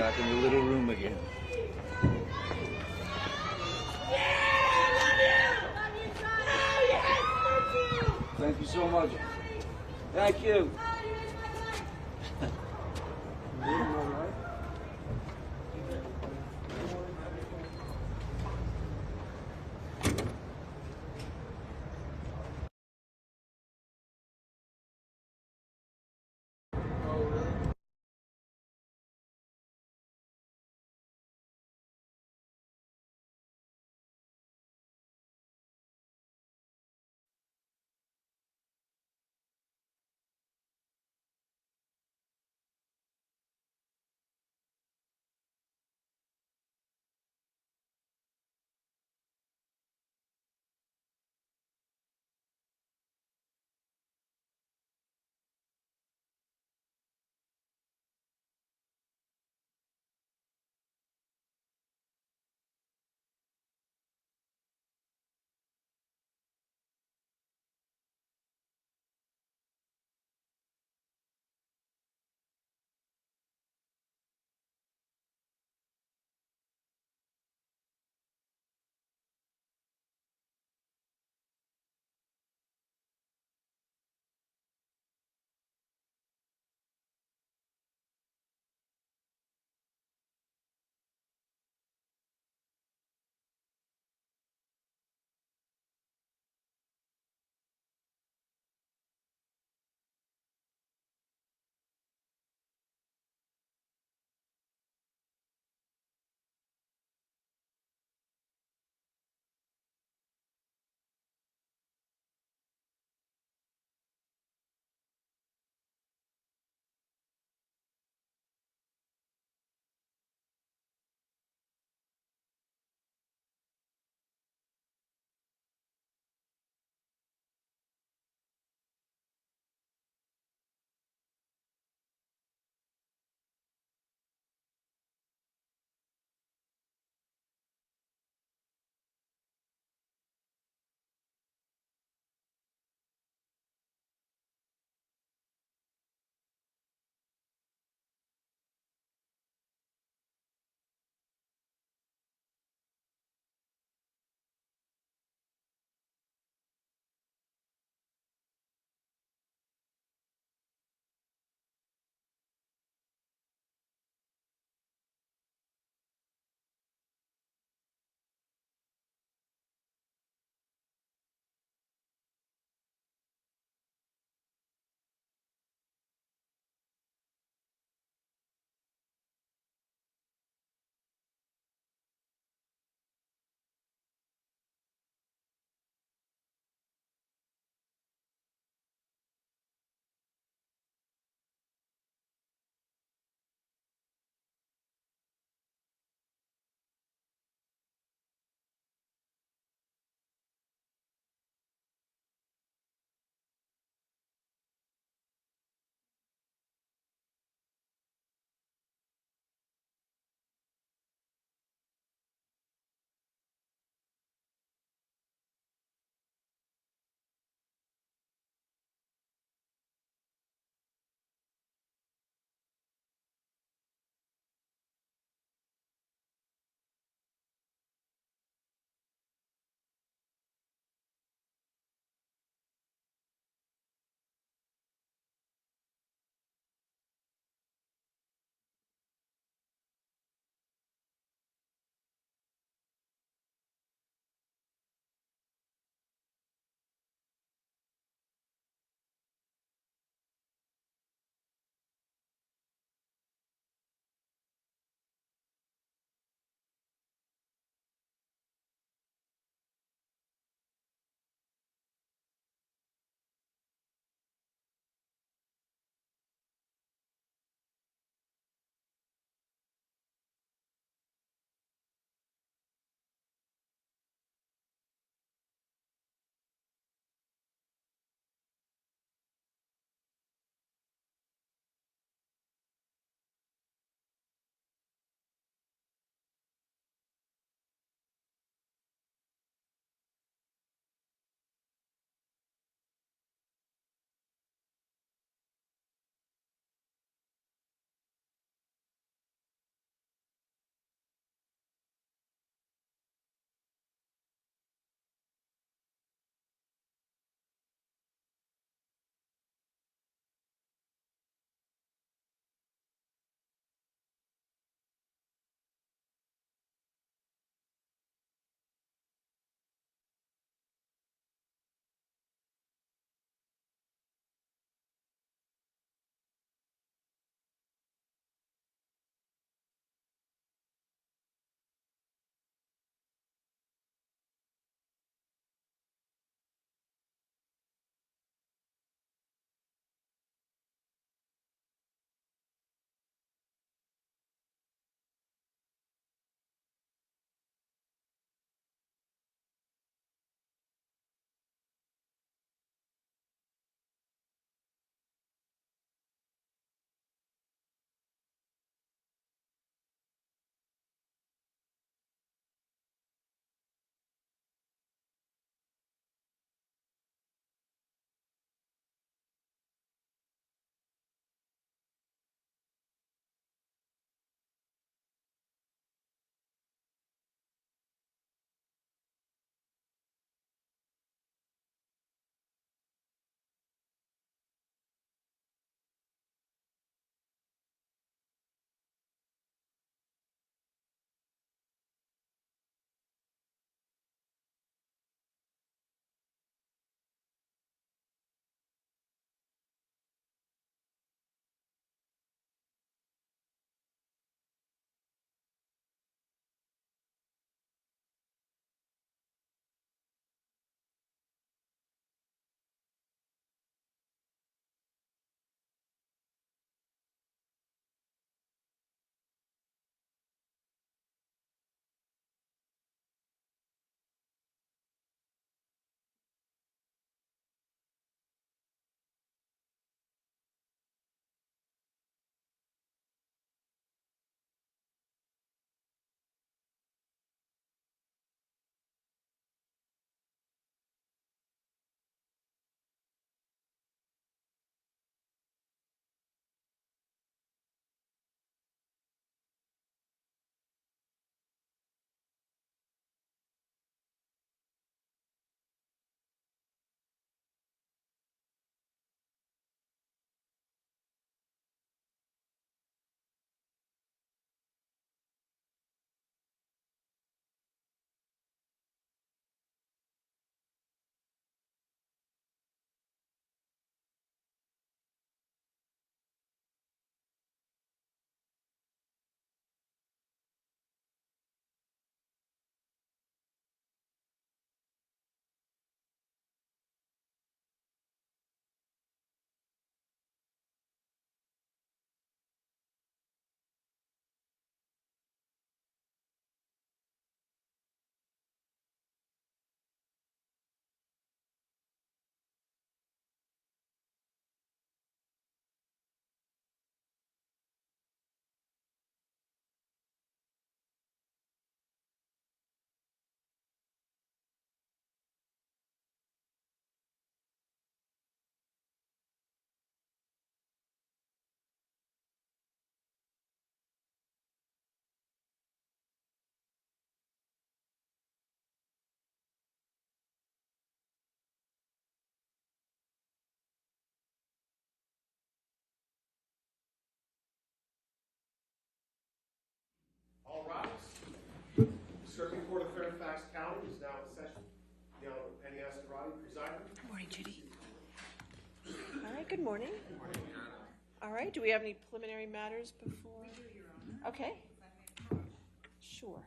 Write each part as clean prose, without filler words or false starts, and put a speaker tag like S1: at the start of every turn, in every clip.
S1: back in the little room again. Thank you so much. Thank you.
S2: Good morning. All right, do we have any preliminary matters before? Okay. Sure.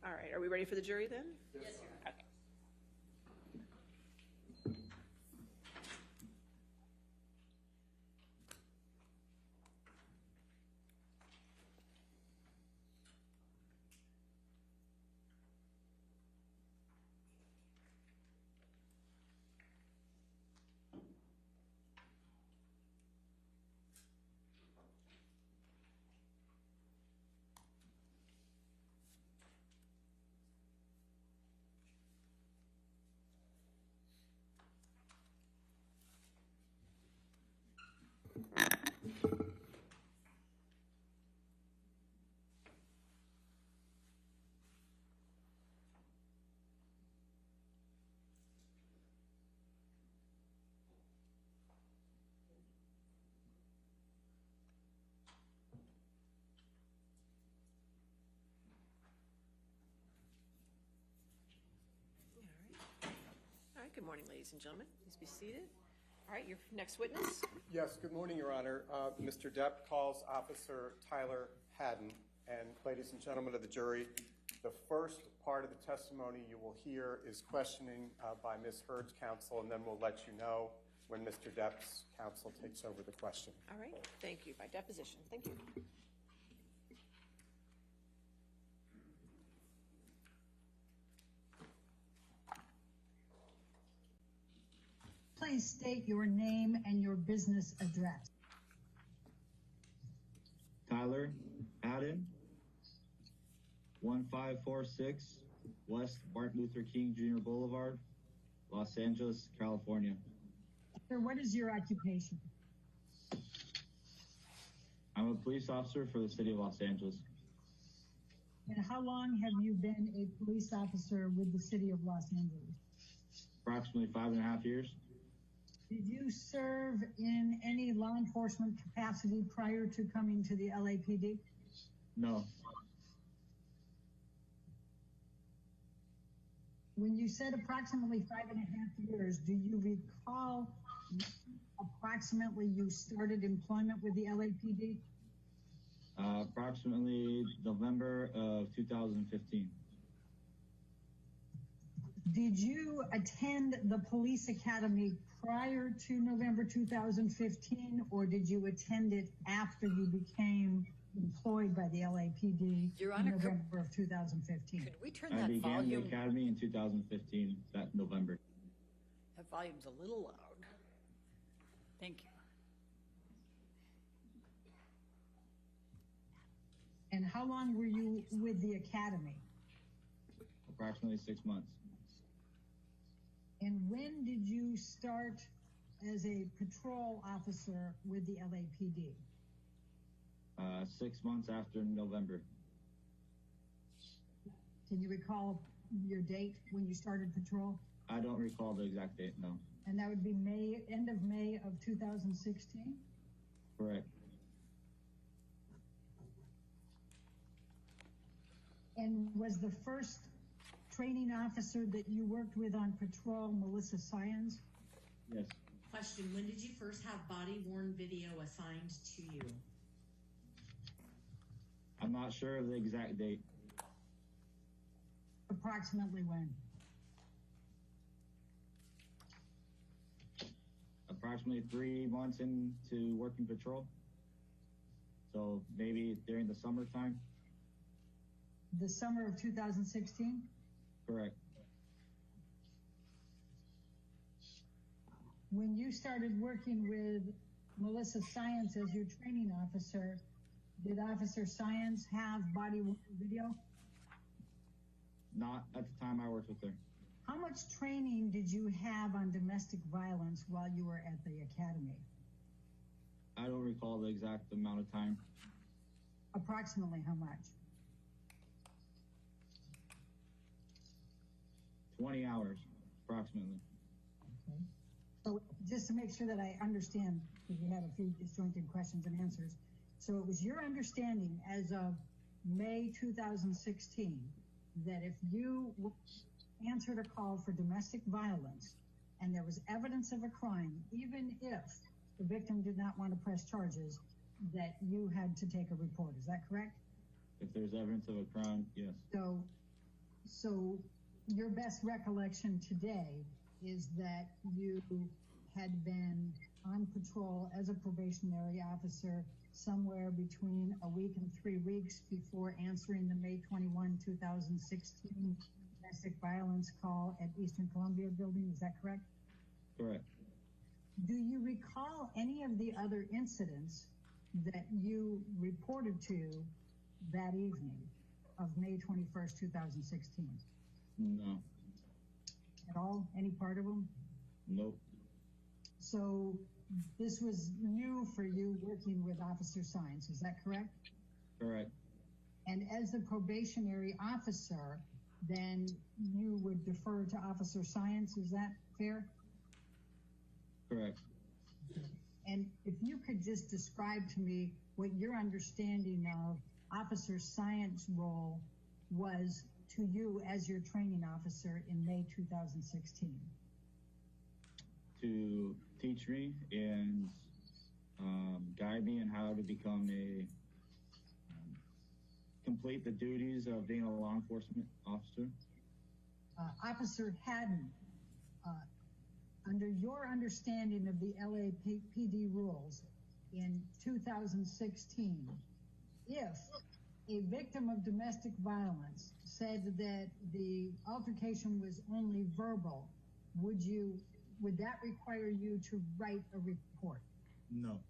S2: All right, are we ready for the jury then?
S1: Yes.
S2: Okay. morning, ladies and gentlemen. Please be seated. All right, your next witness.
S3: Yes, good morning, Your Honor. Mr. Depp calls Officer Tyler Haddon. And ladies and gentlemen of the jury, the first part of the testimony you will hear is questioning by Ms. Heard's counsel, and then we'll let you know when Mr. Depp's counsel takes over the question.
S2: All right, thank you. By deposition. Thank you.
S4: Please state your name and your business address.
S5: Tyler Haddon, 1546 West Martin Luther King Jr. Boulevard, Los Angeles, California.
S4: Sir, what is your occupation?
S5: I'm a police officer for the city of Los Angeles.
S4: And how long have you been a police officer with the city of Los Angeles?
S5: Approximately 5.5 years.
S4: Did you serve in any law enforcement capacity prior to coming to the LAPD?
S5: No.
S4: When you said approximately 5.5 years, do you recall approximately you started employment with the LAPD?
S5: Approximately November of 2015.
S4: Did you attend the police academy prior to November 2015, or did you attend it after you became employed by the LAPD
S6: Your
S4: in
S6: Honor,
S4: November of 2015?
S6: Could we turn
S5: I
S6: that
S5: began
S6: volume?
S5: the academy in 2015, that November.
S6: That volume's a little loud. Thank you.
S4: And how long were you with the academy?
S5: Approximately 6 months.
S4: And when did you start as a patrol officer with the LAPD?
S5: 6 months after November.
S4: Can you recall your date when you started patrol?
S5: I don't recall the exact date, no.
S4: And that would be end of May of 2016?
S5: Correct.
S4: And was the first training officer that you worked with on patrol Melissa Syons?
S5: Yes.
S7: Question, when did you first have body-worn video assigned to you?
S5: I'm not sure of the exact date.
S4: Approximately when?
S5: Approximately 3 months into working patrol. So maybe during the summertime.
S4: The summer of 2016?
S5: Correct.
S4: When you started working with Melissa Syons as your training officer, did Officer Syons have body-worn video?
S5: Not at the time I worked with her.
S4: How much training did you have on domestic violence while you were at the academy?
S5: I don't recall the exact amount of time.
S4: Approximately how much?
S5: 20 hours, approximately.
S4: Okay. So just to make sure that I understand, because we had a few disjointed questions and answers. So it was your understanding as of May 2016 that if you answered a call for domestic violence and there was evidence of a crime, even if the victim did not want to press charges, that you had to take a report. Is that correct?
S5: If there's evidence of a crime, yes.
S4: So your best recollection today is that you had been on patrol as a probationary officer somewhere between a week and 3 weeks before answering the May 21, 2016 domestic violence call at Eastern Columbia building. Is that correct?
S5: Correct.
S4: Do you recall any of the other incidents that you reported to that evening of May 21st, 2016?
S5: No.
S4: At all? Any part of them?
S5: Nope.
S4: So this was new for you working with Officer Syons, is that correct?
S5: Correct.
S4: And as the probationary officer, then you would defer to Officer Syons, is that fair?
S5: Correct.
S4: And if you could just describe to me what your understanding of Officer Syons' role was to you as your training officer in May 2016.
S5: to teach me and guide me in how to become complete the duties of being a law enforcement officer.
S4: Officer Haddon, under your understanding of the LAPD rules in 2016, if a victim of domestic violence said that the altercation was only verbal, would that require you to write a report?
S5: No.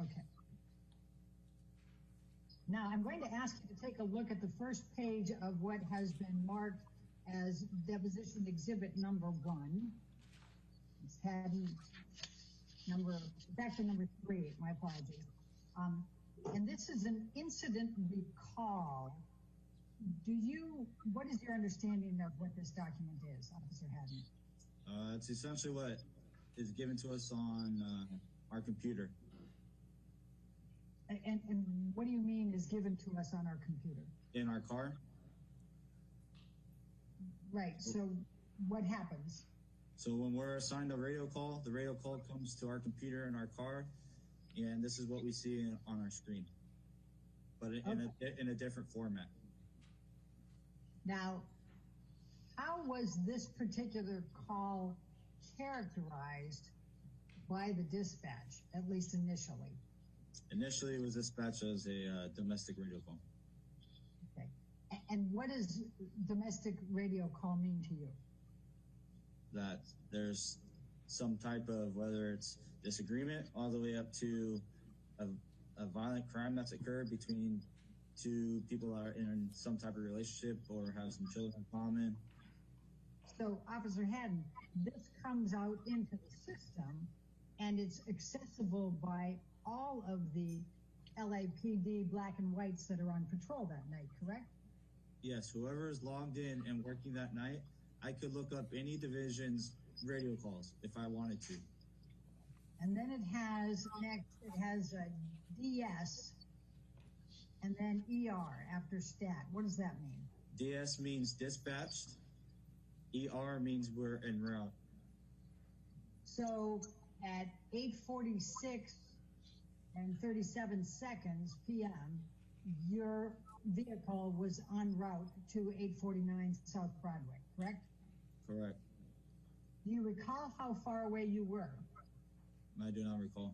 S4: Okay. Now, I'm going to ask you to take a look at the first page of what has been marked as deposition exhibit number 1. It's actually number 3, my apologies. And this is an incident recall. What is your understanding of what this document is, Officer Haddon?
S5: It's essentially what is given to us on our computer.
S4: And what do you mean is given to us on our computer?
S5: In our car.
S4: Right, so what happens?
S5: So when we're assigned a radio call, the radio call comes to our computer in our car, and this is what we see on our screen, but in a different format.
S4: Now, how was this particular call characterized by the dispatch, at least initially?
S5: Initially, it was dispatched as a domestic radio call.
S4: Okay. And what does domestic radio call mean to you?
S5: That there's some type of, whether it's disagreement all the way up to a violent crime that's occurred between two people that are in some type of relationship or have some children in common.
S4: So, Officer Haddon, this comes out into the system and it's accessible by all of the LAPD black and whites that are on patrol that night, correct?
S5: Yes, whoever is logged in and working that night, I could look up any division's radio calls if I wanted to.
S4: And then it has a DS and then ER after stat. What does that mean?
S5: DS means dispatched. ER means we're en route.
S4: So at 8:46 and 37 seconds p.m., your vehicle was en route to 849 South Broadway, correct?
S5: Correct.
S4: Do you recall how far away you were?
S5: I do not recall.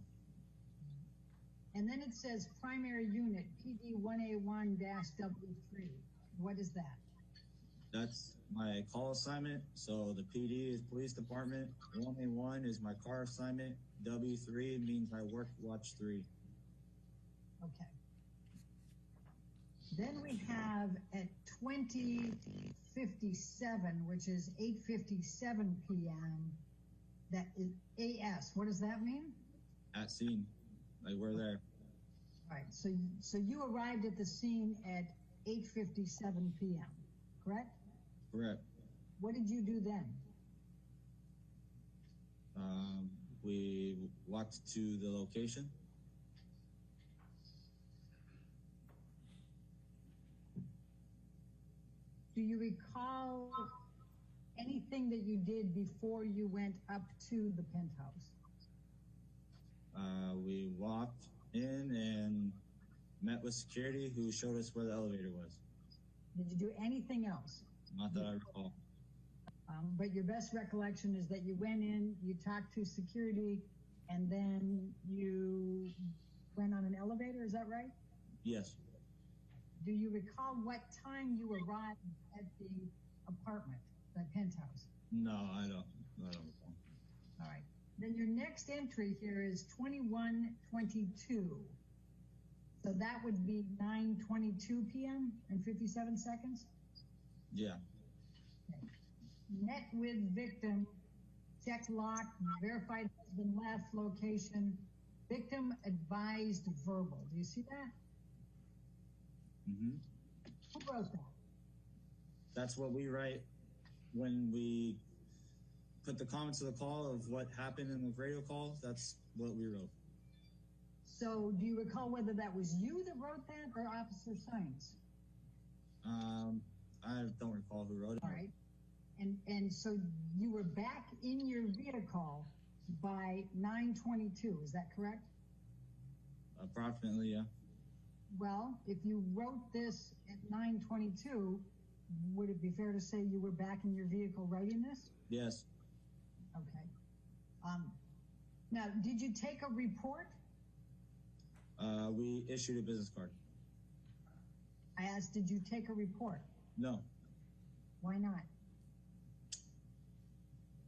S4: And then it says primary unit PD 1A1-W3. What is that?
S5: That's my call assignment. So the PD is police department. 1A1 is my car assignment. W3 means I work watch 3.
S4: Okay. Then we have at 20:57, which is 8:57 p.m., that is AS. What does that mean?
S5: At scene. Like we're there.
S4: All right. So you arrived at the scene at 8:57 p.m., correct?
S5: Correct.
S4: What did you do then?
S5: We walked to the location.
S4: Do you recall anything that you did before you went up to the penthouse?
S5: We walked in and met with security who showed us where the elevator was.
S4: Did you do anything else?
S5: Not that I recall.
S4: But your best recollection is that you went in, you talked to security, and then you went on an elevator, is that right?
S5: Yes.
S4: Do you recall what time you arrived at the apartment, the penthouse?
S5: No, I don't recall.
S4: All right. Then your next entry here is 21:22. So that would be 9:22 p.m. and 57 seconds?
S5: Yeah.
S4: Okay. Met with victim, check lock, verified husband left location, victim advised verbal. Do you see that?
S5: Mm-hmm.
S4: Who wrote that?
S5: That's what we write when we put the comments of the call of what happened in the radio call. That's what we wrote.
S4: So do you recall whether that was you that wrote that or Officer Science?
S5: I don't recall who wrote it.
S4: All right. And so you were back in your vehicle by 9:22, is that correct?
S5: Approximately, yeah.
S4: Well, if you wrote this at 9:22, would it be fair to say you were back in your vehicle writing this?
S5: Yes.
S4: Okay. Now, did you take a report?
S5: We issued a business card.
S4: I asked, did you take a report?
S5: No,
S4: Why not?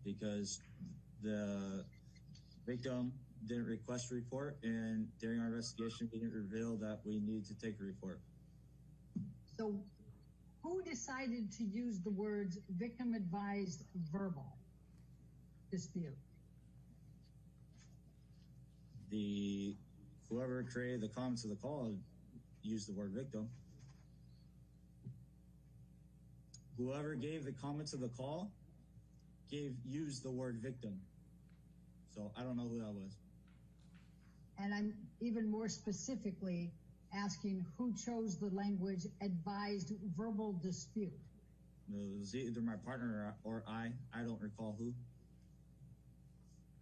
S5: because the victim didn't request a report, and during our investigation, we didn't reveal that we needed to take a report.
S4: So who decided to use the words victim advised verbal dispute?
S5: Whoever created the comments of the call used the word victim. Whoever gave the comments of the call used the word victim. So I don't know who that was.
S4: And I'm even more specifically asking who chose the language advised verbal dispute.
S5: It was either my partner or I. I don't recall who.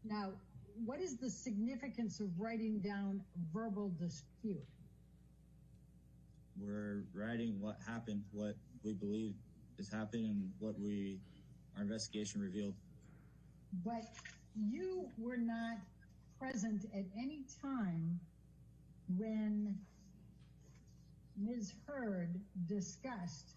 S4: Now, what is the significance of writing down verbal dispute?
S5: We're writing what happened, what we believe is happening, and what our investigation revealed.
S4: But you were not present at any time when Ms. Heard discussed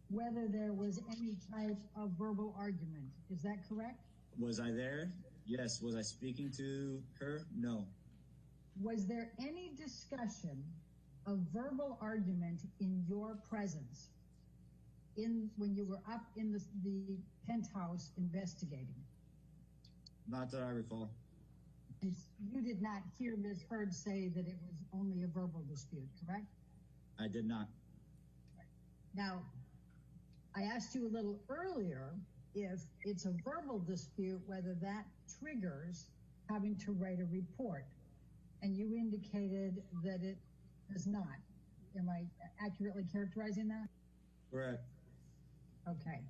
S4: whether there was any type of verbal argument. Is that correct?
S5: Was I there? Yes. Was I speaking to her? No.
S4: Was there any discussion of verbal argument in your presence when you were up in the penthouse investigating?
S5: Not that I recall.
S4: And you did not hear Ms. Heard say that it was only a verbal dispute, correct?
S5: I did not.
S4: Now, I asked you a little earlier if it's a verbal dispute, whether that triggers having to write a report. And you indicated that it does not. Am I accurately characterizing that?
S5: Correct.
S4: Okay.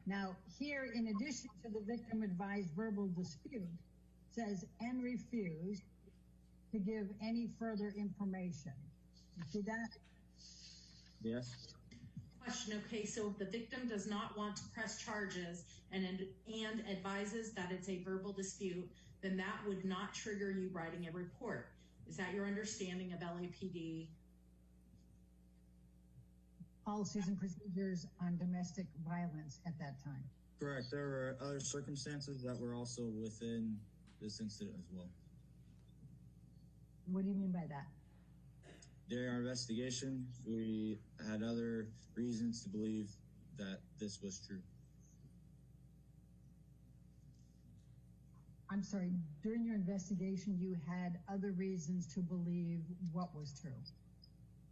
S4: Now, here, in addition to the victim advised verbal dispute, says and refused to give any further information. You see that?
S5: Yes.
S7: Question, okay, so if the victim does not want to press charges and advises that it's a verbal dispute, then that would not trigger you writing a report. Is that your understanding of LAPD?
S4: Policies and procedures on domestic violence at that time.
S5: Correct. There were other circumstances that were also within this incident as well.
S4: What do you mean by that?
S5: During our investigation, we had other reasons to believe that this was true.
S4: I'm sorry, during your investigation, you had other reasons to believe what was true?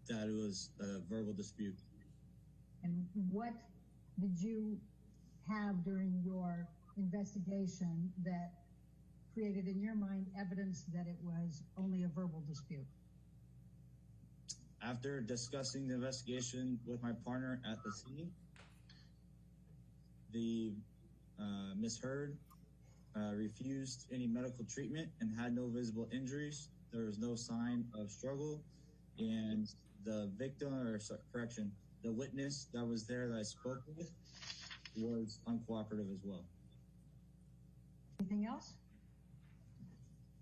S5: That it was a verbal dispute.
S4: And what did you have during your investigation that created in your mind evidence that it was only a verbal dispute?
S5: After discussing the investigation with my partner at the scene, the Ms. Heard refused any medical treatment and had no visible injuries. There was no sign of struggle, and the victim, the witness that was there that I spoke with was uncooperative as well.
S4: Anything else?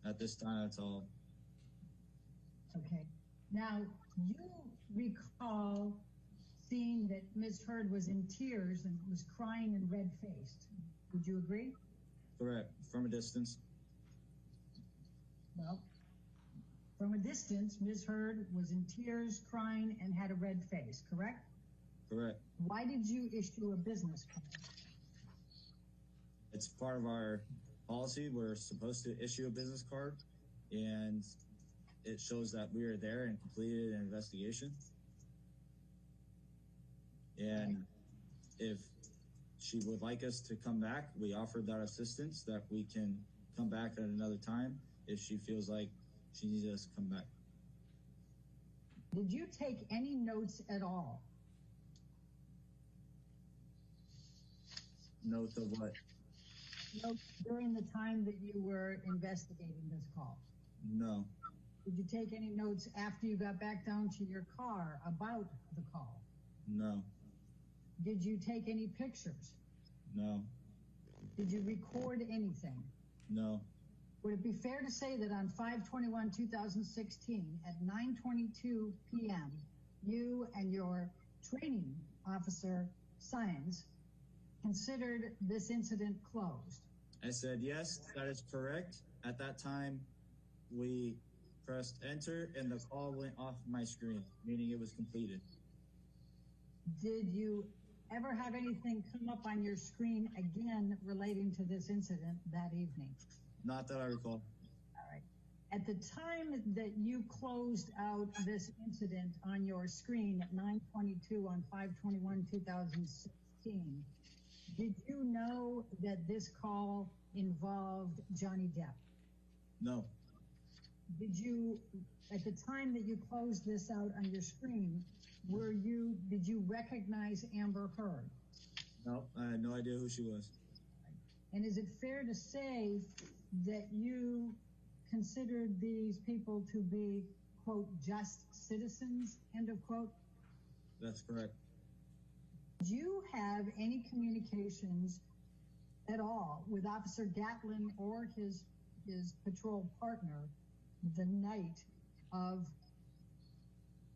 S5: At this time, that's all.
S4: Okay. Now, you recall seeing that Ms. Heard was in tears and was crying and red-faced. Would you agree?
S5: Correct. From a distance.
S4: Well, from a distance, Ms. Heard was in tears, crying, and had a red face, correct?
S5: Correct.
S4: Why did you issue a business card?
S5: It's part of our policy. We're supposed to issue a business card, and it shows that we are there and completed an investigation. And if she would like us to come back, we offered that assistance that we can come back at another time if she feels like she needs us to come back.
S4: Did you take any notes at all?
S5: Note of what?
S4: No, during the time that you were investigating this call.
S5: No.
S4: Did you take any notes after you got back down to your car about the call?
S5: No.
S4: Did you take any pictures?
S5: No.
S4: Did you record anything?
S5: No.
S4: Would it be fair to say that on 5/21/2016 at 9:22 p.m., you and your training officer, Science, considered this incident closed?
S5: I said, yes, that is correct. At that time, we pressed enter and the call went off my screen, meaning it was completed.
S4: Did you ever have anything come up on your screen again relating to this incident that evening?
S5: Not that I recall.
S4: All right. At the time that you closed out this incident on your screen at 9:22 on 5/21/2016, did you know that this call involved Johnny Depp?
S5: No.
S4: Did you, at the time that you closed this out on your screen, did you recognize Amber Heard?
S5: No, I had no idea who she was.
S4: And is it fair to say that you considered these people to be, quote, just citizens, end of quote?
S5: That's correct.
S4: Did you have any communications at all with Officer Gatlin or his patrol partner the night of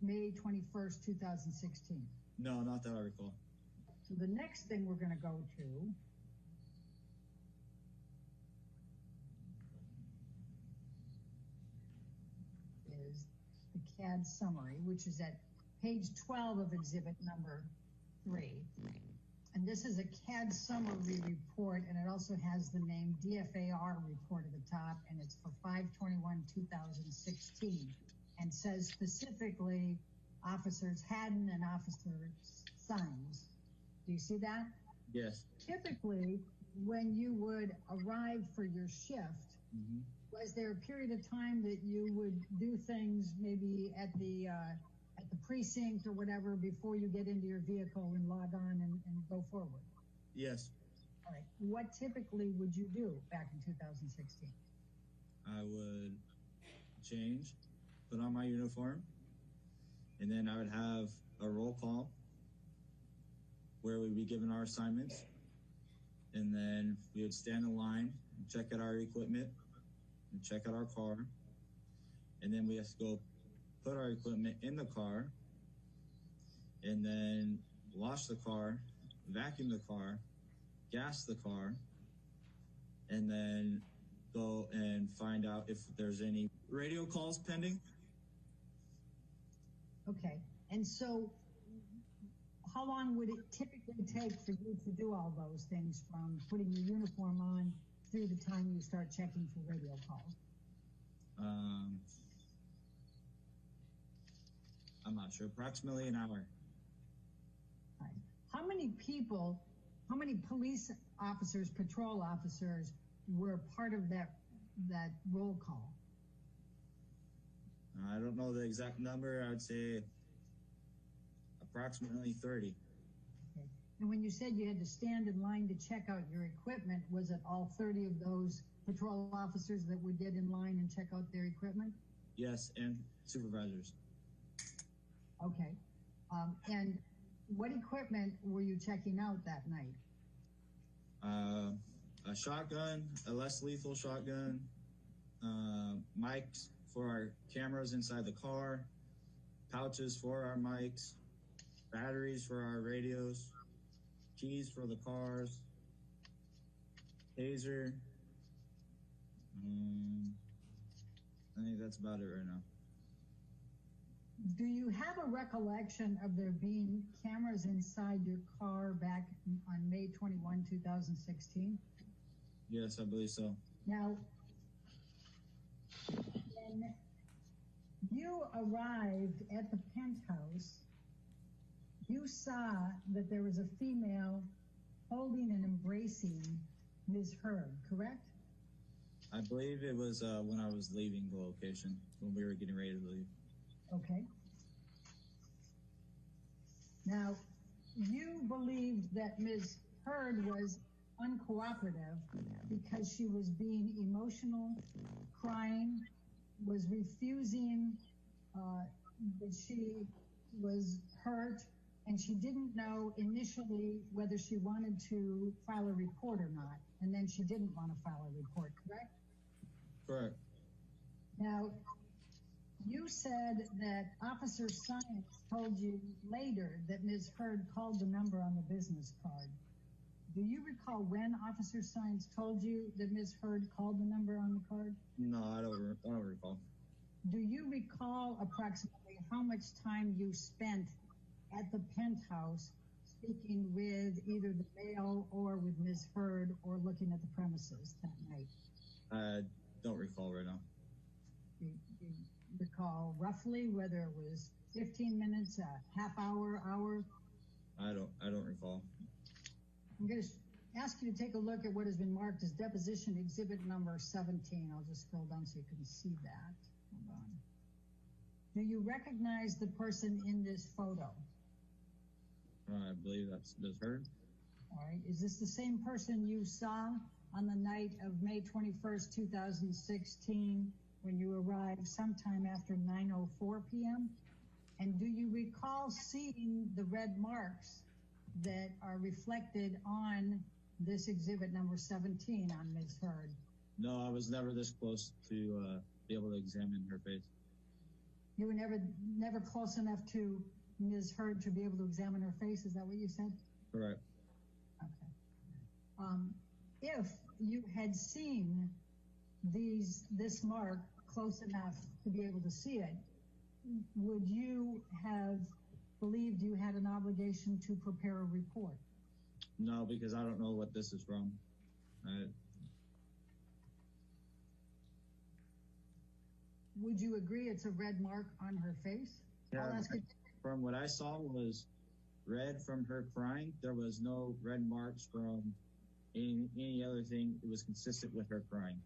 S4: May 21st, 2016?
S5: No, not that I recall.
S4: So the next thing we're going to go to is the CAD summary, which is at page 12 of exhibit number 3. And this is a CAD summary report, and it also has the name DFAR report at the top, and it's for 5/21/2016, and says specifically Officers Haddon and Officer Sines. Do you see that?
S5: Yes.
S4: Typically, when you would arrive for your shift, was there a period of time that you would do things maybe at the precinct or whatever before you get into your vehicle and log on and go forward?
S5: Yes.
S4: All right. What typically would you do back in 2016?
S5: I would change, put on my uniform, and then I would have a roll call where we'd be given our assignments, and then we would stand in line and check out our equipment and check out our car, and then we have to go put our equipment in the car, and then wash the car, vacuum the car, gas the car, and then go and find out if there's any radio calls pending.
S4: Okay. And so how long would it typically take for you to do all those things, from putting your uniform on through the time you start checking for radio calls?
S5: I'm not sure, approximately an hour.
S4: Right. How many police officers, patrol officers were part of that roll call?
S5: I don't know the exact number. I would say approximately 30.
S4: Okay. And when you said you had to stand in line to check out your equipment, was it all 30 of those patrol officers that would get in line and check out their equipment?
S5: Yes, and supervisors.
S4: Okay. And what equipment were you checking out that night?
S5: A shotgun, a less lethal shotgun, mics for our cameras inside the car, pouches for our mics, batteries for our radios, keys for the cars, taser. I think that's about it right now.
S4: Do you have a recollection of there being cameras inside your car back on May 21, 2016?
S5: Yes, I believe so.
S4: Now, when you arrived at the penthouse, you saw that there was a female holding and embracing Ms. Heard, correct?
S5: I believe it was when I was leaving the location, when we were getting ready to leave.
S4: Okay. Now, you believed that Ms. Heard was uncooperative because she was being emotional, crying, was refusing that she was hurt, and she didn't know initially whether she wanted to file a report or not, and then she didn't want to file a report, correct?
S5: Correct.
S4: Now, you said that Officer Science told you later that Ms. Heard called the number on the business card. Do you recall when Officer Science told you that Ms. Heard called the number on the card?
S5: No, I don't recall.
S4: Do you recall approximately how much time you spent at the penthouse speaking with either the mail or with Ms. Heard or looking at the premises that night?
S5: I don't recall right now.
S4: You recall roughly whether it was 15 minutes, a half hour, hour?
S5: I don't recall.
S4: I'm going to ask you to take a look at what has been marked as deposition exhibit number 17. I'll just scroll down so you can see that. Hold on. Do you recognize the person in this photo?
S5: I believe that's Ms. Heard.
S4: All right. Is this the same person you saw on the night of May 21st, 2016, when you arrived sometime after 9:04 p.m.? And do you recall seeing the red marks that are reflected on this exhibit number 17 on Ms. Heard?
S5: No, I was never this close to be able to examine her face.
S4: You were never close enough to Ms. Heard to be able to examine her face? Is that what you said?
S5: Correct.
S4: Okay. If you had seen this mark close enough to be able to see it, would you have believed you had an obligation to prepare a report?
S5: No, because I don't know what this is from.
S4: Would you agree it's a red mark on her face?
S5: Yeah,
S4: I'll ask it.
S5: from what I saw was red from her crying. There was no red marks from any other thing. It was consistent with her crying.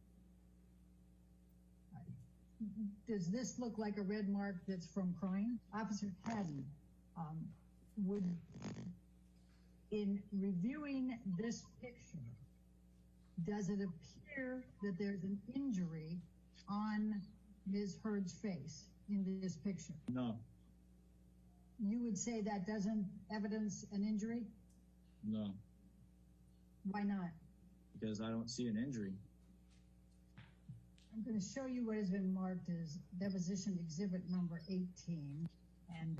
S4: Does this look like a red mark that's from crying? Officer Haddon, in reviewing this picture, does it appear that there's an injury on Ms. Heard's face in this picture?
S5: No.
S4: You would say that doesn't evidence an injury?
S5: No.
S4: Why not?
S5: Because I don't see an injury.
S4: I'm going to show you what has been marked as deposition exhibit number 18. And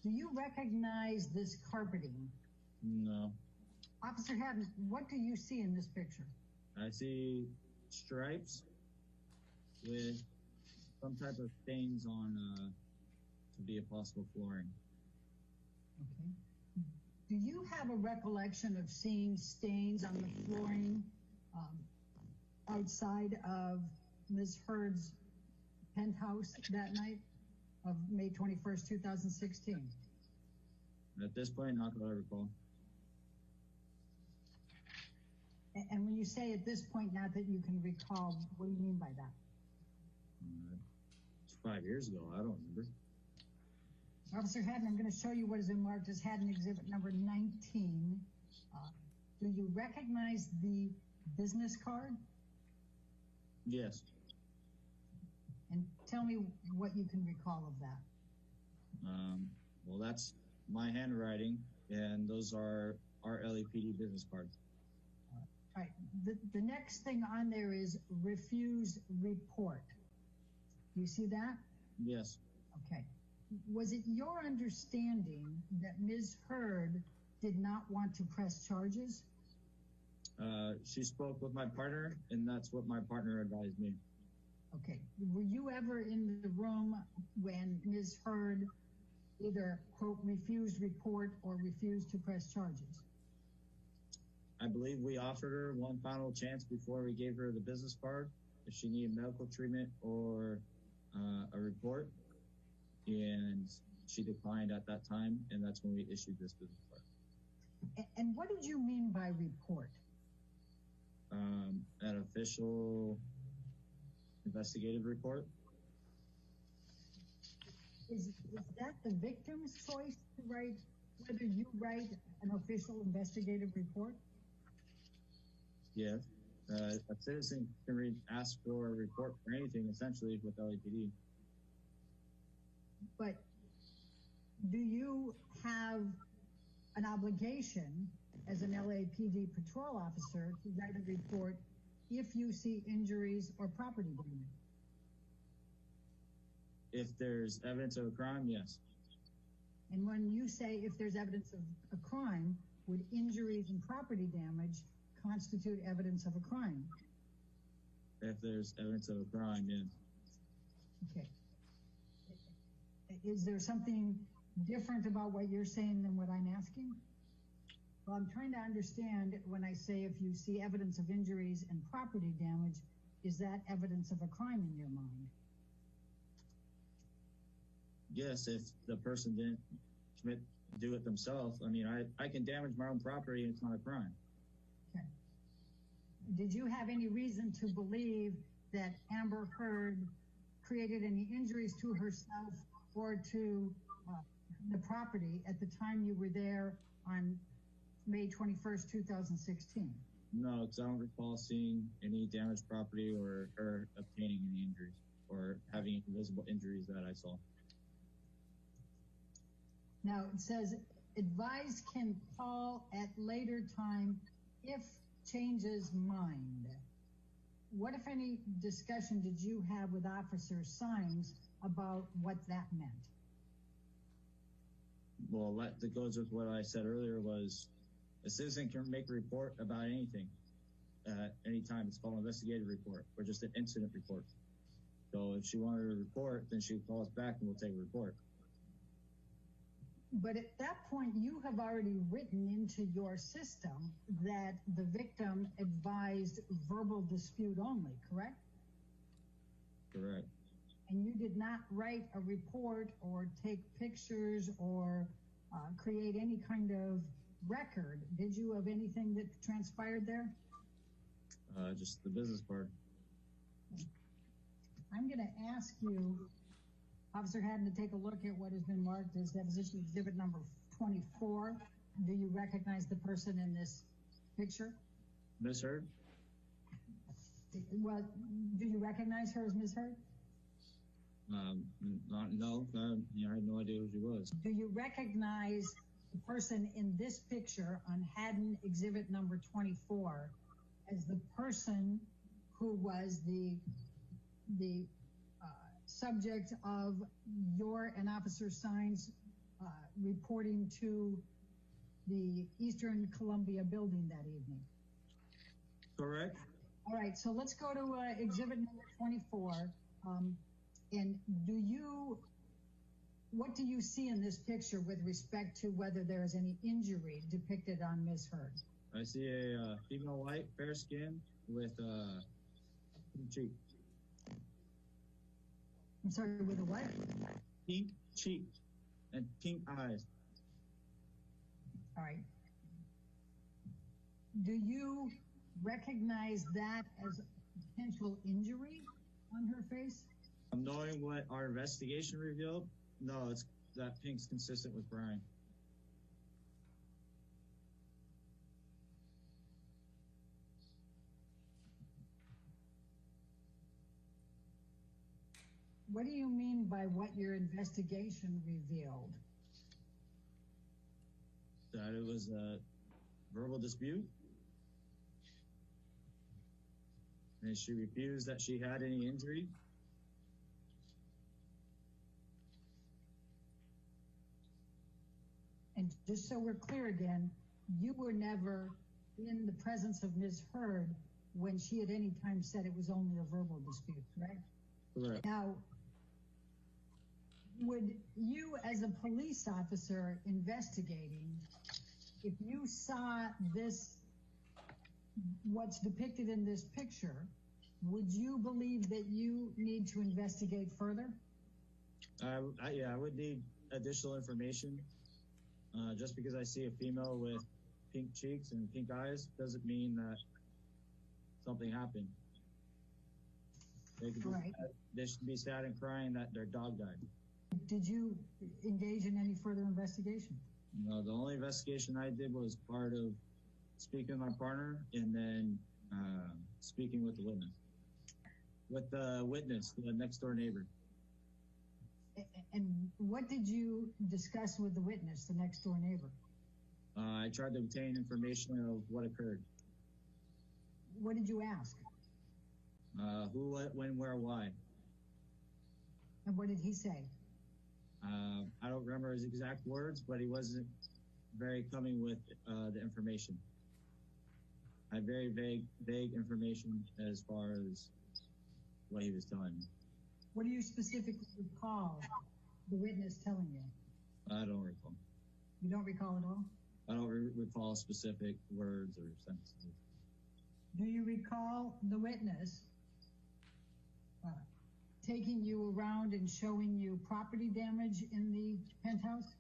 S4: do you recognize this carpeting?
S5: No.
S4: Officer Haddon, what do you see in this picture?
S5: I see stripes with some type of stains on to be a possible flooring.
S4: Okay. Do you have a recollection of seeing stains on the flooring outside of Ms. Heard's penthouse that night of May 21st, 2016?
S5: At this point, not that I recall.
S4: And when you say at this point, not that you can recall, what do you mean by that?
S5: It's 5 years ago. I don't remember.
S4: Officer Haddon, I'm going to show you what has been marked as Haddon exhibit number 19. Do you recognize the business card?
S5: Yes.
S4: And tell me what you can recall of that.
S5: Well, that's my handwriting, and those are our LAPD business cards.
S4: All right. The next thing on there is refuse report. Do you see that?
S5: Yes.
S4: Okay. Was it your understanding that Ms. Heard did not want to press charges?
S5: She spoke with my partner, and that's what my partner advised me.
S4: Okay. Were you ever in the room when Ms. Heard either, quote, refused report or refused to press charges?
S5: I believe we offered her one final chance before we gave her the business card if she needed medical treatment or a report, and she declined at that time, and that's when we issued this business card.
S4: And what did you mean by report?
S5: An official investigative report.
S4: Is that the victim's choice to write, whether you write an official investigative report?
S5: Yeah. A citizen can ask for a report for anything, essentially, with LAPD.
S4: But do you have an obligation as an LAPD patrol officer to write a report if you see injuries or property damage?
S5: If there's evidence of a crime, yes.
S4: And when you say if there's evidence of a crime, would injuries and property damage constitute evidence of a crime?
S5: If there's evidence of a crime, yes.
S4: Okay. Is there something different about what you're saying than what I'm asking? Well, I'm trying to understand when I say if you see evidence of injuries and property damage, is that evidence of a crime in your mind?
S5: Yes, if the person didn't do it themselves. I mean, I can damage my own property and it's not a crime.
S4: Okay. Did you have any reason to believe that Amber Heard created any injuries to herself or to the property at the time you were there on May 21st, 2016?
S5: No, because I don't recall seeing any damaged property or her obtaining any injuries or having any visible injuries that I saw.
S4: Now, it says, advised can call at later time if changes mind. What, if any, discussion did you have with Officer Symes about what that meant?
S5: Well, that goes with what I said earlier was a citizen can make a report about anything at any time. It's called an investigative report or just an incident report. So if she wanted a report, then she would call us back and we'll take a report.
S4: But at that point, you have already written into your system that the victim advised verbal dispute only, correct?
S5: Correct.
S4: And you did not write a report or take pictures or create any kind of record, did you, of anything that transpired there?
S5: Just the business part.
S4: I'm going to ask you, Officer Haddon, to take a look at what has been marked as deposition exhibit number 24. Do you recognize the person in this picture?
S5: Miss Heard?
S4: Well, do you recognize her as Ms. Heard?
S5: No, I had no idea who she was.
S4: Do you recognize the person in this picture on Haddon exhibit number 24 as the person who was the subject of your and Officer Symes reporting to the Eastern Columbia building that evening?
S5: Correct.
S4: All right, so let's go to exhibit number 24. And what do you see in this picture with respect to whether there is any injury depicted on Ms. Heard?
S5: I see a female white, fair skin with pink cheek.
S4: I'm sorry, with a what?
S5: Pink cheek and pink eyes.
S4: All right. Do you recognize that as a potential injury on her face?
S5: Knowing what our investigation revealed, no, that pink's consistent with Brian.
S4: What do you mean by what your investigation revealed?
S5: That it was a verbal dispute. And she refused that she had any injury.
S4: And just so we're clear again, you were never in the presence of Ms. Heard when she at any time said it was only a verbal dispute, correct?
S5: Correct.
S4: Now, would you as a police officer investigating, if you saw this, what's depicted in this picture, would you believe that you need to investigate further?
S5: Yeah, I would need additional information. Just because I see a female with pink cheeks and pink eyes doesn't mean that something happened. They should be sad and crying that their dog died.
S4: Did you engage in any further investigation?
S5: No, the only investigation I did was part of speaking with my partner, and then Speaking with the witness. With the witness, the next door neighbor.
S4: And what did you discuss with the witness, the next door neighbor?
S5: I tried to obtain information of what occurred.
S4: What did you ask?
S5: Who, what, when, where, why.
S4: And what did he say?
S5: I don't remember his exact words, but he wasn't very coming with the information. I had very vague information as far as what he was telling me.
S4: What do you specifically recall the witness telling you?
S5: I don't recall.
S4: You don't recall at all?
S5: I don't recall specific words or sentences.
S4: Do you recall the witness taking you around and showing you property damage in the penthouse?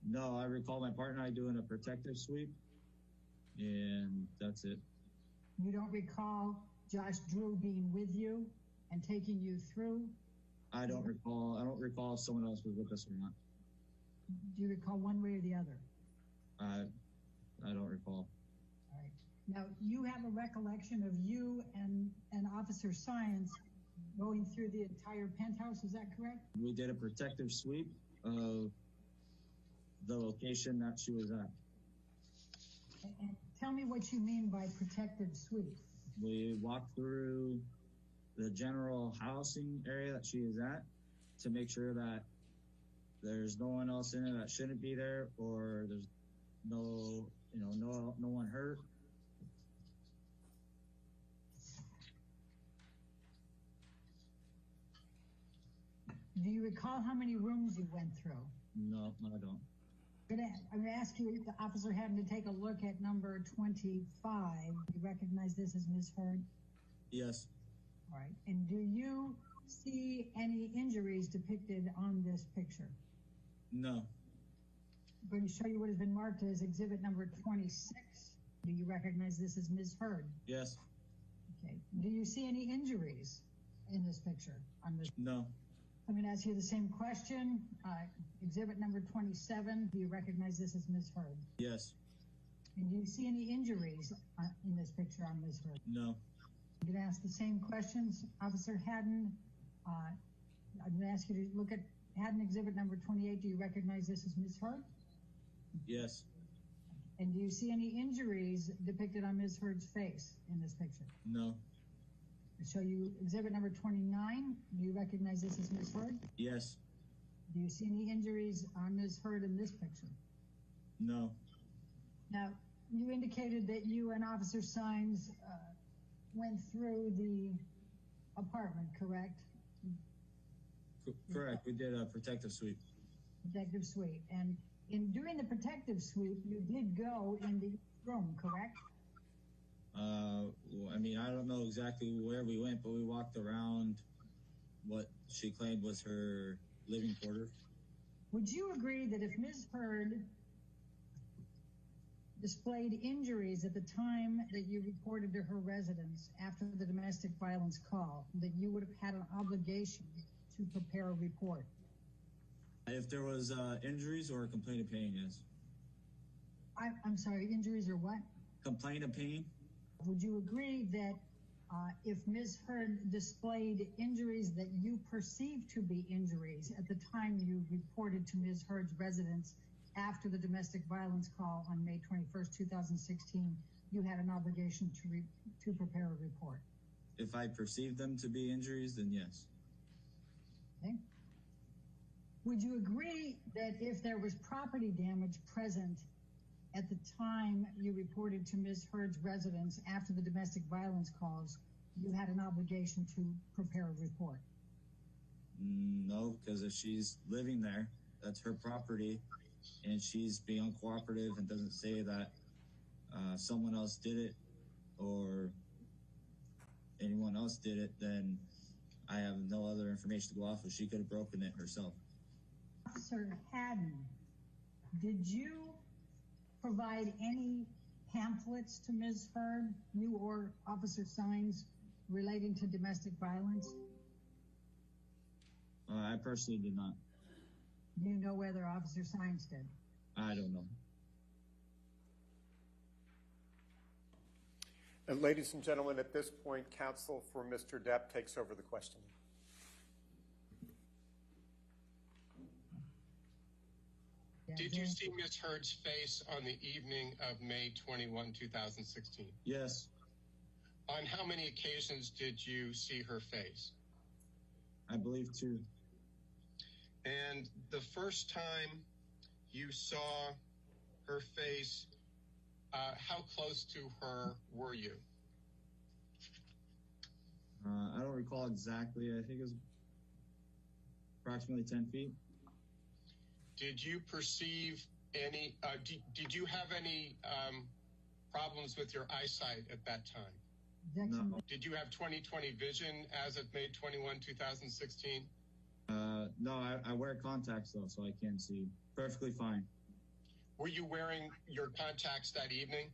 S5: No, I recall my partner and I doing a protective sweep, and that's it.
S4: You don't recall Josh Drew being with you and taking you through?
S5: I don't recall if someone else was with us or not.
S4: Do you recall one way or the other?
S5: I don't recall.
S4: All right. Now, you have a recollection of you and Officer Science going through the entire penthouse, is that correct?
S5: We did a protective sweep of the location that she was at.
S4: And tell me what you mean by protective sweep.
S5: We walked through the general housing area that she is at to make sure that there's no one else in it that shouldn't be there, or there's no one hurt.
S4: Do you recall how many rooms you went through?
S5: No, I don't.
S4: I'm going to ask you, the officer having to take a look at number 25. You recognize this as Ms. Heard?
S5: Yes.
S4: All right. And do you see any injuries depicted on this picture?
S5: No.
S4: I'm going to show you what has been marked as exhibit number 26. Do you recognize this as Ms. Heard?
S5: Yes.
S4: Okay. Do you see any injuries in this picture?
S5: No.
S4: I'm going to ask you the same question. Exhibit number 27, do you recognize this as Ms. Heard?
S5: Yes.
S4: And do you see any injuries in this picture on Ms. Heard?
S5: No.
S4: I'm going to ask the same questions. Officer Haddon, I'm going to ask you to look at Haddon exhibit number 28. Do you recognize this as Ms. Heard?
S5: Yes.
S4: And do you see any injuries depicted on Ms. Heard's face in this picture?
S5: No.
S4: I show you exhibit number 29. Do you recognize this as Ms. Heard?
S5: Yes.
S4: Do you see any injuries on Ms. Heard in this picture?
S5: No.
S4: Now, you indicated that you and Officer Sines went through the apartment, correct?
S5: Correct. We did a protective sweep.
S4: Protective sweep. And in doing the protective sweep, you did go in the room, correct?
S5: I mean, I don't know exactly where we went, but we walked around what she claimed was her living quarters.
S4: Would you agree that if Ms. Heard displayed injuries at the time that you reported to her residence after the domestic violence call, that you would have had an obligation to prepare a report?
S5: If there was injuries or a complaint of pain, yes.
S4: I'm sorry, injuries or what?
S5: Complaint of pain?
S4: Would you agree that if Ms. Heard displayed injuries that you perceived to be injuries at the time you reported to Ms. Heard's residence after the domestic violence call on May 21st, 2016, you had an obligation to prepare a report?
S5: If I perceived them to be injuries, then yes.
S4: Okay. Would you agree that if there was property damage present at the time you reported to Ms. Heard's residence after the domestic violence calls, you had an obligation to prepare a report?
S5: No, because if she's living there, that's her property, and she's being uncooperative and doesn't say that someone else did it or anyone else did it, then I have no other information to go off of. She could have broken it herself.
S4: Officer Haddon, did you provide any pamphlets to Ms. Heard, you or Officer Sines, relating to domestic violence?
S5: I personally did not.
S4: Do you know whether Officer Sines did?
S5: I don't know.
S3: And ladies and gentlemen, at this point, counsel for Mr. Depp takes over the questioning.
S8: Did you see Ms. Heard's face on the evening of May 21, 2016?
S5: Yes,
S8: On how many occasions did you see her face?
S5: I believe 2.
S8: And the first time you saw her face, how close to her were you?
S5: I don't recall exactly. I think it was approximately 10 feet.
S8: Did you perceive any, did you have any problems with your eyesight at that time?
S4: Objection.
S5: No.
S8: Did you have 20/20 vision as of May 21, 2016?
S5: No, I wear contacts though, so I can see perfectly fine.
S8: Were you wearing your contacts that evening?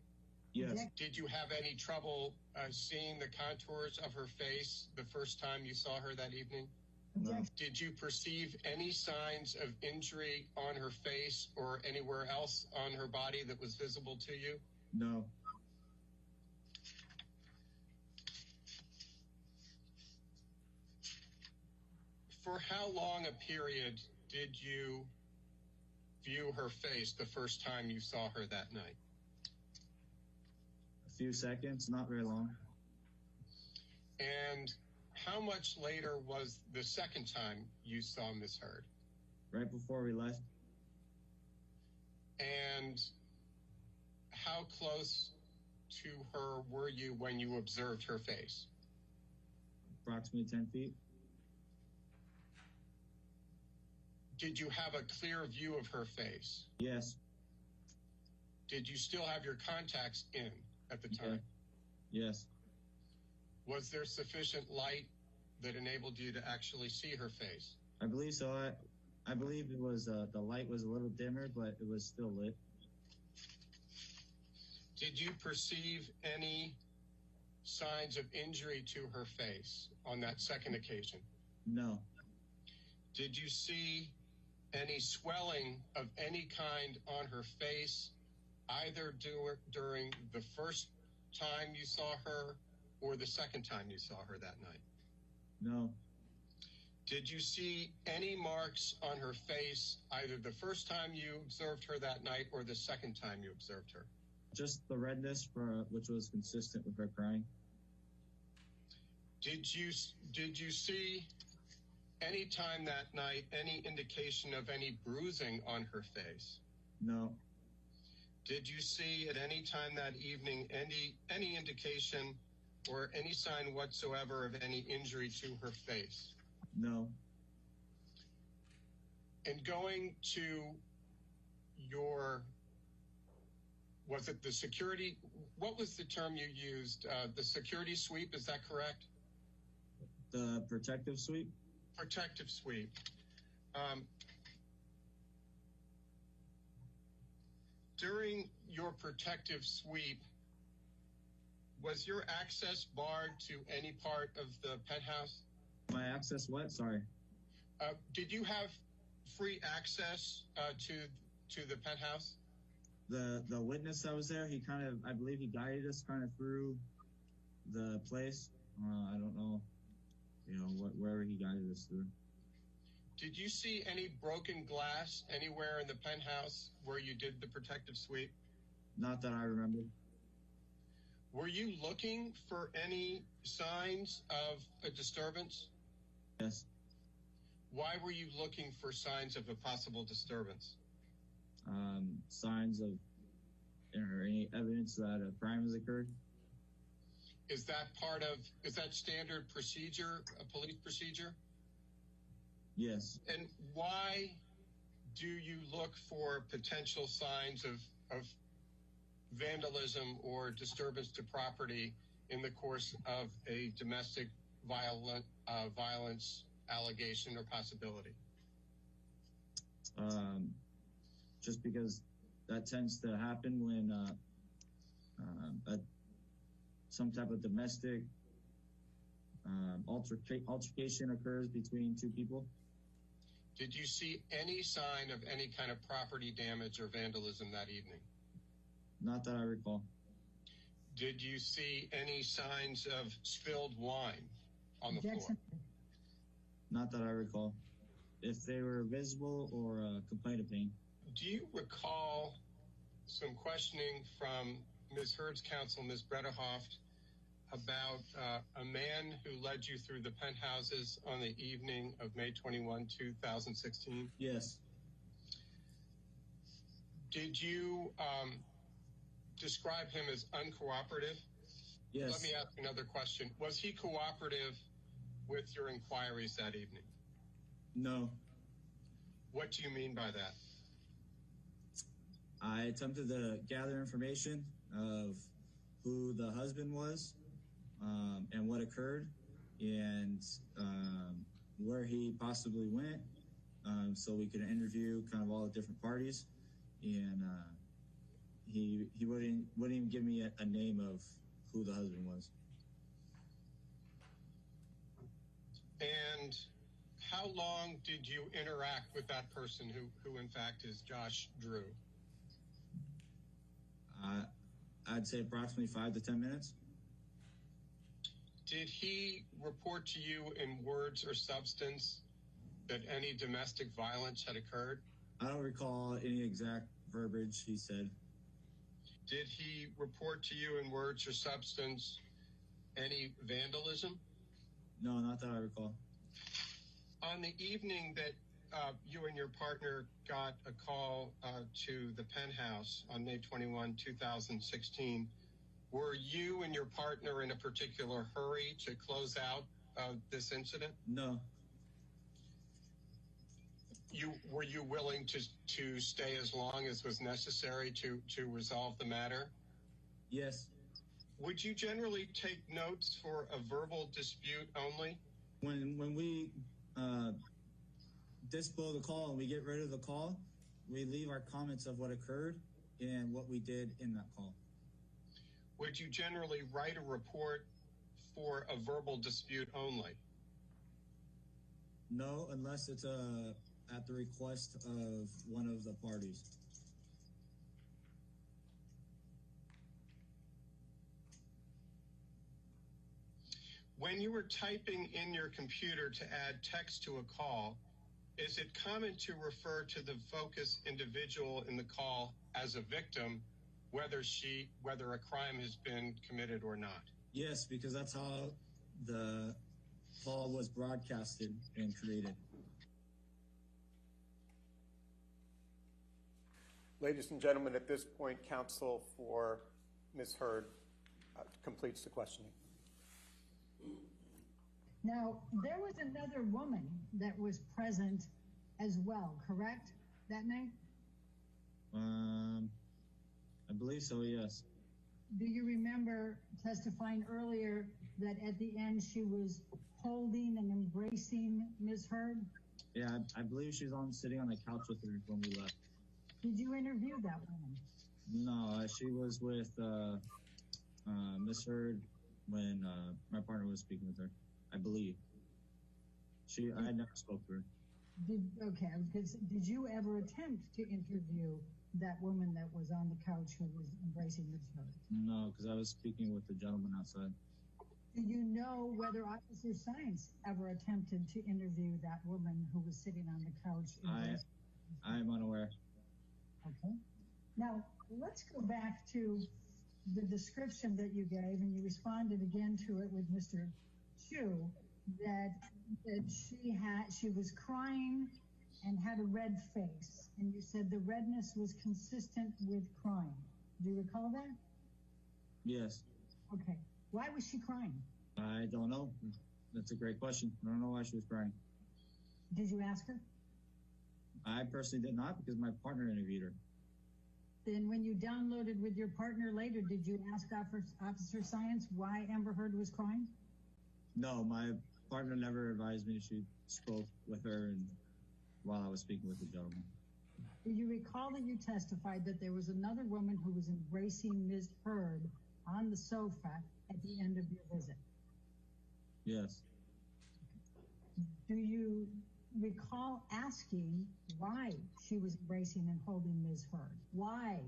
S5: Yes,
S8: Did you have any trouble seeing the contours of her face the first time you saw her that evening?
S5: no,
S8: Did you perceive any signs of injury on her face or anywhere else on her body that was visible to you?
S5: no.
S8: For how long a period did you view her face the first time you saw her that night?
S5: A few seconds, not very long.
S8: And how much later was the second time you saw Miss Heard?
S5: Right before we left,
S8: And how close to her were you when you observed her face?
S5: approximately 10 feet.
S8: Did you have a clear view of her face?
S5: Yes,
S8: Did you still have your contacts in at the time?
S5: yes,
S8: Was there sufficient light that enabled you to actually see her face?
S5: I believe so. I believe it was the light was a little dimmer, but it was still lit.
S8: Did you perceive any signs of injury to her face on that second occasion?
S5: No,
S8: Did you see any swelling of any kind on her face, either during the first time you saw her or the second time you saw her that night?
S5: no,
S8: Did you see any marks on her face either the first time you observed her that night or the second time you observed her?
S5: just the redness which was consistent with her crying.
S8: Did you see any time that night any indication of any bruising on her face?
S5: No,
S8: Did you see at any time that evening any indication or any sign whatsoever of any injury to her face?
S5: no,
S8: And going to your, was it the security, what was the term you used? The security sweep, is that correct?
S5: the protective sweep.
S8: Protective sweep. During your protective sweep, was your access barred to any part of the penthouse?
S5: My access what? Sorry.
S8: Did you have free access to the penthouse?
S5: The witness that was there, he kind of, I believe he guided us kind of through the place. I don't know, wherever he guided us through.
S8: Did you see any broken glass anywhere in the penthouse where you did the protective sweep?
S5: Not that I remember.
S8: Were you looking for any signs of a disturbance?
S5: Yes.
S8: Why were you looking for signs of a possible disturbance?
S5: Signs of or any evidence that a crime has occurred.
S8: Is that standard procedure, a police procedure?
S5: Yes.
S8: And why do you look for potential signs of vandalism or disturbance to property in the course of a domestic violence allegation or possibility?
S5: Just because that tends to happen when some type of domestic altercation occurs between two people.
S8: Did you see any sign of any kind of property damage or vandalism that evening?
S5: Not that I recall.
S8: Did you see any signs of spilled wine on the
S4: Objection.
S8: floor?
S5: Not that I recall. If they were visible or a complaint of pain.
S8: Do you recall some questioning from Ms. Heard's counsel, Ms. Bredehoft, about a man who led you through the penthouses on the evening of May 21, 2016?
S5: Yes.
S8: Did you describe him as uncooperative?
S5: Yes.
S8: Let me ask another question. Was he cooperative with your inquiries that evening?
S5: No.
S8: What do you mean by that?
S5: I attempted to gather information of who the husband was, and what occurred, and where he possibly went, so we could interview kind of all the different parties. And he wouldn't even give me a name of who the husband was.
S8: And how long did you interact with that person who in fact is Josh Drew?
S5: I'd say approximately 5 to 10 minutes.
S8: Did he report to you in words or substance that any domestic violence had occurred?
S5: I don't recall any exact verbiage he said.
S8: Did he report to you in words or substance any vandalism?
S5: No, not that I recall.
S8: On the evening that you and your partner got a call to the penthouse on May 21, 2016, were you and your partner in a particular hurry to close out this incident?
S5: No.
S8: Were you willing to stay as long as was necessary to resolve the matter?
S5: Yes.
S8: Would you generally take notes for a verbal dispute only?
S5: When we disable the call and we get rid of the call, we leave our comments of what occurred and what we did in that call.
S8: Would you generally write a report for a verbal dispute only?
S5: No, unless it's at the request of one of the parties.
S8: When you were typing in your computer to add text to a call, is it common to refer to the focus individual in the call as a victim, whether a crime has been committed or not?
S5: Yes, because that's how the call was broadcasted and created.
S3: Ladies and gentlemen, at this point, counsel for Ms. Heard completes the questioning.
S4: Now, there was another woman that was present as well, correct, that night?
S5: I believe so, yes.
S4: Do you remember testifying earlier that at the end she was holding and embracing Ms. Heard?
S5: Yeah, I believe she's sitting on the couch with her when we left.
S4: Did you interview that woman?
S5: No, she was with Ms. Heard when my partner was speaking with her, I believe. I never spoke to her. Did you ever attempt to interview that woman that was on the couch who was embracing Ms. Heard? No, because I was speaking with the gentleman outside.
S4: Do you know whether Officer Science ever attempted to interview that woman who was sitting on the couch?
S5: I am unaware.
S4: Okay. Now, let's go back to the description that you gave, and you responded again to it with Mr. Chu, that she was crying and had a red face, and you said the redness was consistent with crying. Do you recall that?
S5: Yes.
S4: Okay. Why was she crying?
S5: I don't know. That's a great question. I don't know why she was crying.
S4: Did you ask her?
S5: I personally did not, because my partner interviewed her.
S4: Then when you downloaded with your partner later, did you ask Officer Science why Amber Heard was crying?
S5: No, my partner never advised me. She spoke with her while I was speaking with the gentleman.
S4: Do you recall that you testified that there was another woman who was embracing Ms. Heard on the sofa at the end of your visit?
S5: Yes.
S4: Do you recall asking why she was embracing and holding Ms. Heard? Why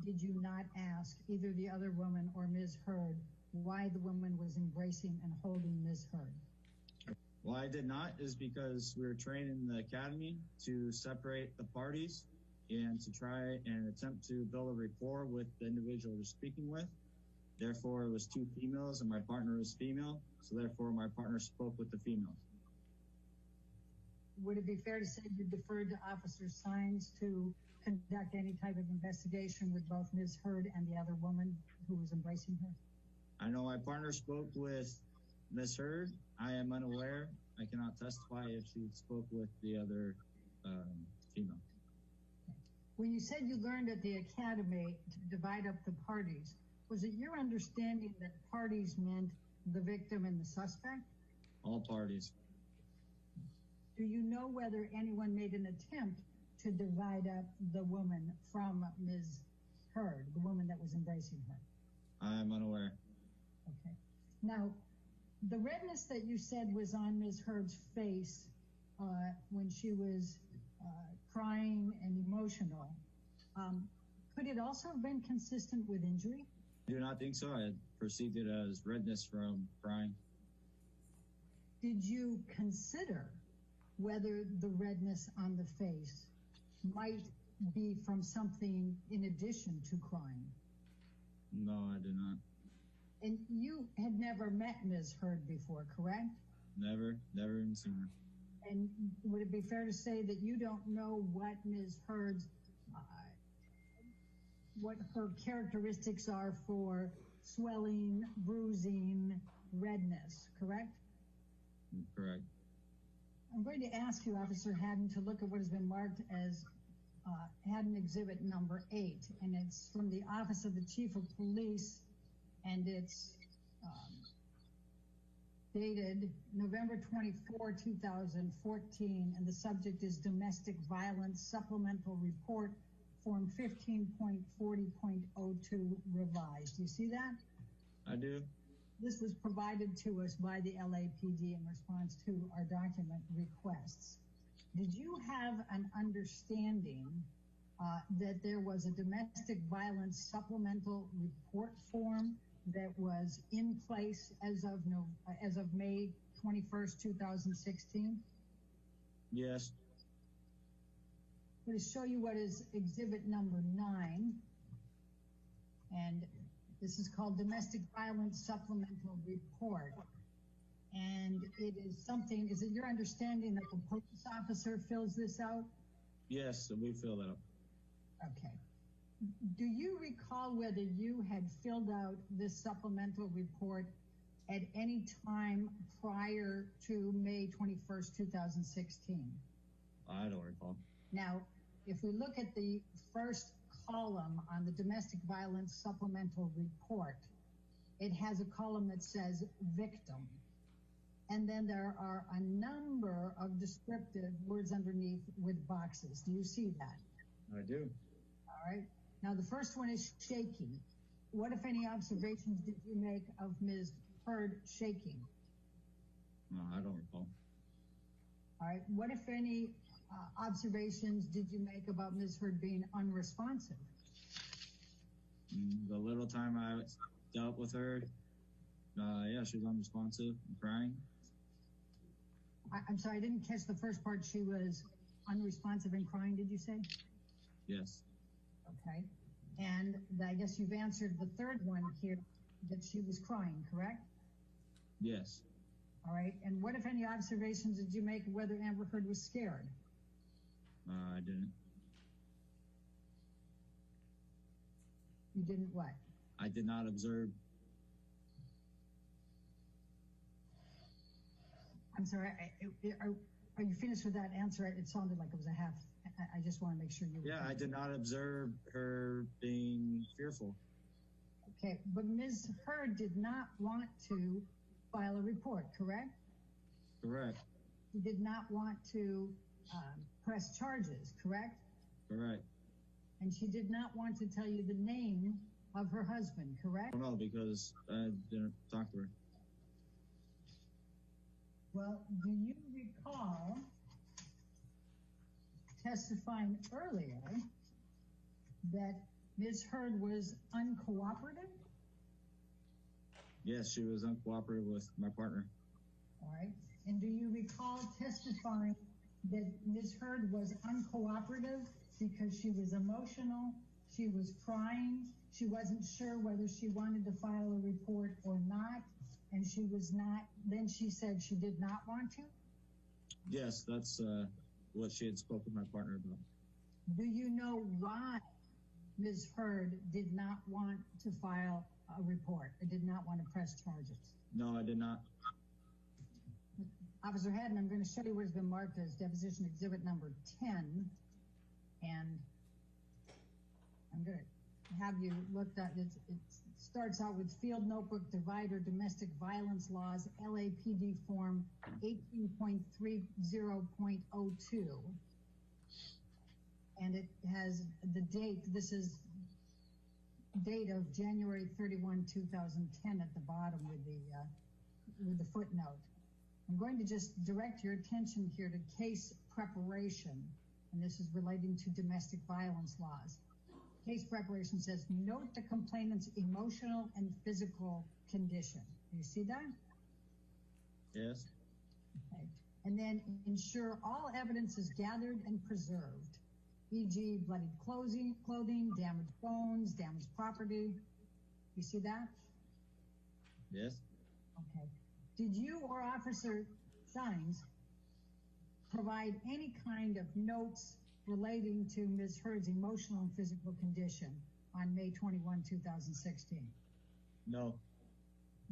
S4: did you not ask either the other woman or Ms. Heard why the woman was embracing and holding Ms. Heard?
S5: Why I did not is because we were trained in the academy to separate the parties and to try and attempt to build a rapport with the individual we're speaking with. Therefore, it was two females and my partner was female, so therefore my partner spoke with the female.
S4: Would it be fair to say you deferred to Officer Sines to conduct any type of investigation with both Ms. Heard and the other woman who was embracing her?
S5: I know my partner spoke with Ms. Heard. I am unaware. I cannot testify if she spoke with the other female.
S4: When you said you learned at the academy to divide up the parties, was it your understanding that parties meant the victim and the suspect?
S5: All parties.
S4: Do you know whether anyone made an attempt to divide up the woman from Ms. Heard, the woman that was embracing her?
S5: I'm unaware.
S4: Okay. Now, the redness that you said was on Ms. Heard's face when she was crying and emotional, could it also have been consistent with injury?
S5: I do not think so. I perceived it as redness from crying.
S4: Did you consider whether the redness on the face might be from something in addition to crying?
S5: No, I did not.
S4: And you had never met Ms. Heard before, correct?
S5: Never even seen her.
S4: And would it be fair to say that you don't know what Ms. Heard's, what her characteristics are for swelling, bruising, redness, correct?
S5: Correct.
S4: I'm going to ask you, Officer Haddon, to look at what has been marked as Haddon Exhibit number 8, and it's from the Office of the Chief of Police, and it's dated November 24, 2014, and the subject is Domestic Violence Supplemental Report, Form 15.40.02 revised. Do you see that?
S5: I do.
S4: This was provided to us by the LAPD in response to our document requests. Did you have an understanding that there was a domestic violence supplemental report form that was in place as of May 21st, 2016?
S5: Yes.
S4: I'm going to show you what is Exhibit number 9, and this is called Domestic Violence Supplemental Report. And it is something, is it your understanding that the police officer fills this out?
S5: Yes, we fill that out.
S4: Okay. Do you recall whether you had filled out this supplemental report at any time prior to May 21st, 2016?
S5: I don't recall.
S4: Now, if we look at the first column on the domestic violence supplemental report, it has a column that says victim. And then there are a number of descriptive words underneath with boxes. Do you see that?
S5: I do.
S4: All right. Now, the first one is shaking. What, if any, observations did you make of Ms. Heard shaking?
S5: No, I don't recall.
S4: All right. What, if any, observations did you make about Ms. Heard being unresponsive?
S5: The little time I dealt with her, yeah, she was unresponsive and crying.
S4: I'm sorry, I didn't catch the first part. She was unresponsive and crying, did you say?
S5: Yes.
S4: Okay. And I guess you've answered the third one here, that she was crying, correct?
S5: Yes.
S4: All right. And what, if any, observations did you make of whether Amber Heard was scared?
S5: I didn't.
S4: You didn't what?
S5: I did not observe.
S4: I'm sorry, are you finished with that answer? It sounded like it was a half. I just want to make sure you were.
S5: Yeah, I did not observe her being fearful.
S4: Okay, but Ms. Heard did not want to file a report, correct?
S5: Correct.
S4: She did not want to press charges, correct?
S5: Correct.
S4: And she did not want to tell you the name of her husband, correct?
S5: I don't know, because I didn't talk to her.
S4: Well, do you recall testifying earlier that Ms. Heard was uncooperative?
S5: Yes, she was uncooperative with my partner.
S4: All right. And do you recall testifying that Ms. Heard was uncooperative because she was emotional, she was crying, she wasn't sure whether she wanted to file a report or not, and she was not, then she said she did not want to?
S5: Yes, that's what she had spoken with my partner about.
S4: Do you know why Ms. Heard did not want to file a report or did not want to press charges?
S5: No, I did not.
S4: Officer Haddon, I'm going to show you what has been marked as deposition exhibit number 10, and I'm going to have you look at it. It starts out with Field Notebook Divider Domestic Violence Laws, LAPD Form 18.30.02. And it has the date. This is date of January 31, 2010 at the bottom with the footnote. I'm going to just direct your attention here to case preparation, and this is relating to domestic violence laws. Case preparation says, note the complainant's emotional and physical condition. Do you see that?
S5: Yes.
S4: Okay. And then ensure all evidence is gathered and preserved, e.g. bloodied clothing, damaged bones, damaged property. You see that?
S5: Yes.
S4: Okay. Did you or Officer Sines provide any kind of notes relating to Ms. Heard's emotional and physical condition on May 21, 2016?
S5: No.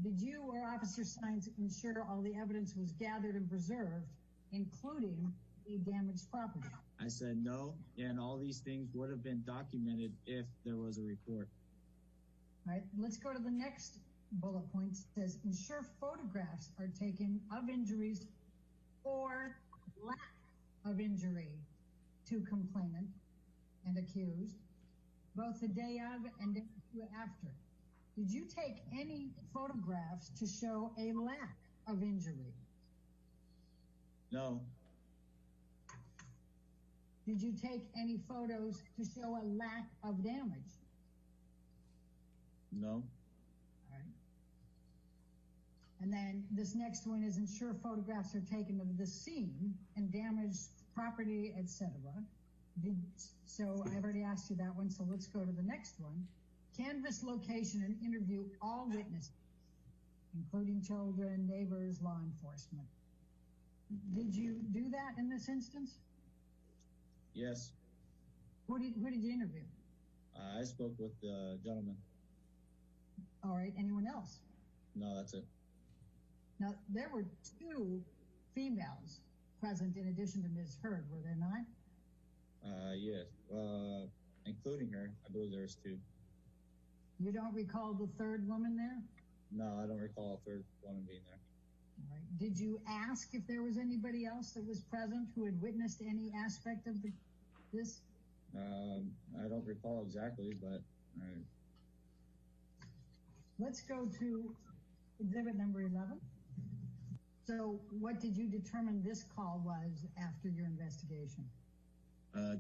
S4: Did you or Officer Sines ensure all the evidence was gathered and preserved, including the damaged property?
S5: I said no, and all these things would have been documented if there was a report.
S4: All right, let's go to the next bullet point. It says, ensure photographs are taken of injuries or lack of injury to complainant and accused, both the day of and day after. Did you take any photographs to show a lack of injury?
S5: No.
S4: Did you take any photos to show a lack of damage?
S5: No.
S4: All right. And then this next one is ensure photographs are taken of the scene and damaged property, etc. So I've already asked you that one, so let's go to the next one. Canvass location and interview all witnesses, including children, neighbors, law enforcement. Did you do that in this instance?
S5: Yes.
S4: Who did you interview?
S5: I spoke with the gentleman.
S4: All right, anyone else?
S5: No, that's it.
S4: Now, there were 2 females present in addition to Ms. Heard, were there not?
S5: Yes. Including her, I believe there was 2.
S4: You don't recall the 3rd woman there?
S5: No, I don't recall a 3rd woman being there.
S4: All right. Did you ask if there was anybody else that was present who had witnessed any aspect of this?
S5: I don't recall exactly, but
S4: Let's go to exhibit number 11. So what did you determine this call was after your investigation?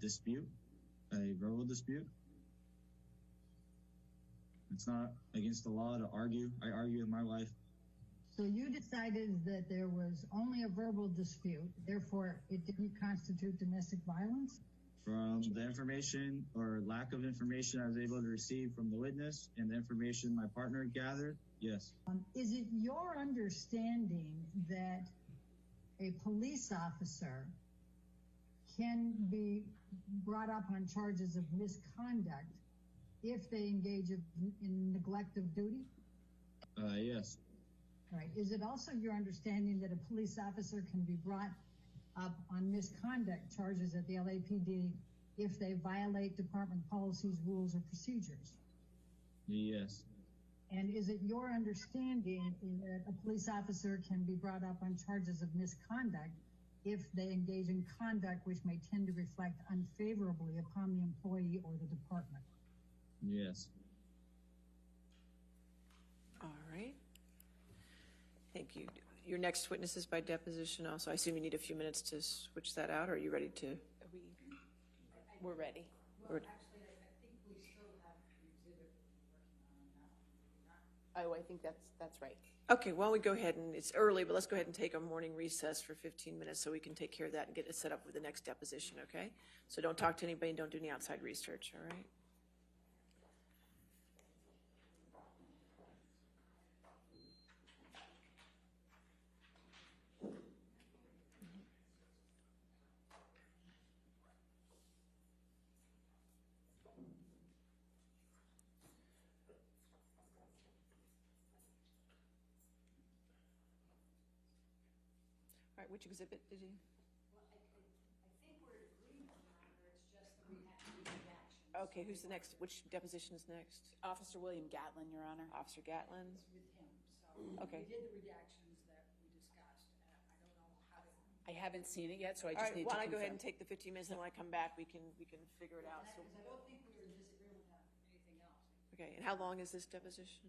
S5: Dispute, a verbal dispute. It's not against the law to argue. I argue with my wife.
S4: So you decided that there was only a verbal dispute, therefore it didn't constitute domestic violence?
S5: From the information or lack of information I was able to receive from the witness and the information my partner gathered, yes.
S4: Is it your understanding that a police officer can be brought up on charges of misconduct if they engage in neglect of duty?
S5: Yes.
S4: All right. Is it also your understanding that a police officer can be brought up on misconduct charges at the LAPD if they violate department policies, rules, or procedures?
S5: Yes.
S4: And is it your understanding that a police officer can be brought up on charges of misconduct if they engage in conduct which may tend to reflect unfavorably upon the employee or the department?
S5: Yes.
S2: All right. Thank you. Your next witness is by deposition also. I assume you need a few minutes to switch that out, or are you ready to? We're ready.
S7: Well, actually, I think we still have
S9: Oh, I think that's right.
S2: Okay, why don't we go ahead and, it's early, but let's go ahead and take a morning recess for 15 minutes so we can take care of that and get it set up for the next deposition, okay? So don't talk to anybody and don't do any outside research, all right? All right, which exhibit did you? Okay, who's the next, which deposition is next?
S9: Officer William Gatlin, Your Honor.
S2: Officer Gatlin?
S10: With him, so
S2: Okay.
S10: we did the redactions that we discussed. I don't know how to.
S9: I haven't seen it yet, so I
S2: All
S9: just
S2: right,
S9: need
S2: why
S9: to
S2: don't I go ahead
S9: confirm.
S2: and take the 15 minutes, and when I come back, we can figure it out. So,
S10: Because I don't think we were in disagreement on anything else.
S2: okay, and how long is this deposition?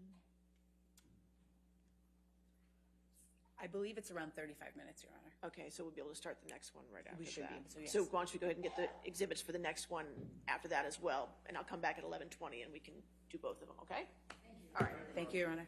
S9: I believe it's around 35 minutes, Your Honor.
S2: Okay, so we'll be able to start the next one right after that.
S9: We should be able to, yes.
S2: So why don't you go ahead and get the exhibits for the next one after that as well, and I'll come back at 11:20 and we can do both of them, okay? Thank you. All right.
S9: Thank you, Your Honor.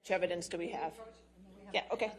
S2: Which evidence do we have? Yeah, okay.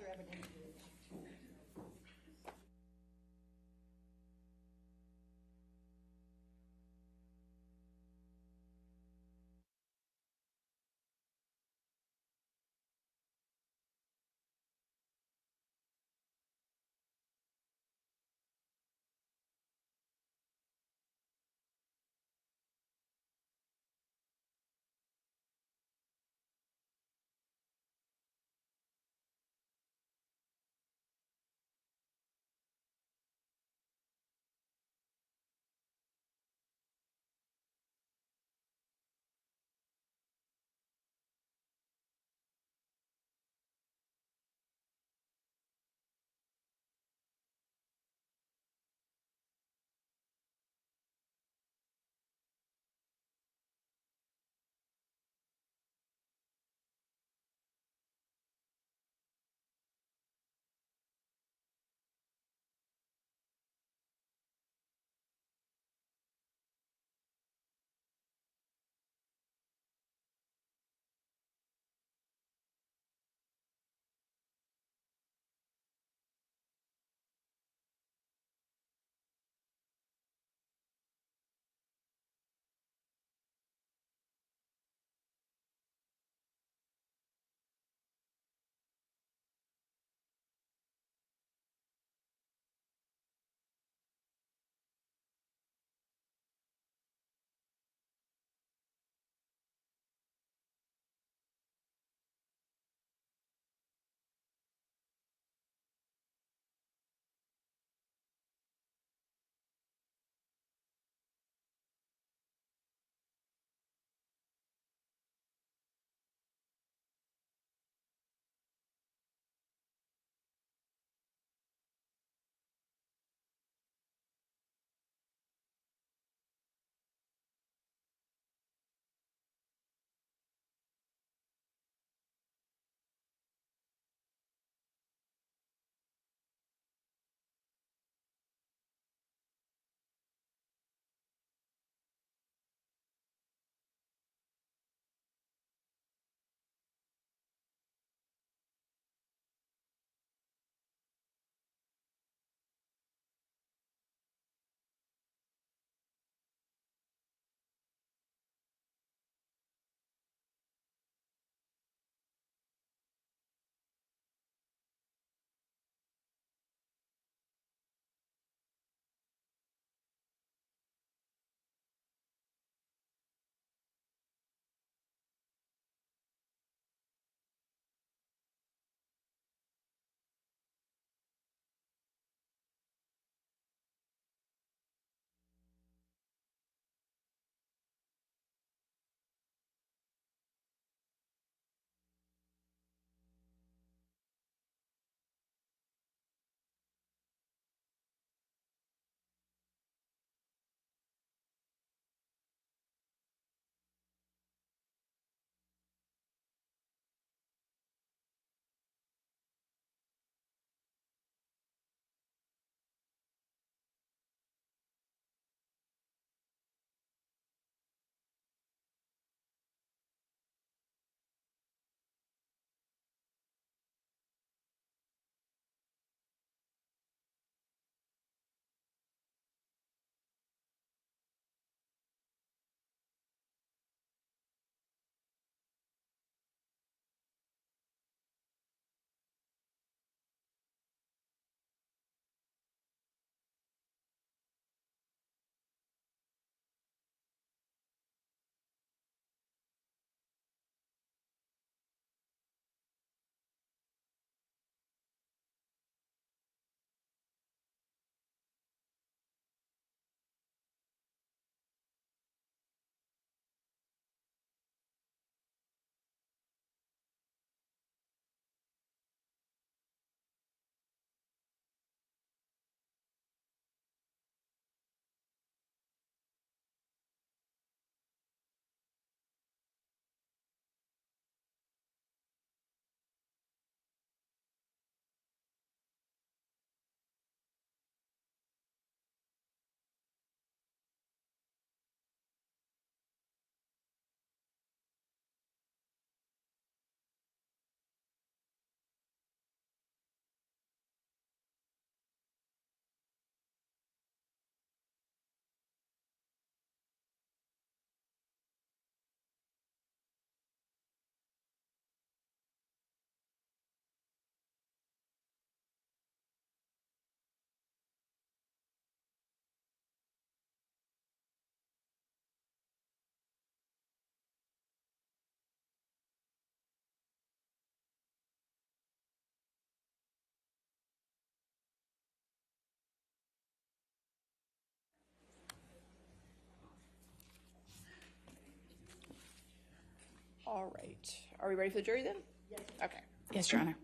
S2: All right. Are we ready for the jury then? Yes. Okay.
S9: Yes, Your Honor.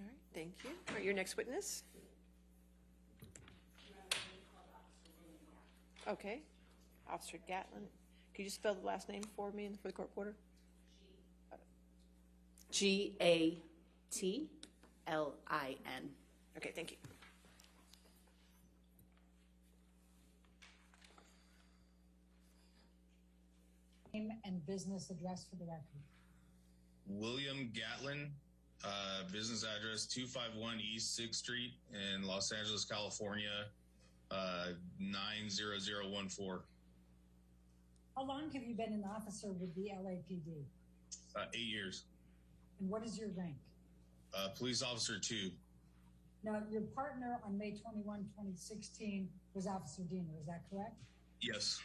S2: All right, thank you. All right, your next witness. Okay. Officer Gatlin. Could you spell the last name for me and for the court reporter?
S9: Gatlin.
S2: Okay, thank you.
S4: Name and business address for the record.
S11: William Gatlin, business address 251 East 6th Street in Los Angeles, California, 90014.
S4: How long have you been an officer with the LAPD?
S11: 8 years.
S4: And what is your rank?
S11: Police officer 2.
S4: Now, your partner on May 21, 2016 was Officer Diener, is that correct?
S11: Yes.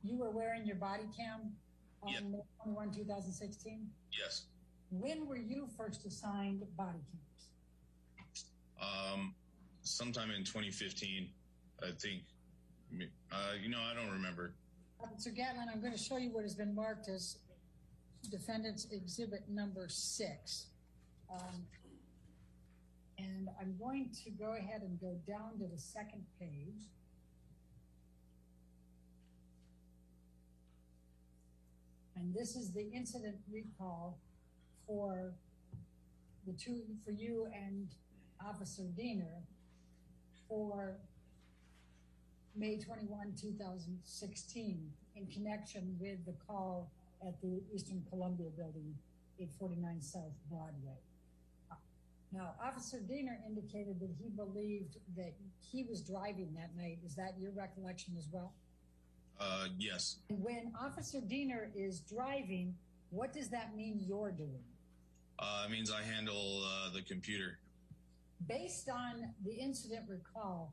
S4: You were wearing your body cam on
S11: Yeah.
S4: May 21, 2016?
S11: Yes.
S4: When were you first assigned body cams?
S11: Sometime in 2015, I think. I don't remember.
S4: Officer Gatlin, I'm going to show you what has been marked as Defendant's Exhibit number 6. And I'm going to go ahead and go down to the second page. And this is the incident recall for you and Officer Diener for May 21, 2016, in connection with the call at the Eastern Columbia Building, 849 South Broadway. Now, Officer Diener indicated that he believed that he was driving that night. Is that your recollection as well?
S11: Yes.
S4: When Officer Diener is driving, what does that mean you're doing?
S11: It means I handle the computer.
S4: Based on the incident recall,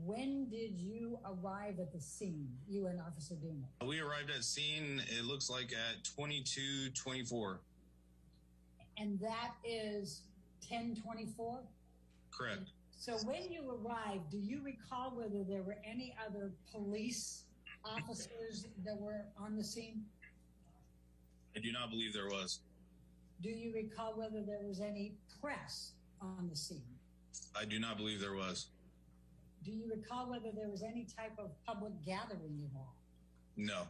S4: when did you arrive at the scene, you and Officer Diener?
S11: We arrived at scene, it looks like at 22:24.
S4: And that is 10:24?
S11: Correct.
S4: So when you arrived, do you recall whether there were any other police officers that were on the scene?
S11: I do not believe there was.
S4: Do you recall whether there was any press on the scene?
S11: I do not believe there was.
S4: Do you recall whether there was any type of public gathering involved?
S11: No.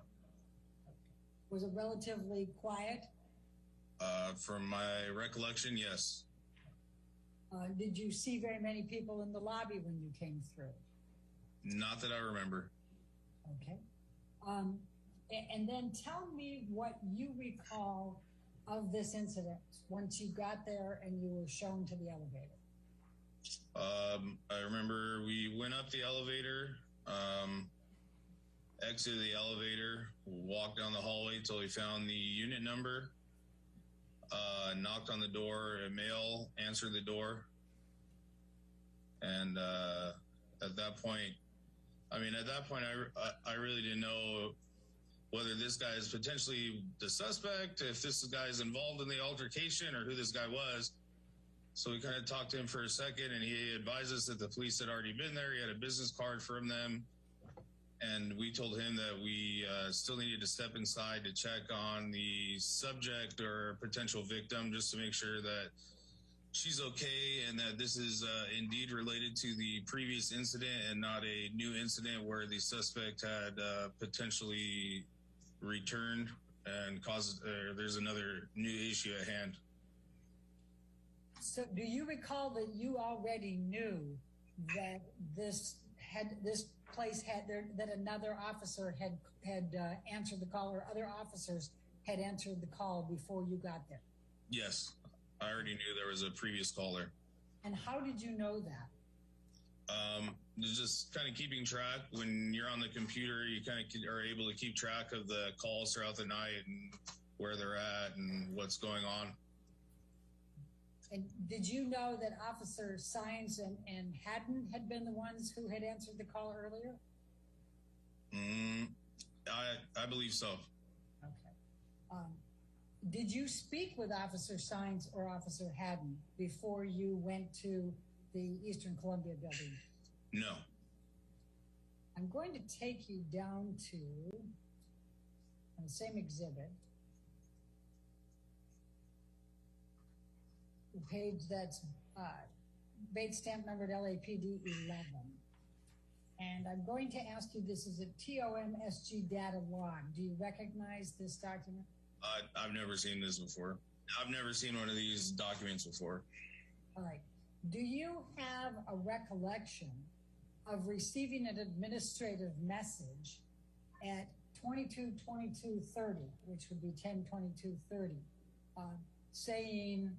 S4: Was it relatively quiet?
S11: From my recollection, yes.
S4: Did you see very many people in the lobby when you came through?
S11: Not that I remember.
S4: Okay. And then tell me what you recall of this incident once you got there and you were shown to the elevator.
S11: I remember we went up the elevator, exited the elevator, walked down the hallway till we found the unit number, knocked on the door, a male answered the door. And at that point, I really didn't know whether this guy is potentially the suspect, if this guy is involved in the altercation, or who this guy was. So we kind of talked to him for a second, and he advised us that the police had already been there. He had a business card from them. And we told him that we still needed to step inside to check on the subject or potential victim, just to make sure that she's okay and that this is indeed related to the previous incident and not a new incident where the suspect had potentially returned and caused there's another new issue at hand.
S4: So do you recall that you already knew that this place that another officer had answered the call, or other officers had answered the call before you got there?
S11: Yes, I already knew there was a previous caller.
S4: And how did you know that?
S11: Just kind of keeping track. When you're on the computer, you kind of are able to keep track of the calls throughout the night and where they're at and what's going on.
S4: And did you know that Officer Sines and Haddon had been the ones who had answered the call earlier?
S11: I believe so.
S4: Okay. Did you speak with Officer Sines or Officer Haddon before you went to the Eastern Columbia building?
S11: No.
S4: I'm going to take you down to the same exhibit. The page that's Bates stamp numbered LAPD 11. And I'm going to ask you, this is a TOMSG data log. Do you recognize this document?
S11: I've never seen this before. I've never seen one of these documents before.
S4: All right. Do you have a recollection of receiving an administrative message at 22:22:30, which would be 10:22:30, saying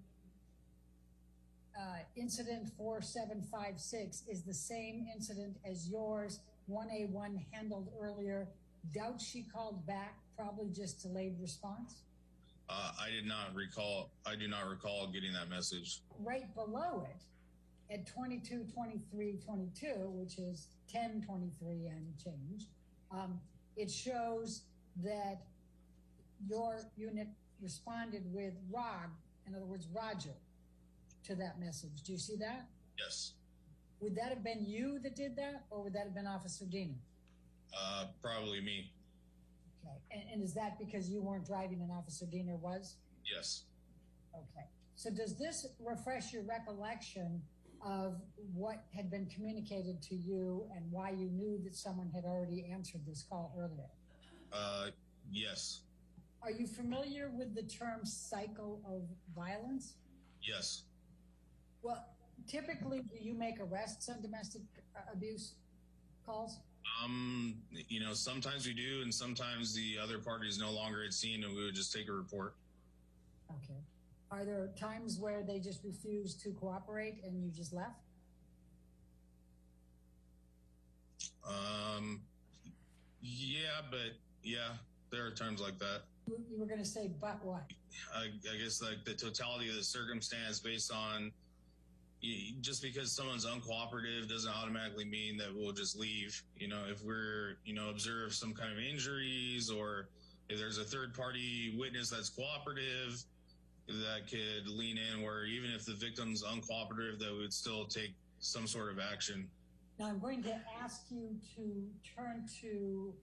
S4: incident 4756 is the same incident as yours, 1A1 handled earlier? Doubt she called back, probably just delayed response?
S11: I do not recall getting that message.
S4: Right below it, at 22:23:22, which is 10:23 and change, it shows that your unit responded with ROG, in other words, Roger, to that message. Do you see that?
S11: Yes.
S4: Would that have been you that did that, or would that have been Officer Diener?
S11: Probably me.
S4: Okay. And is that because you weren't driving and Officer Diener was?
S11: Yes.
S4: Okay. So does this refresh your recollection of what had been communicated to you and why you knew that someone had already answered this call earlier?
S11: Yes.
S4: Are you familiar with the term cycle of violence?
S11: Yes.
S4: Well, typically, do you make arrests on domestic abuse calls?
S11: Sometimes we do, and sometimes the other party is no longer at scene, and we would just take a report.
S4: Okay. Are there times where they just refuse to cooperate and you just left?
S11: Yeah, there are times like that.
S4: You were going to say, but what?
S11: I guess like the totality of the circumstance based on just because someone's uncooperative doesn't automatically mean that we'll just leave. If we're, observe some kind of injuries, or if there's a third party witness that's cooperative, that could lean in, where even if the victim's uncooperative, that we would still take some sort of action.
S4: Now I'm going to ask you to turn to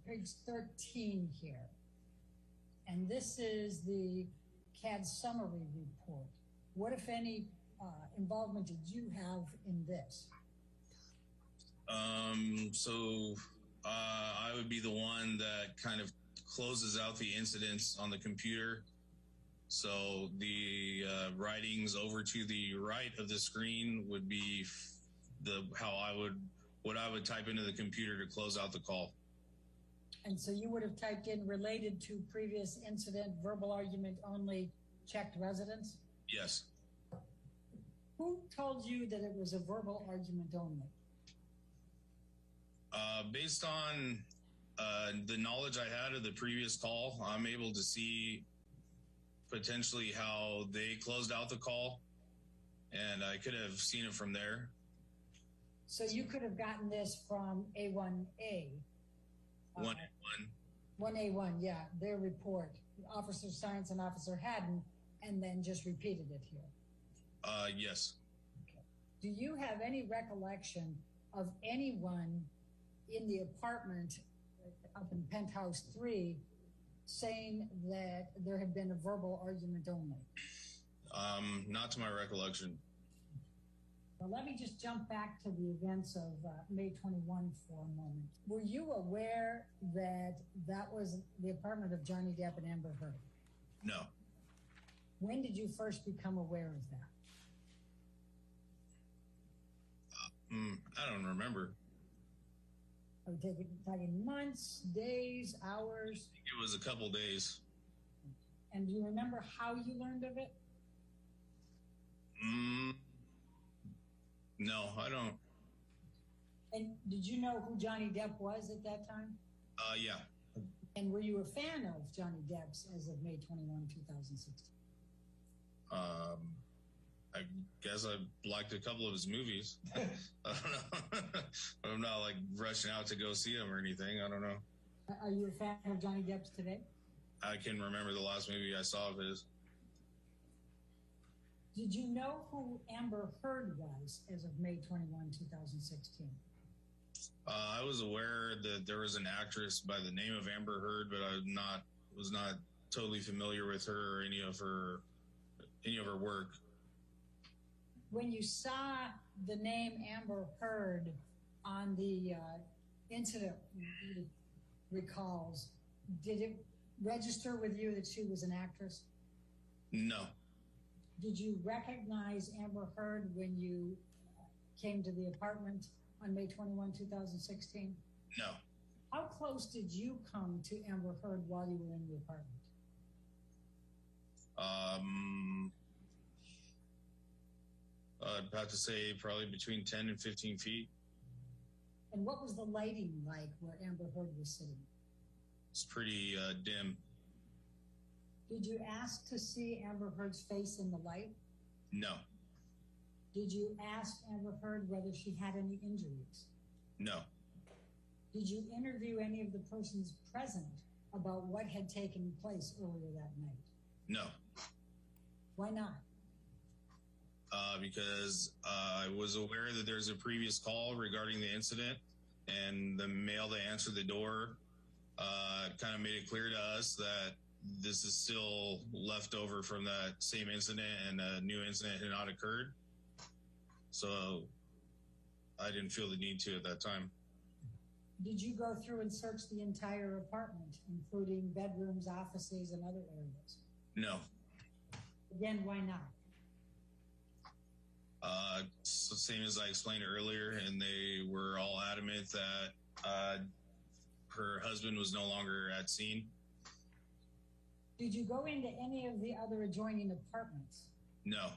S4: page 13 here. And this is the CAD summary report. What, if any, involvement did you have in this?
S11: I would be the one that kind of closes out the incidents on the computer. So the writings over to the right of the screen would be what I would type into the computer to close out the call.
S4: And so you would have typed in related to previous incident, verbal argument only, checked residence?
S11: Yes.
S4: Who told you that it was a verbal argument only?
S11: Based on the knowledge I had of the previous call, I'm able to see potentially how they closed out the call, and I could have seen it from there.
S4: So you could have gotten this from A1A.
S11: 1A1.
S4: 1A1, yeah, their report, Officer Sines and Officer Haddon, and then just repeated it here.
S11: Yes.
S4: Okay. Do you have any recollection of anyone in the apartment up in Penthouse 3 saying that there had been a verbal argument only?
S11: Not to my recollection.
S4: Well, let me just jump back to the events of May 21 for a moment. Were you aware that that was the apartment of Johnny Depp and Amber Heard?
S11: No.
S4: When did you first become aware of that?
S11: I don't remember.
S4: Are we talking months, days, hours?
S11: It was a couple days.
S4: And do you remember how you learned of it?
S11: No, I don't.
S4: And did you know who Johnny Depp was at that time?
S11: Yeah.
S4: And were you a fan of Johnny Depp's as of May 21, 2016?
S11: I guess I liked a couple of his movies. I don't know. I'm not like rushing out to go see him or anything. I don't know.
S4: Are you a fan of Johnny Depp's today?
S11: I can remember the last movie I saw of his.
S4: Did you know who Amber Heard was as of May 21, 2016?
S11: I was aware that there was an actress by the name of Amber Heard, but I was not totally familiar with her or any of her work.
S4: When you saw the name Amber Heard on the incident recalls, did it register with you that she was an actress?
S11: No.
S4: Did you recognize Amber Heard when you came to the apartment on May 21, 2016?
S11: No.
S4: How close did you come to Amber Heard while you were in the apartment?
S11: I'd have to say probably between 10 and 15 feet.
S4: And what was the lighting like where Amber Heard was sitting?
S11: It's pretty dim.
S4: Did you ask to see Amber Heard's face in the light?
S11: No.
S4: Did you ask Amber Heard whether she had any injuries?
S11: No.
S4: Did you interview any of the persons present about what had taken place earlier that night?
S11: No.
S4: Why not?
S11: Because I was aware that there's a previous call regarding the incident, and the male that answered the door kind of made it clear to us that this is still left over from that same incident, and a new incident had not occurred. So I didn't feel the need to at that time.
S4: Did you go through and search the entire apartment, including bedrooms, offices, and other areas?
S11: No.
S4: Again, why not?
S11: Same as I explained earlier, and they were all adamant that her husband was no longer at scene.
S4: Did you go into any of the other adjoining apartments?
S11: No.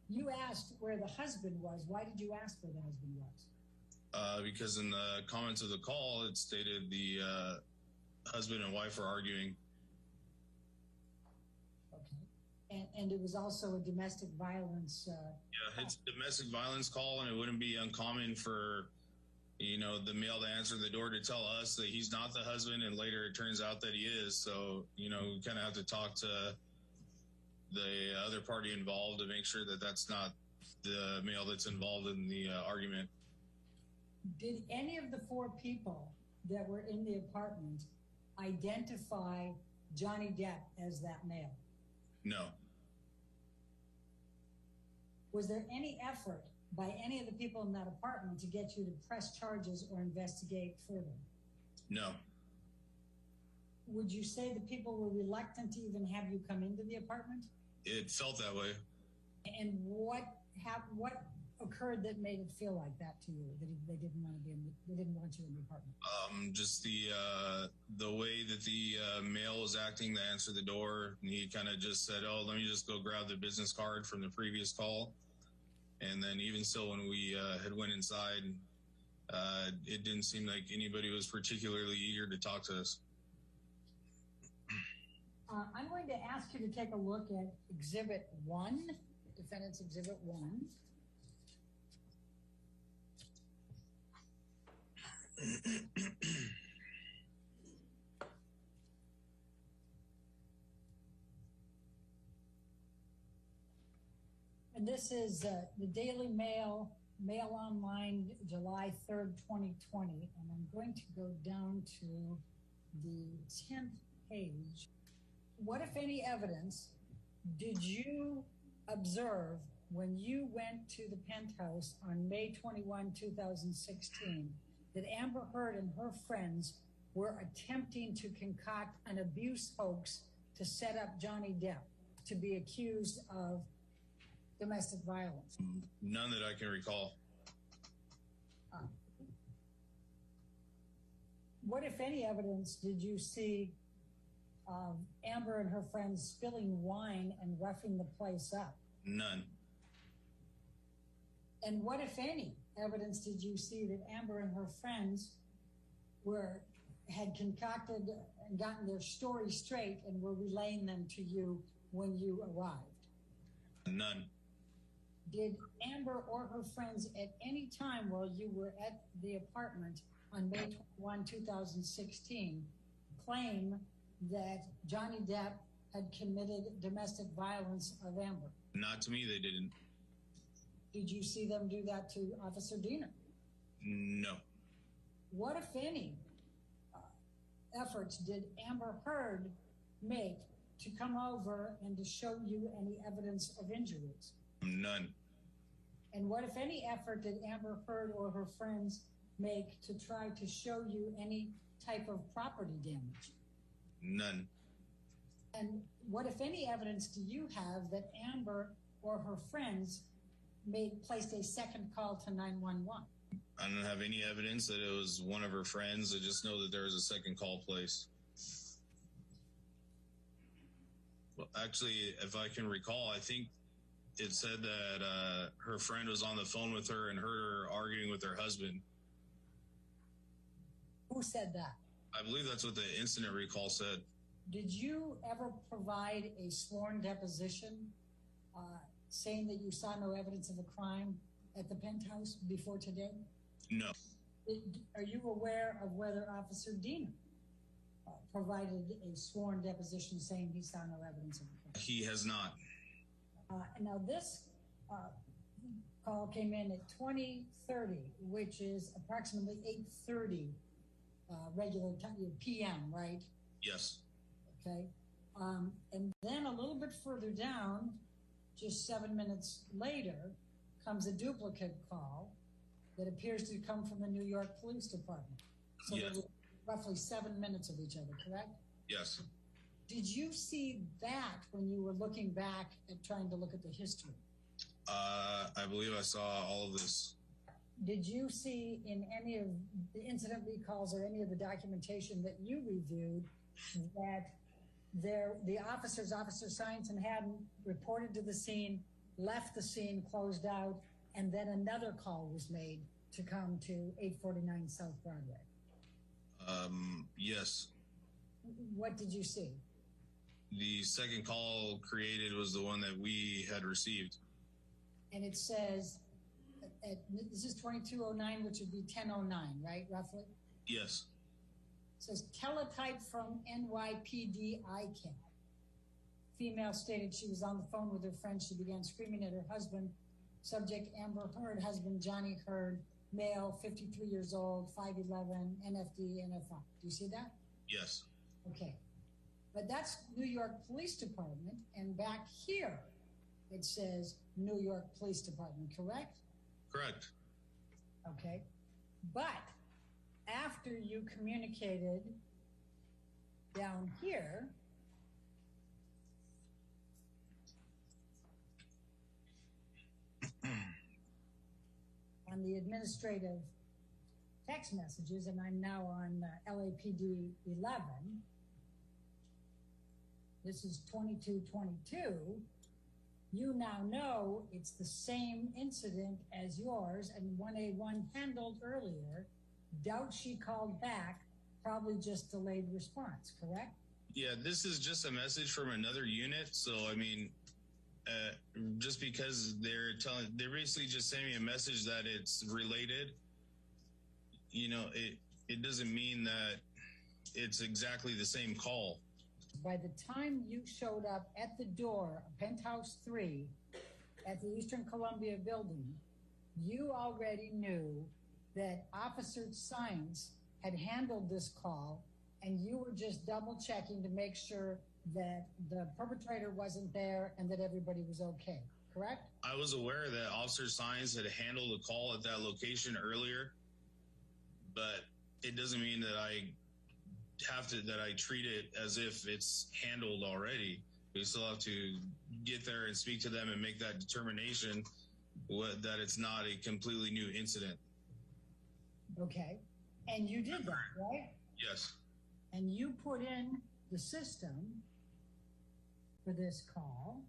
S4: You asked where the husband was. Why did you ask where the husband was?
S11: Because in the comments of the call, it stated the husband and wife were arguing.
S4: Okay. And it was also a domestic violence.
S11: Yeah, it's a domestic violence call, and it wouldn't be uncommon for, the male to answer the door to tell us that he's not the husband, and later it turns out that he is. So, we kind of have to talk to the other party involved to make sure that that's not the male that's involved in the argument.
S4: Did any of the four people that were in the apartment identify Johnny Depp as that male?
S11: No.
S4: Was there any effort by any of the people in that apartment to get you to press charges or investigate further?
S11: No.
S4: Would you say the people were reluctant to even have you come into the apartment?
S11: It felt that way.
S4: And what occurred that made it feel like that to you? That they didn't want to they didn't want you in the apartment?
S11: Just the way that the male was acting to answer the door. And he kind of just said, "Oh, let me just go grab the business card from the previous call." And then even still, when we had went inside, it didn't seem like anybody was particularly eager to talk to us.
S4: I'm going to ask you to take a look at Exhibit 1, Defendant's Exhibit 1. And this is the Daily Mail, Mail Online, July 3rd, 2020. And I'm going to go down to the 10th page. What, if any, evidence did you observe when you went to the penthouse on May 21, 2016, that Amber Heard and her friends were attempting to concoct an abuse hoax to set up Johnny Depp to be accused of domestic violence?
S11: None that I can recall.
S4: What, if any, evidence did you see of Amber and her friends spilling wine and roughing the place up?
S11: None.
S4: And what, if any, evidence did you see that Amber and her friends had concocted and gotten their story straight and were relaying them to you when you arrived?
S11: None.
S4: Did Amber or her friends at any time while you were at the apartment on May 21, 2016, claim that Johnny Depp had committed domestic violence of Amber?
S11: Not to me, they didn't.
S4: Did you see them do that to Officer Diener?
S11: No.
S4: What, if any, efforts did Amber Heard make to come over and to show you any evidence of injuries?
S11: None.
S4: And what, if any, effort did Amber Heard or her friends make to try to show you any type of property damage?
S11: None.
S4: And what, if any, evidence do you have that Amber or her friends placed a second call to 911?
S11: I don't have any evidence that it was one of her friends. I just know that there was a second call placed. Well, actually, if I can recall, I think it said that her friend was on the phone with her and heard her arguing with her husband.
S4: Who said that?
S11: I believe that's what the incident recall said.
S4: Did you ever provide a sworn deposition saying that you saw no evidence of a crime at the penthouse before today?
S11: No.
S4: Are you aware of whether Officer Diener provided a sworn deposition saying he saw no evidence of a crime?
S11: He has not.
S4: Now, this call came in at 20:30, which is approximately 8:30 regular time, PM, right?
S11: Yes.
S4: Okay. And then a little bit further down, just 7 minutes later, comes a duplicate call that appears to come from the New York Police Department. So
S11: yes.
S4: there were roughly 7 minutes of each other, correct?
S11: Yes.
S4: Did you see that when you were looking back at trying to look at the history?
S11: I believe I saw all of this.
S4: Did you see in any of the incident recalls or any of the documentation that you reviewed that the officers, Officer Science and Haddon, reported to the scene, left the scene, closed out, and then another call was made to come to 849 South Broadway?
S11: Yes.
S4: What did you see?
S11: The second call created was the one that we had received.
S4: And it says, this is 2209, which would be 1009, right, roughly?
S11: Yes.
S4: It says, teletype from NYPD ICAP. Female stated she was on the phone with her friend. She began screaming at her husband. Subject, Amber Heard. Husband, Johnny Heard. Male, 53 years old, 5'11", NFD, NFI. Do you see that?
S11: Yes.
S4: Okay. But that's New York Police Department, and back here it says New York Police Department, correct?
S11: Correct.
S4: Okay. But after you communicated down here, on the administrative text messages, and I'm now on LAPD 11, this is 2222, you now know it's the same incident as yours, and 1A1 handled earlier. Doubt she called back, probably just delayed response, correct?
S11: Yeah, this is just a message from another unit. So, I mean, just because they're basically just sending me a message that it's related, you know, it doesn't mean that it's exactly the same call.
S4: By the time you showed up at the door of Penthouse 3 at the Eastern Columbia building, you already knew that Officer Science had handled this call, and you were just double checking to make sure that the perpetrator wasn't there and that everybody was okay, correct?
S11: I was aware that Officer Science had handled a call at that location earlier, but it doesn't mean that I treat it as if it's handled already. We still have to get there and speak to them and make that determination that it's not a completely new incident.
S4: Okay. And you did that, right?
S11: Yes.
S4: And you put in the system for this call.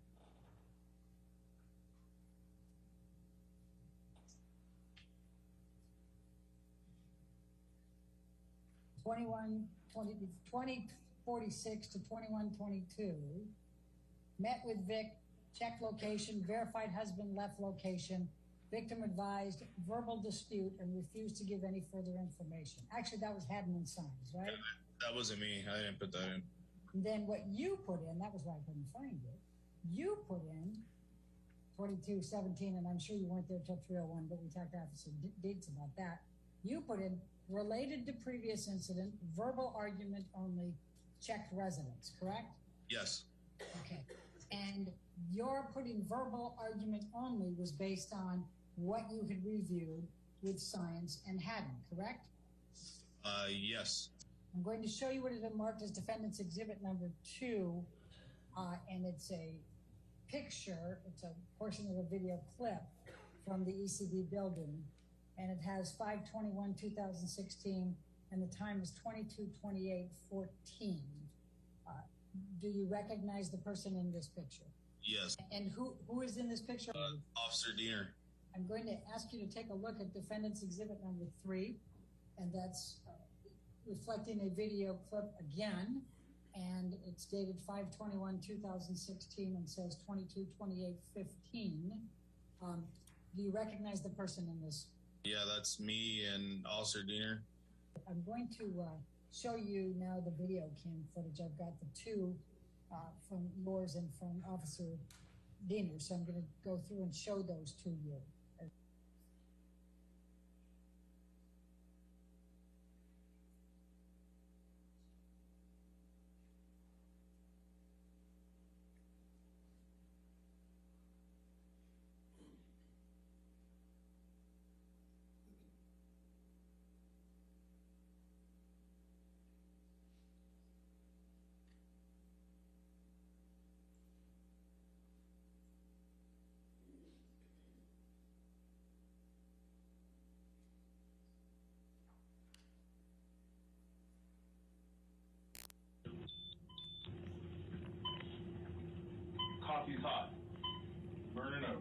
S4: Twenty-one 2046 to 2122. Met with Vic, checked location, verified husband left location. Victim advised verbal dispute and refused to give any further information. Actually, that was Haddon and Sons, right?
S11: That wasn't me. I didn't put that in.
S4: And then what you put in, that was why I couldn't find it. You put in 2217, and I'm sure you weren't there till 301, but we talked to Officer Deeds about that. You put in related to previous incident, verbal argument only, checked residence, correct?
S11: Yes.
S4: Okay. And your putting verbal argument only was based on what you had reviewed with Science and Haddon, correct?
S11: Yes.
S4: I'm going to show you what is marked as defendant's exhibit number 2, and it's a picture, it's a portion of a video clip from the ECB building, and it has 5/21/2016, and the time is 22/28/14. Do you recognize the person in this picture?
S11: Yes.
S4: And who is in this picture?
S11: Officer Diener.
S4: I'm going to ask you to take a look at defendant's exhibit number 3, and that's reflecting a video clip again, and it's dated 5/21/2016 and says 22/28/15. Do you recognize the person in this?
S11: Yeah, that's me and Officer Diener.
S4: I'm going to show you now the video cam footage. I've got the 2 from yours and from Officer Diener, so I'm going to go through and show those to you.
S12: Coffee's hot. Burning up.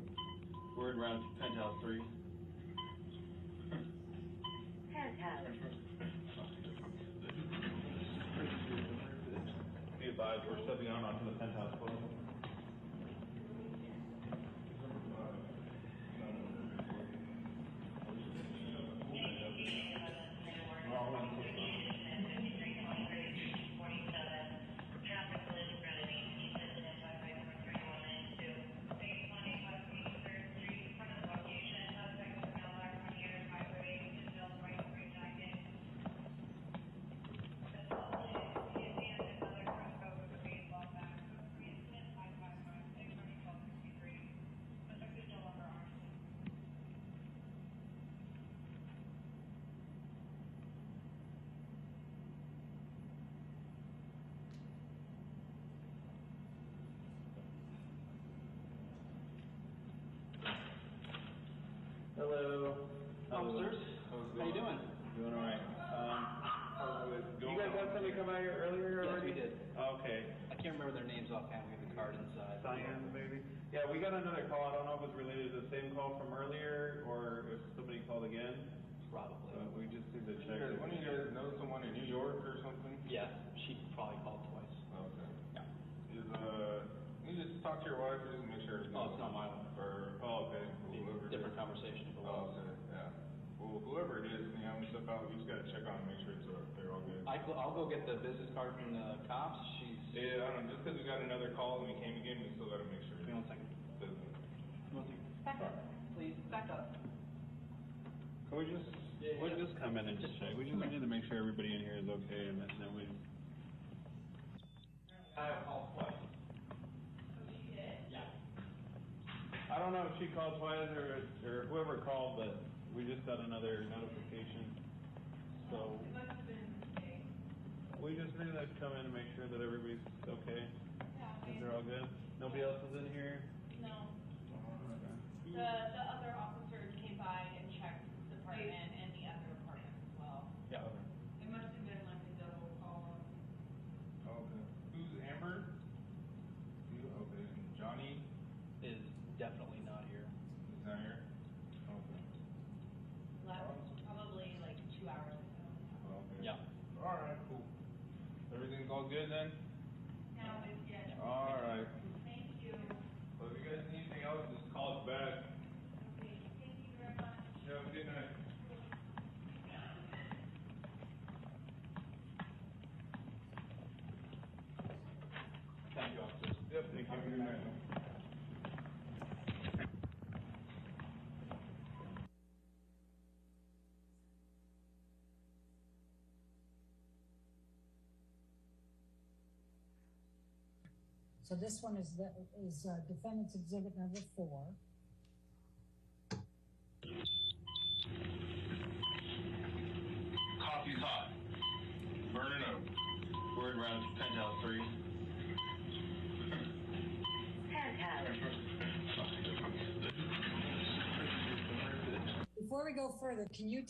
S12: Word around penthouse 3.
S13: Penthouse.
S12: Be advised, we're stepping on onto the penthouse floor.
S14: Hello.
S12: Officers, how you doing?
S14: Doing all right.
S12: You guys had somebody come out here earlier already?
S14: Yes, we did.
S12: Okay.
S14: I can't remember their names offhand. We have the card inside.
S12: Cyan, maybe? Yeah, we got another call. I don't know if it's related to the same call from earlier or if somebody called again.
S14: Probably.
S12: We just need to check. One of you guys know someone in New York or something?
S14: Yeah, she probably called twice.
S12: Okay.
S14: Yeah.
S12: You just talk to your wife or just make sure it's
S14: Oh, it's not my wife.
S12: okay. Whoever
S14: Different conversation.
S12: Oh, okay. Yeah. Well, whoever it is, you know, stuff out, we just gotta check on and make sure they're all good.
S14: I'll go get the business card from the cops.
S12: Yeah, I don't know. Just because we got another call and we came again, we still gotta make sure.
S14: Give me 1 second. Back up. Please, back up.
S12: Can we just, we'll just come in and just check. We just need to make sure everybody in here is okay and then we.
S14: I called twice. Yeah.
S12: I don't know if she called twice or whoever called, but we just got another notification. So we just need to come in and make sure that everybody's okay. They're all good? Nobody else is in here?
S10: No.
S12: Okay.
S10: The other officers came by and checked the apartment and the other apartment as well.
S12: Yeah. Okay.
S10: It must have been like a double call.
S12: Okay. Who's Amber? You? Okay. And Johnny?
S14: Is definitely not here.
S12: He's not here? Okay.
S10: Left probably like 2 hours ago.
S12: Okay.
S14: Yeah.
S12: Alright, cool. Everything's all good then?
S10: Now it's yes.
S12: Alright.
S10: Thank you.
S12: Well, if you guys need anything else, just call us back.
S10: Okay, thank you very much.
S12: Yeah, have a good night.
S14: Thank you, officers.
S12: Yep, thank you. Have a good night.
S4: So this one is defendant's exhibit number 4.
S11: Coffee's hot. Burning up. Word around penthouse 3.
S4: Before we go further, can you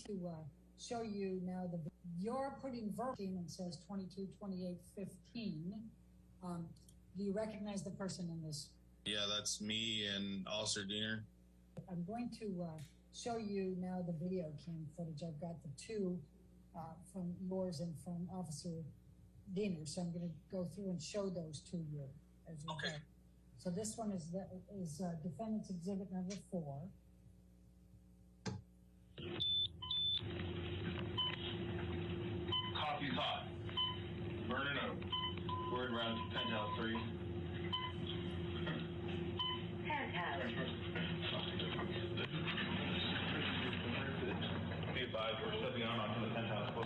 S4: show you now you're putting verbatim and says 22, 28, 15. Do you recognize the person in this?
S11: Yeah, that's me and Officer Diener.
S4: I'm going to show you now the video cam footage. I've got the two from yours and from Officer Diener, so I'm going to go through and show those to you as we go. So this one is defendant's exhibit number 4.
S11: Coffee's hot. Burning up. Word around penthouse 3.
S12: Be advised, we're stepping on onto the penthouse floor.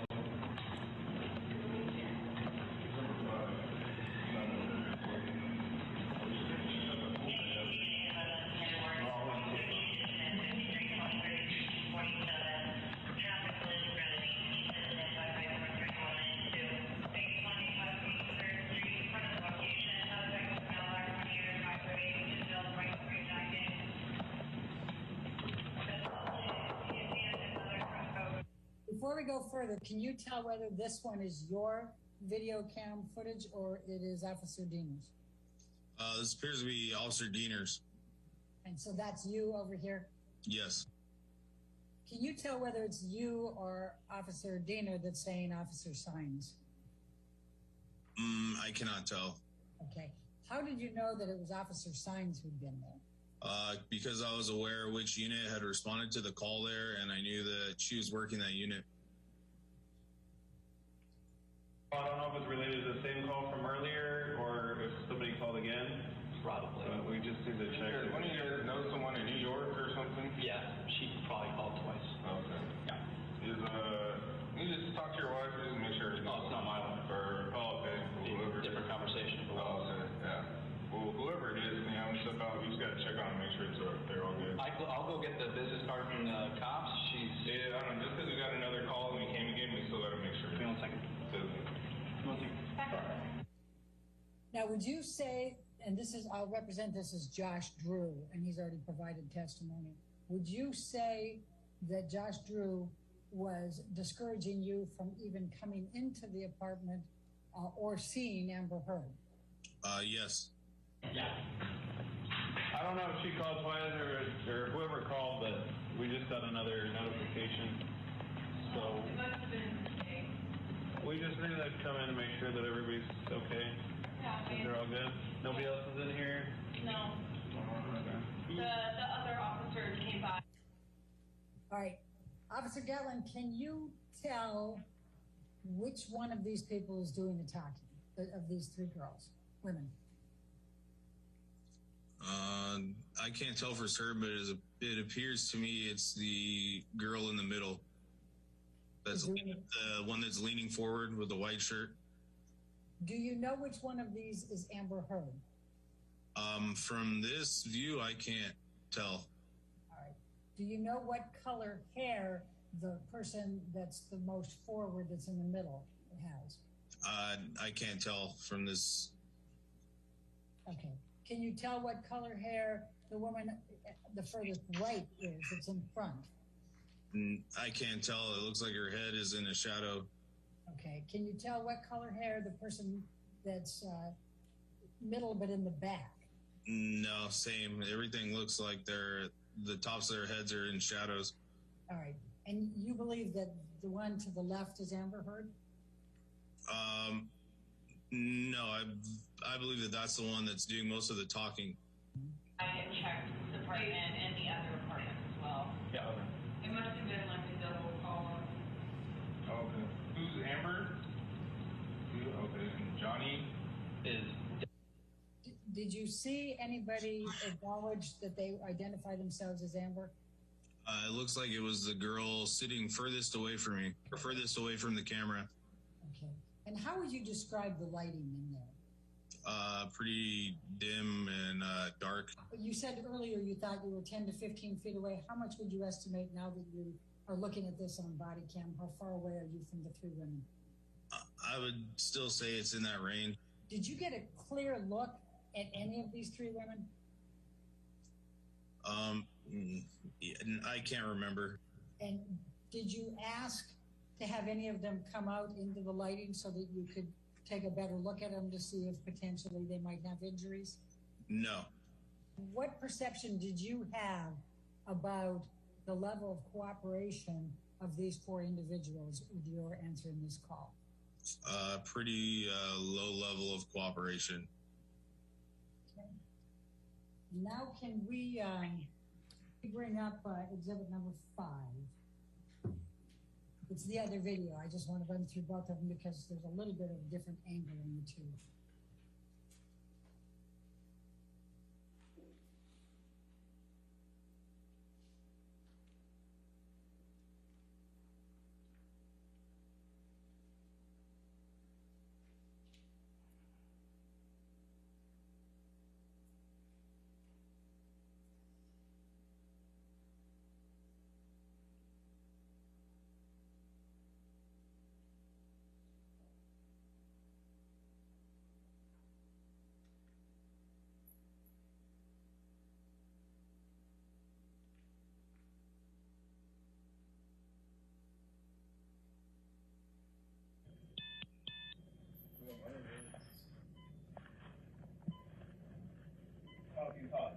S4: Before we go further, can you tell whether this one is your video cam footage or it is Officer Diener's?
S11: This appears to be Officer Diener's.
S4: And so that's you over here?
S11: Yes.
S4: Can you tell whether it's you or Officer Diener that's saying Officer Signs?
S11: I cannot tell.
S4: Okay. How did you know that it was Officer Signs who'd been there?
S11: Because I was aware which unit had responded to the call there, and I knew that she was working that unit.
S12: I don't know if it's related to the same call from earlier or if somebody called again.
S14: Probably.
S12: We just need to check. One of you guys know someone in New York or something?
S14: Yeah, she probably called twice.
S12: Okay.
S14: Yeah.
S12: You just talk to your wife just to make sure.
S14: No, it's not my wife.
S12: Okay. Whoever.
S14: Different conversation.
S12: Oh, okay. Yeah. Well, whoever it is, step out. We just gotta check on and make sure they're all good.
S14: I'll go get the business card from the cops.
S12: Yeah, I don't know. Just because we got another call and we came again, we still gotta make sure.
S14: Give me 1 second.
S4: Now, would you say, and I'll represent this as Josh Drew, and he's already provided testimony. Would you say that Josh Drew was discouraging you from even coming into the apartment or seeing Amber Heard?
S11: Yes.
S14: Yeah.
S12: I don't know if she called twice or whoever called, but we just got another notification. So
S10: It must have been today.
S12: we just need to come in and make sure that everybody's okay.
S10: Yeah,
S12: They're all good. Nobody else is in here.
S10: no. The other officers came by.
S4: All right. Officer Gatlin, can you tell which one of these people is doing the talking, of these 3 girls, women?
S11: I can't tell for certain, but it appears to me it's the girl in the middle. That's the one that's leaning forward with the white shirt.
S4: Do you know which one of these is Amber Heard?
S11: From this view, I can't tell.
S4: All right. Do you know what color hair the person that's the most forward, that's in the middle, has?
S11: I can't tell from this.
S4: Okay. Can you tell what color hair the woman, the furthest right is? It's in front.
S11: I can't tell. It looks like her head is in a shadow.
S4: Okay. Can you tell what color hair the person that's middle but in the back?
S11: No, same. Everything looks like the tops of their heads are in shadows.
S4: All right. And you believe that the one to the left is Amber Heard?
S11: No, I believe that that's the one that's doing most of the talking.
S10: I checked the apartment and the other apartment as well.
S12: Yeah. Okay.
S10: It must have been like a double call.
S12: Okay. Who's Amber? You? Okay. And Johnny is.
S4: Did you see anybody acknowledge that they identify themselves as Amber?
S11: It looks like it was the girl sitting furthest away from me, or furthest away from the camera.
S4: Okay. And how would you describe the lighting in there?
S11: Pretty dim and dark.
S4: You said earlier you thought you were 10 to 15 feet away. How much would you estimate now that you are looking at this on body cam? How far away are you from the three women?
S11: I would still say it's in that range.
S4: Did you get a clear look at any of these three women?
S11: I can't remember.
S4: And did you ask to have any of them come out into the lighting so that you could take a better look at them to see if potentially they might have injuries?
S11: No.
S4: What perception did you have about the level of cooperation of these four individuals with your answering this call?
S11: Pretty low level of cooperation.
S4: Okay. Now can we bring up exhibit number 5? It's the other video. I just want to run through both of them because there's a little bit of a different angle in the two.
S12: Talking hot.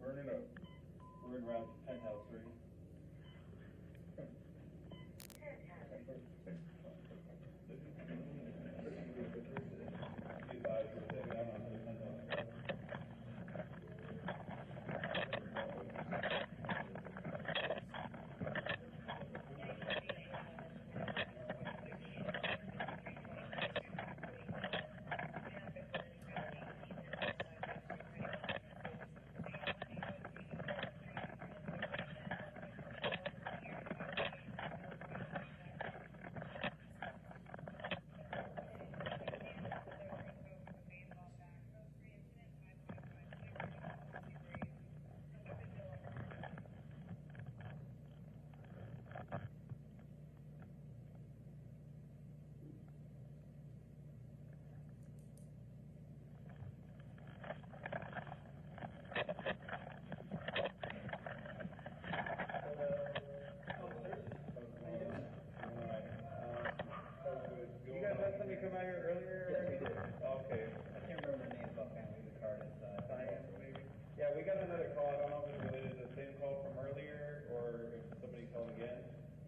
S12: Burning up. We're in round penthouse 3. Come out here earlier?
S14: Yes, we did.
S12: Okay.
S14: I can't remember the names offhand. The card is
S12: Science, maybe? Yeah, we got another call. I don't know if it's related to the same call from earlier or if somebody called again.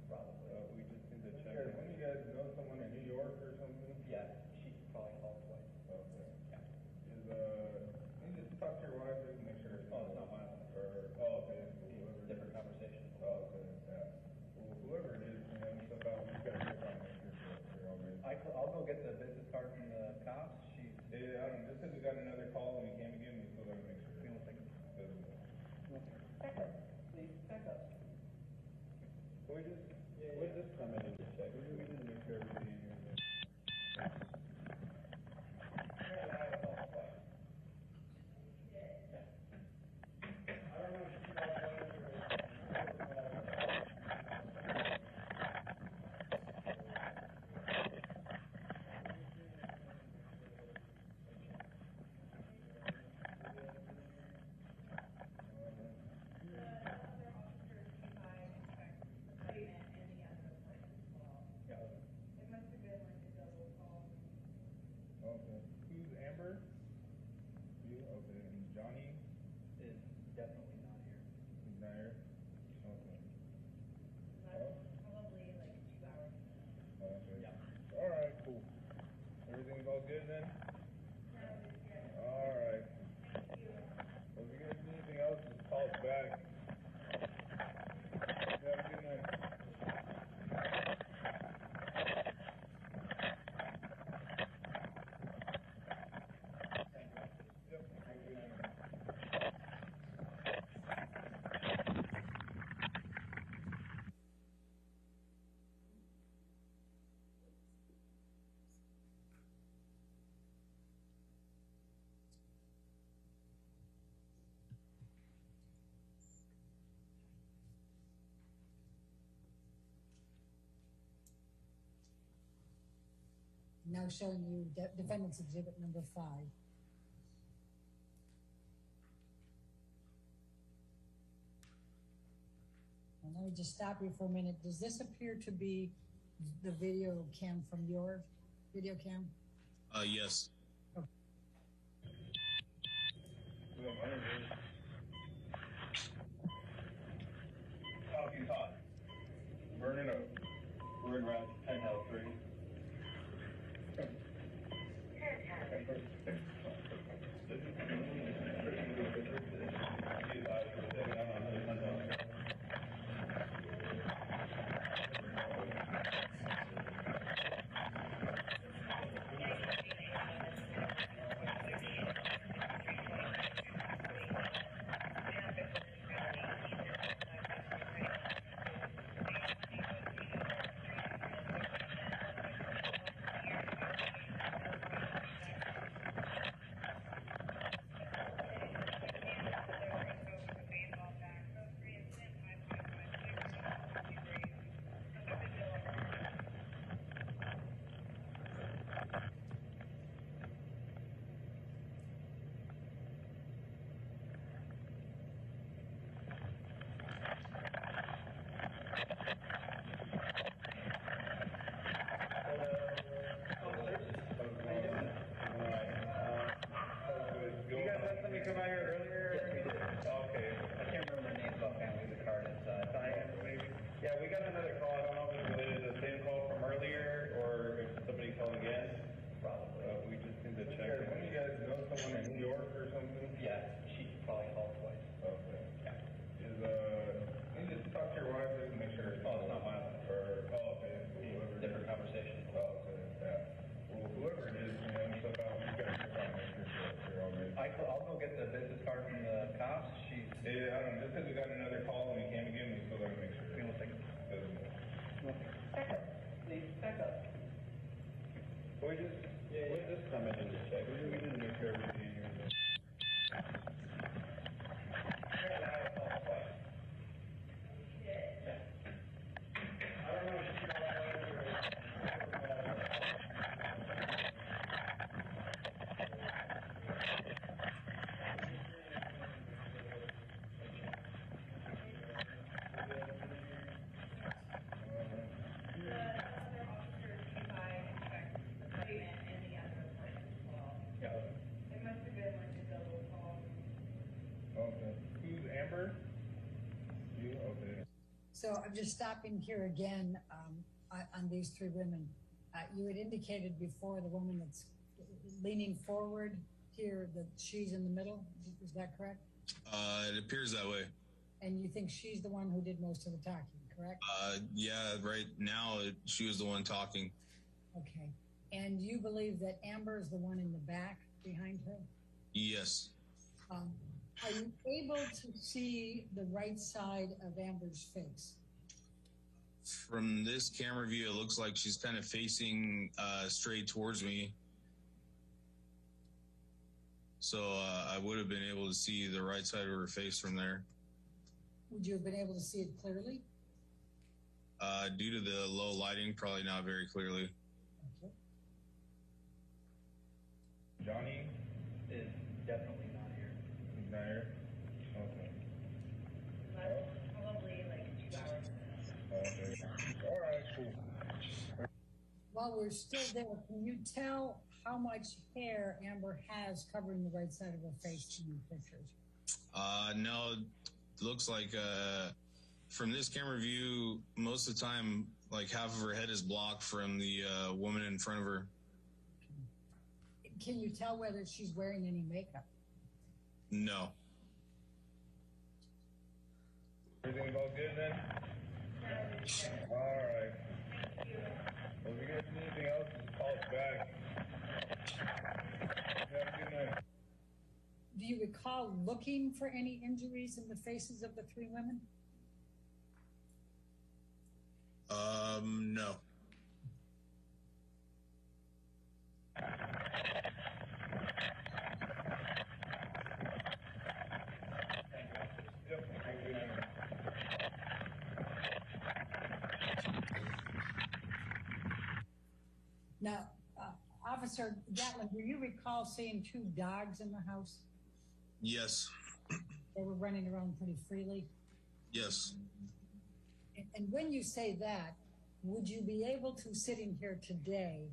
S14: probably.
S12: We just need to check. Don't you guys know someone in New York or something?
S14: Yeah, she probably called twice.
S12: Okay.
S14: Yeah.
S12: Is, can you just talk to your wife so you can make sure it's
S14: Oh, it's not mine.
S12: okay. Whoever.
S14: Different conversation.
S12: Oh, okay, yeah. Well, whoever it is, step out. You guys check on it. You're all good.
S14: I'll go get the business card from the cops.
S12: Yeah, I don't know. Just because we got another call and we came again, we still gotta make sure.
S14: We don't think
S12: Back up. Please, back up. We'll just come in and just check. We just make sure everything in here is
S4: now showing you defendant's exhibit number 5. And let me just stop you for a minute. Does this appear to be the video cam from your video cam?
S11: Yes.
S12: Talking hot. Burning up. We're in round 10 house 3. Come out here earlier? Yes, we did. Okay. I can't remember the names offhand. Leave the card inside. Maybe. Yeah, we got another call. I don't know if it's related to the same call from earlier or if somebody called again. Probably. We just need to check. One of you guys know someone in New York or something? Yeah, she probably called twice. Okay. Yeah. Is you just talk to your wife just to make sure. Oh, it's not mine. Or okay. Different conversation. Oh, okay. Yeah. Well, whoever it is, stuff out. You guys can try to make sure you're all good. I'll go get the business card from the cops. Yeah, I don't know. Just because we got another call and we came again, we still got to make sure. We'll take it. Back up. Please, back up. We just come in and just check. We didn't make sure everything here is I don't know if you
S4: So I'm just stopping here again on these 3 women. You had indicated before the woman that's leaning forward here that she's in the middle. Is that correct?
S11: It appears that way.
S4: And you think she's the one who did most of the talking, correct?
S11: Yeah, right now she was the one talking.
S4: Okay. And you believe that Amber is the one in the back behind her?
S11: Yes.
S4: Are you able to see the right side of Amber's face?
S11: From this camera view, it looks like she's kind of facing straight towards me. So I would have been able to see the right side of her face from there.
S4: Would you have been able to see it clearly?
S11: Due to the low lighting, probably not very clearly.
S4: Okay.
S12: Johnny
S14: Is definitely not here.
S12: is not here? Okay.
S10: Probably like 2 hours.
S12: Okay. All right, cool.
S4: While we're still there, can you tell how much hair Amber has covering the right side of her face in the pictures?
S11: No, it looks like from this camera view, most of the time, like half of her head is blocked from the woman in front of her.
S4: Can you tell whether she's wearing any makeup?
S11: No.
S12: Everything's all good then? All right. Well, if you guys need anything else, just call us back. Have a good night.
S4: Do you recall looking for any injuries in the faces of the 3 women?
S11: No.
S4: Now, Gatlin, do you recall seeing 2 dogs in the house?
S11: Yes.
S4: They were running around pretty freely.
S11: Yes.
S4: And when you say that, would you be able to, sitting here today,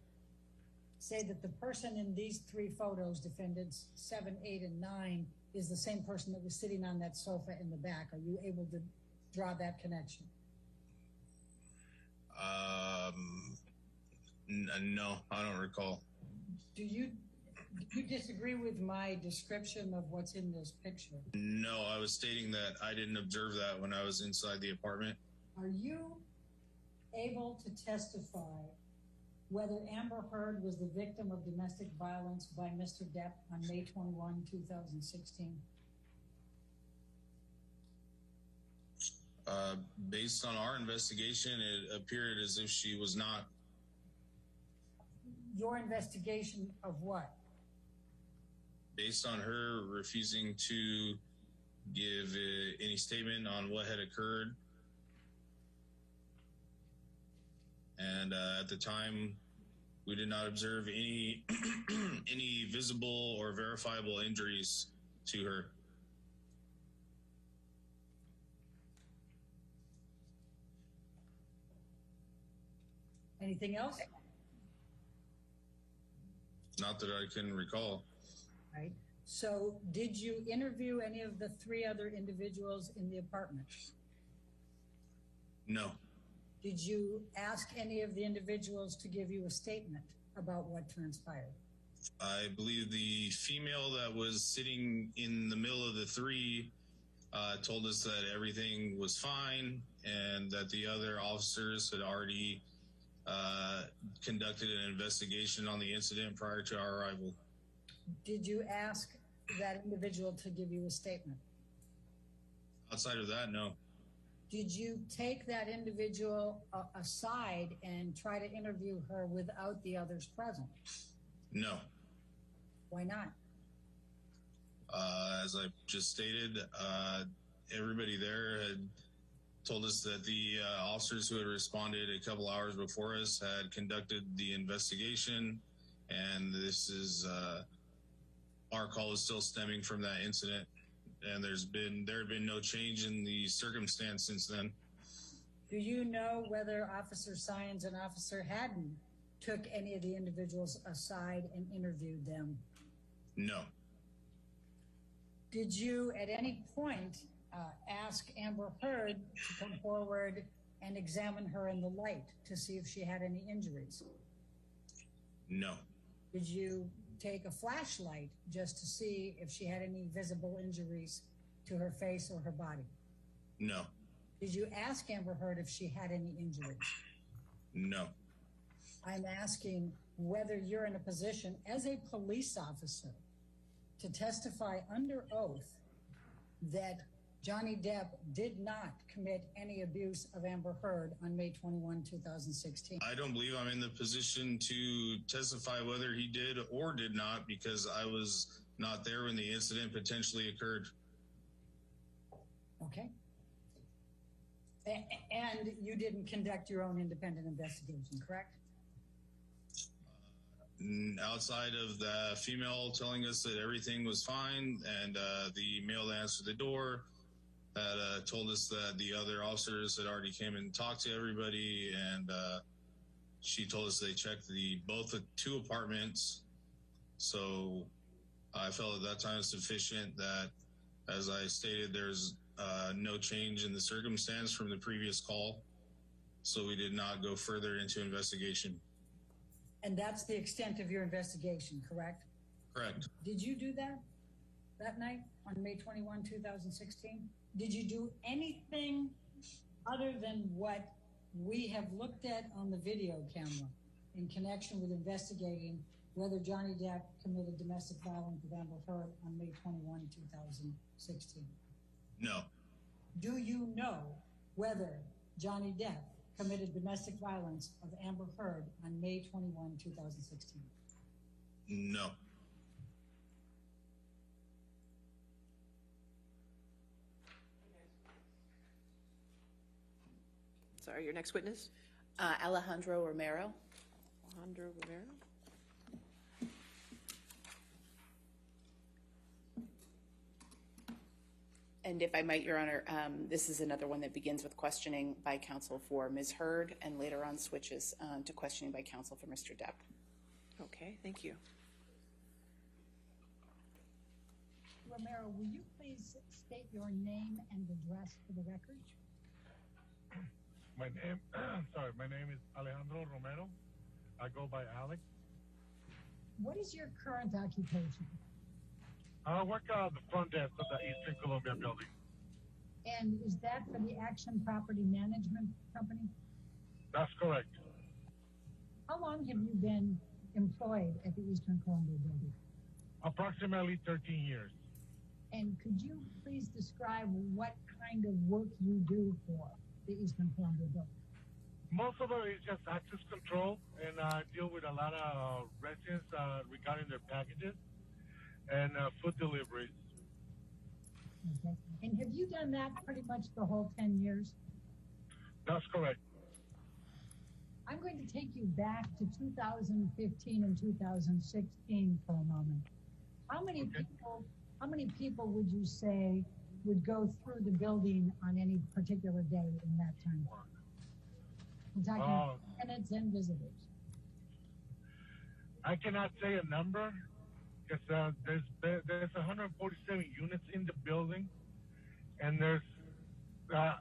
S4: say that the person in these 3 photos, defendants 7, 8, and 9, is the same person that was sitting on that sofa in the back? Are you able to draw that connection?
S11: No, I don't recall.
S4: Do you disagree with my description of what's in this picture?
S11: No, I was stating that I didn't observe that when I was inside the apartment.
S4: Are you able to testify whether Amber Heard was the victim of domestic violence by Mr. Depp on May 21, 2016?
S11: Based on our investigation, it appeared as if she was not.
S4: Your investigation of what?
S11: Based on her refusing to give any statement on what had occurred. And at the time, we did not observe any any visible or verifiable injuries to her.
S4: Anything else?
S11: Not that I can recall.
S4: Right. So did you interview any of the 3 other individuals in the apartment?
S11: No.
S4: Did you ask any of the individuals to give you a statement about what transpired?
S11: I believe the female that was sitting in the middle of the 3 told us that everything was fine and that the other officers had already conducted an investigation on the incident prior to our arrival.
S4: Did you ask that individual to give you a statement?
S11: Outside of that, no.
S4: Did you take that individual aside and try to interview her without the others present?
S11: No.
S4: Why not?
S11: As I just stated, everybody there had told us that the officers who had responded a couple hours before us had conducted the investigation, and this is our call is still stemming from that incident, and there had been no change in the circumstance since then.
S4: Do you know whether Officer Sines and Officer Haddon took any of the individuals aside and interviewed them?
S11: No.
S4: Did you at any point ask Amber Heard to come forward and examine her in the light to see if she had any injuries?
S11: No.
S4: Did you take a flashlight just to see if she had any visible injuries to her face or her body?
S11: No.
S4: Did you ask Amber Heard if she had any injuries?
S11: No.
S4: I'm asking whether you're in a position as a police officer to testify under oath that Johnny Depp did not commit any abuse of Amber Heard on May 21, 2016.
S11: I don't believe I'm in the position to testify whether he did or did not, because I was not there when the incident potentially occurred.
S4: Okay. And you didn't conduct your own independent investigation, correct?
S11: Outside of the female telling us that everything was fine, and the male that answered the door that told us that the other officers had already came and talked to everybody, and she told us they checked both the 2 apartments. So I felt at that time sufficient that, as I stated, there's no change in the circumstance from the previous call. So we did not go further into investigation.
S4: And that's the extent of your investigation, correct?
S11: Correct.
S4: Did you do that night on May 21, 2016? Did you do anything other than what we have looked at on the video camera in connection with investigating whether Johnny Depp committed domestic violence with Amber Heard on May 21, 2016?
S11: No.
S4: Do you know whether Johnny Depp committed domestic violence of Amber Heard on May 21, 2016?
S11: No.
S2: Sorry, your next witness?
S9: Alejandro Romero.
S2: Alejandro Romero.
S9: And if I might, Your Honor, this is another one that begins with questioning by counsel for Ms. Hurd and later on switches to questioning by counsel for Mr. Depp.
S2: Okay, thank you.
S4: Romero, will you please state your name and address for the record?
S13: My name is Alejandro Romero. I go by Alex.
S4: What is your current occupation?
S13: I work at the front desk of the Eastern Columbia building.
S4: And is that for the Action Property Management Company?
S13: That's correct.
S4: How long have you been employed at the Eastern Columbia building?
S13: Approximately 13 years.
S4: And could you please describe what kind of work you do for the Eastern Columbia building?
S13: Most of it is just access control, and I deal with a lot of residents regarding their packages and food deliveries.
S4: Okay. And have you done that pretty much the whole 10 years?
S13: That's correct.
S4: I'm going to take you back to 2015 and 2016 for a moment. How many people would you say would go through the building on any particular day in that time? I'm talking tenants and visitors.
S13: I cannot say a number because there's 147 units in the building, and there are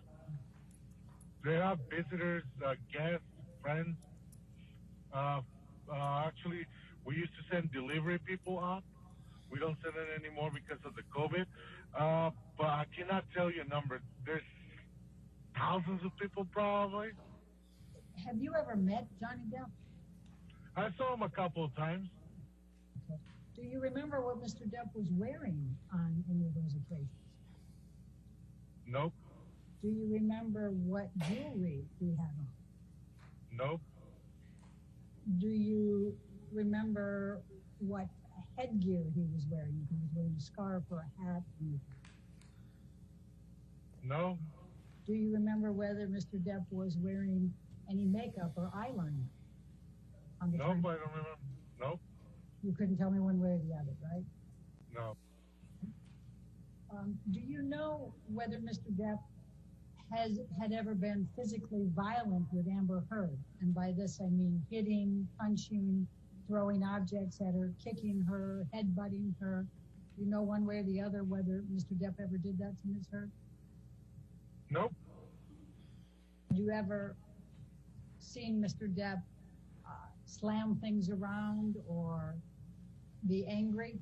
S13: visitors, guests, friends. Actually, we used to send delivery people up. We don't send it anymore because of the COVID. But I cannot tell you a number. There's thousands of people probably.
S4: Have you ever met Johnny Depp?
S13: I saw him a couple of times.
S4: Okay. Do you remember what Mr. Depp was wearing on any of those occasions?
S13: Nope.
S4: Do you remember what jewelry he had on?
S13: Nope.
S4: Do you remember what headgear he was wearing? If he was wearing a scarf or a hat?
S13: No.
S4: Do you remember whether Mr. Depp was wearing any makeup or eyeliner? On the
S13: nope, I don't remember. Nope.
S4: You couldn't tell me one way or the other, right?
S13: No.
S4: Do you know whether Mr. Depp had ever been physically violent with Amber Heard? And by this, I mean hitting, punching, throwing objects at her, kicking her, headbutting her. Do you know one way or the other whether Mr. Depp ever did that to Ms. Heard?
S13: Nope.
S4: Have you ever seen Mr. Depp slam things around or be angry?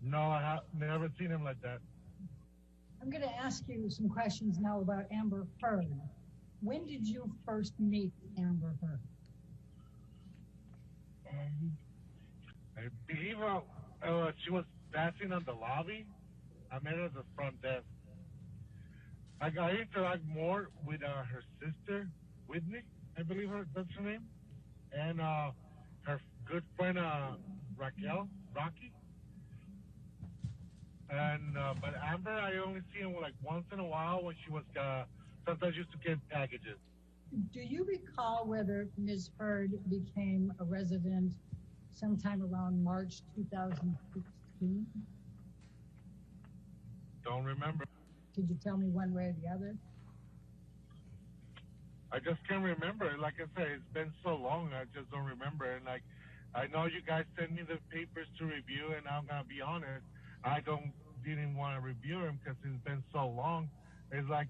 S13: No, I have never seen him like that.
S4: I'm going to ask you some questions now about Amber Heard. When did you first meet Amber Heard?
S13: I believe she was passing on the lobby. I met her at the front desk. I interact more with her sister, Whitney, I believe that's her name, and her good friend, Rocky. And but Amber, I only see him like once in a while when she was sometimes used to get packages.
S4: Do you recall whether Ms. Heard became a resident sometime around March 2016?
S13: Don't remember.
S4: Could you tell me one way or the other?
S13: I just can't remember. Like I said, it's been so long, I just don't remember. And like, I know you guys sent me the papers to review, and I'm gonna be honest, I didn't want to review them because it's been so long. It's like,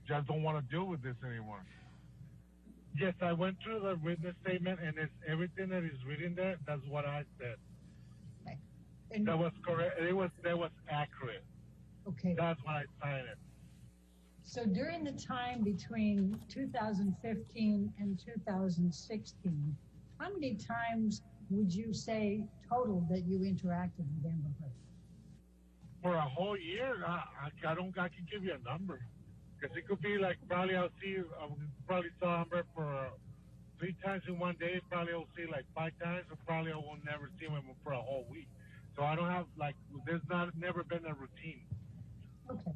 S13: just don't want to deal with this anymore. Yes, I went through the witness statement, and it's everything that is written there. That's what I said.
S4: Okay.
S13: That was correct. That was accurate.
S4: Okay.
S13: That's why I signed it.
S4: So during the time between 2015 and 2016, how many times would you say total that you interacted with Amber Heard?
S13: For a whole year, I can give you a number. Because it could be like probably I probably saw Amber for 3 times in one day. Probably I'll see like 5 times, or probably I will never see him for a whole week. So I don't have there's never been a routine.
S4: Okay.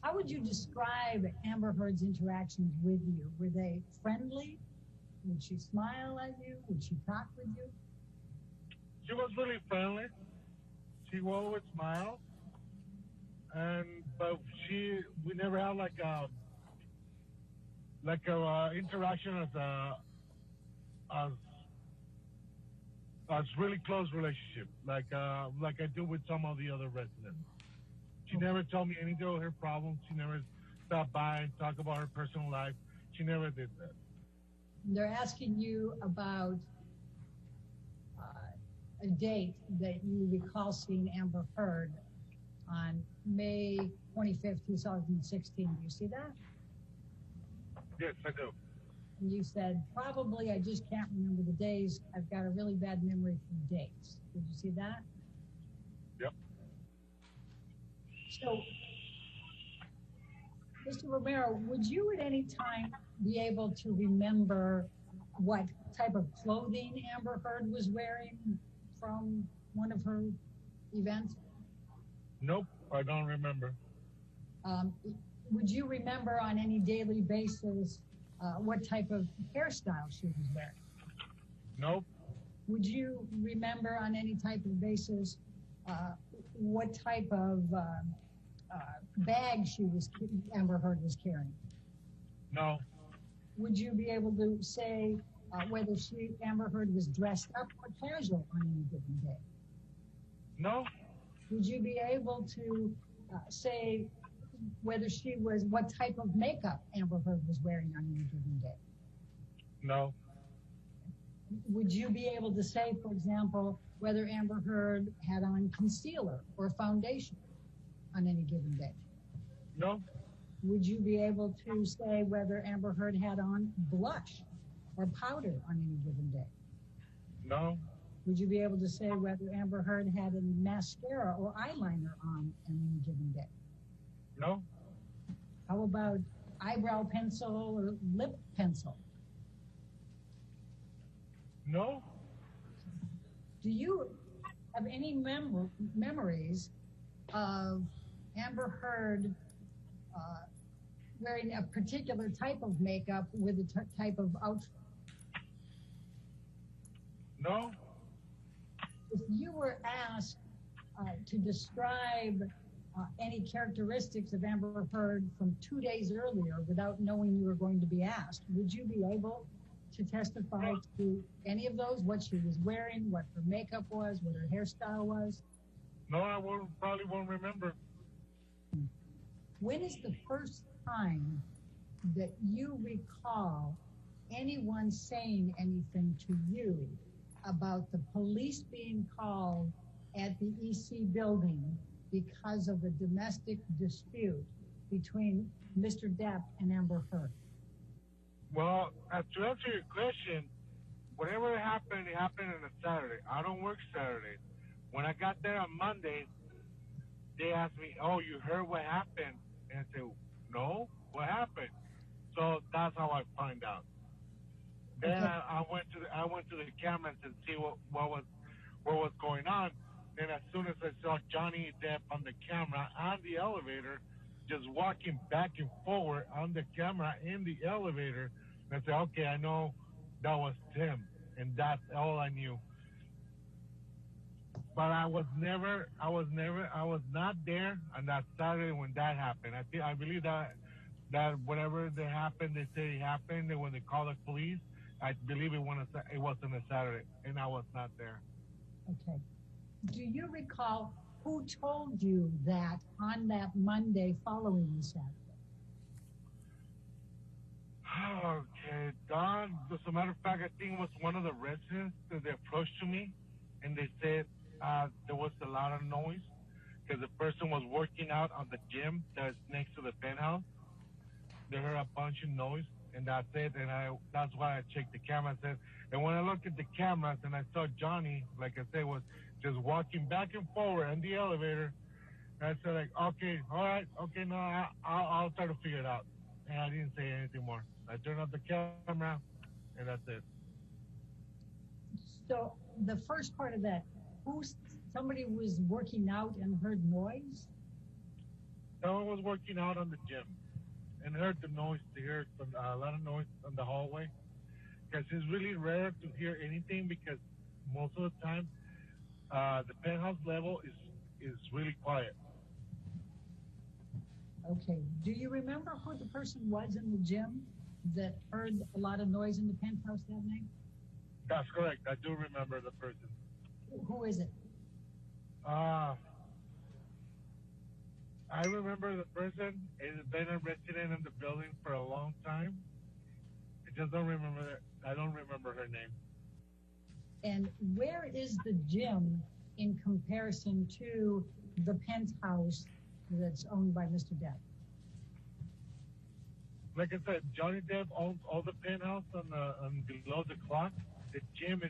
S4: How would you describe Amber Heard's interactions with you? Were they friendly? Would she smile at you? Would she talk with you?
S13: She was really friendly. She would always smile. but we never had like a interaction as really close relationship, like I do with some of the other residents. She never told me anything of her problems. She never stopped by and talked about her personal life. She never did that.
S4: They're asking you about a date that you recall seeing Amber Heard on May 25th, 2016. Do you see that?
S13: Yes, I do.
S4: And you said, probably, I just can't remember the days. I've got a really bad memory for dates. Did you see that?
S13: Yep.
S4: So, Mr. Romero, would you at any time be able to remember what type of clothing Amber Heard was wearing from one of her events?
S13: Nope, I don't remember.
S4: Would you remember on any daily basis what type of hairstyle she was wearing?
S13: Nope.
S4: Would you remember on any type of basis what type of bag Amber Heard was carrying?
S13: No.
S4: Would you be able to say whether Amber Heard was dressed up or casual on any given day?
S13: No.
S4: Would you be able to say whether what type of makeup Amber Heard was wearing on any given day?
S13: No.
S4: Would you be able to say, for example, whether Amber Heard had on concealer or foundation on any given day?
S13: No.
S4: Would you be able to say whether Amber Heard had on blush or powder on any given day?
S13: No.
S4: Would you be able to say whether Amber Heard had any mascara or eyeliner on any given day?
S13: No.
S4: How about eyebrow pencil or lip pencil?
S13: No.
S4: Do you have any memories of Amber Heard wearing a particular type of makeup with a type of outfit?
S13: No.
S4: If you were asked to describe any characteristics of Amber Heard from 2 days earlier without knowing you were going to be asked, would you be able to testify to any of those? What she was wearing, what her makeup was, what her hairstyle was?
S13: No, I probably won't remember.
S4: When is the first time that you recall anyone saying anything to you about the police being called at the EC building because of a domestic dispute between Mr. Depp and Amber Heard?
S13: Well, to answer your question, whatever happened, it happened on a Saturday. I don't work Saturdays. When I got there on Monday, they asked me, "Oh, you heard what happened?" And I said, "No, what happened?" So that's how I find out. Then I went to the cameras and see what was going on. Then as soon as I saw Johnny Depp on the camera on the elevator, just walking back and forward on the camera in the elevator, and I said, "Okay, I know that was Tim," and that's all I knew. But I was not there on that Saturday when that happened. I believe that whatever that happened, they say it happened, and when they called the police, I believe it wasn't a Saturday, and I was not there.
S4: Okay. Do you recall who told you that on that Monday following the Saturday?
S13: Okay, Don, as a matter of fact, I think it was one of the residents that they approached to me, and they said there was a lot of noise because the person was working out on the gym that's next to the penthouse. They heard a bunch of noise, and that's it. And that's why I checked the camera and when I looked at the cameras and I saw Johnny, like I said, was just walking back and forward in the elevator. And I said, like, okay, all right, okay, no, I'll try to figure it out. And I didn't say anything more. I turned off the camera, and that's it.
S4: So the first part of that, somebody was working out and heard noise?
S13: Someone was working out on the gym and heard the noise. They heard a lot of noise on the hallway. Because it's really rare to hear anything because most of the time the penthouse level is really quiet.
S4: Okay. Do you remember who the person was in the gym that heard a lot of noise in the penthouse that night?
S13: That's correct. I do remember the person.
S4: Who is it?
S13: I remember the person. It has been a resident in the building for a long time. I just don't remember it. I don't remember her name.
S4: And where is the gym in comparison to the penthouse that's owned by Mr. Depp?
S13: Like I said, Johnny Depp owns all the penthouse on below the clock. The gym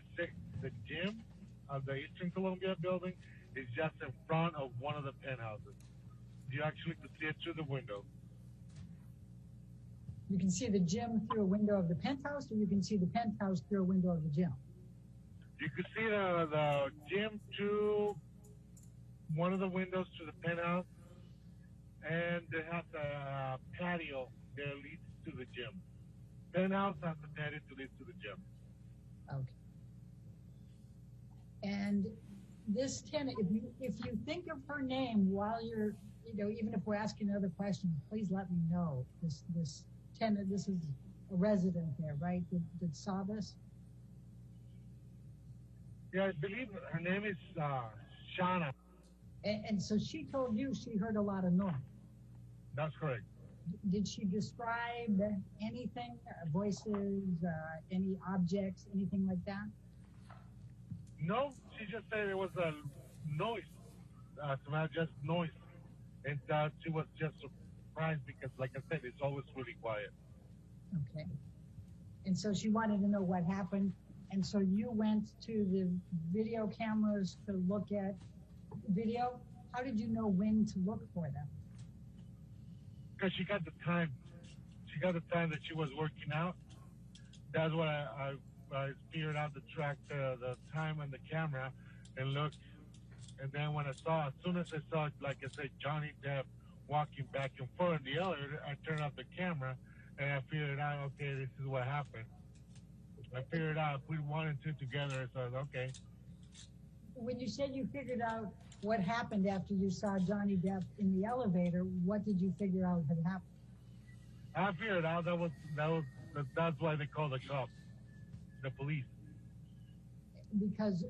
S13: of the Eastern Columbia building is just in front of one of the penthouses. You actually could see it through the window.
S4: You can see the gym through a window of the penthouse, or you can see the penthouse through a window of the gym?
S13: You could see the gym through one of the windows to the penthouse, and they have a patio that leads to the gym. Penthouse has a patio that leads to the gym.
S4: Okay. And this tenant, if you think of her name while you're, even if we're asking other questions, please let me know. This tenant, this is a resident there, right? That saw this?
S13: Yeah, I believe her name is Shauna.
S4: And so she told you she heard a lot of noise.
S13: That's correct.
S4: Did she describe anything, voices, any objects, anything like that?
S13: No, she just said it was a noise. Just noise. And she was just surprised because, like I said, it's always really quiet.
S4: Okay. And so she wanted to know what happened. And so you went to the video cameras to look at video. How did you know when to look for them?
S13: Because she got the time. She got the time that she was working out. That's what I figured out to track the time on the camera and look. And then when as soon as I saw, like I said, Johnny Depp walking back and forth in the elevator, I turned off the camera and I figured out, okay, this is what happened. I figured out, put one and two together, so I was okay.
S4: When you said you figured out what happened after you saw Johnny Depp in the elevator, what did you figure out had happened?
S13: I figured out that's why they call the cops, the police.
S4: Because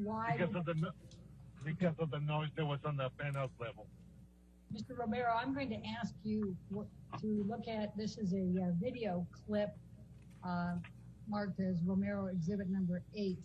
S4: why?
S13: Because of the noise that was on the penthouse level.
S4: Mr. Romero, I'm going to ask you to look at, this is a video clip marked as Romero Exhibit Number 8.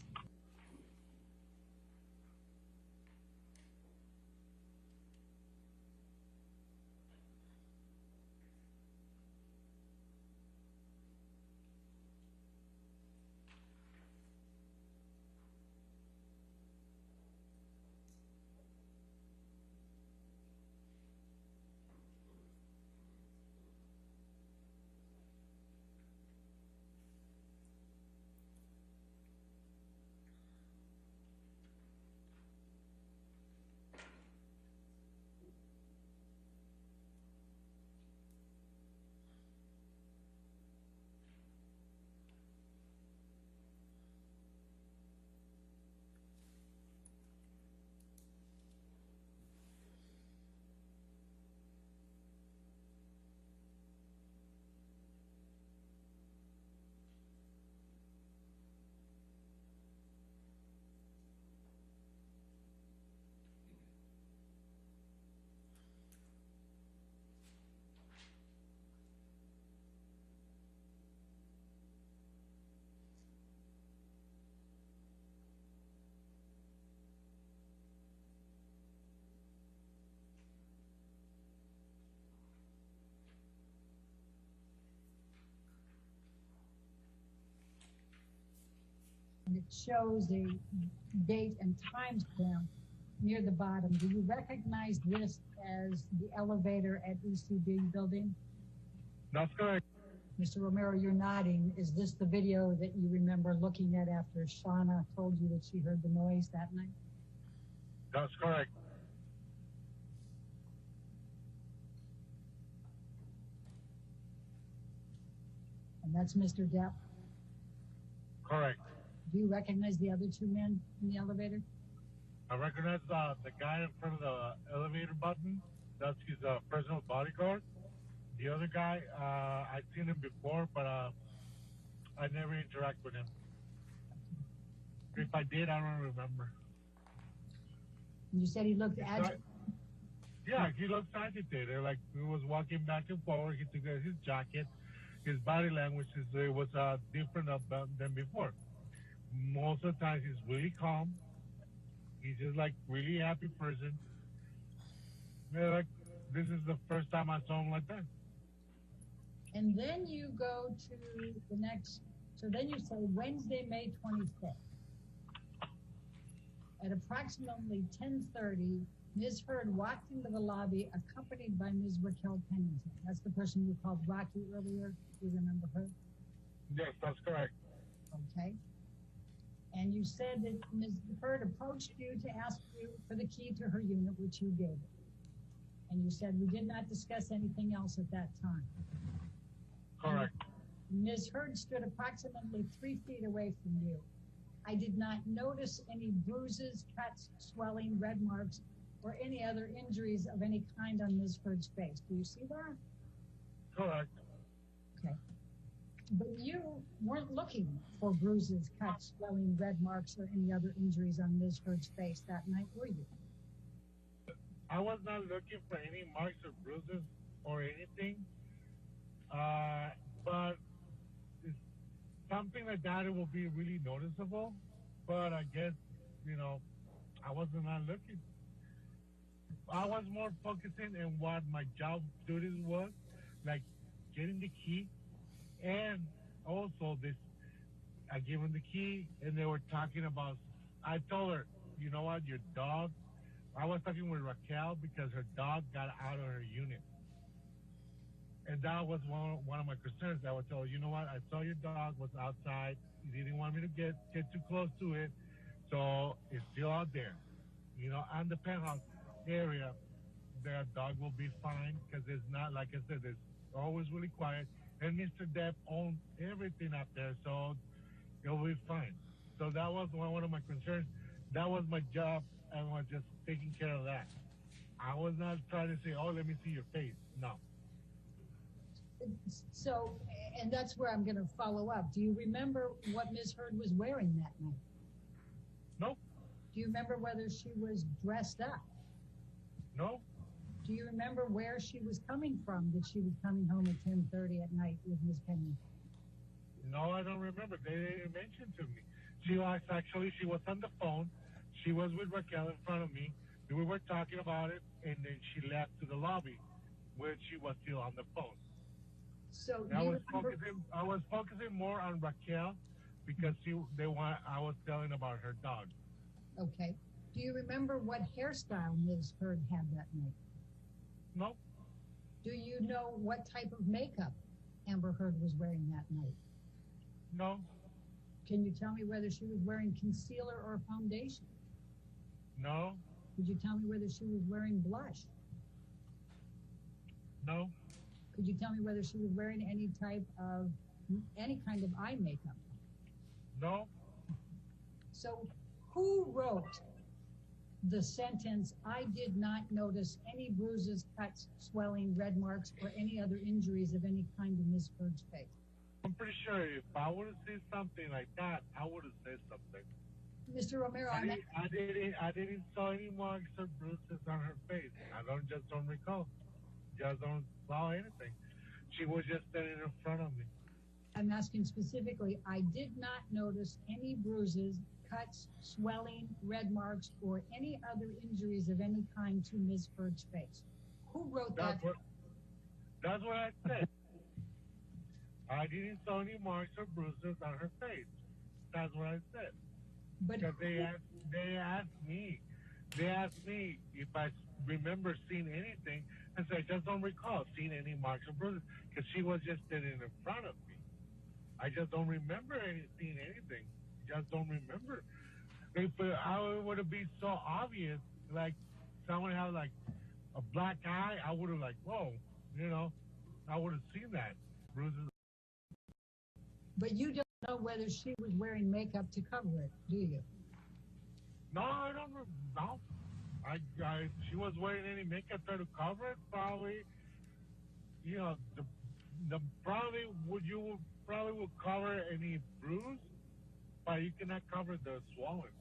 S4: And it shows a date and time stamp near the bottom. Do you recognize this as the elevator at ECB building?
S13: That's correct.
S4: Mr. Romero, you're nodding. Is this the video that you remember looking at after Shauna told you that she heard the noise that night?
S13: That's correct.
S4: And that's Mr. Depp?
S13: Correct.
S4: Do you recognize the other two men in the elevator?
S13: I recognize the guy in front of the elevator button That's his personal bodyguard. The other guy, I've seen him before, but I never interact with him. If I did, I don't remember.
S4: You said he looked agitated.
S13: Yeah, he looked agitated. Like he was walking back and forward. He took his jacket. His body language was different than before. Most of the time, he's really calm. He's just like really happy person. Yeah, like this is the first time I saw him like that.
S4: And then you go to the next, so then you say Wednesday, May 25th. At approximately 10:30, Ms. Heard walked into the lobby accompanied by Ms. Raquel Pennington. That's the person you called Rocky earlier. Do you remember her?
S13: Yes, that's correct.
S4: Okay. And you said that Ms. Heard approached you to ask you for the key to her unit, which you gave her. And you said we did not discuss anything else at that time.
S13: Correct.
S4: And Ms. Heard stood approximately 3 feet away from you. I did not notice any bruises, cuts, swelling, red marks, or any other injuries of any kind on Ms. Heard's face. Do you see that?
S13: Correct.
S4: Okay. But you weren't looking for bruises, cuts, swelling, red marks, or any other injuries on Ms. Heard's face that night, were you?
S13: I was not looking for any marks or bruises or anything. But something like that, it will be really noticeable. But I guess, I was not looking. I was more focusing on what my job duties was, like getting the key. And also I gave them the key and they were talking about, I told her, you know what, your dog, I was talking with Raquel because her dog got out of her unit. And that was one of my concerns. I would tell her, you know what, I saw your dog was outside. You didn't want me to get too close to it. So it's still out there. On the penthouse area, the dog will be fine because it's not, like I said, it's always really quiet. And Mr. Depp owns everything up there, so it'll be fine. So that was one of my concerns. That was my job. I was just taking care of that. I was not trying to say, oh, let me see your face. No.
S4: So, and that's where I'm going to follow up. Do you remember what Ms. Heard was wearing that night?
S13: No.
S4: Do you remember whether she was dressed up?
S13: No.
S4: Do you remember where she was coming from, that she was coming home at 10:30 at night with Ms. Pennington?
S13: No, I don't remember. They didn't mention to me. She was on the phone. She was with Raquel in front of me. We were talking about it, and then she left to the lobby where she was still on the phone.
S4: So
S13: I was focusing more on Raquel because I was telling about her dog.
S4: Okay. Do you remember what hairstyle Ms. Heard had that night?
S13: No.
S4: Do you know what type of makeup Amber Heard was wearing that night?
S13: No.
S4: Can you tell me whether she was wearing concealer or foundation?
S13: No.
S4: Could you tell me whether she was wearing blush?
S13: No.
S4: Could you tell me whether she was wearing any kind of eye makeup?
S13: No.
S4: So who wrote the sentence, I did not notice any bruises, cuts, swelling, red marks, or any other injuries of any kind in Ms. Heard's face?
S13: I'm pretty sure if I would have seen something like that, I would have said something.
S4: Mr. Romero,
S13: I didn't saw any marks or bruises on her face. I don't recall. Just don't saw anything. She was just standing in front of me.
S4: I'm asking specifically, I did not notice any bruises, cuts, swelling, red marks, or any other injuries of any kind to Ms. Heard's face. Who wrote that?
S13: That's what I said. I didn't saw any marks or bruises on her face. That's what I said.
S4: But
S13: because they asked me if I remember seeing anything, and so I just don't recall seeing any marks or bruises because she was just sitting in front of me. I just don't remember seeing anything. Just don't remember. If it would have been so obvious, like someone had like a black eye, I would have like, whoa, I would have seen that bruises.
S4: But you don't know whether she was wearing makeup to cover it, do you?
S13: No, I don't. No, she was wearing any makeup there to cover it, probably. You know, the probably would cover any bruise, but you cannot cover the swelling.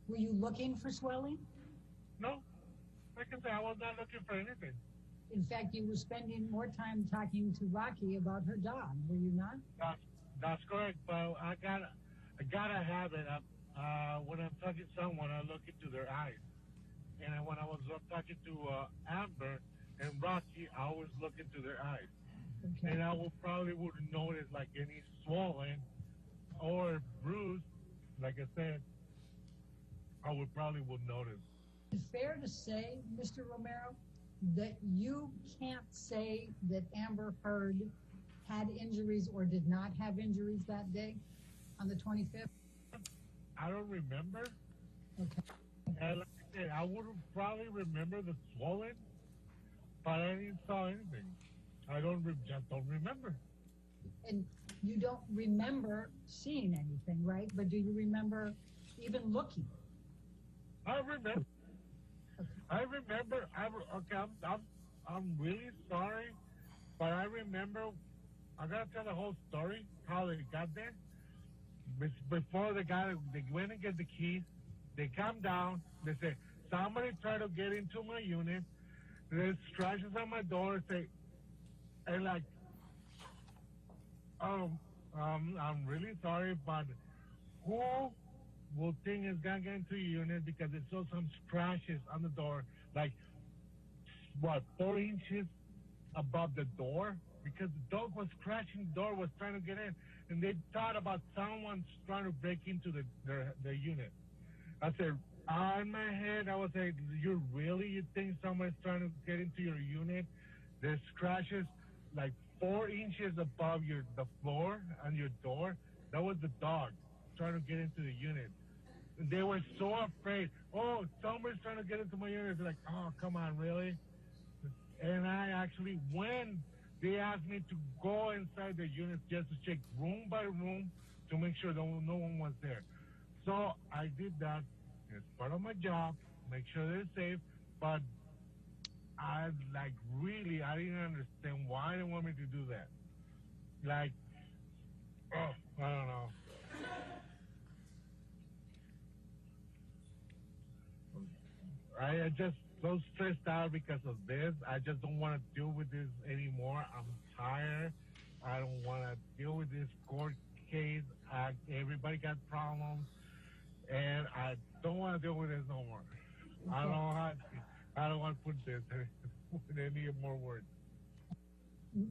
S4: Were you looking for swelling?
S13: No, like I said, I was not looking for anything.
S4: In fact, you were spending more time talking to Rocky about her dog, were you not?
S13: That's correct, but I gotta have it. When I'm talking to someone, I look into their eyes. And when I was talking to Amber and Rocky, I always look into their eyes. Okay. And I wouldn't notice like any swelling or bruise. Like I said, I would notice.
S4: Is it fair to say, Mr. Romero, that you can't say that Amber Heard had injuries or did not have injuries that day on the 25th?
S13: I don't remember.
S4: Okay.
S13: And like I said, I would probably remember the swelling, but I didn't saw anything. I just don't remember.
S4: And you don't remember seeing anything, right? But do you remember even looking?
S13: I remember. I'm really sorry, but I remember. I gotta tell the whole story how they got there. Before they went and get the keys. They come down. They say somebody tried to get into my unit. There's scratches on my door. And like, I'm really sorry, but who will think it's gonna get into your unit because it saw some scratches on the door, like 4 inches above the door, because the dog was scratching the door, was trying to get in, and they thought about someone trying to break into their unit. I said, in my head, I was like, you think someone's trying to get into your unit? There's scratches like 4 inches above the floor on your door. That was the dog trying to get into the unit. And they were so afraid. Oh, somebody's trying to get into my unit. They're like, oh, come on, really? And I actually, when they asked me to go inside the unit just to check room by room to make sure no one was there. So I did that. It's part of my job, make sure they're safe, but I didn't understand why they want me to do that. Like, I don't know. I just so stressed out because of this. I just don't want to deal with this anymore. I'm tired. I don't want to deal with this court case. Everybody got problems, and I don't want to deal with this no more. Okay. I don't want to put this with any more words.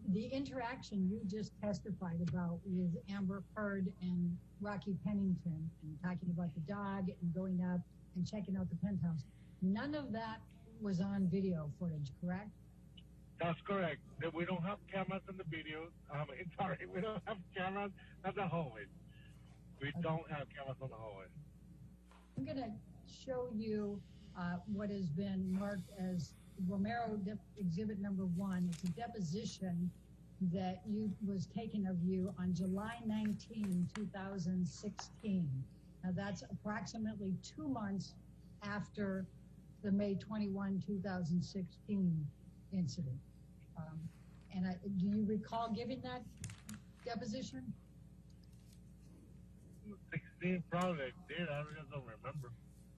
S4: The interaction you just testified about with Amber Heard and Rocky Pennington, and talking about the dog and going up and checking out the penthouse, none of that was on video footage, correct?
S13: That's correct. We don't have cameras in the videos. We don't have cameras at the hallway. We don't have cameras on the hallway.
S4: I'm going to show you what has been marked as Romero Exhibit Number 1. It's a deposition that was taken of you on July 19, 2016. Now that's approximately 2 months after the May 21, 2016 incident. Do you recall giving that deposition?
S13: 16, probably I did. I just don't remember.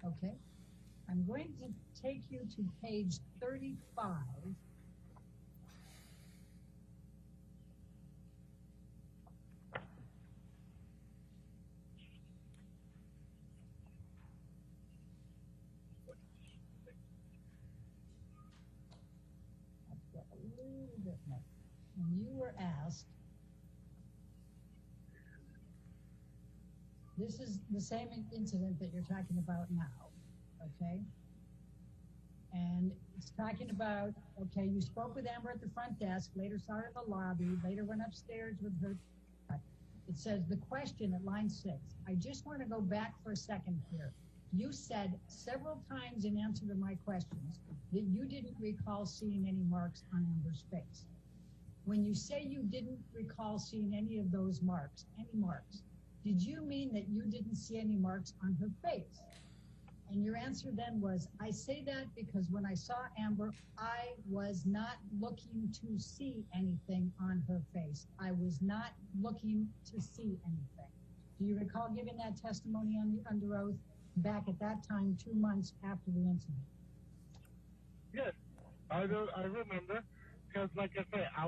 S4: Okay. I'm going to take you to page 35. I've got a little bit more. And you were asked, this is the same incident that you're talking about now, okay? And it's talking about, okay, you spoke with Amber at the front desk, later saw her in the lobby, later went upstairs with her. It says the question at line 6. I just want to go back for a second here. You said several times in answer to my questions that you didn't recall seeing any marks on Amber's face. When you say you didn't recall seeing any of those marks, did you mean that you didn't see any marks on her face? And your answer then was, I say that because when I saw Amber, I was not looking to see anything on her face. I was not looking to see anything. Do you recall giving that testimony under oath back at that time, 2 months after the incident?
S13: Yes, I remember, because like I said, I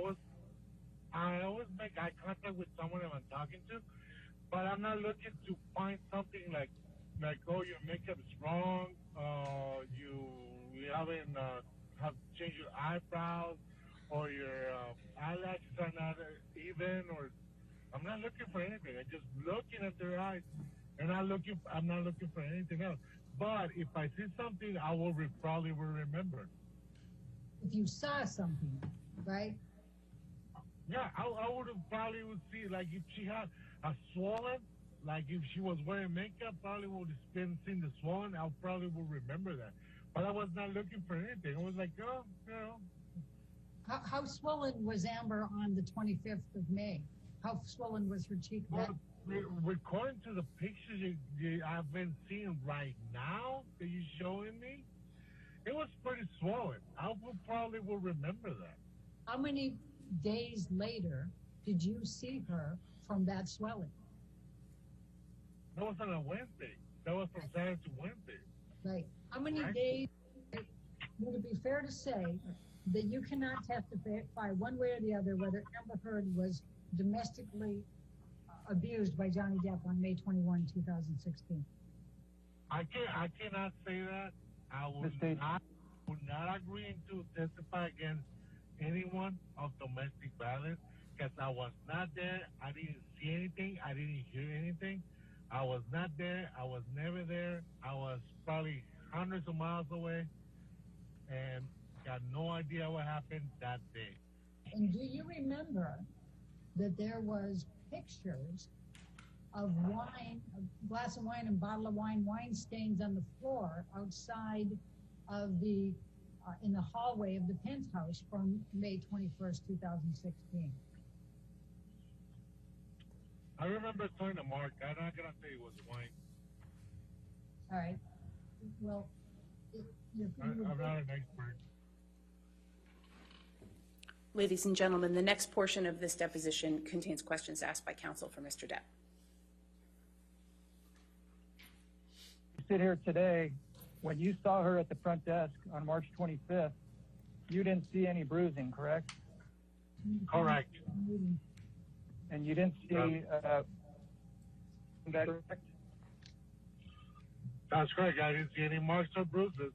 S13: always make eye contact with someone that I'm talking to, but I'm not looking to find something like oh, your makeup is wrong, you haven't have changed your eyebrows, or your eyelashes are not even, or I'm not looking for anything. I'm just looking at their eyes, and I'm not looking for anything else. But if I see something, I will probably will remember.
S4: If you saw something, right?
S13: Yeah, I would have probably would see, like if she had a swollen, like if she was wearing makeup, probably would have been seeing the swollen. I probably would remember that. But I was not looking for anything. I was like, oh, you know.
S4: How swollen was Amber on the 25th of May? How swollen was her cheek?
S13: Well, according to the pictures I've been seeing right now that you're showing me, it was pretty swollen. I probably will remember that.
S4: How many days later did you see her from that swelling?
S13: That was on a Wednesday. That was from Saturday to Wednesday.
S4: Right. How many days would it be fair to say that you cannot testify one way or the other whether Amber Heard was domestically abused by Johnny Depp on May 21, 2016?
S13: I cannot say that. I would not agree to testify against anyone of domestic violence because I was not there. I didn't see anything. I didn't hear anything. I was not there. I was never there. I was probably hundreds of miles away and got no idea what happened that day.
S4: And do you remember that there was pictures of wine, a glass of wine and bottle of wine, wine stains on the floor outside of the, in the hallway of the penthouse from May 21st, 2016?
S13: I remember telling to Mark, I'm not going to say it was wine.
S4: All right. Well,
S13: I'm not an expert.
S9: Ladies and gentlemen, the next portion of this deposition contains questions asked by counsel for Mr. Depp.
S15: You sit here today, when you saw her at the front desk on March 25th, you didn't see any bruising, correct?
S13: Correct.
S15: And you didn't see that correct?
S13: That's correct. I didn't see any marks or bruises.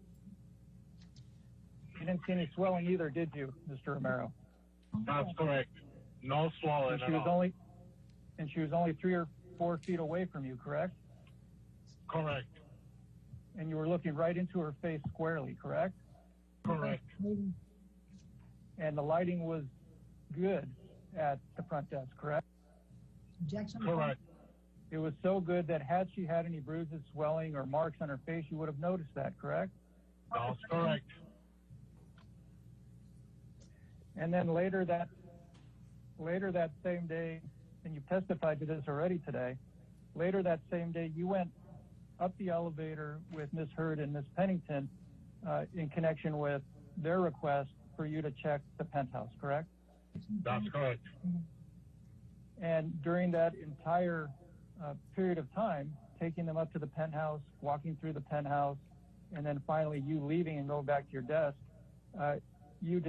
S15: You didn't see any swelling either, did you, Mr. Romero?
S13: That's correct. No swelling
S15: and she was only 3 or 4 feet away from you, correct?
S13: Correct.
S15: And you were looking right into her face squarely, correct?
S13: Correct.
S15: And the lighting was good at the front desk, correct?
S4: Objection.
S13: Correct.
S15: It was so good that had she had any bruises, swelling, or marks on her face, you would have noticed that, correct?
S13: That's correct.
S15: And then later that same day, and you've testified to this already today, later that same day, you went up the elevator with Ms. Heard and Ms. Pennington in connection with their request for you to check the penthouse, correct?
S13: That's correct.
S15: And during that entire period of time, taking them up to the penthouse, walking through the penthouse, and then finally you leaving and going back to your desk, you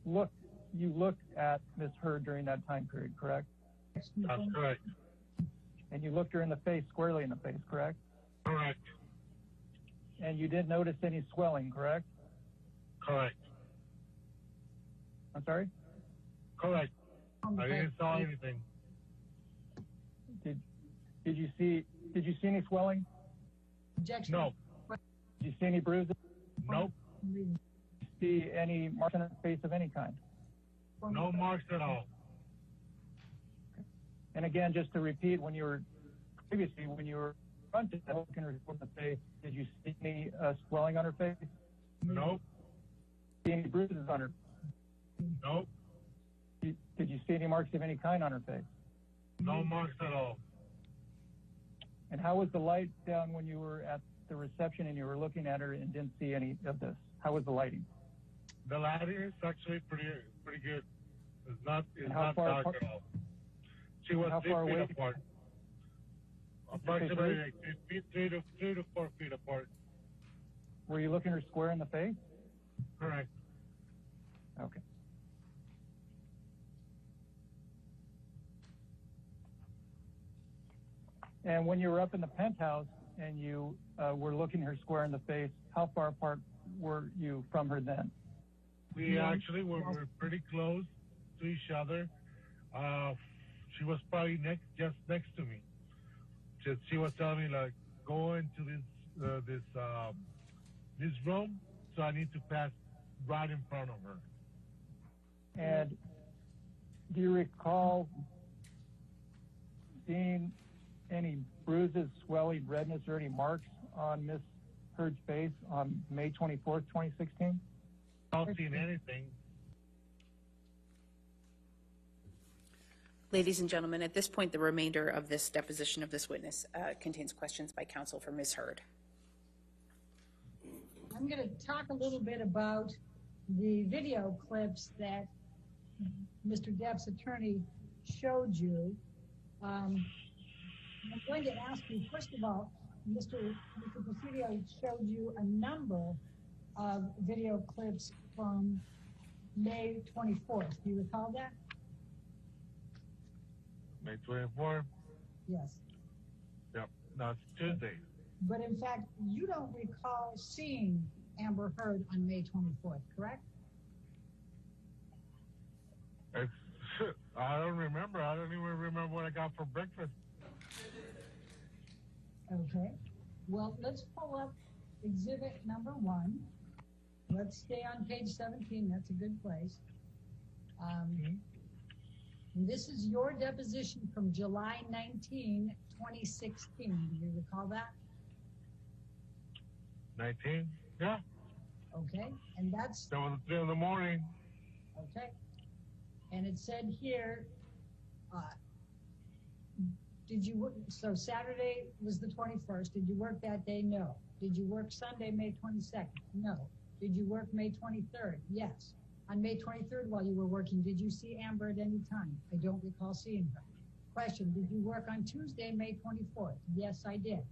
S15: looked at Ms. Heard during that time period, correct?
S13: That's correct.
S15: And you looked her in the face, squarely in the face, correct?
S13: Correct.
S15: And you didn't notice any swelling, correct?
S13: Correct.
S15: I'm sorry?
S13: Correct. I didn't saw anything.
S15: Did you see any swelling?
S4: Objection.
S13: No.
S15: Did you see any bruises?
S13: Nope.
S15: Did you see any marks on her face of any kind?
S13: No marks at all.
S15: And again, just to repeat, when you were fronted looking her in the face, did you see any swelling on her face?
S13: Nope.
S15: See any bruises on her?
S13: Nope.
S15: Did you see any marks of any kind on her face?
S13: No marks at all.
S15: And how was the light down when you were at the reception and you were looking at her and didn't see any of this? How was the lighting?
S13: The lighting is actually pretty good. It's not
S15: far
S13: dark at all. She was
S15: how
S13: 6
S15: far
S13: feet
S15: away?
S13: apart. Approximately like 3 to 4 feet apart.
S15: Were you looking her square in the face?
S13: Correct.
S15: Okay. And when you were up in the penthouse and you were looking her square in the face, how far apart were you from her then?
S13: We actually were pretty close to each other. She was probably just next to me. She was telling me, like, go into this room, so I need to pass right in front of her.
S15: And do you recall seeing any bruises, swelling, redness, or any marks on Miss Heard's face on May 24th, 2016?
S13: I don't see anything.
S9: Ladies and gentlemen, at this point, the remainder of this deposition of this witness contains questions by counsel for Ms. Heard.
S4: I'm going to talk a little bit about the video clips that Mr. Depp's attorney showed you. I'm going to ask you, first of all, Mr. Presidio showed you a number of video clips from May 24th. Do you recall that?
S13: May 24th?
S4: Yes.
S13: Yep, that's Tuesday.
S4: But in fact, you don't recall seeing Amber Heard on May 24th, correct?
S13: I don't remember. I don't even remember what I got for breakfast.
S4: Okay. Well, let's pull up exhibit number 1. Let's stay on page 17. That's a good place. This is your deposition from July 19, 2016. Do you recall that?
S13: 19? Yeah.
S4: Okay. And that's...
S13: That was 3 in the morning.
S4: Okay. And it said here, did you work, so Saturday was the 21st. Did you work that day? No. Did you work Sunday, May 22nd? No. Did you work May 23rd? Yes. On May 23rd, while you were working, did you see Amber at any time? I don't recall seeing her. Question, did you work on Tuesday, May 24th? Yes, I did.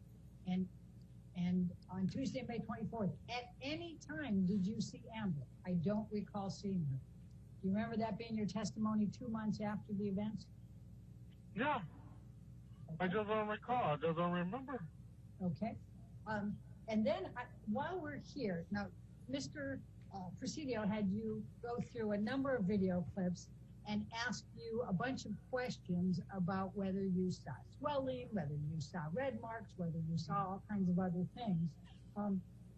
S4: And on Tuesday, May 24th, at any time did you see Amber? I don't recall seeing her. Do you remember that being your testimony 2 months after the events?
S13: Yeah.
S4: Okay.
S13: I just don't recall. I just don't remember.
S4: Okay. And then while we're here, now, Mr. Presidio had you go through a number of video clips and ask you a bunch of questions about whether you saw swelling, whether you saw red marks, whether you saw all kinds of other things.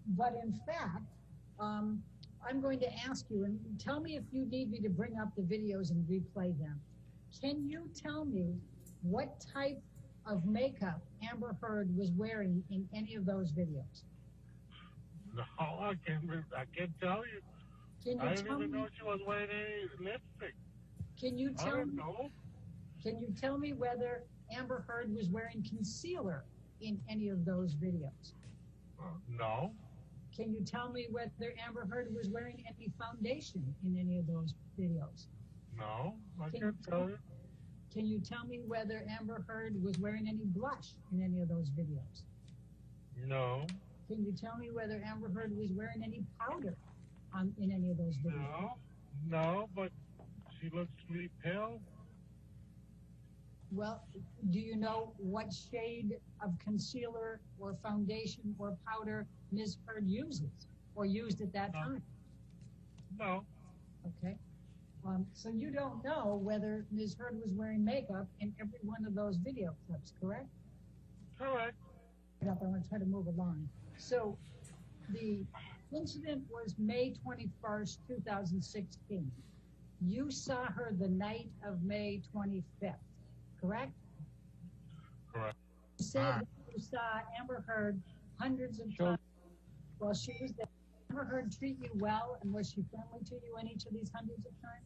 S4: But in fact, I'm going to ask you, and tell me if you need me to bring up the videos and replay them. Can you tell me what type of makeup Amber Heard was wearing in any of those videos?
S13: No, I can't tell you. I didn't even know she was wearing any lipstick.
S4: Can you tell me?
S13: Know.
S4: Can you tell me whether Amber Heard was wearing concealer in any of those videos?
S13: No.
S4: Can you tell me whether Amber Heard was wearing any foundation in any of those videos?
S13: No, I can't tell you.
S4: Can you tell me whether Amber Heard was wearing any blush in any of those videos?
S13: No.
S4: Can you tell me whether Amber Heard was wearing any powder in any of those videos?
S13: No, but she looks really pale.
S4: Well, do you know what shade of concealer or foundation or powder Ms. Heard uses or used at that time?
S13: No.
S4: Okay. So you don't know whether Ms. Heard was wearing makeup in every one of those video clips, correct?
S13: Correct.
S4: I'm going to try to move along. So the incident was May 21st, 2016. You saw her the night of May 25th, correct?
S13: Correct.
S4: You said that you saw Amber Heard hundreds of times while she was there. Did Amber Heard treat you well, and was she friendly to you in each of these hundreds of times?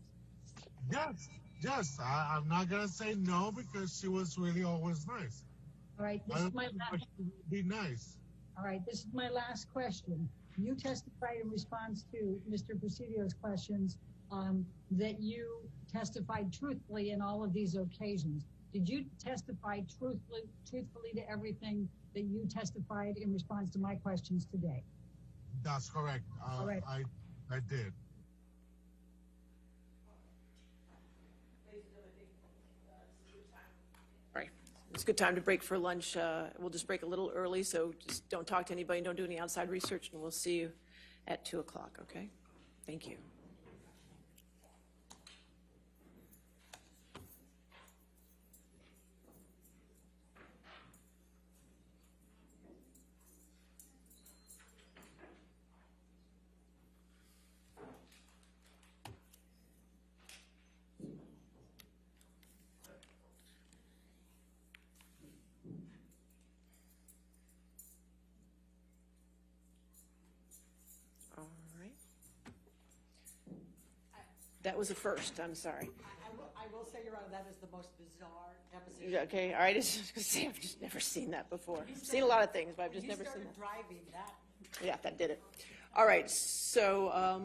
S16: Yes. I'm not going to say no because she was really always nice.
S4: All right, this is my last.
S13: Be nice.
S4: All right, this is my last question. You testified in response to Mr. Presidio's questions that you testified truthfully in all of these occasions. Did you testify truthfully to everything that you testified in response to my questions today?
S13: That's correct.
S4: All right.
S13: I did.
S2: All right, it's a good time to break for lunch. We'll just break a little early, so just don't talk to anybody, don't do any outside research, and we'll see you at 2 o'clock, okay? Thank you. All right. That was a first, I'm sorry.
S6: I will say, Your Honor, that is the most bizarre deposition.
S2: Yeah, okay, all right, I was just gonna say, I've just never seen that before. I've seen a lot of things, but I've just never seen that.
S6: Driving that.
S2: Yeah, that did it. All right, so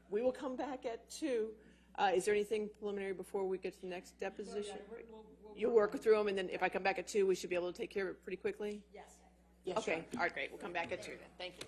S2: we will come back at 2. Is there anything preliminary before we get to the next deposition? You'll work through them, and then if I come back at 2, we should be able to take care of it pretty quickly?
S6: Yes.
S2: Okay, all right, great, we'll come back at 2 then, thank you.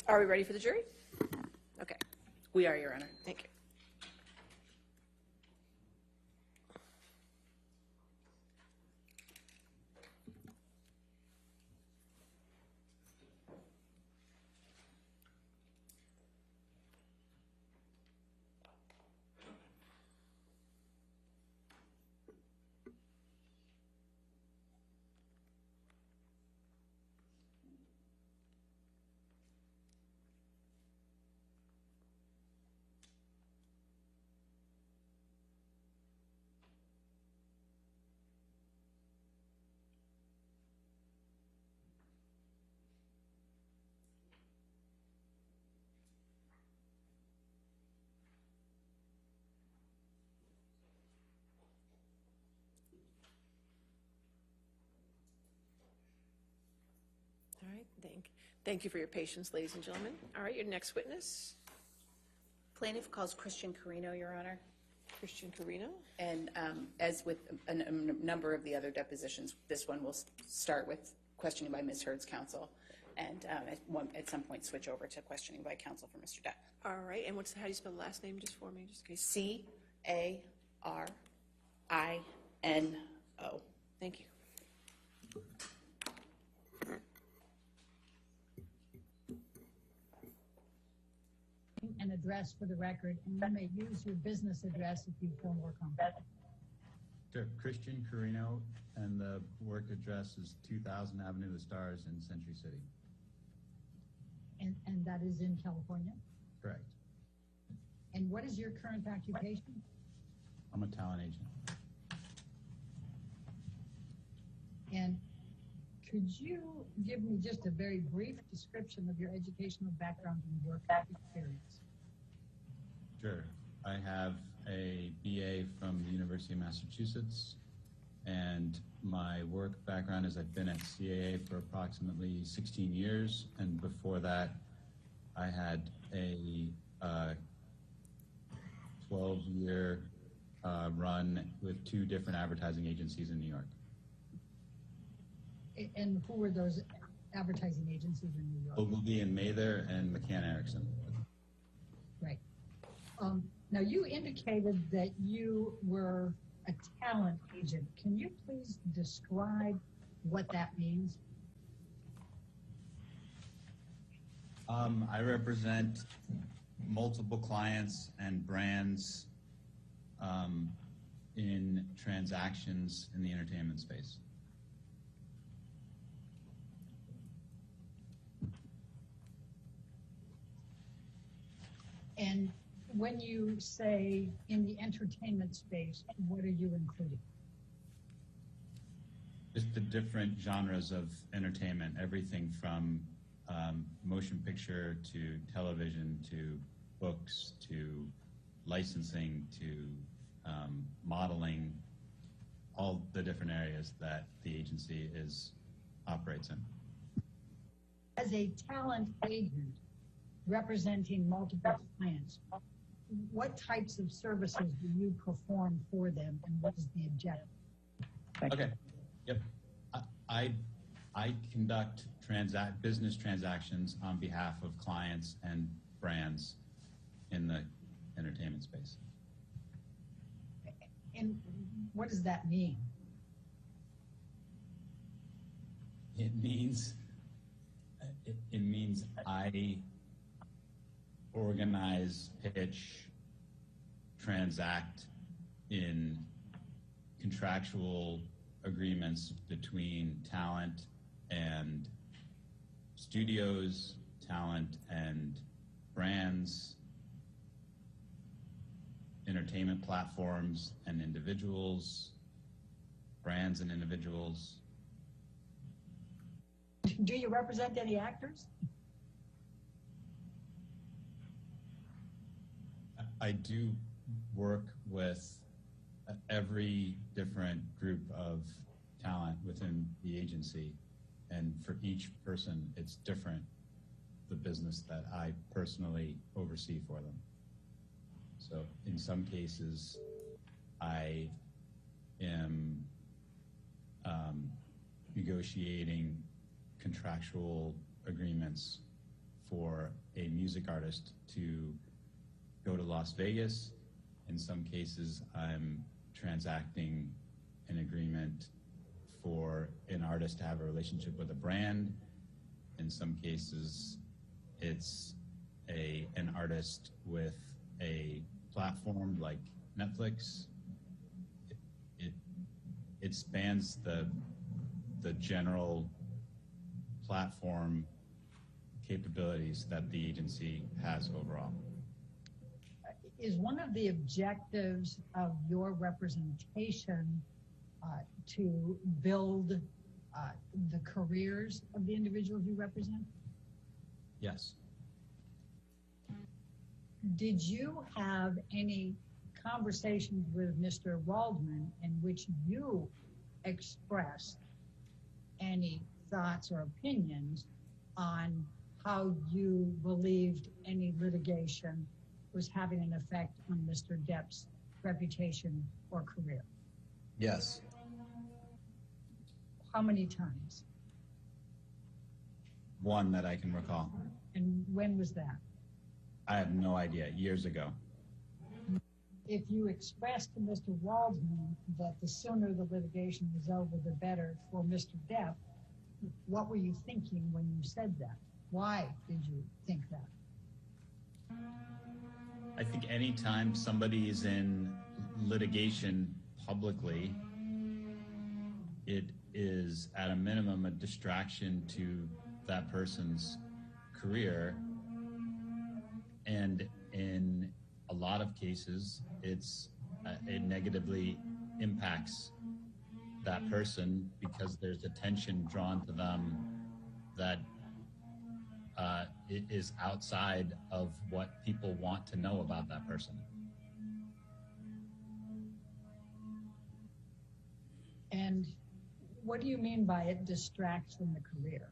S2: Are we ready for the jury? Okay,
S9: We are, Your Honor.
S2: thank you. All right, thank you for your patience, ladies and gentlemen. All right, your next witness,
S9: Plaintiff calls Christian Carino, Your Honor.
S2: Christian Carino.
S9: And as with a number of the other depositions, this one will start with questioning by Ms. Heard's counsel, and at some point switch over to questioning by counsel for Mr. Depp.
S2: All right, and how do you spell the last name just for me, just in case?
S9: C-A-R-I-N-O.
S2: Thank you.
S4: An address for the record, and you may use your business address if you feel more comfortable.
S16: Christian Carino, and the work address is 2000 Avenue of the Stars in Century City.
S4: And that is in California?
S16: Correct.
S4: And what is your current occupation?
S16: I'm a talent agent.
S4: And could you give me just a very brief description of your educational background and work experience?
S16: Sure. I have a BA from the University of Massachusetts, and my work background is I've been at CAA for approximately 16 years, and before that I had a 12-year run with 2 different advertising agencies in New York.
S4: And who were those advertising agencies in New York?
S16: Ogilvy and Mather and McCann Erickson.
S4: Right. Now, you indicated that you were a talent agent. Can you please describe what that means?
S16: I represent multiple clients and brands in transactions in the entertainment space.
S4: And when you say in the entertainment space, what are you including?
S16: Just the different genres of entertainment, everything from motion picture to television to books to licensing to modeling, all the different areas that the agency operates in.
S4: As a talent agent representing multiple clients, what types of services do you perform for them, and what is the objective?
S16: Okay. Yep. I conduct business transactions on behalf of clients and brands in the entertainment space.
S4: And what does that mean?
S16: It means I organize, pitch, transact in contractual agreements between talent and studios, talent and brands, entertainment platforms and individuals, brands and individuals.
S4: Do you represent any actors?
S16: I do work with every different group of talent within the agency, and for each person it's different, the business that I personally oversee for them. So in some cases I am negotiating contractual agreements for a music artist to go to Las Vegas. In some cases, I'm transacting an agreement for an artist to have a relationship with a brand. In some cases, it's an artist with a platform like Netflix. It spans the general platform capabilities that the agency has overall.
S4: Is one of the objectives of your representation to build the careers of the individuals you represent?
S16: Yes.
S4: Did you have any conversations with Mr. Waldman in which you expressed any thoughts or opinions on how you believed any litigation was having an effect on Mr. Depp's reputation or career?
S16: Yes.
S4: How many times?
S16: One that I can recall.
S4: And when was that?
S16: I have no idea. Years ago.
S4: If you expressed to Mr. Waldman that the sooner the litigation was over, the better for Mr. Depp, what were you thinking when you said that? Why did you think that?
S16: I think anytime somebody is in litigation publicly, it is at a minimum a distraction to that person's career. And in a lot of cases, it negatively impacts that person because there's attention drawn to them that it is outside of what people want to know about that person.
S4: And what do you mean by it distracts from the career?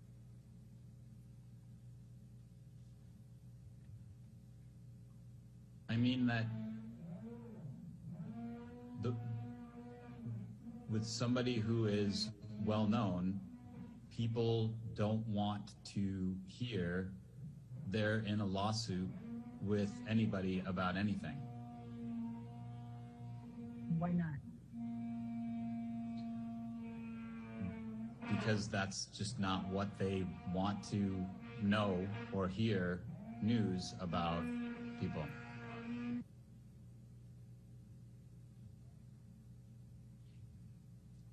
S16: I mean that with somebody who is well known, people don't want to hear they're in a lawsuit with anybody about anything.
S4: Why not?
S16: Because that's just not what they want to know or hear news about people.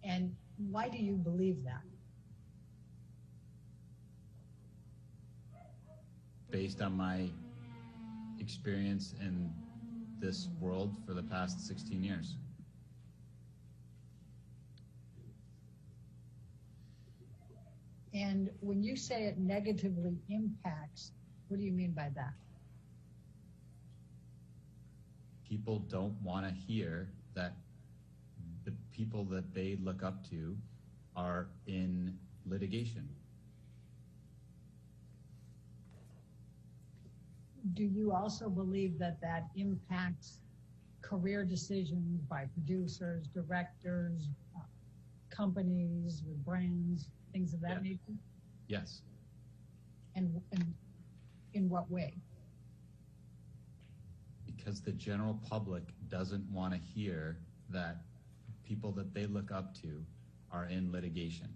S4: And why do you believe that?
S16: Based on my experience in this world for the past 16 years.
S4: And when you say it negatively impacts, what do you mean by that?
S16: People don't want to hear that the people that they look up to are in litigation.
S4: Do you also believe that that impacts career decisions by producers, directors, companies with brands, things of that nature?
S16: Yes.
S4: And in what way?
S16: Because the general public doesn't want to hear that people that they look up to are in litigation.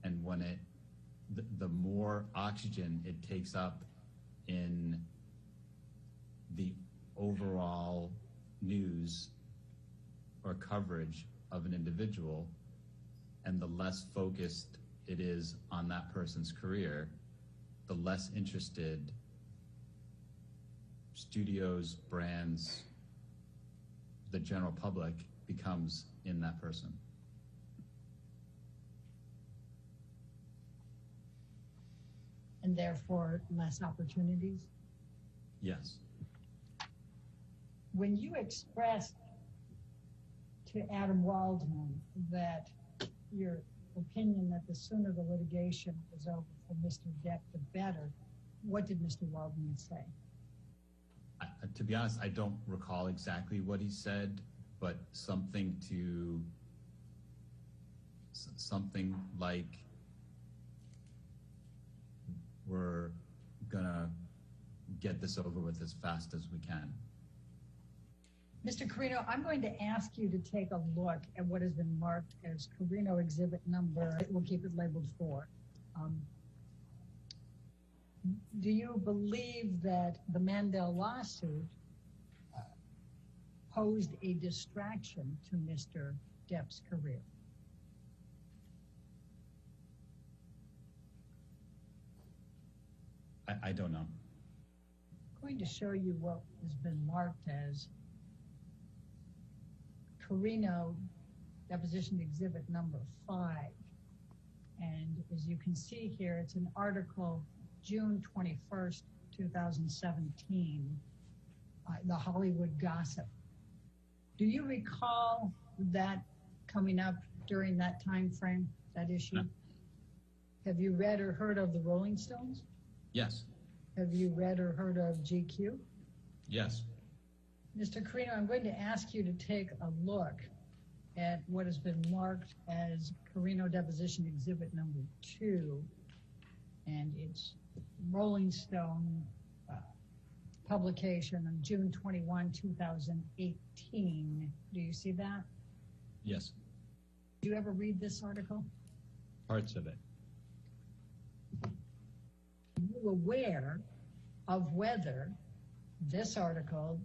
S16: And when the more oxygen it takes up in the overall news or coverage of an individual, and the less focused it is on that person's career, the less interested studios, brands, the general public becomes in that person.
S4: And therefore less opportunities?
S16: Yes.
S4: When you expressed to Adam Waldman that your opinion that the sooner the litigation was over for Mr. Depp, the better, what did Mr. Waldman say?
S16: To be honest, I don't recall exactly what he said, but something like gonna get this over with as fast as we can.
S4: Mr. Carino, I'm going to ask you to take a look at what has been marked as Carino exhibit number, we'll keep it labeled 4. Do you believe that the Mandel lawsuit posed a distraction to Mr. Depp's career?
S16: I don't know.
S4: I'm going to show you what has been marked as Carino deposition exhibit number 5. And as you can see here, it's an article June 21st, 2017, the Hollywood Gossip. Do you recall that coming up during that time frame, that issue?
S16: No.
S4: Have you read or heard of the Rolling Stones?
S16: Yes.
S4: Have you read or heard of GQ?
S16: Yes.
S4: Mr. Carino, I'm going to ask you to take a look at what has been marked as Carino deposition exhibit number 2, and it's Rolling Stone publication on June 21, 2018. Do you see that?
S16: Yes.
S4: Did you ever read this article?
S16: Parts of it.
S4: Are you aware of whether this article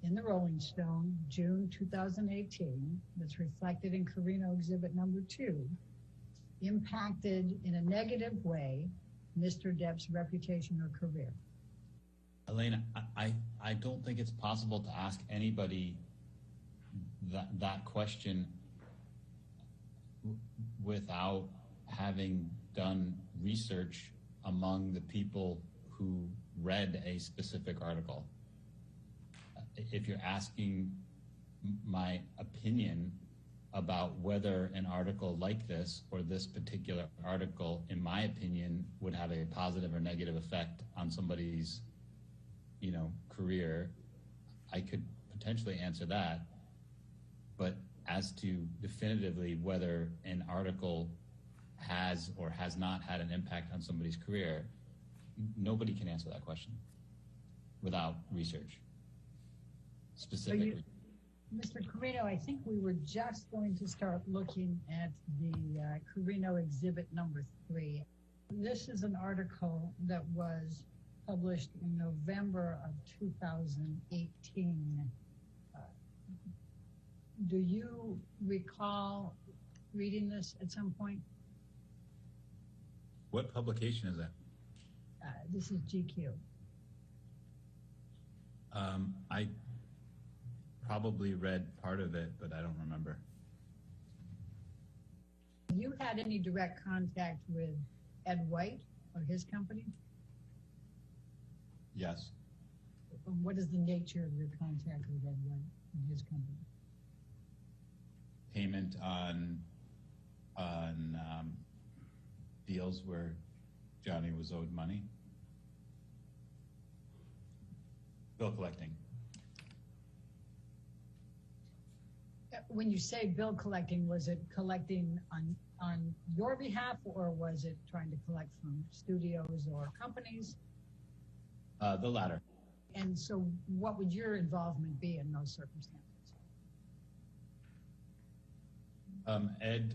S4: in the Rolling Stone, June 2018, that's reflected in Carino exhibit number 2, impacted in a negative way Mr. Depp's reputation or career?
S16: Elena, I don't think it's possible to ask anybody that question without having done research among the people who read a specific article. If you're asking my opinion about whether an article like this or this particular article, in my opinion, would have a positive or negative effect on somebody's, career, I could potentially answer that. But as to definitively whether an article has or has not had an impact on somebody's career, nobody can answer that question without research. Specifically.
S4: Mr. Carino, I think we were just going to start looking at the Carino exhibit number 3. This is an article that was published in November of 2018. Do you recall reading this at some point?
S16: What publication is that?
S4: This is GQ.
S16: I probably read part of it, but I don't remember.
S4: Have you had any direct contact with Ed White or his company?
S16: Yes.
S4: What is the nature of your contact with Ed White and his company?
S16: Payment on deals where Johnny was owed money. Bill collecting.
S4: When you say bill collecting, was it collecting on your behalf, or was it trying to collect from studios or companies?
S16: The latter.
S4: And so what would your involvement be in those circumstances?
S16: Ed,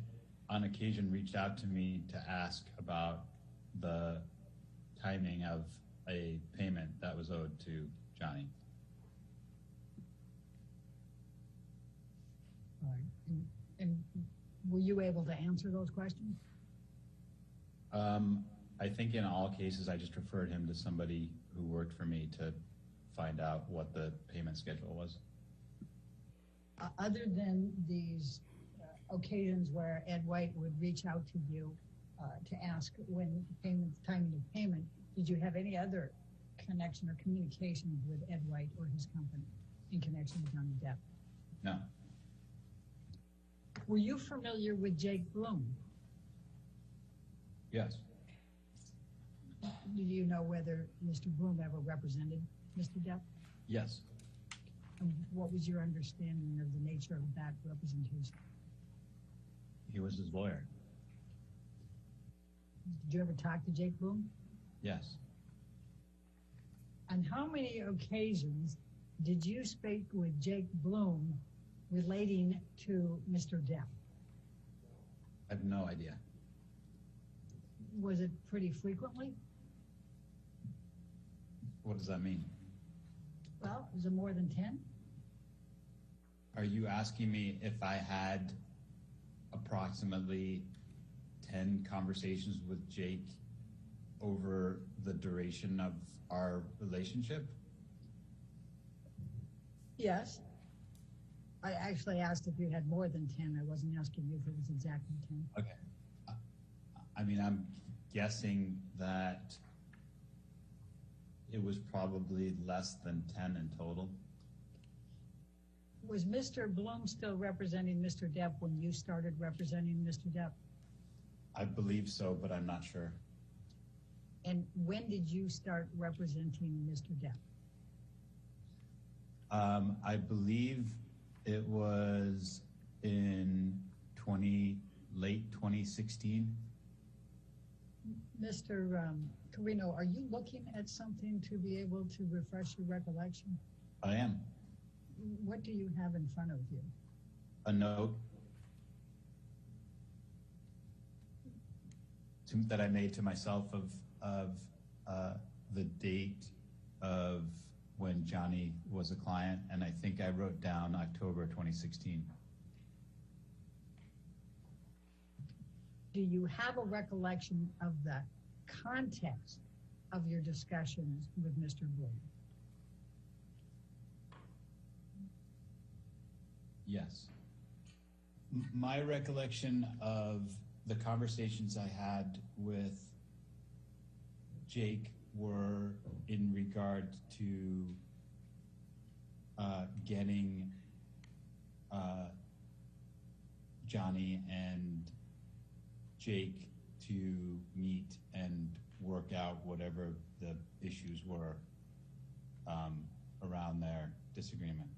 S16: on occasion, reached out to me to ask about the timing of a payment that was owed to Johnny.
S4: All right. And were you able to answer those questions?
S16: I think in all cases, I just referred him to somebody who worked for me to find out what the payment schedule was.
S4: Other than these occasions where Ed White would reach out to you to ask when timing of payment, did you have any other connection or communication with Ed White or his company in connection with Johnny Depp?
S16: No.
S4: Were you familiar with Jake Bloom?
S16: Yes.
S4: Do you know whether Mr. Bloom ever represented Mr. Depp?
S16: Yes.
S4: And what was your understanding of the nature of that representation?
S16: He was his lawyer.
S4: Did you ever talk to Jake Bloom?
S16: Yes.
S4: On how many occasions did you speak with Jake Bloom relating to Mr. Depp?
S16: I have no idea.
S4: Was it pretty frequently?
S16: What does that mean?
S4: Well, was it more than 10?
S16: Are you asking me if I had approximately 10 conversations with Jake over the duration of our relationship?
S4: Yes. I actually asked if you had more than 10. I wasn't asking you if it was exactly 10.
S16: Okay. I mean, I'm guessing that it was probably less than 10 in total.
S4: Was Mr. Bloom still representing Mr. Depp when you started representing Mr. Depp?
S16: I believe so, but I'm not sure.
S4: And when did you start representing Mr. Depp?
S16: I believe it was in late 2016.
S4: Mr. Carino, are you looking at something to be able to refresh your recollection?
S16: I am.
S4: What do you have in front of you?
S16: A note that I made to myself of the date of when Johnny was a client, and I think I wrote down October 2016.
S4: Do you have a recollection of the context of your discussions with Mr. Bloom?
S16: Yes. My recollection of the conversations I had with Jake were in regard to getting Johnny and Jake to meet and work out whatever the issues were around their disagreement.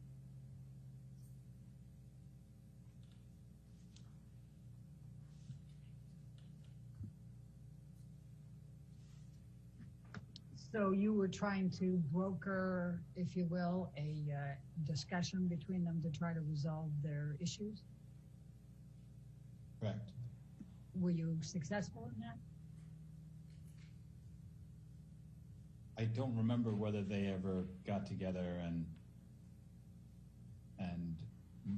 S4: So you were trying to broker, if you will, a discussion between them to try to resolve their issues?
S16: Correct.
S4: Were you successful in that?
S16: I don't remember whether they ever got together and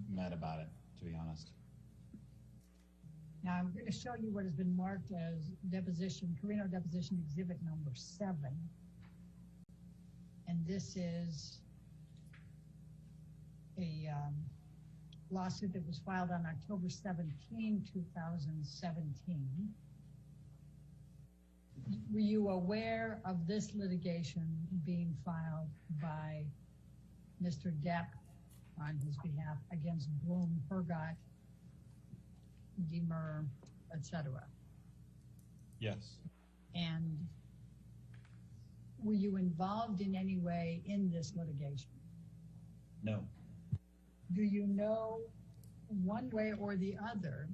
S16: met about it, to be honest.
S4: Now I'm going to show you what has been marked as deposition, Carino deposition exhibit number 7. And this is a lawsuit that was filed on October 17, 2017. Were you aware of this litigation being filed by Mr. Depp on his behalf against Bloom, Hergott, Demer, etc.?
S16: Yes.
S4: And were you involved in any way in this litigation?
S16: No.
S4: Do you know one way or the other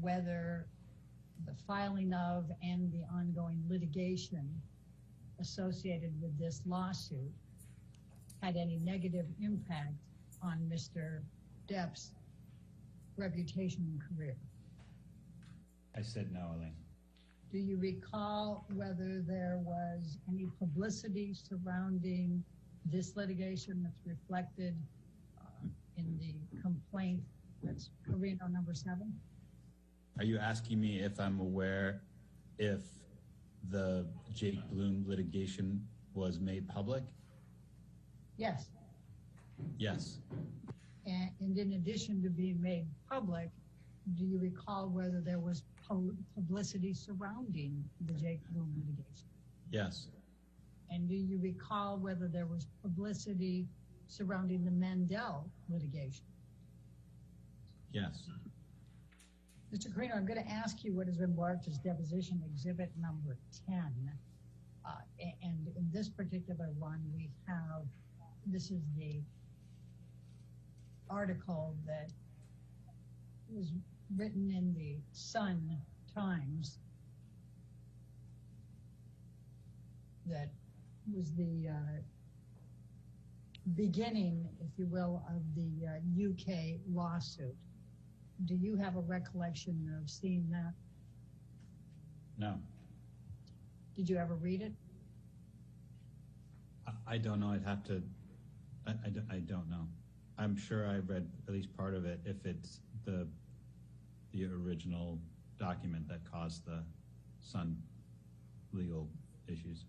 S4: whether the filing of and the ongoing litigation associated with this lawsuit had any negative impact on Mr. Depp's reputation and career?
S16: I said no, Elaine.
S4: Do you recall whether there was any publicity surrounding this litigation that's reflected in the complaint that's Carino number 7?
S16: Are you asking me if I'm aware if the Jake Bloom litigation was made public?
S4: Yes.
S16: Yes.
S4: And in addition to being made public, do you recall whether there was publicity surrounding the Jake Bloom litigation?
S16: Yes.
S4: And do you recall whether there was publicity surrounding the Mandel litigation?
S16: Yes.
S4: Mr. Carino, I'm going to ask you what has been marked as deposition exhibit number 10. And in this particular one, we have, this is the article that was written in the Sun Times that beginning, if you will, of the UK lawsuit. Do you have a recollection of seeing that?
S16: No,
S4: Did you ever read it?
S16: I don't know. I'd have to. I don't know. I'm sure I read at least part of it. If it's the original document that caused the Sun legal issues.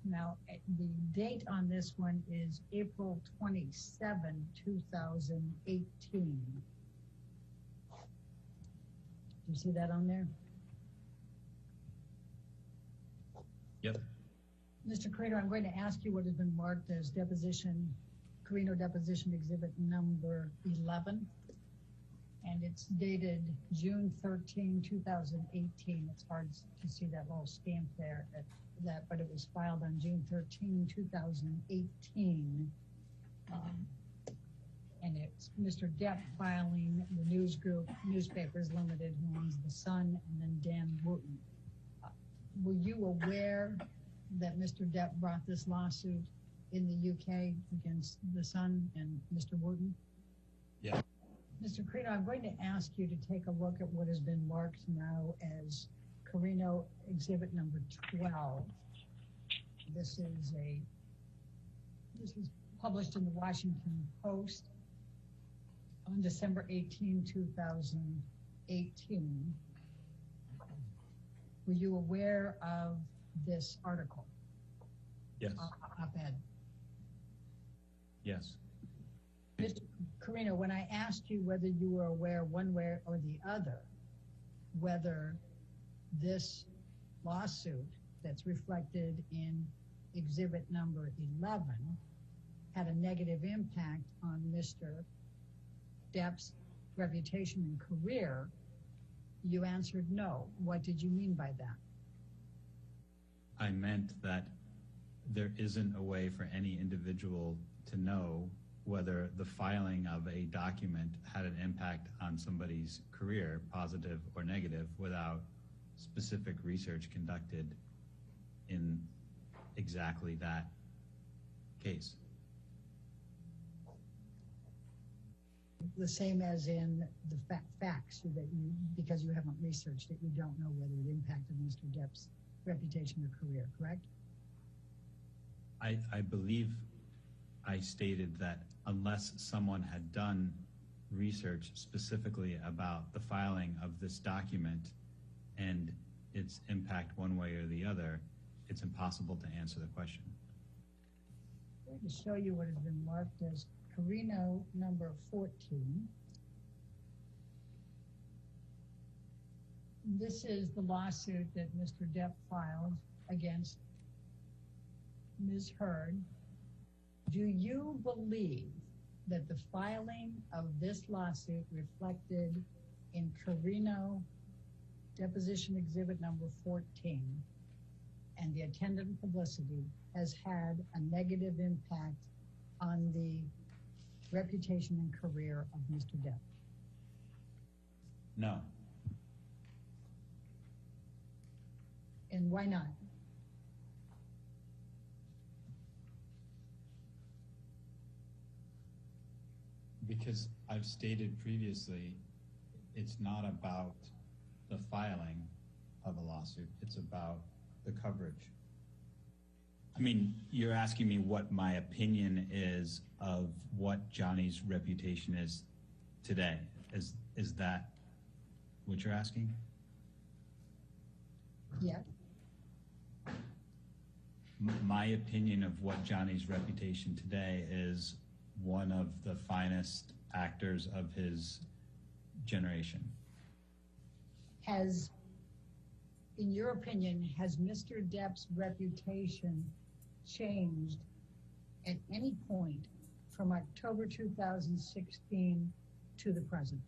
S4: Now, the date on this one is April 27, 2018. Do you see that on there?
S16: Yep.
S4: Mr. Crater, I'm going to ask you what has been marked as Carino deposition exhibit number 11. And it's dated June 13, 2018. It's hard to see that little stamp there, but it was filed on June 13, 2018. And it's Mr. Depp filing the news group, Newspapers Limited, who owns The Sun, and then Dan Wooten. Were you aware that Mr. Depp brought this lawsuit in the UK against The Sun and Mr. Wooten?
S16: Yeah.
S4: Mr. Carino, I'm going to ask you to take a look at what has been marked now as Carino exhibit number 12. This is published in the Washington Post on December 18, 2018. Were you aware of this article?
S16: Yes.
S4: Op-ed.
S16: Yes.
S4: Mr. Carino, when I asked you whether you were aware one way or the other, whether this lawsuit that's reflected in exhibit number 11 had a negative impact on Mr. Depp's reputation and career, you answered no. What did you mean by that?
S16: I meant that there isn't a way for any individual to know whether the filing of a document had an impact on somebody's career, positive or negative, without specific research conducted in exactly that case.
S4: The same as in the facts that because you haven't researched it, you don't know whether it impacted Mr. Depp's reputation or career, correct?
S16: I believe I stated that unless someone had done research specifically about the filing of this document and its impact one way or the other, it's impossible to answer the question.
S4: I'm going to show you what has been marked as Carino number 14. This is the lawsuit that Mr. Depp filed against Ms. Heard. Do you believe that the filing of this lawsuit reflected in Carino deposition exhibit number 14 and the attendant publicity has had a negative impact on the reputation and career of Mr. Depp?
S16: No.
S4: And why not?
S16: Because I've stated previously, it's not about the filing of a lawsuit, it's about the coverage. I mean, you're asking me what my opinion is of what Johnny's reputation is today. Is that what you're asking?
S4: Yeah.
S16: My opinion of what Johnny's reputation today is one of the finest actors of his generation.
S4: In your opinion, has Mr. Depp's reputation changed at any point from October 2016 to the present?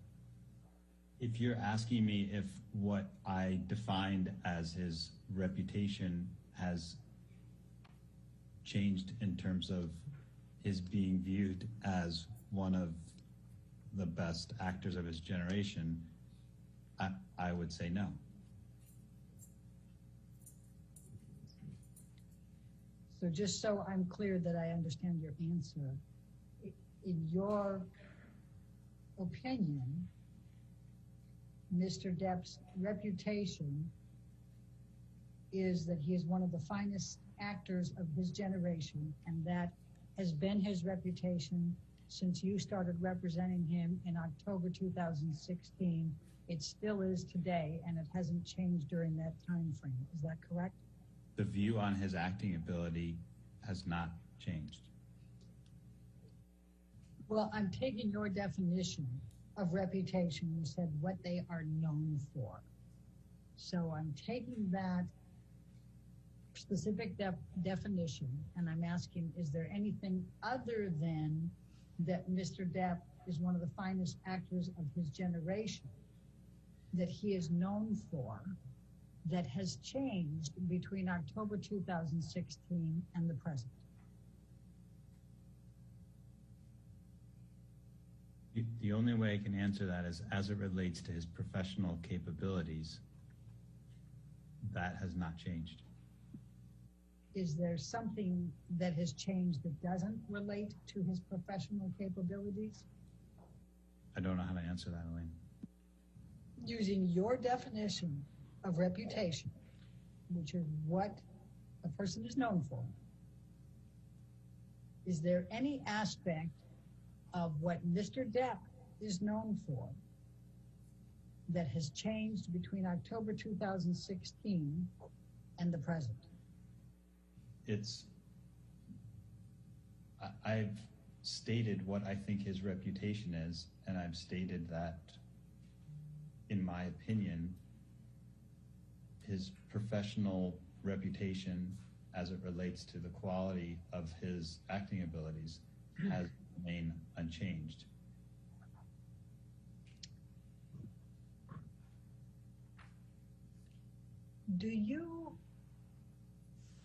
S16: If you're asking me if what I defined as his reputation has changed in terms of his being viewed as one of the best actors of his generation, I would say no.
S4: So just so I'm clear that I understand your answer, in your opinion, Mr. Depp's reputation is that he is one of the finest actors of his generation, and that has been his reputation since you started representing him in October 2016. It still is today, and it hasn't changed during that time frame. Is that correct?
S16: The view on his acting ability has not changed.
S4: Well, I'm taking your definition of reputation. You said what they are known for. So I'm taking that specific definition, and I'm asking, is there anything other than that Mr. Depp is one of the finest actors of his generation that he is known for that has changed between October 2016 and the present?
S16: The only way I can answer that is as it relates to his professional capabilities. That has not changed.
S4: Is there something that has changed that doesn't relate to his professional capabilities?
S16: I don't know how to answer that, Elaine.
S4: Using your definition of reputation, which is what a person is known for, is there any aspect of what Mr. Depp is known for that has changed between October 2016 and the present?
S16: I've stated what I think his reputation is, and I've stated that, in my opinion, his professional reputation as it relates to the quality of his acting abilities has remained unchanged.
S4: Do you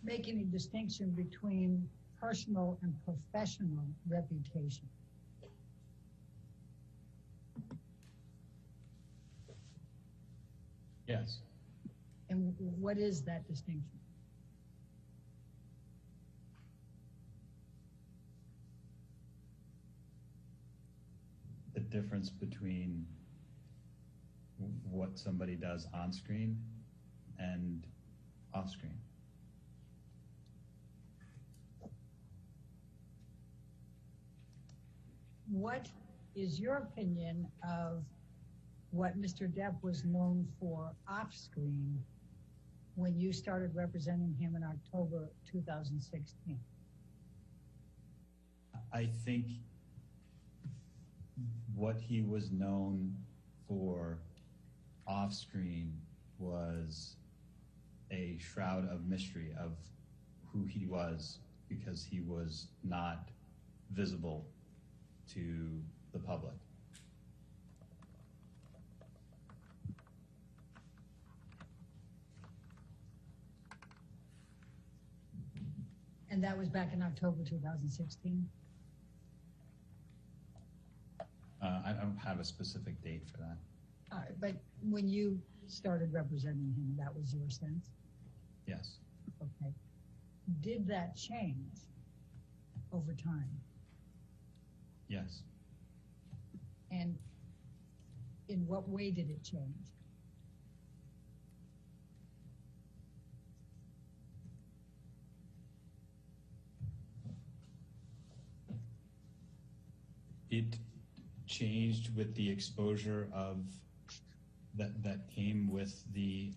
S4: make any distinction between personal and professional reputation?
S16: Yes.
S4: And what is that distinction?
S16: The difference between what somebody does on screen and off screen.
S4: What is your opinion of what Mr. Depp was known for off screen when you started representing him in October 2016?
S16: I think what he was known for off screen was a shroud of mystery of who he was, because he was not visible to the public.
S4: And that was back in October 2016?
S16: I don't have a specific date for that.
S4: All right, but when you started representing him, that was your sense?
S16: Yes.
S4: Okay. Did that change over time?
S16: Yes.
S4: And in what way did it change?
S16: It changed with the exposure of that came with the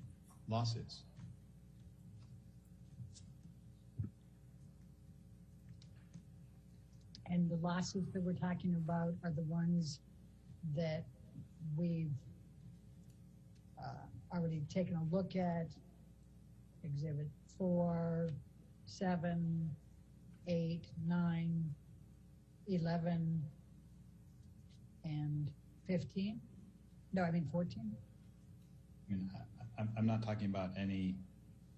S16: lawsuits.
S4: And the lawsuits that we're talking about are the ones that we've already taken a look at: Exhibit 4, 7, 8, 9, 11, and 15? No, I mean 14?
S16: I mean, I'm not talking about any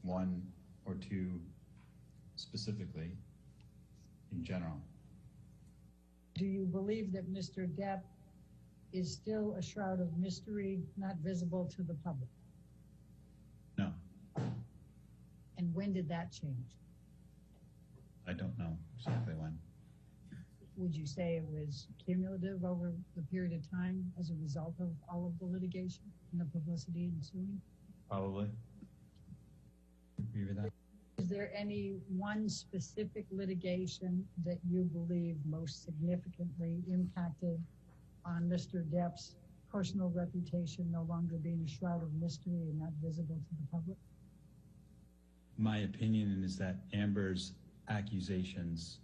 S16: one or two specifically, in general.
S4: Do you believe that Mr. Depp is still a shroud of mystery, not visible to the public?
S16: No.
S4: And when did that change?
S16: I don't know exactly when.
S4: Would you say it was cumulative over the period of time as a result of all of the litigation and the publicity ensuing?
S16: Probably. Agree with that?
S4: Is there any one specific litigation that you believe most significantly impacted on Mr. Depp's personal reputation no longer being a shroud of mystery and not visible to the public?
S16: My opinion is that Amber's accusations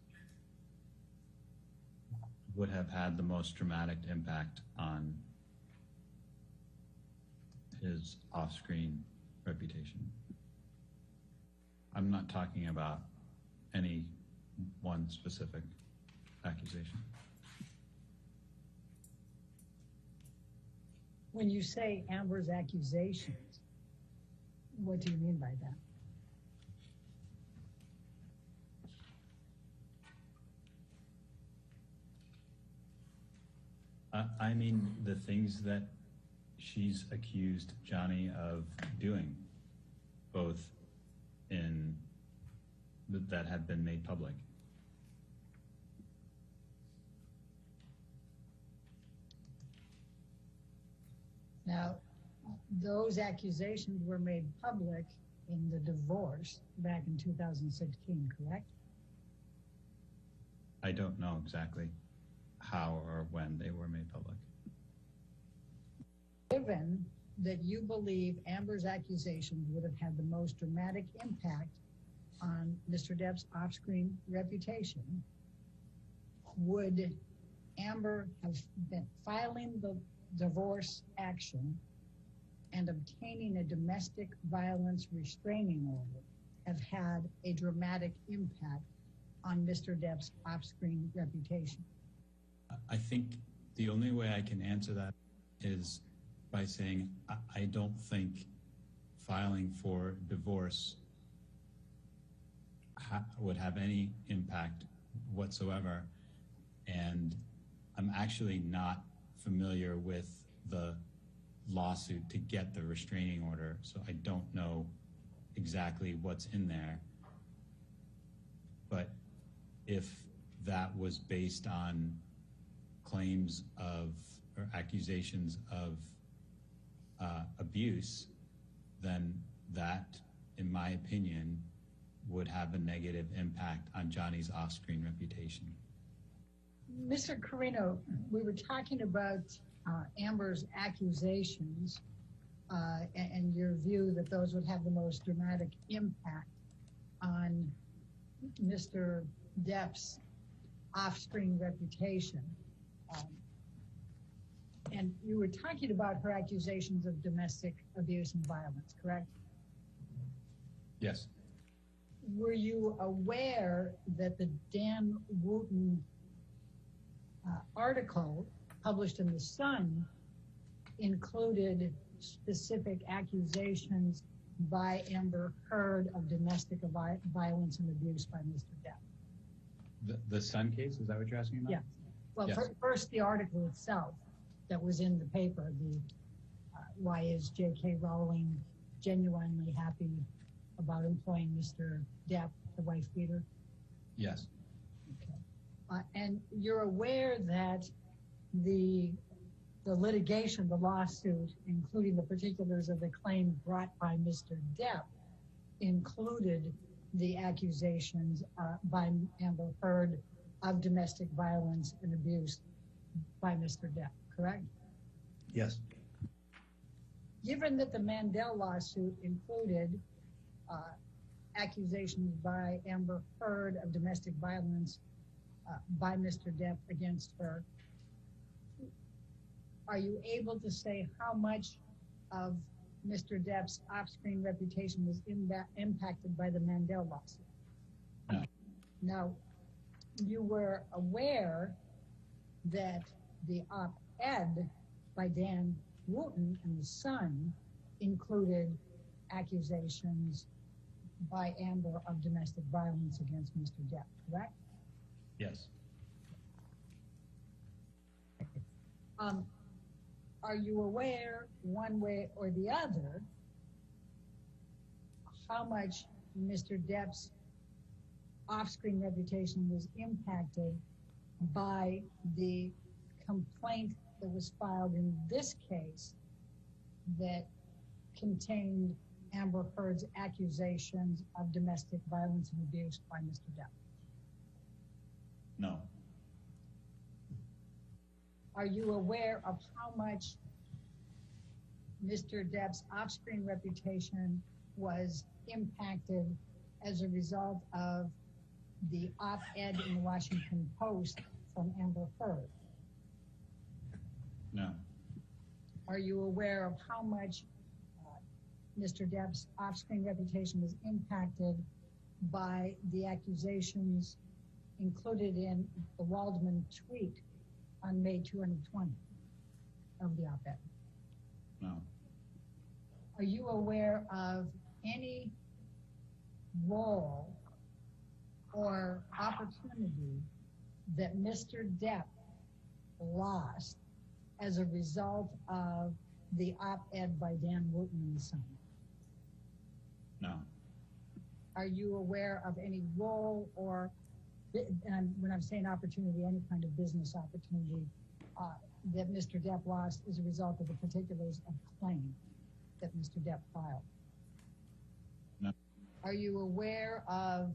S16: would have had the most dramatic impact on his off-screen reputation. I'm not talking about any one specific accusation.
S4: When you say Amber's accusations, what do you mean by that?
S16: I mean the things that she's accused Johnny of doing, both in that have been made public.
S4: Now, those accusations were made public in the divorce back in 2016, correct?
S16: I don't know exactly how or when they were made public.
S4: Given that you believe Amber's accusations would have had the most dramatic impact on Mr. Depp's off-screen reputation, would Amber have been filing the divorce action and obtaining a domestic violence restraining order have had a dramatic impact on Mr. Depp's off-screen reputation?
S16: I think the only way I can answer that is by saying I don't think filing for divorce would have any impact whatsoever, and I'm actually not familiar with the lawsuit to get the restraining order, so I don't know exactly what's in there. But if that was based on claims of or accusations of abuse, then that, in my opinion, would have a negative impact on Johnny's off-screen reputation.
S4: Mr. Carino, we were talking about Amber's accusations and your view that those would have the most dramatic impact on Mr. Depp's off-screen reputation. And you were talking about her accusations of domestic abuse and violence, correct?
S16: Yes.
S4: Were you aware that the Dan Wooten article published in The Sun included specific accusations by Amber Heard of domestic violence and abuse by Mr. Depp?
S16: The Sun case, is that what you're asking about?
S4: Yeah. Well,
S16: yes.
S4: First the article itself that was in the paper, the why is J.K. Rowling genuinely happy about employing Mr. Depp, the wife beater?
S16: Yes.
S4: Okay. And you're aware that the litigation, the lawsuit, including the particulars of the claim brought by Mr. Depp, included the accusations by Amber Heard of domestic violence and abuse by Mr. Depp, correct?
S16: Yes.
S4: Given that the Mandel lawsuit included accusations by Amber Heard of domestic violence by Mr. Depp against her, are you able to say how much of Mr. Depp's off-screen reputation was impacted by the Mandel lawsuit?
S16: No.
S4: Now, you were aware that the op-ed by Dan Wooten in The Sun included accusations by Amber of domestic violence against Mr. Depp, correct?
S16: Yes.
S4: Are you aware, one way or the other, how much Mr. Depp's off-screen reputation was impacted by the complaint that was filed in this case that contained Amber Heard's accusations of domestic violence and abuse by Mr. Depp?
S16: No.
S4: Are you aware of how much Mr. Depp's off-screen reputation was impacted as a result of the op-ed in the Washington Post from Amber Heard?
S16: No.
S4: Are you aware of how much Mr. Depp's off-screen reputation was impacted by the accusations included in the Waldman tweet on May 2020 of the op-ed?
S16: No.
S4: Are you aware of any role or opportunity that Mr. Depp lost as a result of the op-ed by Dan Wooten and Son?
S16: No.
S4: Are you aware of any role or, and when I'm saying opportunity, any kind of business opportunity that Mr. Depp lost as a result of the particulars of claim that Mr. Depp filed?
S16: No.
S4: Are you aware of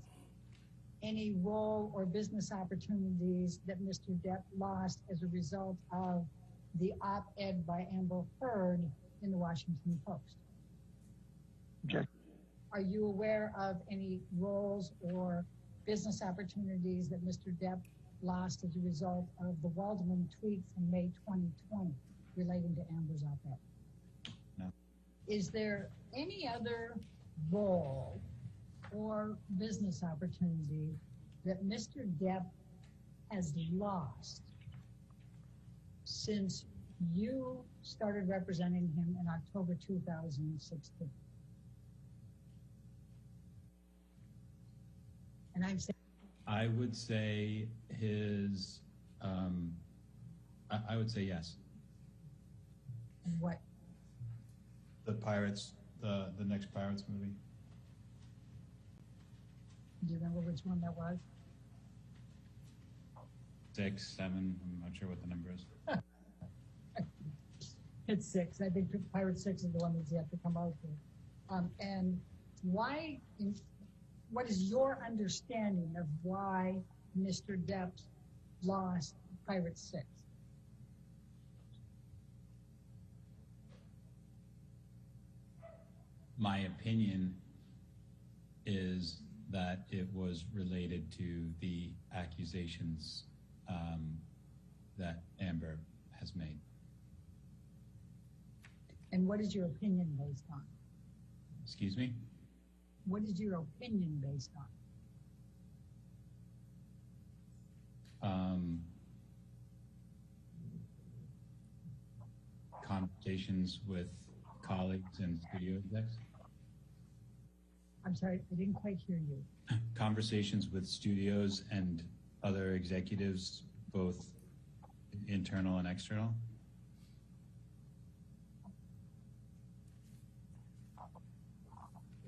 S4: any role or business opportunities that Mr. Depp lost as a result of the op-ed by Amber Heard in the Washington Post?
S15: Objection.
S4: Are you aware of any roles or business opportunities that Mr. Depp lost as a result of the Waldman tweet from May 2020 relating to Amber's op-ed?
S16: No.
S4: Is there any other role or business opportunity that Mr. Depp has lost since you started representing him in October 2016? And I'm saying,
S16: I would say his, I would say yes.
S4: what?
S16: The Pirates, the next Pirates movie.
S4: Do you remember which one that was?
S16: 6, 7, I'm not sure what the number is.
S4: It's 6. I think Pirate 6 is the one that's yet to come out here. And why, what is your understanding of why Mr. Depp lost Pirate 6?
S16: My opinion is that it was related to the accusations that Amber has made.
S4: And what is your opinion based on?
S16: Excuse me?
S4: What is your opinion based on?
S16: Conversations with colleagues and studio execs.
S4: I'm sorry, I didn't quite hear you.
S16: Conversations with studios and other executives, both internal and external.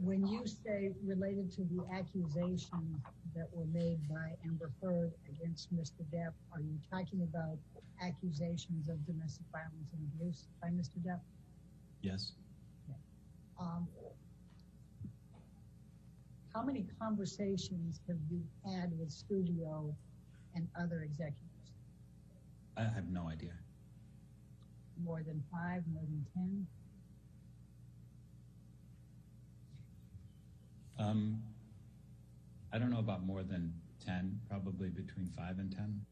S4: When you say related to the accusations that were made by Amber Heard against Mr. Depp, are you talking about accusations of domestic violence and abuse by Mr. Depp?
S16: Yes.
S4: How many conversations have you had with studio and other executives?
S16: I have no idea.
S4: More than 5, more than 10?
S16: I don't know about more than 10, probably between 5 and 10.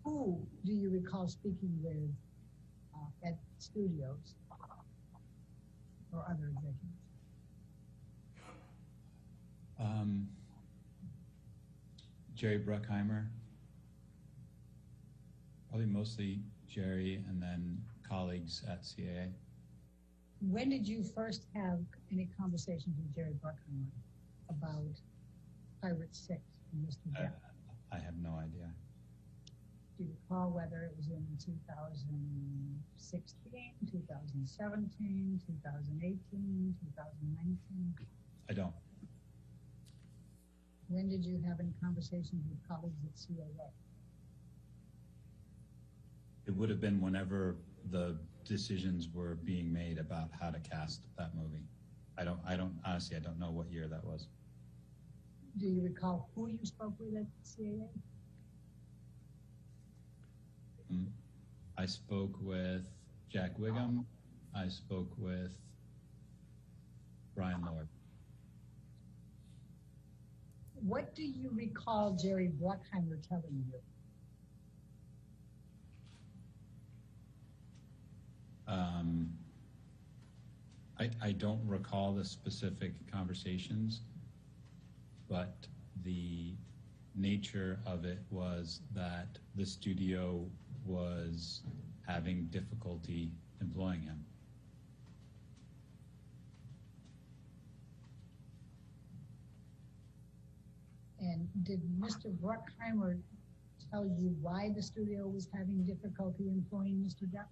S4: Who do you recall speaking with at studios or other executives?
S16: Jerry Bruckheimer, probably mostly Jerry, and then colleagues at CAA.
S4: When did you first have any conversations with Jerry Bruckheimer about Pirate 6 and Mr. Depp?
S16: I have no idea.
S4: Do you recall whether it was in 2016, 2017, 2018, 2019?
S16: I don't.
S4: When did you have any conversations with colleagues at CAA?
S16: It would have been whenever the decisions were being made about how to cast that movie. I don't honestly, I don't know what year that was.
S4: Do you recall who you spoke with at CAA?
S16: I spoke with Jack Wiggum. I spoke with Brian Lord.
S4: What do you recall Jerry Bruckheimer telling you?
S16: I don't recall the specific conversations, but the nature of it was that the studio was having difficulty employing him.
S4: And did Mr. Bruckheimer tell you why the studio was having difficulty employing Mr. Depp?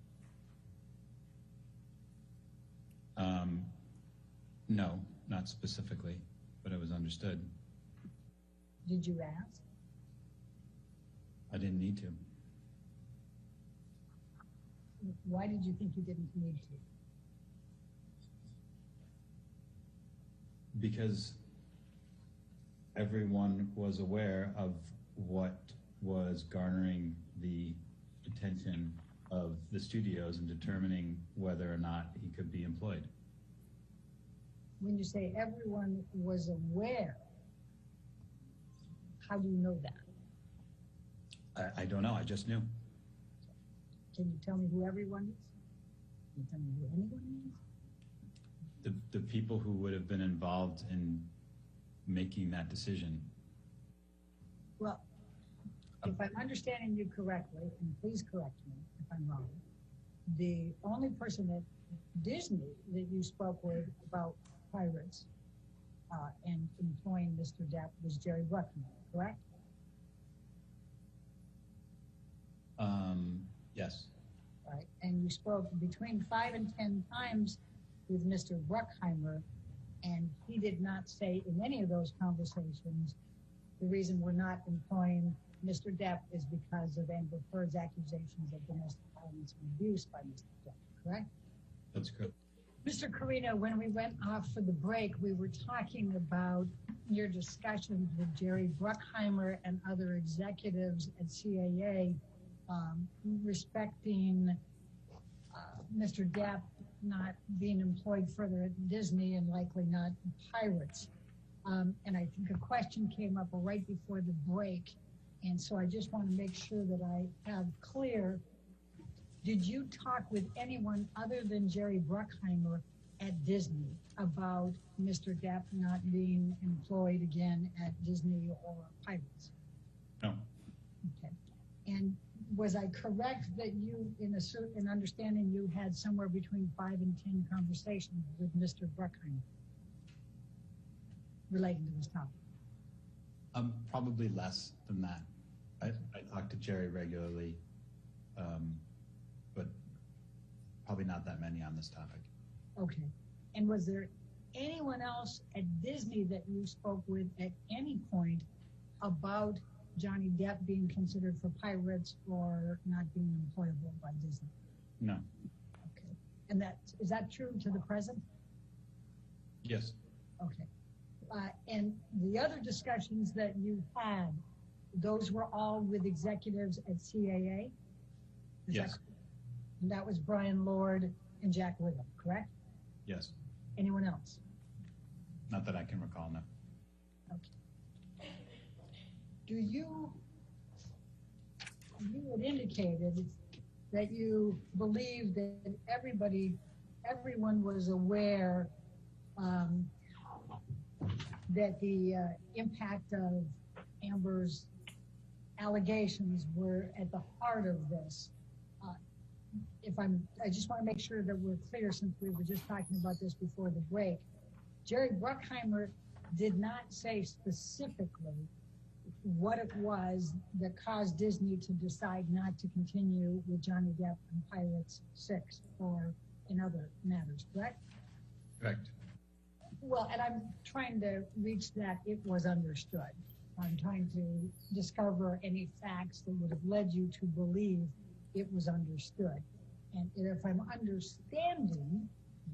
S16: No, not specifically, but it was understood.
S4: Did you ask?
S16: I didn't need to.
S4: Why did you think you didn't need to?
S16: Because everyone was aware of what was garnering the attention of the studios and determining whether or not he could be employed.
S4: When you say everyone was aware, how do you know that?
S16: I don't know, I just knew.
S4: Can you tell me who everyone is? Can you tell me who anyone is?
S16: The people who would have been involved in making that decision.
S4: Well, if I'm understanding you correctly, and please correct me if I'm wrong, the only person at Disney that you spoke with about pirates and employing Mr. Depp was Jerry Bruckheimer, correct?
S16: Yes.
S4: Right, and you spoke between 5 and 10 times with Mr. Bruckheimer, and he did not say in any of those conversations the reason we're not employing Mr. Depp is because of Amber Heard's accusations of domestic violence and abuse by Mr. Depp, correct?
S16: That's correct.
S4: Mr. Carino, when we went off for the break, we were talking about your discussions with Jerry Bruckheimer and other executives at CAA respecting Mr. Depp not being employed further at Disney and likely not pirates. And I think a question came up right before the break. And so I just want to make sure that I have clear, did you talk with anyone other than Jerry Bruckheimer at Disney about Mr. Depp not being employed again at Disney or Pirates?
S16: No.
S4: Okay. And was I correct that you, in a certain understanding, you had somewhere between 5 and 10 conversations with Mr. Bruckheimer relating to this topic?
S16: Probably less than that. I talk to Jerry regularly, but probably not that many on this topic.
S4: Okay. And was there anyone else at Disney that you spoke with at any point about Johnny Depp being considered for pirates or not being employable by Disney?
S16: No.
S4: Okay. And is that true to the present?
S16: Yes.
S4: Okay. And the other discussions that you had, those were all with executives at CAA?
S16: Yes.
S4: That was Brian Lord and Jack Wiggum, correct?
S16: Yes.
S4: Anyone else?
S16: Not that I can recall, no.
S4: Okay. You had indicated that you believe that everyone was aware that the impact of Amber's allegations were at the heart of this. I just want to make sure that we're clear, since we were just talking about this before the break. Jerry Bruckheimer did not say specifically what it was that caused Disney to decide not to continue with Johnny Depp and Pirates 6 or in other matters, correct?
S16: Correct.
S4: Well, and I'm trying to reach that it was understood. I'm trying to discover any facts that would have led you to believe it was understood. And if I'm understanding,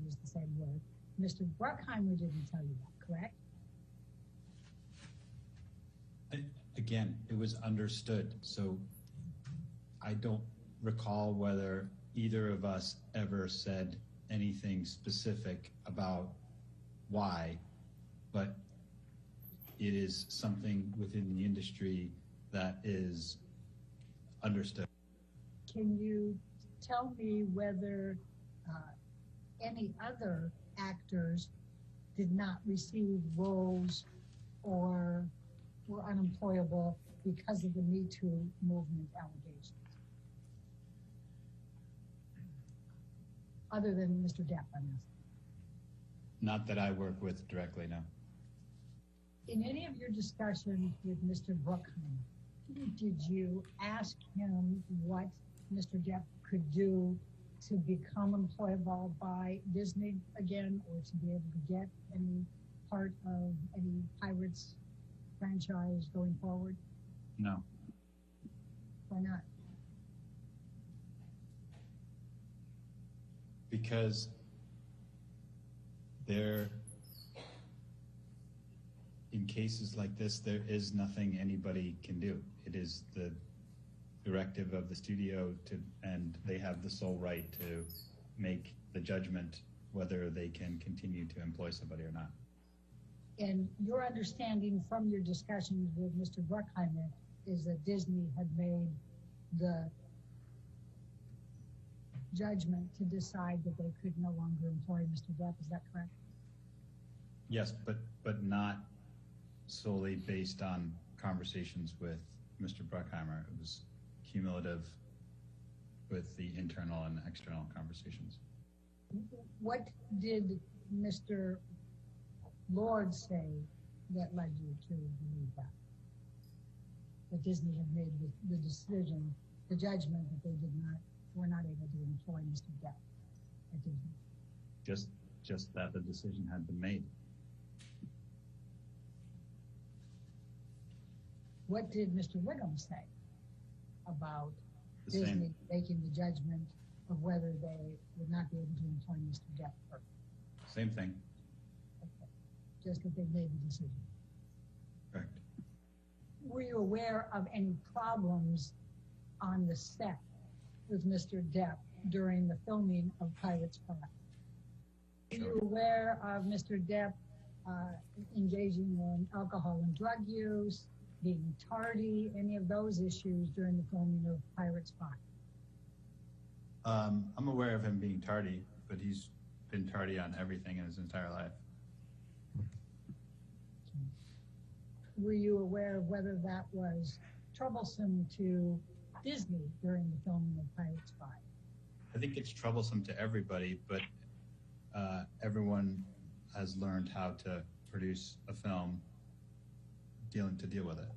S4: use the same word, Mr. Bruckheimer didn't tell you that, correct?
S16: Again, it was understood. So I don't recall whether either of us ever said anything specific about why, but it is something within the industry that is understood.
S4: Can you tell me whether any other actors did not receive roles or were unemployable because of the Me Too movement allegations? Other than Mr. Depp, I'm asking.
S16: Not that I work with directly, no.
S4: In any of your discussions with Mr. Bruckheimer, did you ask him what Mr. Depp could do to become employable by Disney again, or to be able to get any part of any Pirates franchise going forward?
S16: No.
S4: Why not?
S16: Because in cases like this, there is nothing anybody can do. It is the directive of the studio and they have the sole right to make the judgment whether they can continue to employ somebody or not.
S4: And your understanding from your discussions with Mr. Bruckheimer is that Disney had made the judgment to decide that they could no longer employ Mr. Depp. Is that correct?
S16: Yes, but not solely based on conversations with Mr. Bruckheimer. It was cumulative with the internal and external conversations.
S4: What did Mr. Lord say that led you to believe that Disney had made the decision, the judgment that they were not able to employ Mr. Depp at Disney?
S16: Just that the decision had been made.
S4: What did Mr. Wiggum say about
S16: The
S4: Disney
S16: same.
S4: making the judgment of whether they would not be able to employ Mr. Depp?
S16: Same thing.
S4: Okay. Just that they made the decision.
S16: Correct.
S4: Were you aware of any problems on the set with Mr. Depp during the filming of Pirates 5? Were you aware of Mr. Depp engaging in alcohol and drug use, being tardy, any of those issues during the filming of Pirates 5?
S16: I'm aware of him being tardy, but he's been tardy on everything in his entire life.
S4: Were you aware of whether that was troublesome to Disney during the filming of Pirates 5?
S16: I think it's troublesome to everybody, but everyone has learned how to produce a film to deal with it.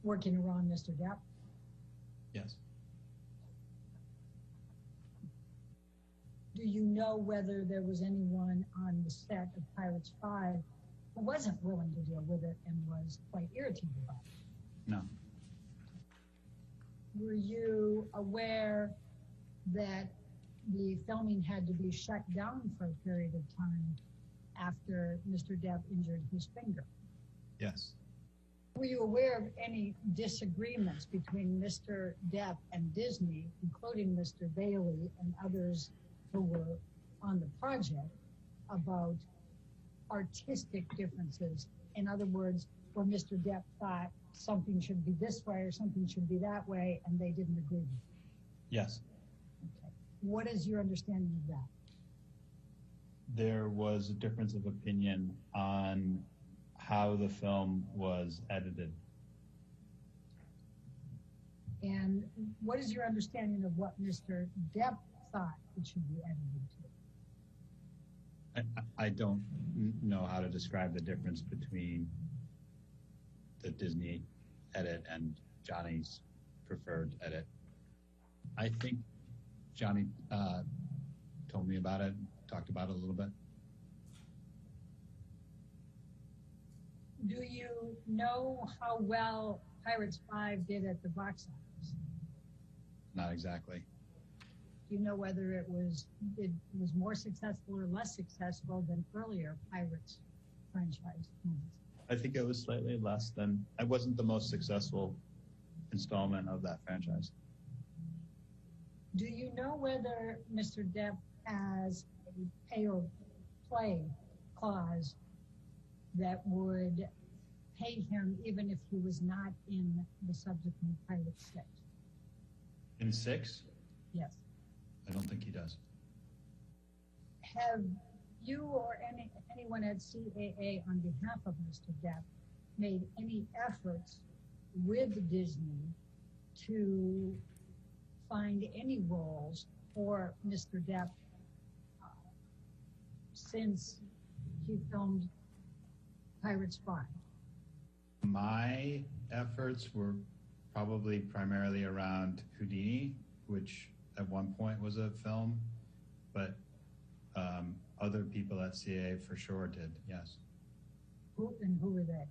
S4: Working around Mr. Depp?
S16: Yes.
S4: Do you know whether there was anyone on the set of Pirates 5 who wasn't willing to deal with it and was quite irritated by it?
S16: No.
S4: Were you aware that the filming had to be shut down for a period of time after Mr. Depp injured his finger?
S16: Yes.
S4: Were you aware of any disagreements between Mr. Depp and Disney, including Mr. Bailey and others who were on the project, about artistic differences? In other words, where Mr. Depp thought something should be this way or something should be that way, and they didn't agree with it?
S16: Yes.
S4: Okay. What is your understanding of that?
S16: There was a difference of opinion on how the film was edited.
S4: And what is your understanding of what Mr. Depp thought it should be edited to?
S16: I don't know how to describe the difference between the Disney edit and Johnny's preferred edit. I think Johnny told me about it, talked about it a little bit.
S4: Do you know how well Pirates 5 did at the box office?
S16: Not exactly.
S4: Do you know whether it was more successful or less successful than earlier Pirates franchise movies?
S16: I think it was slightly less than, it wasn't the most successful installment of that franchise.
S4: Do you know whether Mr. Depp has a pay or play clause that would pay him even if he was not in the subsequent Pirates 6?
S16: In 6?
S4: Yes.
S16: I don't think he does.
S4: Have you or anyone at CAA on behalf of Mr. Depp made any efforts with Disney to find any roles for Mr. Depp since he filmed Pirates 5?
S16: My efforts were probably primarily around Houdini, which at one point was a film, but other people at CA for sure did, yes.
S4: Who were they?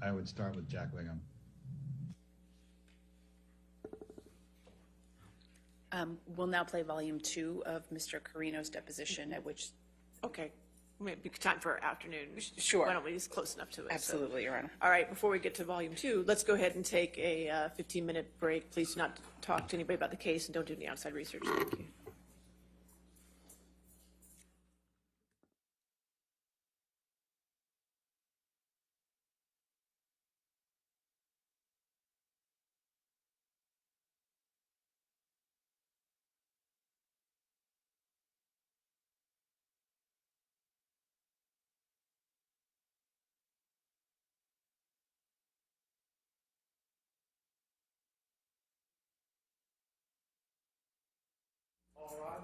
S16: I would start with Jack Wigham.
S9: We'll now play volume 2 of Mr. Carino's deposition, at which.
S2: Okay, maybe time for afternoon.
S9: Sure.
S2: Why don't we just close enough to it?
S9: Absolutely, Your Honor.
S2: All right, before we get to volume 2, let's go ahead and take a 15-minute break. Please do not talk to anybody about the case and don't do any outside research. Thank you.
S3: All right.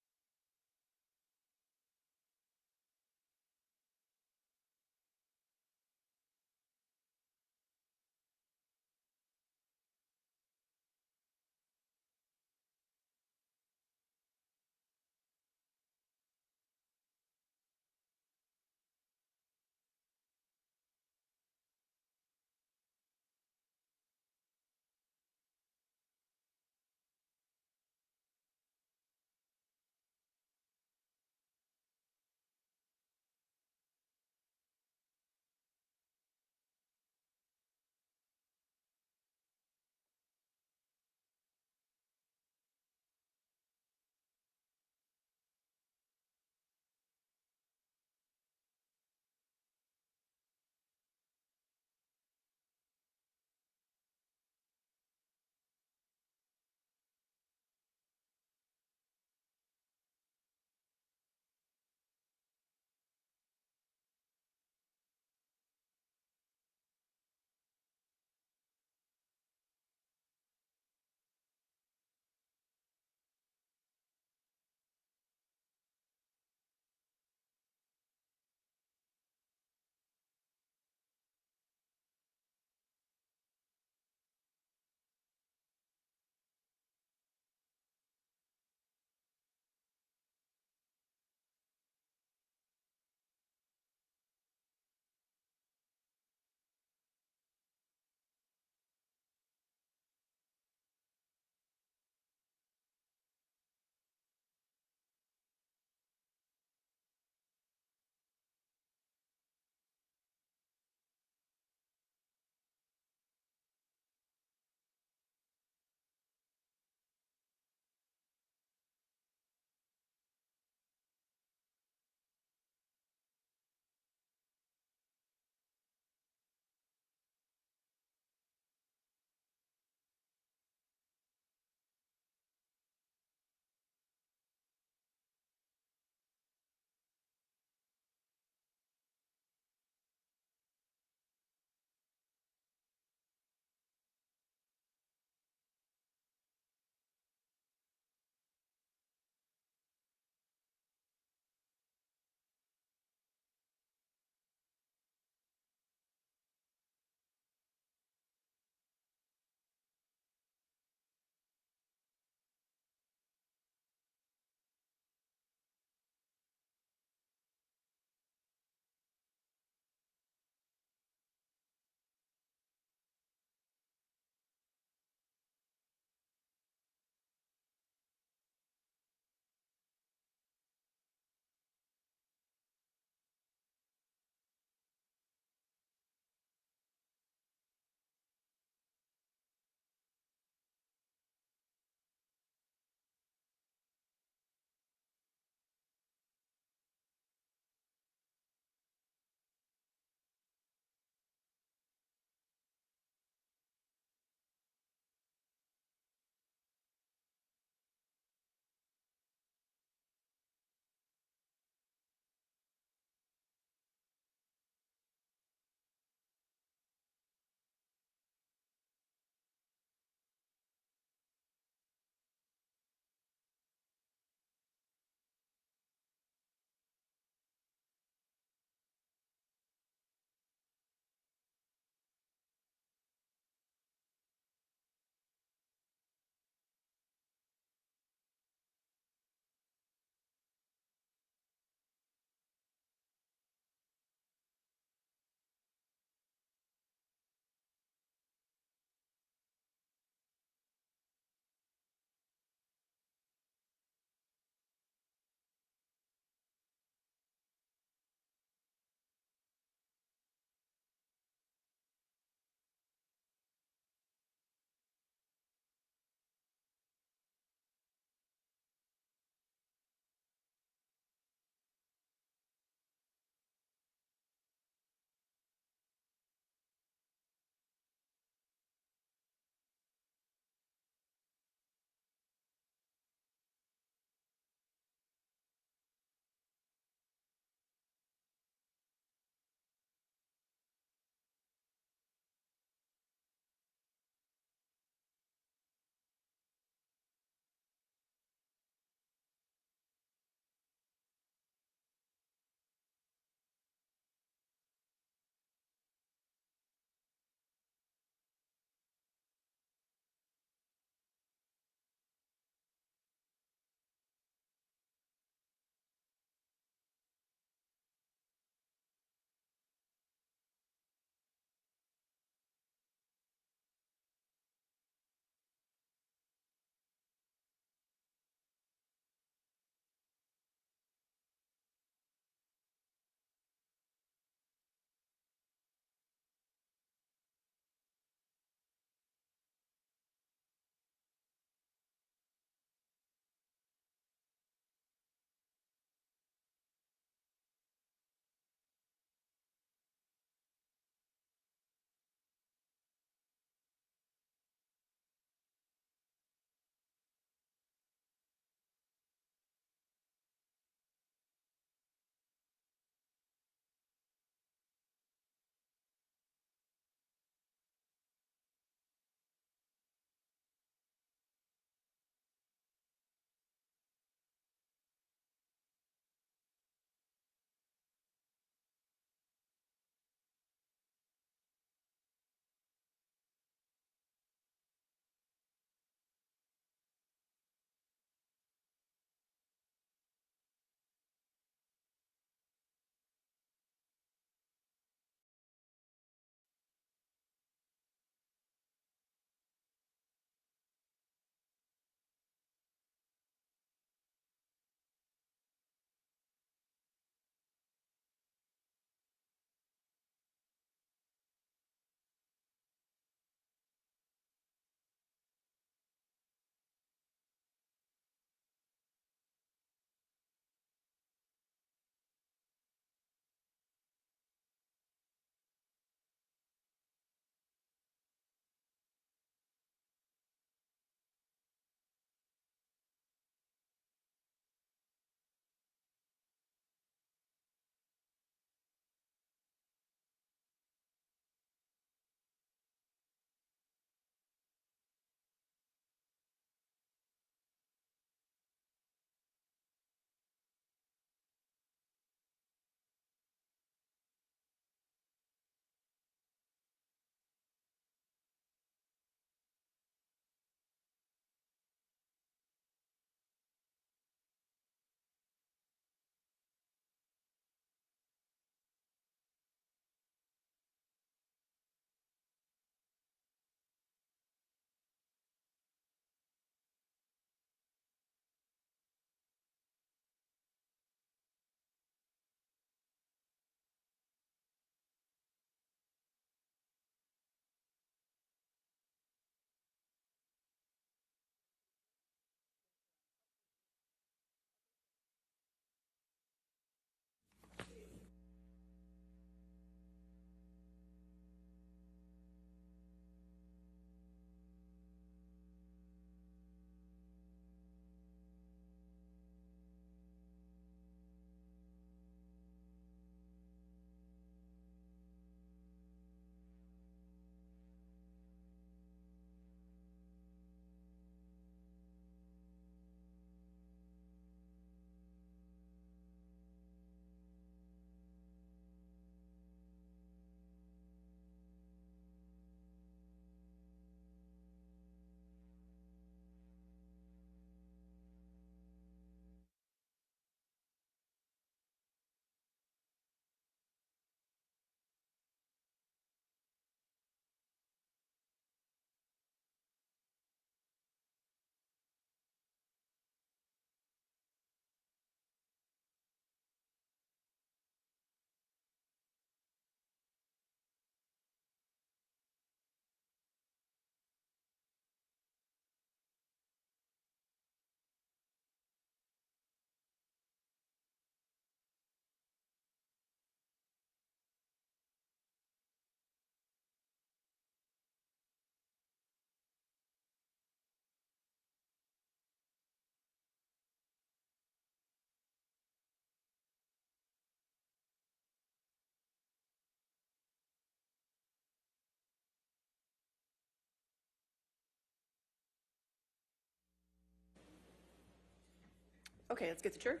S2: Okay, let's get the chair.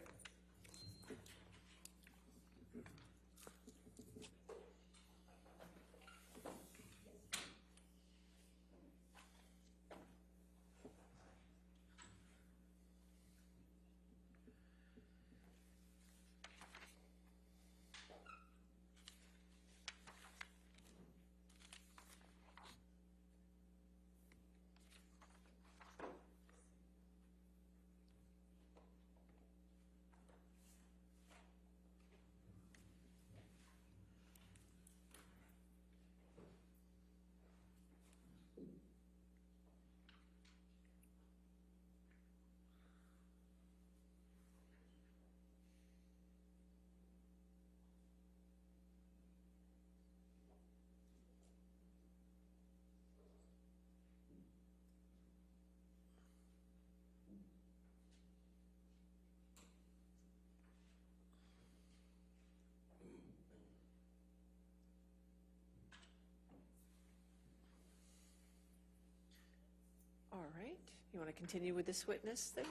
S2: All right. You want to continue with this witness then?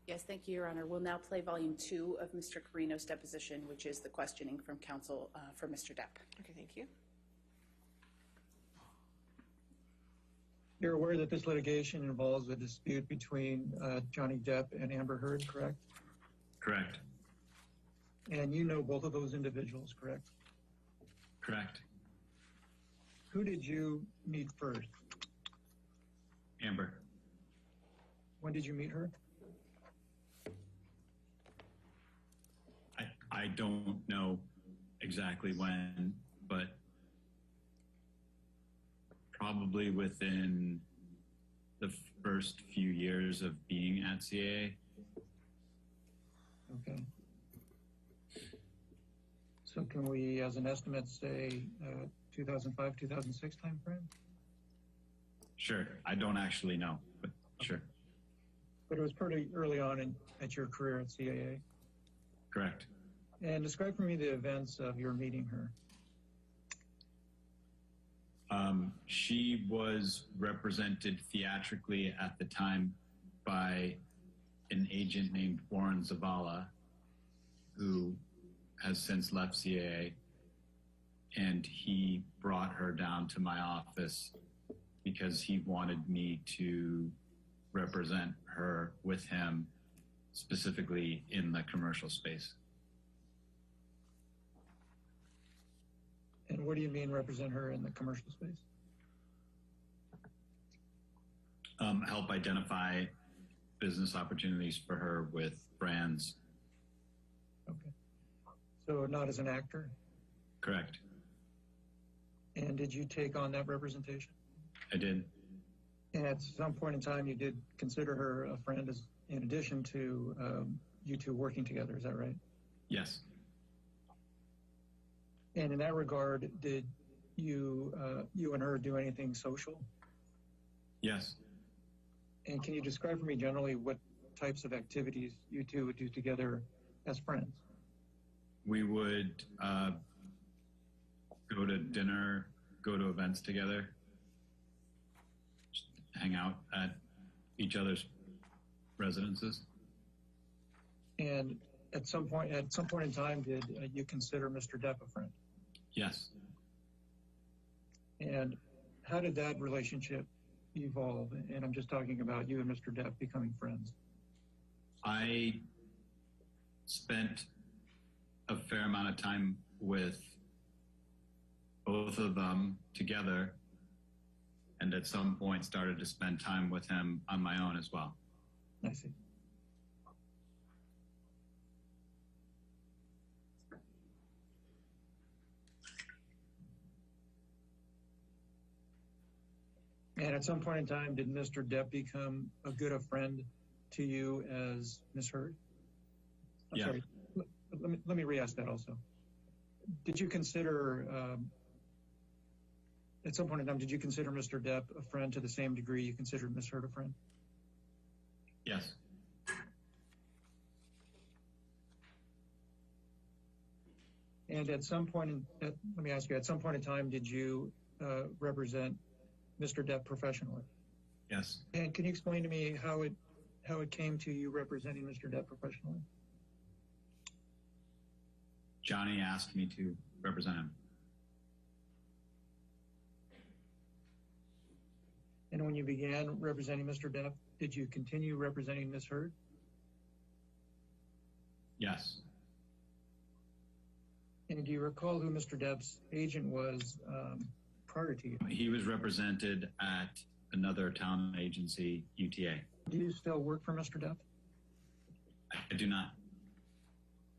S9: Yes, thank you, Your Honor. We'll now play volume 2 of Mr. Carino's deposition, which is the questioning from counsel for Mr. Depp.
S2: Okay, thank you.
S15: You're aware that this litigation involves a dispute between Johnny Depp and Amber Heard, correct?
S16: Correct.
S15: And you know both of those individuals, correct?
S16: Correct.
S15: Who did you meet first?
S16: Amber.
S15: When did you meet her?
S16: I don't know exactly when, but probably within the first few years of being at CAA.
S15: Okay. So can we, as an estimate, say 2005, 2006 time frame?
S16: Sure. I don't actually know, but sure.
S15: But it was pretty early on at your career at CAA.
S16: Correct.
S15: And describe for me the events of your meeting her.
S16: She was represented theatrically at the time by an agent named Warren Zavala, who has since left CAA, and he brought her down to my office because he wanted me to represent her with him, specifically in the commercial space.
S15: And what do you mean represent her in the commercial space?
S16: Help identify business opportunities for her with brands.
S15: Okay. So not as an actor?
S16: Correct.
S15: And did you take on that representation?
S16: I did.
S15: And at some point in time, you did consider her a friend as, in addition to you two working together, is that right?
S16: Yes.
S15: And in that regard, did you and her do anything social?
S16: Yes.
S15: And can you describe for me generally what types of activities you two would do together as friends?
S16: We would go to dinner, go to events together, just hang out at each other's residences.
S15: And at some point in time, did you consider Mr. Depp a friend?
S16: Yes.
S15: And how did that relationship evolve? And I'm just talking about you and Mr. Depp becoming friends.
S16: I spent a fair amount of time with both of them together, and at some point started to spend time with him on my own as well.
S15: I see. And at some point in time, did Mr. Depp become a good a friend to you as Ms. Heard? I'm
S16: Yeah.
S15: sorry. Let me re-ask that also. Did you consider, at some point in time, did you consider Mr. Depp a friend to the same degree you considered Ms. Heard a friend?
S16: Yes.
S15: And at some point, let me ask you, at some point in time, did you represent Mr. Depp professionally?
S16: Yes.
S15: And can you explain to me how how it came to you representing Mr. Depp professionally?
S16: Johnny asked me to represent him.
S15: And when you began representing Mr. Depp, did you continue representing Ms. Heard?
S16: Yes.
S15: And do you recall who Mr. Depp's agent was prior to you?
S16: He was represented at another talent agency, UTA.
S15: Do you still work for Mr. Depp?
S16: I do not.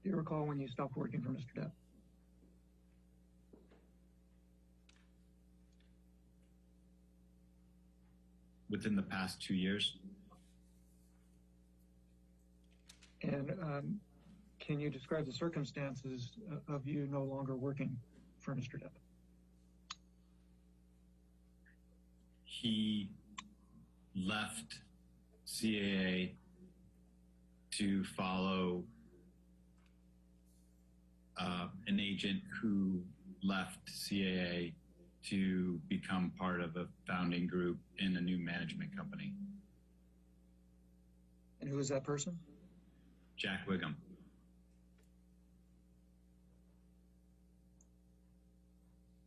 S15: Do you recall when you stopped working for Mr. Depp?
S16: Within the past 2 years.
S15: And can you describe the circumstances of you no longer working for Mr. Depp?
S16: He left CAA to follow an agent who left CAA to become part of a founding group in a new management company.
S15: And who is that person?
S16: Jack Wiggum.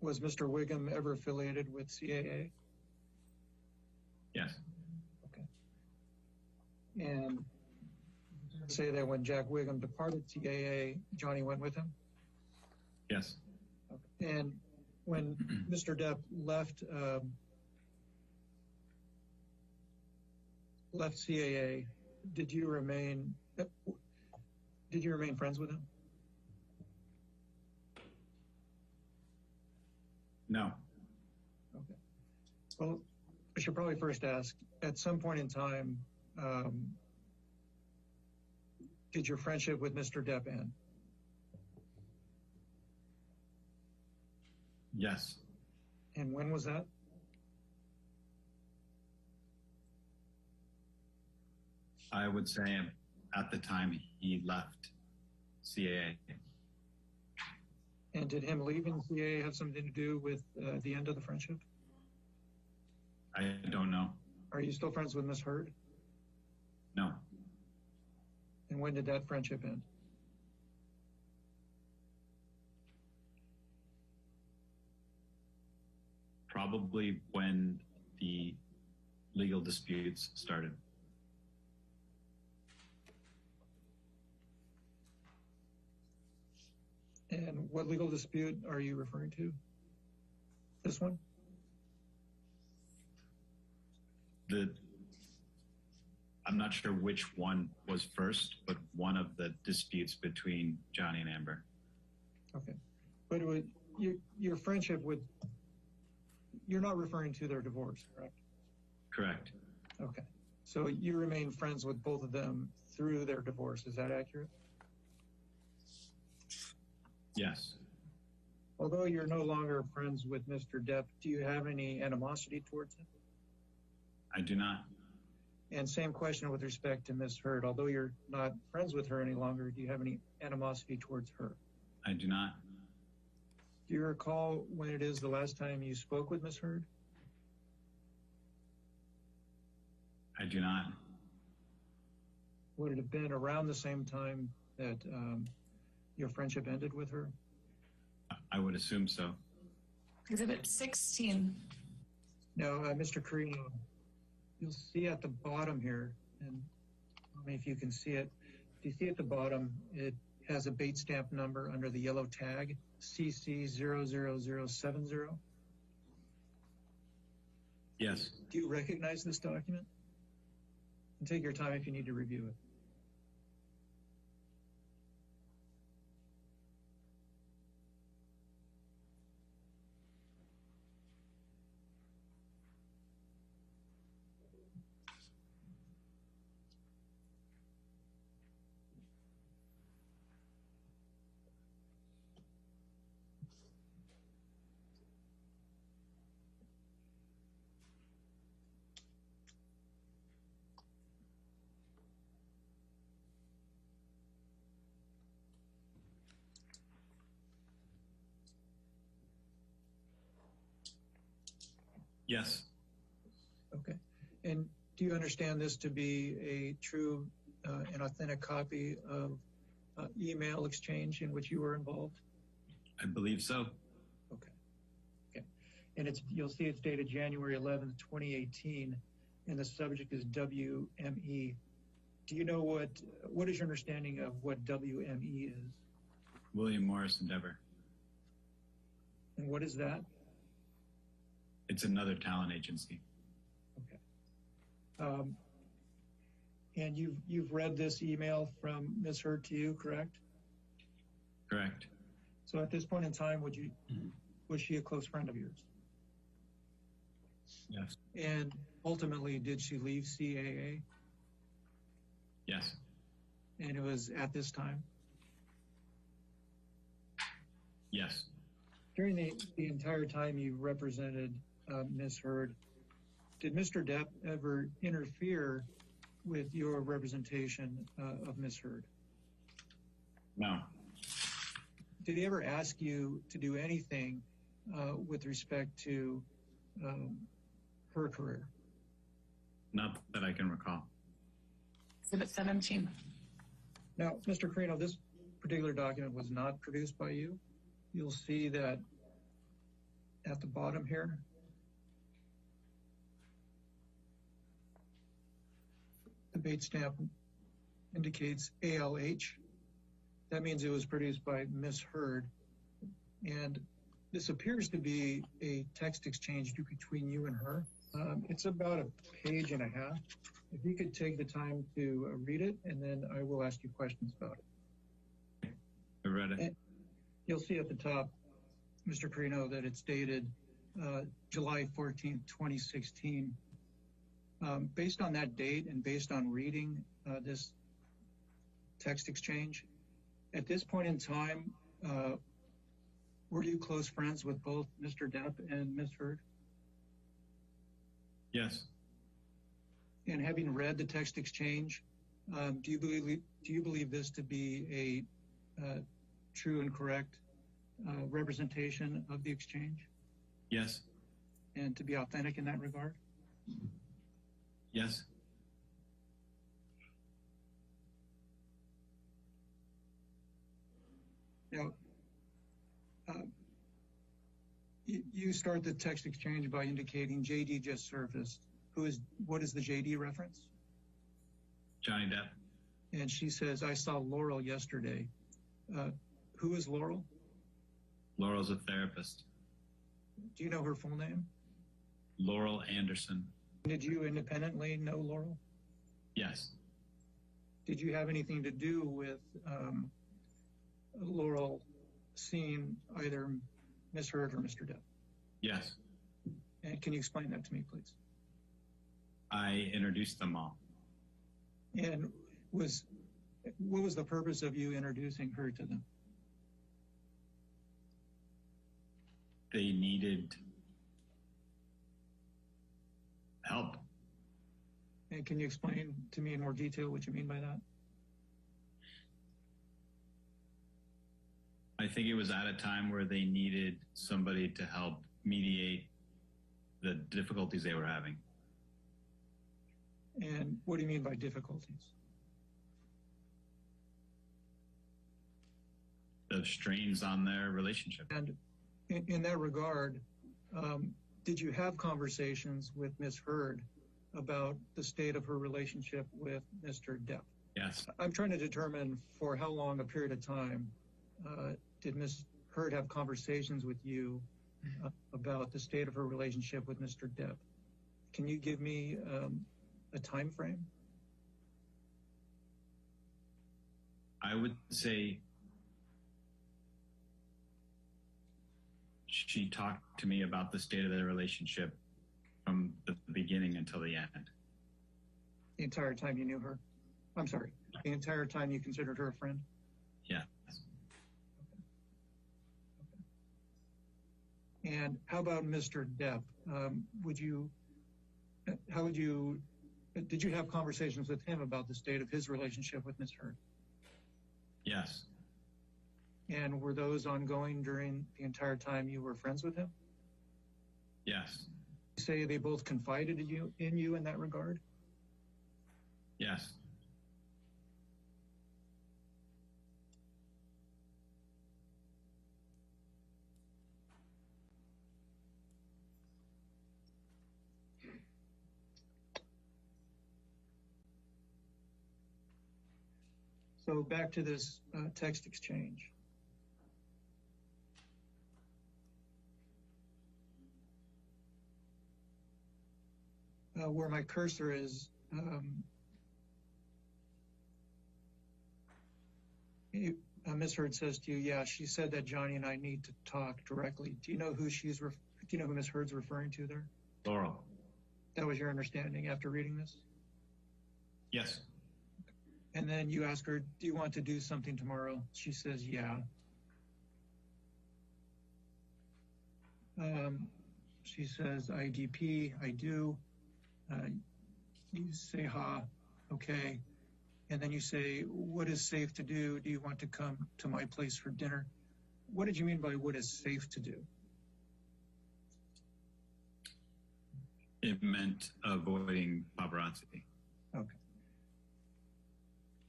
S15: Was Mr. Wiggum ever affiliated with CAA?
S16: Yes.
S15: Okay. And say that when Jack Wiggum departed CAA, Johnny went with him?
S16: Yes.
S15: Okay. And when Mr. Depp left CAA, did you remain friends with him?
S16: No.
S15: Okay. Well, I should probably first ask, at some point in time, did your friendship with Mr. Depp end?
S16: Yes.
S15: And when was that?
S16: I would say at the time he left CAA.
S15: And did him leaving CAA have something to do with the end of the friendship?
S16: I don't know.
S15: Are you still friends with Miss Heard?
S16: No.
S15: And when did that friendship end?
S16: Probably when the legal disputes started.
S15: And what legal dispute are you referring to? This one?
S16: I'm not sure which one was first, but one of the disputes between Johnny and Amber.
S15: Okay. But your friendship with, you're not referring to their divorce, correct?
S16: Correct.
S15: Okay. So you remain friends with both of them through their divorce. Is that accurate?
S16: Yes.
S15: Although you're no longer friends with Mr. Depp, do you have any animosity towards him?
S16: I do not.
S15: And same question with respect to Miss Heard. Although you're not friends with her any longer, do you have any animosity towards her?
S16: I do not.
S15: Do you recall when it is the last time you spoke with Miss Heard?
S16: I do not.
S15: Would it have been around the same time that your friendship ended with her?
S16: I would assume so.
S17: Exhibit 16.
S15: No, Mr. Carino, you'll see at the bottom here, and tell me if you can see it. Do you see at the bottom, it has a bait stamp number under the yellow tag, CC00070.
S16: Yes.
S15: Do you recognize this document? And take your time if you need to review it.
S16: Yes.
S15: Okay. And Do you understand this to be a true and authentic copy of email exchange in which you were involved?
S16: I believe so.
S15: Okay. Okay. And you'll see it's dated January 11th, 2018, and the subject is WME. Do you know what is your understanding of what WME is?
S16: William Morris Endeavor.
S15: And what is that?
S16: It's another talent agency.
S15: Okay. And you've read this email from Ms. Hurd to you, correct?
S16: Correct.
S15: So at this point in time, was she a close friend of yours?
S16: Yes.
S15: And ultimately, did she leave CAA?
S16: Yes.
S15: And it was at this time?
S16: Yes.
S15: During the entire time you represented Ms. Hurd, did Mr. Depp ever interfere with your representation of Ms. Hurd?
S16: No.
S15: Did he ever ask you to do anything with respect to her career?
S16: Not that I can recall.
S17: Exhibit 17.
S15: Now, Mr. Carino, this particular document was not produced by you. You'll see that at the bottom here. The date stamp indicates ALH. That means it was produced by Ms. Hurd. And this appears to be a text exchange between you and her. It's about a page and a half. If you could take the time to read it, and then I will ask you questions about it.
S16: I read it.
S15: And you'll see at the top, Mr. Carino, that it's dated July 14th, 2016. Based on that date and based on reading this text exchange, at this point in time, were you close friends with both Mr. Depp and Ms. Hurd?
S16: Yes.
S15: And having read the text exchange, do you believe this to be a true and correct representation of the exchange?
S16: Yes.
S15: And to be authentic in that regard?
S16: Yes.
S15: Now, you start the text exchange by indicating JD just surfaced. What is the JD reference?
S16: Johnny Depp.
S15: And she says, I saw Laurel yesterday. Who is Laurel?
S16: Laurel's a therapist.
S15: Do you know her full name?
S16: Laurel Anderson.
S15: Did you independently know Laurel?
S16: Yes.
S15: Did you have anything to do with Laurel seeing either Ms. Hurd or Mr. Depp?
S16: Yes.
S15: And can you explain that to me, please?
S16: I introduced them all.
S15: And what was the purpose of you introducing her to them?
S16: They needed help.
S15: And can you explain to me in more detail what you mean by that?
S16: I think it was at a time where they needed somebody to help mediate the difficulties they were having.
S15: And what do you mean by difficulties?
S16: The strains on their relationship.
S15: And in that regard, did you have conversations with Ms. Hurd about the state of her relationship with Mr. Depp?
S16: Yes.
S15: I'm trying to determine for how long a period of time did Ms. Hurd have conversations with you about the state of her relationship with Mr. Depp? Can you give me a time frame?
S16: I would say she talked to me about the state of their relationship from the beginning until the end.
S15: The entire time you knew her? I'm sorry, the entire time you considered her a friend?
S16: Yes.
S15: Okay. And how about Mr. Depp? Did you have conversations with him about the state of his relationship with Ms. Hurd?
S16: Yes.
S15: And were those ongoing during the entire time you were friends with him?
S16: Yes.
S15: You say they both confided in you in that regard?
S16: Yes.
S15: So back to this text exchange. Where my cursor is, Ms. Hurd says to you, yeah, she said that Johnny and I need to talk directly. Do you know who do you know who Ms. Hurd's referring to there?
S16: Laurel.
S15: That was your understanding after reading this?
S16: Yes.
S15: And then you ask her, do you want to do something tomorrow? She says, yeah. She says, IDP, I do. You say, ha, okay. And then you say, what is safe to do? Do you want to come to my place for dinner? What did you mean by what is safe to do?
S16: It meant avoiding paparazzi.
S15: Okay.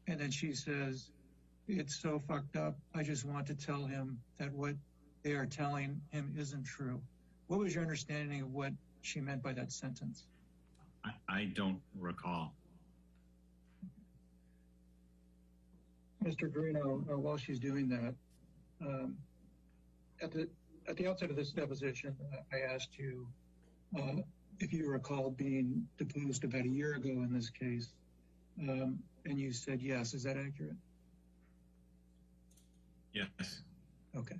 S15: And then she says, it's so fucked up. I just want to tell him that what they are telling him isn't true. What was your understanding of what she meant by that sentence?
S16: I don't recall.
S15: Mr. Greeno, while she's doing that, at the outset of this deposition, I asked you if you recall being deposed about a year ago in this case, and you said yes. Is that accurate?
S16: Yes.
S15: Okay.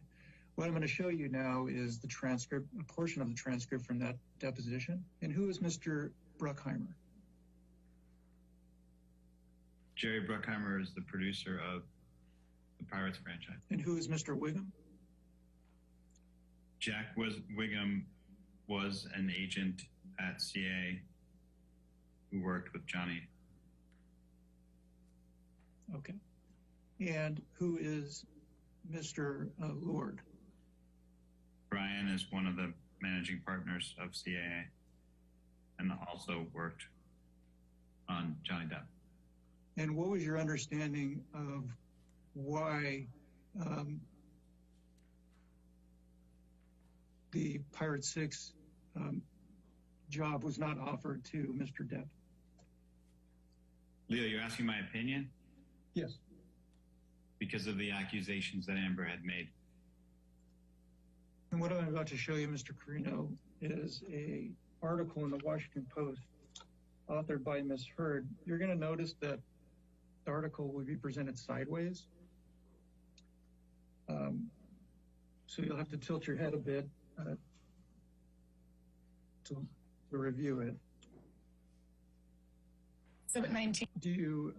S15: What I'm going to show you now is the transcript, a portion of the transcript from that deposition. And who is Mr. Bruckheimer?
S16: Jerry Bruckheimer is the producer of the Pirates franchise.
S15: And who is Mr. Wiggum?
S16: Jack Wiggum was an agent at CA who worked with Johnny.
S15: Okay. And who is Mr. Lord?
S16: Brian is one of the managing partners of CAA and also worked on Johnny Depp.
S15: And what was your understanding of why the Pirate 6 job was not offered to Mr. Depp?
S16: Leo, you're asking my opinion?
S15: Yes.
S16: Because of the accusations that Amber had made.
S15: And what I'm about to show you, Mr. Carino, is an article in the Washington Post authored by Ms. Hurd. You're going to notice that the article will be presented sideways. So you'll have to tilt your head a bit to review it.
S17: So at 19.
S15: Do you,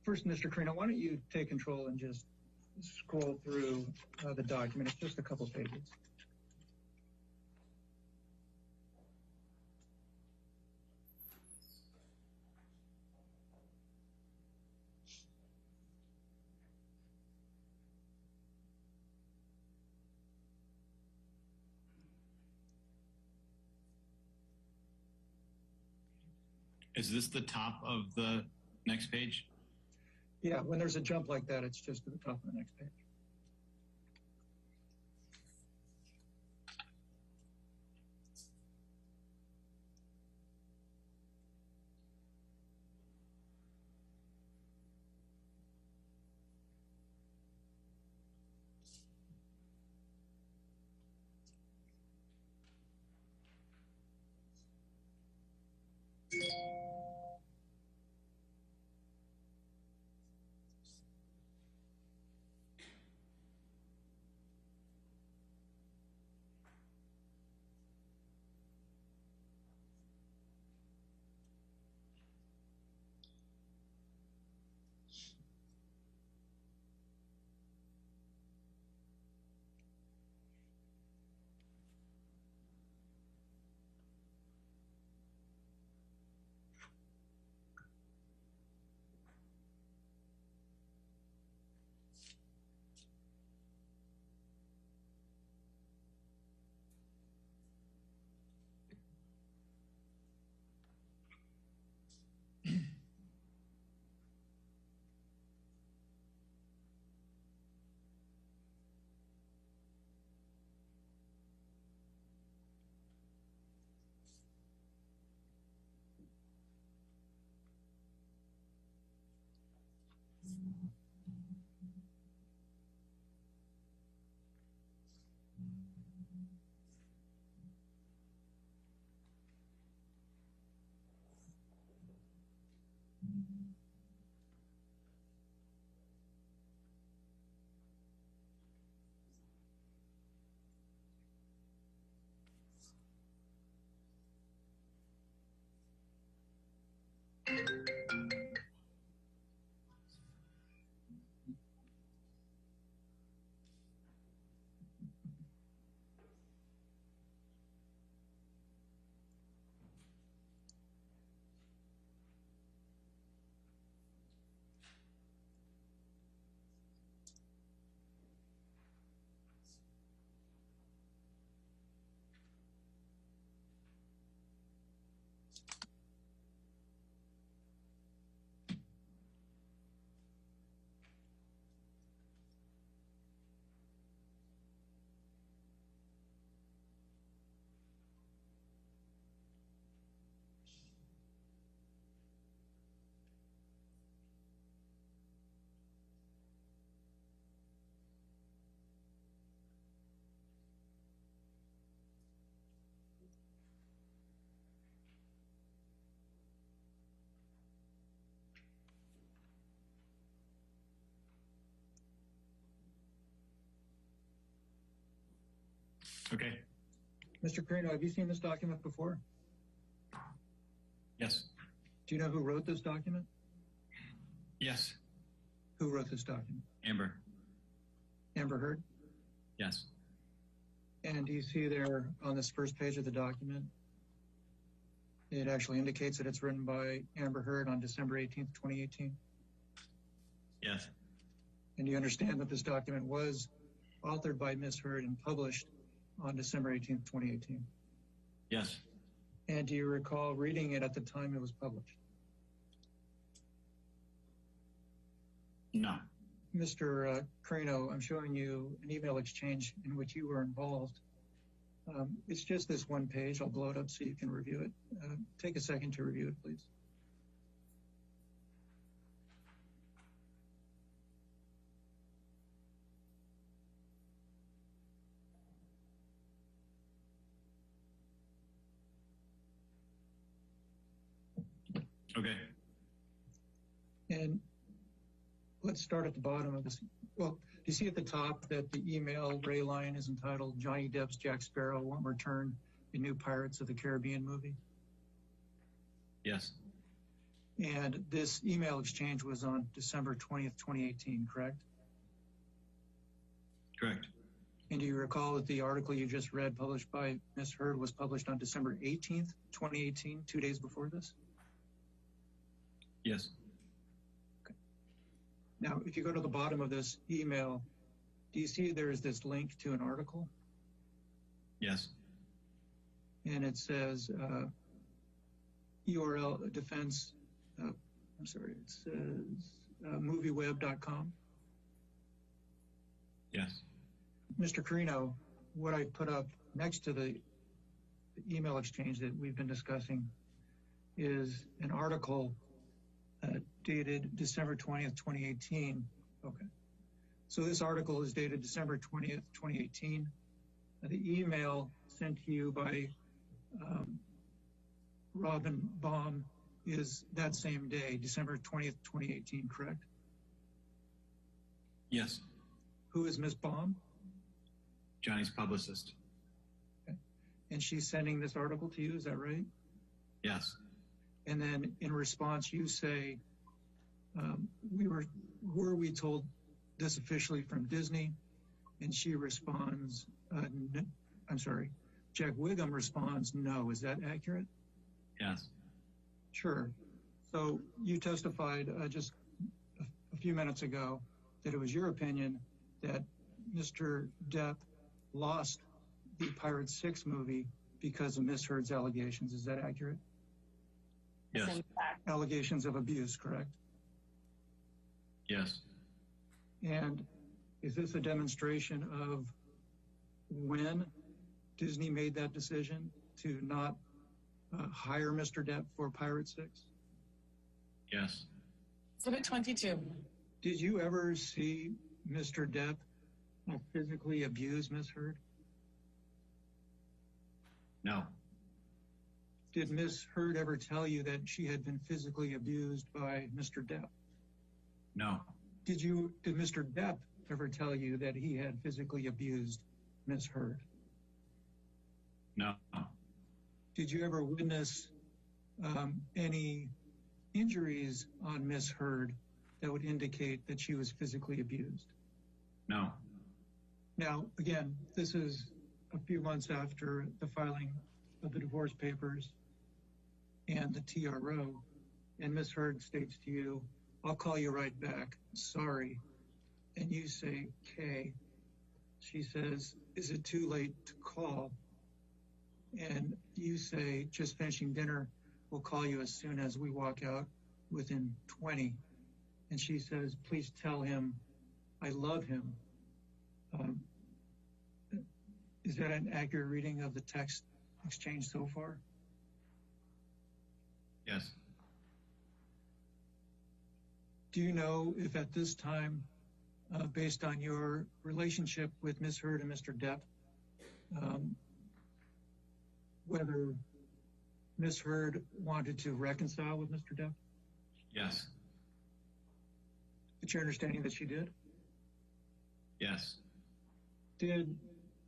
S15: first, Mr. Carino, why don't you take control and just scroll through the document? It's just a couple pages.
S16: Is this the top of the next page?
S15: Yeah, when there's a jump like that, it's just at the top of the next page.
S18: Okay.
S15: Mr. Carino, have you seen this document before?
S18: Yes.
S15: Do you know who wrote this document?
S18: Yes.
S15: Who wrote this document?
S18: Amber.
S15: Amber Heard?
S18: Yes.
S15: And do you see there on this first page of the document, it actually indicates that it's written by Amber Heard on December 18th, 2018?
S18: Yes.
S15: And you understand that this document was authored by Ms. Heard and published on December 18th, 2018?
S18: Yes.
S15: And do you recall reading it at the time it was published?
S18: No.
S15: Mr. Carino, I'm showing you an email exchange in which you were involved. It's just this one page. I'll blow it up so you can review it. Take a second to review it, please.
S18: Okay.
S15: And let's start at the bottom of this. Well, do you see at the top that the email gray line is entitled Johnny Depp's Jack Sparrow won't return in new Pirates of the Caribbean movie?
S18: Yes.
S15: And this email exchange was on December 20th, 2018, correct?
S18: Correct.
S15: And do you recall that the article you just read published by Ms. Heard was published on December 18th, 2018, 2 days before this?
S18: Yes.
S15: Now, if you go to the bottom of this email, do you see there is this link to an article?
S18: Yes.
S15: And it says URL defense, it says movieweb.com.
S18: Yes.
S15: Mr. Carino, what I put up next to the email exchange that we've been discussing is an article dated December 20th, 2018. Okay. So this article is dated December 20th, 2018. The email sent to you by Robin Baum is that same day, December 20th, 2018, correct?
S18: Yes.
S15: Who is Ms. Baum?
S18: Johnny's publicist.
S15: Okay. And she's sending this article to you, is that right?
S18: Yes.
S15: And then in response, you say, were we told this officially from Disney? And she responds, Jack Wiggum responds, no. Is that accurate?
S18: Yes.
S15: Sure. So you testified just a few minutes ago that it was your opinion that Mr. Depp lost the Pirates 6 movie because of Ms. Heard's allegations. Is that accurate?
S18: Yes.
S15: Allegations of abuse, correct?
S18: Yes.
S15: And is this a demonstration of when Disney made that decision to not hire Mr. Depp for Pirates 6?
S18: Yes.
S17: Exhibit 22.
S15: Did you ever see Mr. Depp physically abuse Miss Heard?
S18: No.
S15: Did Miss Heard ever tell you that she had been physically abused by Mr. Depp?
S18: No.
S15: Did Mr. Depp ever tell you that he had physically abused Miss Heard?
S18: No.
S15: Did you ever witness any injuries on Miss Heard that would indicate that she was physically abused?
S18: No.
S15: Now, again, this is a few months after the filing of the divorce papers and the TRO, and Miss Heard states to you, "I'll call you right back, sorry." And you say, "K." She says, "Is it too late to call?" And you say, "Just finishing dinner, we'll call you as soon as we walk out within 20. And she says, "Please tell him I love him." Is that an accurate reading of the text exchange so far?
S18: Yes.
S15: Do you know if at this time, based on your relationship with Miss Heard and Mr. Depp, whether Miss Heard wanted to reconcile with Mr. Depp?
S18: Yes.
S15: It's your understanding that she did?
S18: Yes.
S15: Did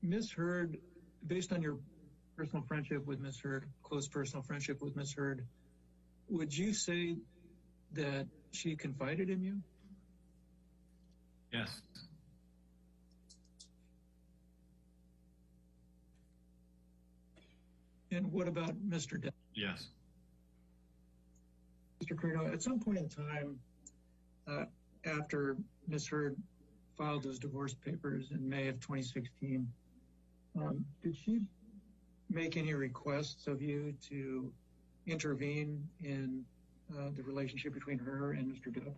S15: Miss Heard, based on your personal friendship with Miss Heard, close personal friendship with Miss Heard, would you say that she confided in you?
S18: Yes.
S15: And what about Mr. Depp?
S18: Yes.
S15: Mr. Carino, at some point in time, after Miss Heard filed those divorce papers in May of 2016, did she make any requests of you to intervene in the relationship between her and Mr. Depp?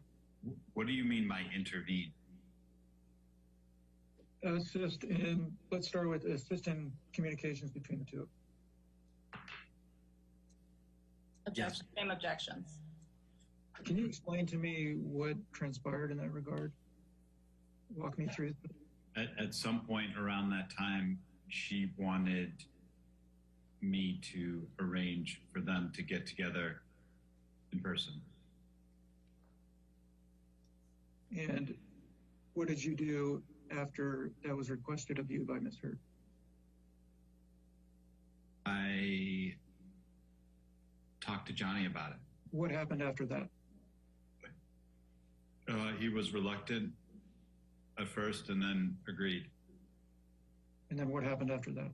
S18: What do you mean by intervene?
S15: Assist in, let's start with assist in communications between the two.
S17: Objection. Same objections.
S15: Can you explain to me what transpired in that regard? Walk me through.
S18: At some point around that time, she wanted me to arrange for them to get together in person.
S15: And what did you do after that was requested of you by Ms. Heard?
S18: I talked to Johnny about it.
S15: What happened after that?
S18: He was reluctant at first and then agreed.
S15: And then what happened after that?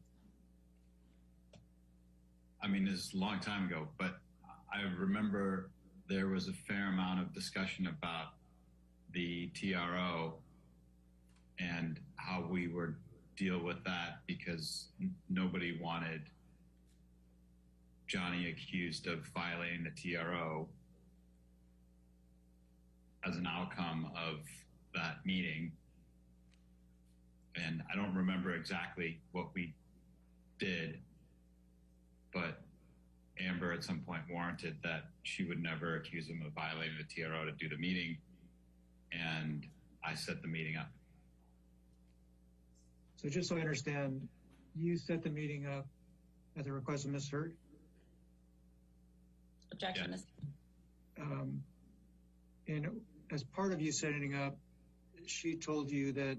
S18: I mean, it's a long time ago, but I remember there was a fair amount of discussion about the TRO and how we would deal with that because nobody wanted Johnny accused of violating the TRO as an outcome of that meeting. And I don't remember exactly what we did, but Amber at some point warranted that she would never accuse him of violating the TRO to do the meeting, and I set the meeting up.
S15: So just so I understand, you set the meeting up at the request of Ms. Heard?
S17: Objection.
S18: Yeah.
S15: And as part of you setting up, she told you that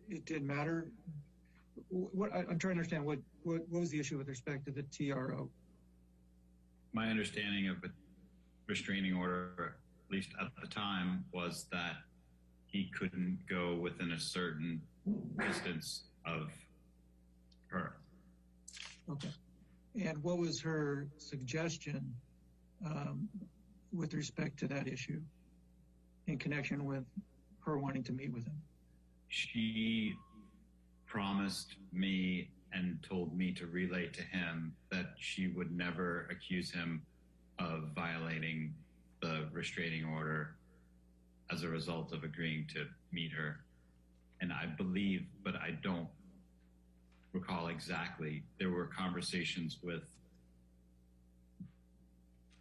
S15: it didn't matter. I'm trying to understand what was the issue with respect to the TRO?
S18: My understanding of a restraining order, at least at the time, was that he couldn't go within a certain distance of her.
S15: Okay. And what was her suggestion with respect to that issue in connection with her wanting to meet with him?
S18: She promised me and told me to relay to him that she would never accuse him of violating the restraining order as a result of agreeing to meet her. And I believe, but I don't recall exactly, there were conversations with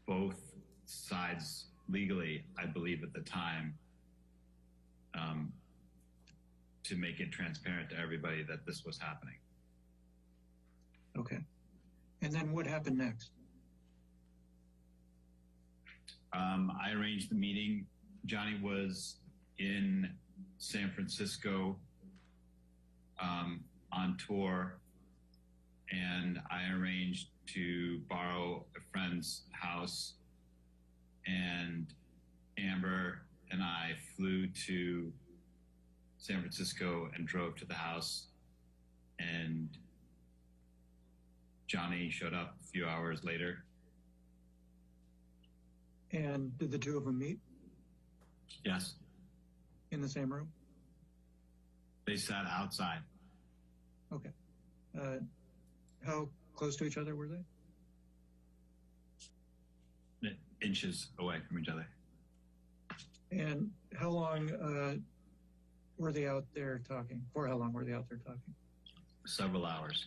S18: both sides legally, I believe at the time, to make it transparent to everybody that this was happening.
S15: Okay. And then what happened next?
S18: I arranged the meeting. Johnny was in San Francisco on tour, and I arranged to borrow a friend's house, and Amber and I flew to San Francisco and drove to the house, and Johnny showed up a few hours later.
S15: And did the two of them meet
S18: Yes,
S15: in the same room?
S18: they sat outside.
S15: Okay. How close to each other were they?
S18: Inches away from each other.
S15: And how long were they out there talking? For how long were they out there talking?
S18: Several hours.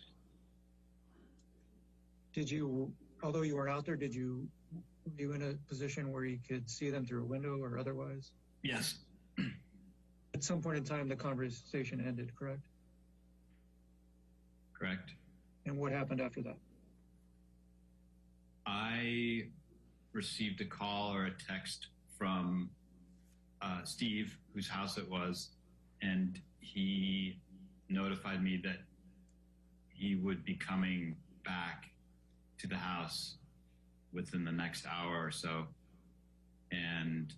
S15: Did you, although you weren't out there, were you in a position where you could see them through a window or otherwise?
S18: Yes.
S15: At some point in time, the conversation ended, correct?
S18: Correct.
S15: And what happened after that?
S18: I received a call or a text from Steve, whose house it was, and he notified me that he would be coming back to the house within the next hour or so. And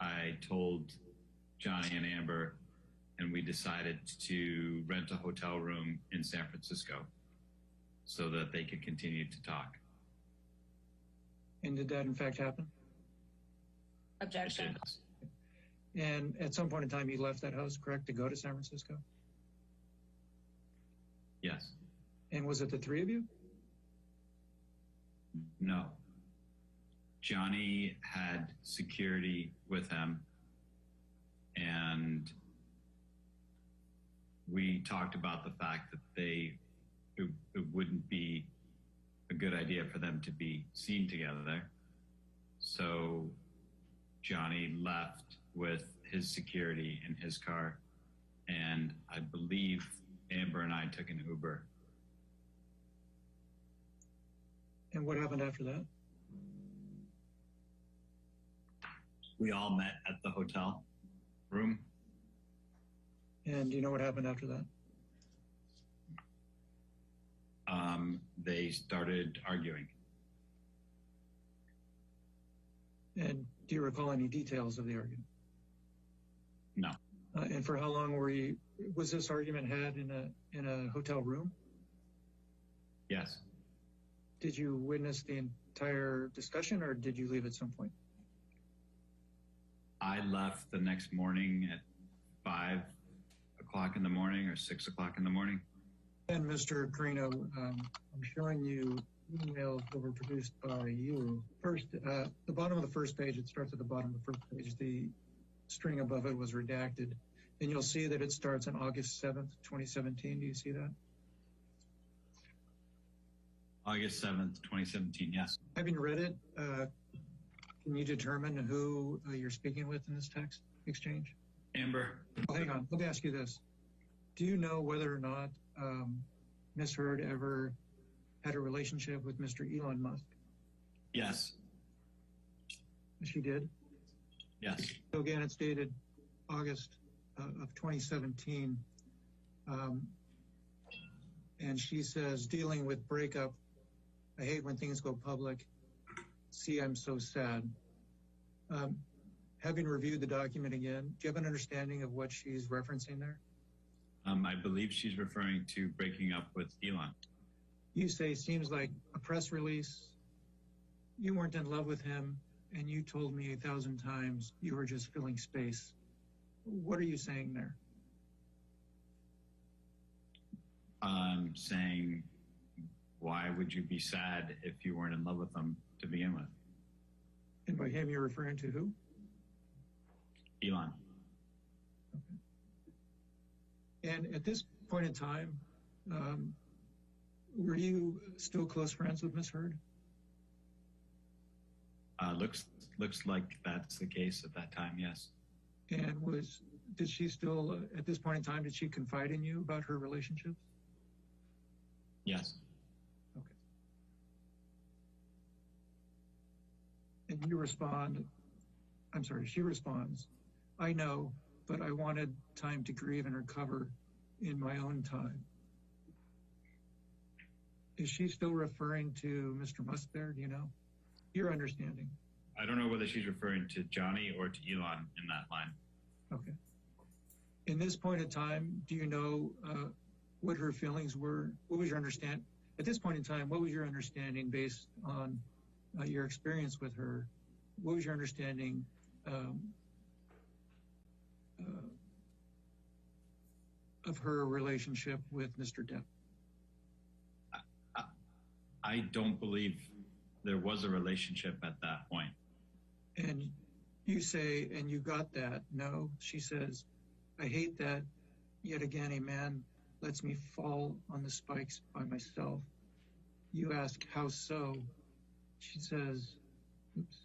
S18: I told Johnny and Amber, and we decided to rent a hotel room in San Francisco so that they could continue to talk.
S15: And did that in fact happen?
S17: Objection.
S15: And at some point in time, you left that house, correct, to go to San Francisco?
S18: Yes.
S15: And was it the three of you?
S18: No. Johnny had security with him, and we talked about the fact that it wouldn't be a good idea for them to be seen together. So Johnny left with his security in his car, and I believe Amber and I took an Uber.
S15: And what happened after that?
S18: We all met at the hotel room.
S15: And do you know what happened after that?
S18: They started arguing.
S15: And do you recall any details of the argument?
S18: No.
S15: And for how long was this argument had in a hotel room?
S18: Yes.
S15: Did you witness the entire discussion, or did you leave at some point?
S18: I left the next morning at 5 o'clock in the morning or 6 o'clock in the morning.
S15: And Mr. Carino, I'm showing you emails that were produced by you. First, the bottom of the first page, it starts at the bottom of the first page. The string above it was redacted. And you'll see that it starts on August 7th, 2017. Do you see that?
S18: August 7th, 2017, yes.
S15: Having read it, can you determine who you're speaking with in this text exchange?
S18: Amber.
S15: Oh, hang on, let me ask you this. Do you know whether or not Ms. Heard ever had a relationship with Mr. Elon Musk?
S18: Yes.
S15: She did?
S18: Yes.
S15: So again, it's dated August of 2017. And she says, dealing with breakup, I hate when things go public. See, I'm so sad. Having reviewed the document again, do you have an understanding of what she's referencing there?
S18: I believe she's referring to breaking up with Elon.
S15: You say, seems like a press release. You weren't in love with him, and you told me 1,000 times you were just filling space. What are you saying there?
S18: I'm saying, why would you be sad if you weren't in love with him to begin with?
S15: And by him, you're referring to who?
S18: Elon.
S15: Okay. And at this point in time, were you still close friends with Ms. Heard?
S18: Looks like that's the case at that time. Yes.
S15: And did she still, at this point in time, did she confide in you about her relationships?
S18: Yes.
S15: Okay. And you respond, I'm sorry, she responds, I know, but I wanted time to grieve and recover in my own time. Is she still referring to Mr. Musk there? Do you know? Your understanding.
S18: I don't know whether she's referring to Johnny or to Elon in that line.
S15: Okay. In this point in time, do you know what her feelings were? What was your understanding? At this point in time, what was your understanding based on your experience with her? What was your understanding of her relationship with Mr. Depp?
S18: I don't believe there was a relationship at that point.
S15: And you say, and you got that. No, she says, I hate that yet again a man lets me fall on the spikes by myself. You ask, how so? She says, oops.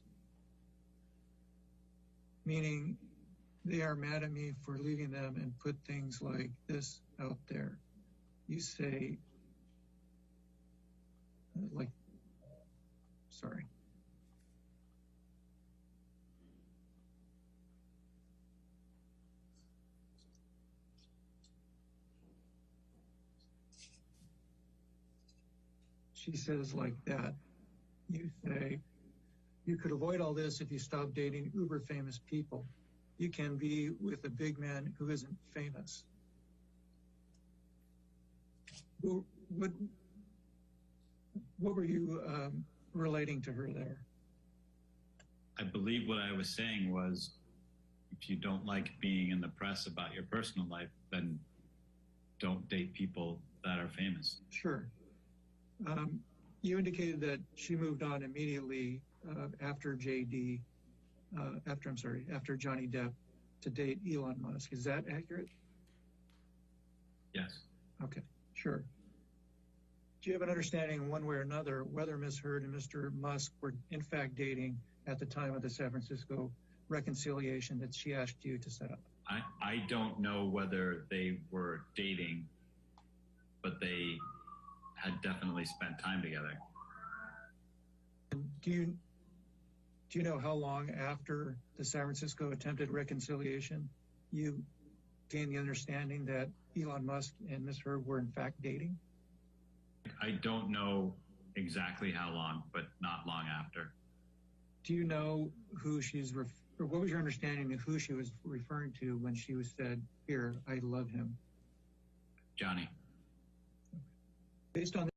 S15: Meaning they are mad at me for leaving them and put things like this out there. You say, sorry. She says like that. You say, you could avoid all this if you stop dating uber famous people. You can be with a big man who isn't famous. What were you relating to her there?
S18: I believe what I was saying was, if you don't like being in the press about your personal life, then don't date people that are famous.
S15: Sure. You indicated that she moved on immediately after after Johnny Depp to date Elon Musk. Is that accurate?
S18: Yes.
S15: Okay, sure. Do you have an understanding one way or another whether Ms. Heard and Mr. Musk were in fact dating at the time of the San Francisco reconciliation that she asked you to set up?
S18: I don't know whether they were dating, but they had definitely spent time together.
S15: Do you know how long after the San Francisco attempted reconciliation you gained the understanding that Elon Musk and Ms. Heard were in fact dating?
S18: I don't know exactly how long, but not long after.
S15: Do you know who or what was your understanding of who she was referring to when she said, here, I love him?
S18: Johnny.
S15: Based on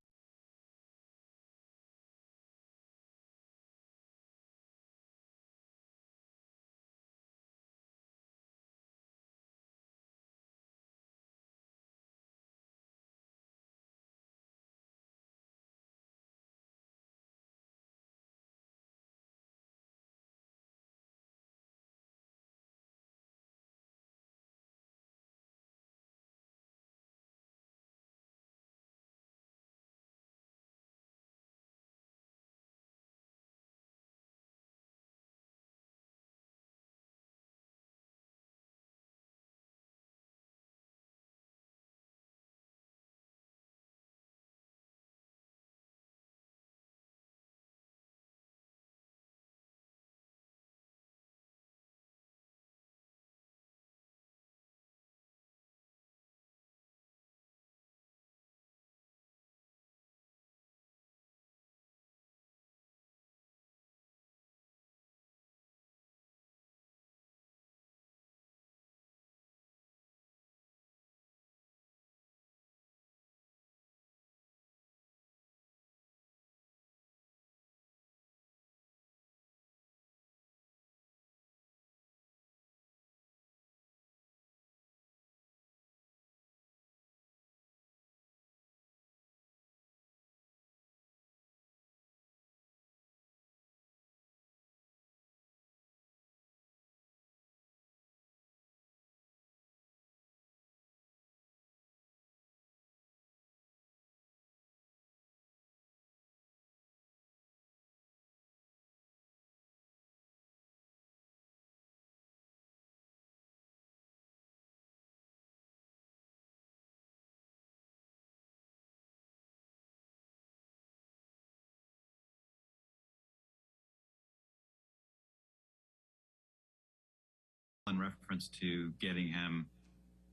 S18: reference to getting him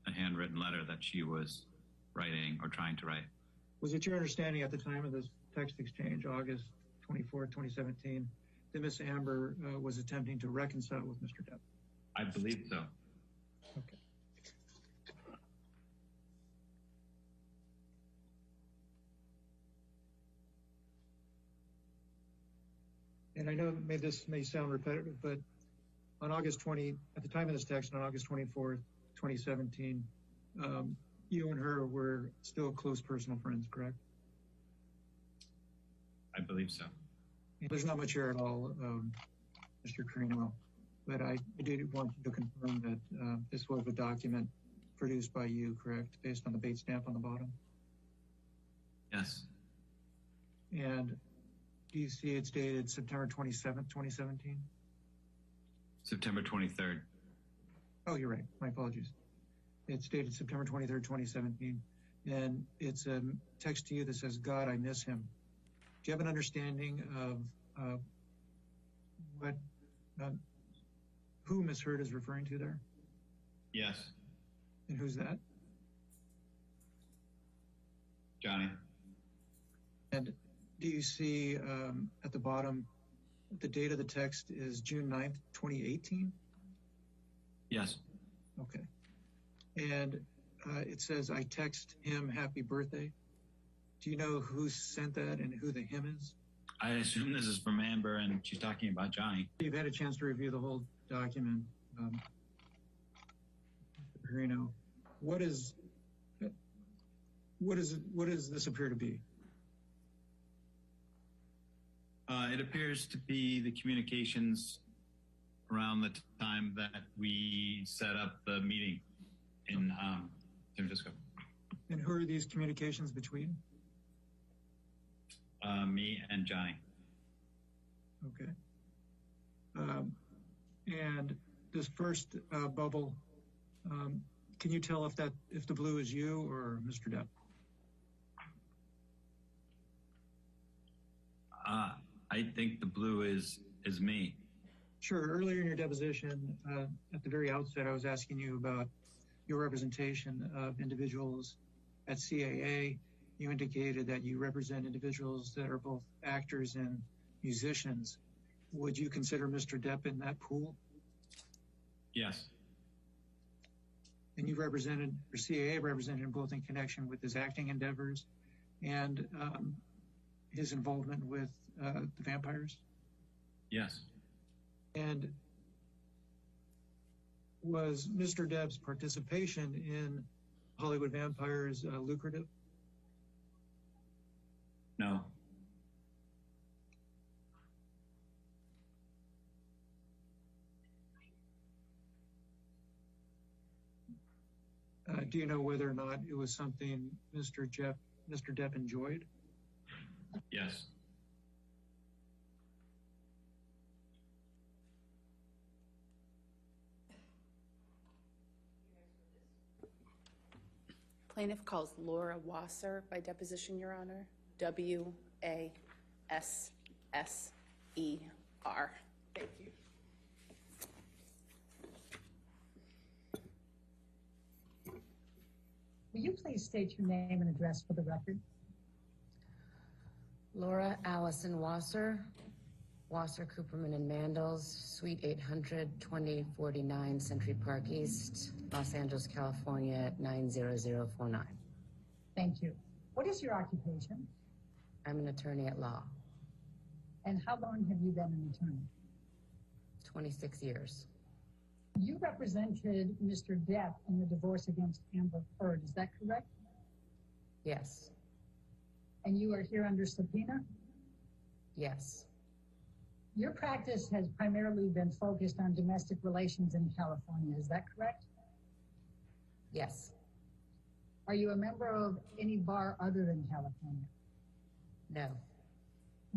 S18: a handwritten letter that she was writing or trying to write.
S15: Was it your understanding at the time of this text exchange, August 24, 2017, that Miss Amber was attempting to reconcile with Mr. Depp?
S18: I believe so.
S15: Okay. And I know this may sound repetitive, but on August 20, at the time of this text, on August 24th, 2017, you and her were still close personal friends, correct?
S18: I believe so.
S15: There's not much here at all, Mr. Carino, but I did want you to confirm that this was a document produced by you, correct, based on the bait stamp on the bottom?
S18: Yes.
S15: And do you see it's dated September 27th, 2017?
S18: September 23rd.
S15: Oh, you're right. My apologies. It's dated September 23rd, 2017. And it's a text to you that says, God, I miss him. Do you have an understanding of who Miss Hurd is referring to there?
S18: Yes.
S15: And who's that?
S18: Johnny.
S15: And do you see at the bottom, the date of the text is June 9th, 2018?
S18: Yes.
S15: Okay. And it says, I text him happy birthday. Do you know who sent that and who the him is?
S18: I assume this is from Amber and she's talking about Johnny.
S15: You've had a chance to review the whole document. Carino, what does this appear to be?
S18: It appears to be the communications around the time that we set up the meeting in San Francisco.
S15: And who are these communications between?
S18: Me and Johnny.
S15: Okay. And this first bubble, can you tell if the blue is you or Mr. Depp?
S18: I think the blue is me.
S15: Sure. Earlier in your deposition, at the very outset, I was asking you about your representation of individuals at CAA. You indicated that you represent individuals that are both actors and musicians. Would you consider Mr. Depp in that pool?
S18: Yes.
S15: And you represented, or CAA represented him both in connection with his acting endeavors and his involvement with the vampires?
S18: Yes.
S15: And was Mr. Depp's participation in Hollywood Vampires lucrative?
S18: No.
S15: Do you know whether or not it was something Mr. Depp enjoyed?
S18: Yes.
S9: Plaintiff calls Laura Wasser by deposition, Your Honor. W-A-S-S-E-R.
S2: Thank you.
S4: Will you please state your name and address for the record?
S19: Laura Allison Wasser, Wasser, Cooperman and Mandels, Suite 800, 2049 Century Park East, Los Angeles, California, 90049.
S4: Thank you. What is your occupation?
S19: I'm an attorney at law.
S4: And how long have you been an attorney?
S19: 26 years.
S4: You represented Mr. Depp in the divorce against Amber Heard, is that correct?
S19: Yes.
S4: And you are here under subpoena?
S19: Yes.
S4: Your practice has primarily been focused on domestic relations in California, is that correct?
S19: Yes.
S4: Are you a member of any bar other than California?
S19: No.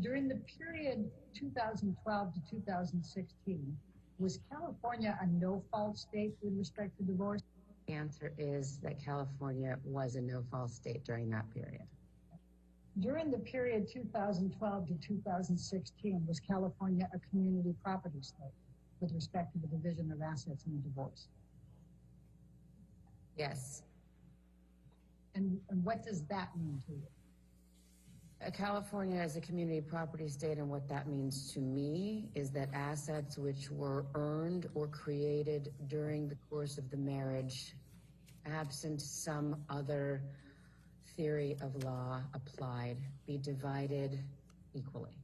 S4: During the period 2012 to 2016, was California a no-fault state with respect to divorce?
S19: The answer is that California was a no-fault state during that period.
S4: During the period 2012 to 2016, was California a community property state? with respect to the division of assets in the divorce.
S19: Yes.
S4: And what does that mean to you?
S19: California is a community property state, and what that means to me is that assets which were earned or created during the course of the marriage, absent some other theory of law applied, be divided equally.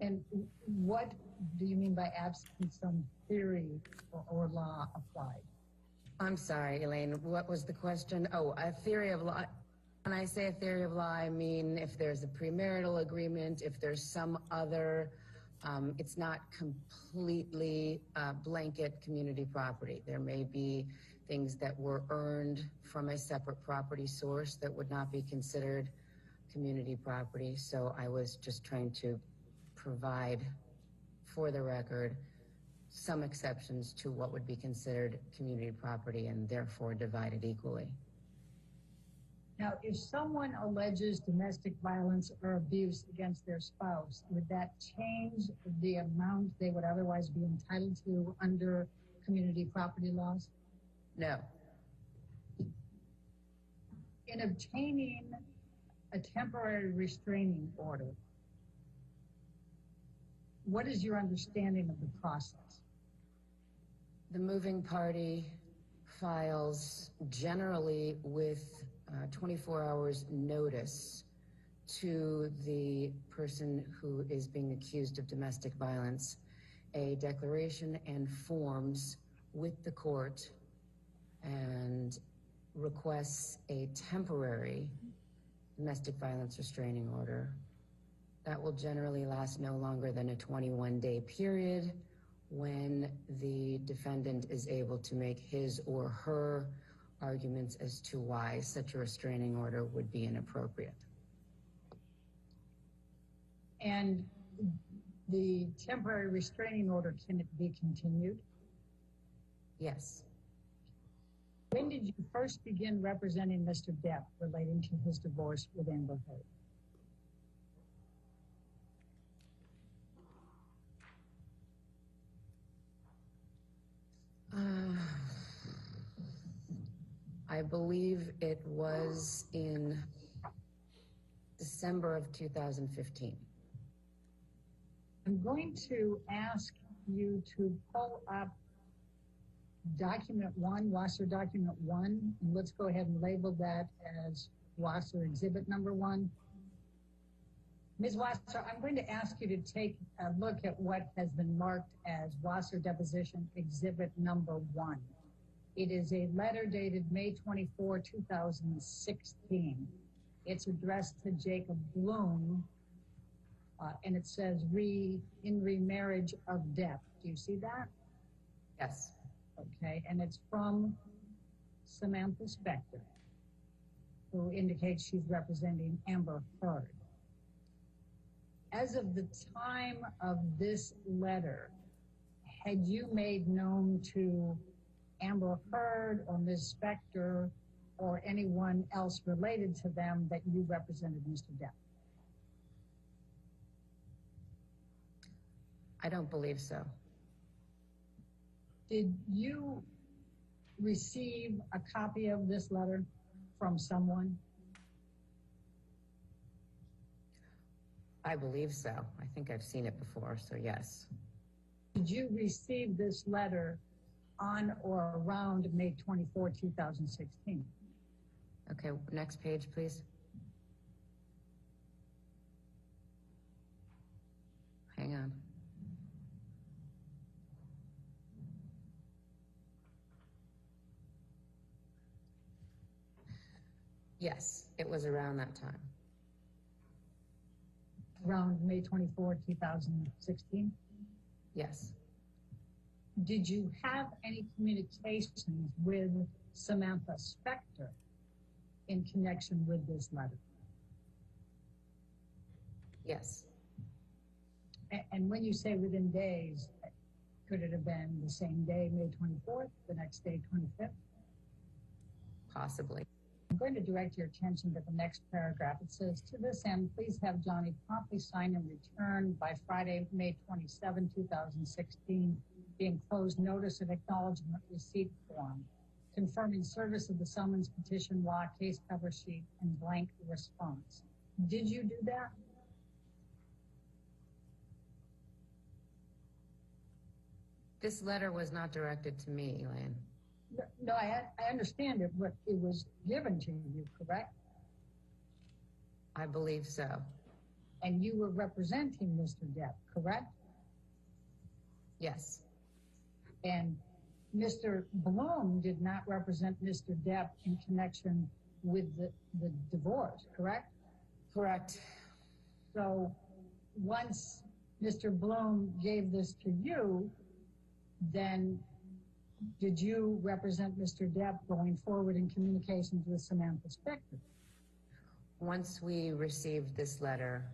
S4: And what do you mean by absent some theory or law applied?
S19: I'm sorry, Elaine, what was the question? Oh, a theory of law. When I say a theory of law, I mean if there's a premarital agreement, if there's some other, it's not completely blanket community property. There may be things that were earned from a separate property source that would not be considered community property. So I was just trying to provide, for the record, some exceptions to what would be considered community property and therefore divided equally.
S4: Now, if someone alleges domestic violence or abuse against their spouse, would that change the amount they would otherwise be entitled to under community property laws?
S19: No.
S4: In obtaining a temporary restraining order, what is your understanding of the process?
S19: The moving party files generally with 24 hours notice to the person who is being accused of domestic violence, a declaration and forms with the court, and requests a temporary domestic violence restraining order. That will generally last no longer than a 21-day period when the defendant is able to make his or her arguments as to why such a restraining order would be inappropriate.
S4: And the temporary restraining order, can it be continued?
S19: Yes.
S4: When did you first begin representing Mr. Depp relating to his divorce with Amber Heard?
S19: I believe it was in December of 2015.
S4: I'm going to ask you to pull up document 1, Wasser document 1, and let's go ahead and label that as Wasser exhibit number 1. Ms. Wasser, I'm going to ask you to take a look at what has been marked as Wasser deposition exhibit number 1. It is a letter dated May 24, 2016. It's addressed to Jacob Bloom, and it says in remarriage of Depp. Do you see that?
S19: Yes.
S4: Okay, and it's from Samantha Spector, who indicates she's representing Amber Heard. As of the time of this letter, had you made known to Amber Heard or Ms. Spector or anyone else related to them that you represented Mr. Depp?
S19: I don't believe so.
S4: Did you receive a copy of this letter from someone?
S19: I believe so. I think I've seen it before, so yes.
S4: Did you receive this letter on or around May 24, 2016?
S19: Okay, next page, please. Hang on. Yes, it was around that time.
S4: Around May 24, 2016?
S19: Yes.
S4: Did you have any communications with Samantha Spector in connection with this letter?
S19: Yes.
S4: And when you say within days, could it have been the same day, May 24th, the next day, 25th?
S19: Possibly.
S4: I'm going to direct your attention to the next paragraph. It says, to this end, please have Johnny promptly sign and return by Friday, May 27, 2016, the enclosed notice of acknowledgement receipt form, confirming service of the summons, petition, law, case cover sheet, and blank response. Did you do that?
S19: This letter was not directed to me, Elaine.
S4: No, I understand it, but it was given to you, correct?
S19: I believe so.
S4: And you were representing Mr. Depp, correct?
S19: Yes.
S4: And Mr. Bloom did not represent Mr. Depp in connection with the divorce, correct?
S19: Correct.
S4: So once Mr. Bloom gave this to you, then did you represent Mr. Depp going forward in communications with Samantha Spector?
S19: Once we received this letter,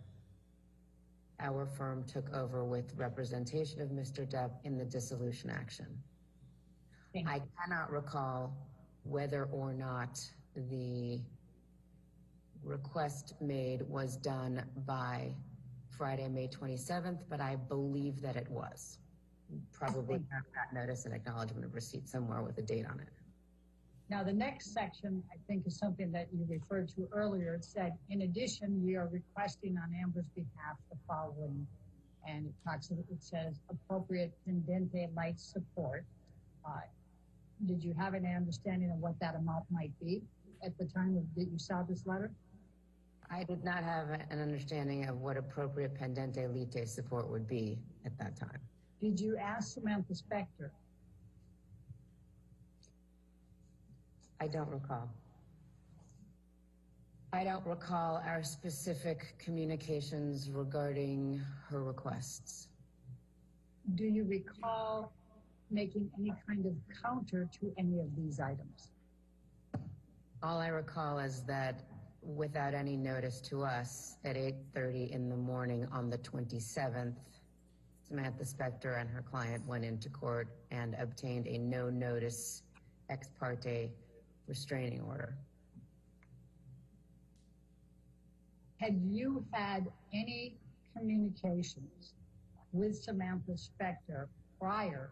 S19: our firm took over with representation of Mr. Depp in the dissolution action. I cannot recall whether or not the request made was done by Friday, May 27th, but I believe that it was. Probably have that notice and acknowledgement of receipt somewhere with a date on it.
S4: Now, the next section, I think, is something that you referred to earlier. It said, in addition, we are requesting on Amber's behalf the following. And it says appropriate pendente light support. Did you have an understanding of what that amount might be at the time that you saw this letter?
S19: I did not have an understanding of what appropriate pendente lite support would be at that time.
S4: Did you ask Samantha Spector?
S19: I don't recall. I don't recall our specific communications regarding her requests.
S4: Do you recall making any kind of counter to any of these items?
S19: All I recall is that without any notice to us, at 8:30 in the morning on the 27th, Samantha Spector and her client went into court and obtained a no-notice ex parte restraining order.
S4: Had you had any communications with Samantha Spector prior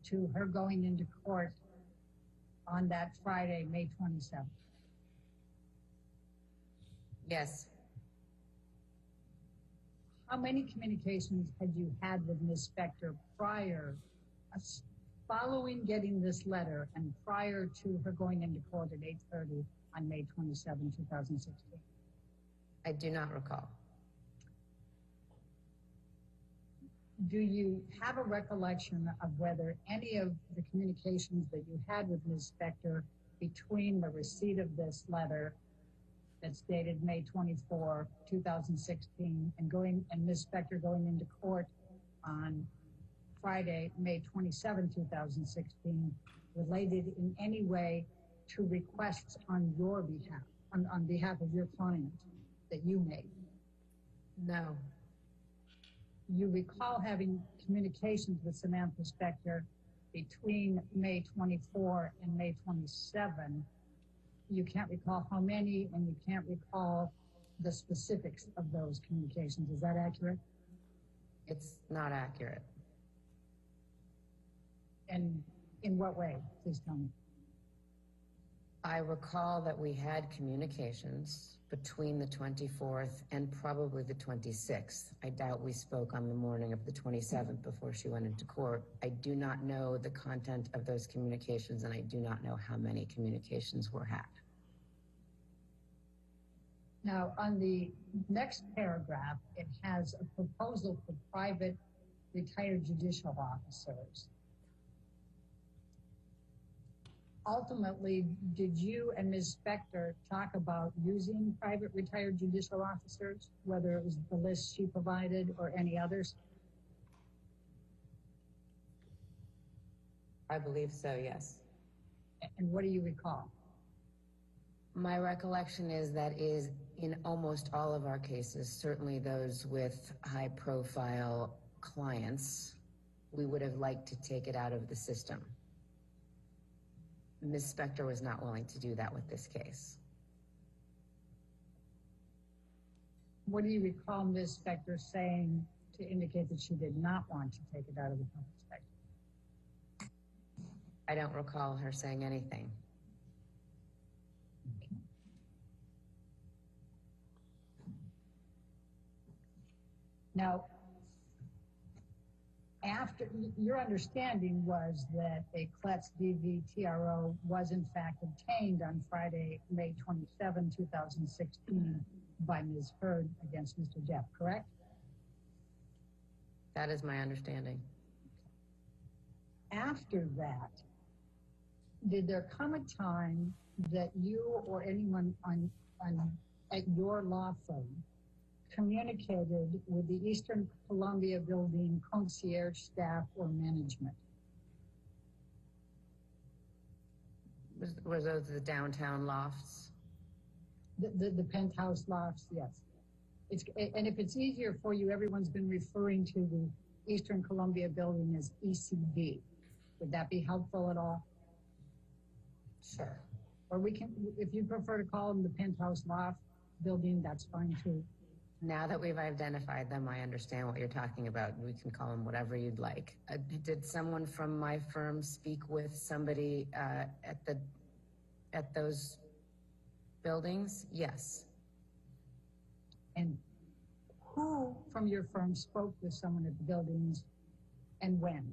S4: to her going into court on that Friday, May 27th?
S19: Yes.
S4: How many communications had you had with Ms. Spector prior, following getting this letter and prior to her going into court at 8:30 on May 27, 2016?
S19: I do not recall.
S4: Do you have a recollection of whether any of the communications that you had with Ms. Spector between the receipt of this letter that's dated May 24, 2016, and Ms. Spector going into court on Friday, May 27, 2016, related in any way to requests on your behalf, on behalf of your client that you made?
S19: No.
S4: You recall having communications with Samantha Spector between May 24 and May 27. You can't recall how many, and you can't recall the specifics of those communications. Is that accurate?
S19: It's not accurate.
S4: And in what way? Please tell me.
S19: I recall that we had communications between the 24th and probably the 26th. I doubt we spoke on the morning of the 27th before she went into court. I do not know the content of those communications, and I do not know how many communications were had.
S4: Now, on the next paragraph, it has a proposal for private retired judicial officers. Ultimately, did you and Ms. Spector talk about using private retired judicial officers, whether it was the list she provided or any others?
S19: I believe so, yes.
S4: And what do you recall?
S19: My recollection is that is in almost all of our cases, certainly those with high-profile clients, we would have liked to take it out of the system. Ms. Spector was not willing to do that with this case.
S4: What do you recall Ms. Spector saying to indicate that she did not want to take it out of the public spectrum?
S19: I don't recall her saying anything.
S4: Now, after your understanding was that a CLETS DVTRO was in fact obtained on Friday, May 27, 2016 by Ms. Heard against Mr. Depp, correct?
S19: That is my understanding.
S4: After that, did there come a time that you or anyone at your law firm communicated with the Eastern Columbia Building concierge staff or management?
S19: Were those the downtown lofts?
S4: The penthouse lofts, yes. And if it's easier for you, everyone's been referring to the Eastern Columbia Building as ECB. Would that be helpful at all?
S19: Sure.
S4: Or we can, if you prefer to call them the penthouse loft building, that's fine too.
S19: Now that we've identified them, I understand what you're talking about. We can call them whatever you'd like. Did someone from my firm speak with somebody at those buildings? Yes.
S4: And who from your firm spoke with someone at the buildings and when?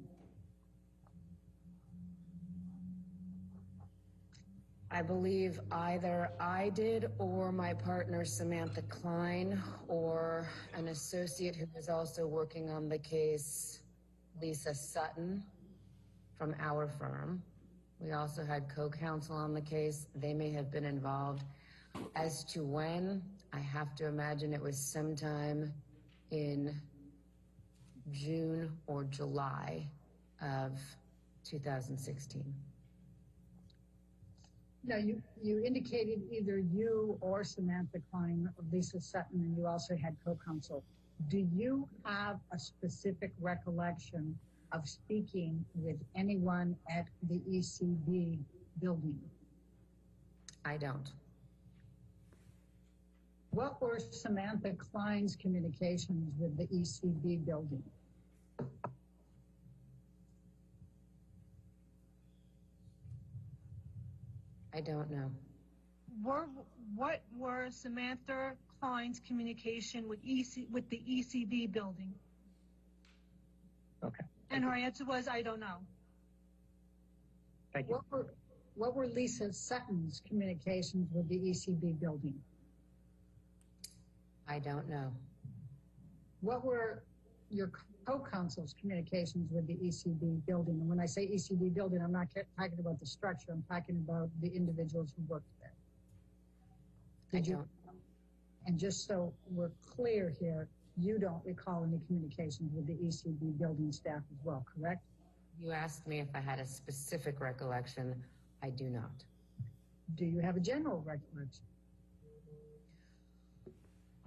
S19: I believe either I did or my partner Samantha Klein or an associate who was also working on the case, Lisa Sutton from our firm. We also had co-counsel on the case. They may have been involved. As to when, I have to imagine it was sometime in June or July of 2016.
S4: Now, you indicated either you or Samantha Klein or Lisa Sutton, and you also had co-counsel. Do you have a specific recollection of speaking with anyone at the ECB building?
S19: I don't.
S4: What were Samantha Klein's communications with the ECB building?
S19: I don't know.
S20: What were Samantha Klein's communication with the ECB building?
S15: Okay.
S20: And her answer was, I don't know.
S15: Thank you.
S4: What were Lisa Sutton's communications with the ECB building?
S19: I don't know.
S4: What were your co-counsel's communications with the ECB building? And when I say ECB building, I'm not talking about the structure. I'm talking about the individuals who worked there. And just so we're clear here, you don't recall any communications with the ECB building staff as well, correct?
S19: You asked me if I had a specific recollection. I do not.
S4: Do you have a general recollection?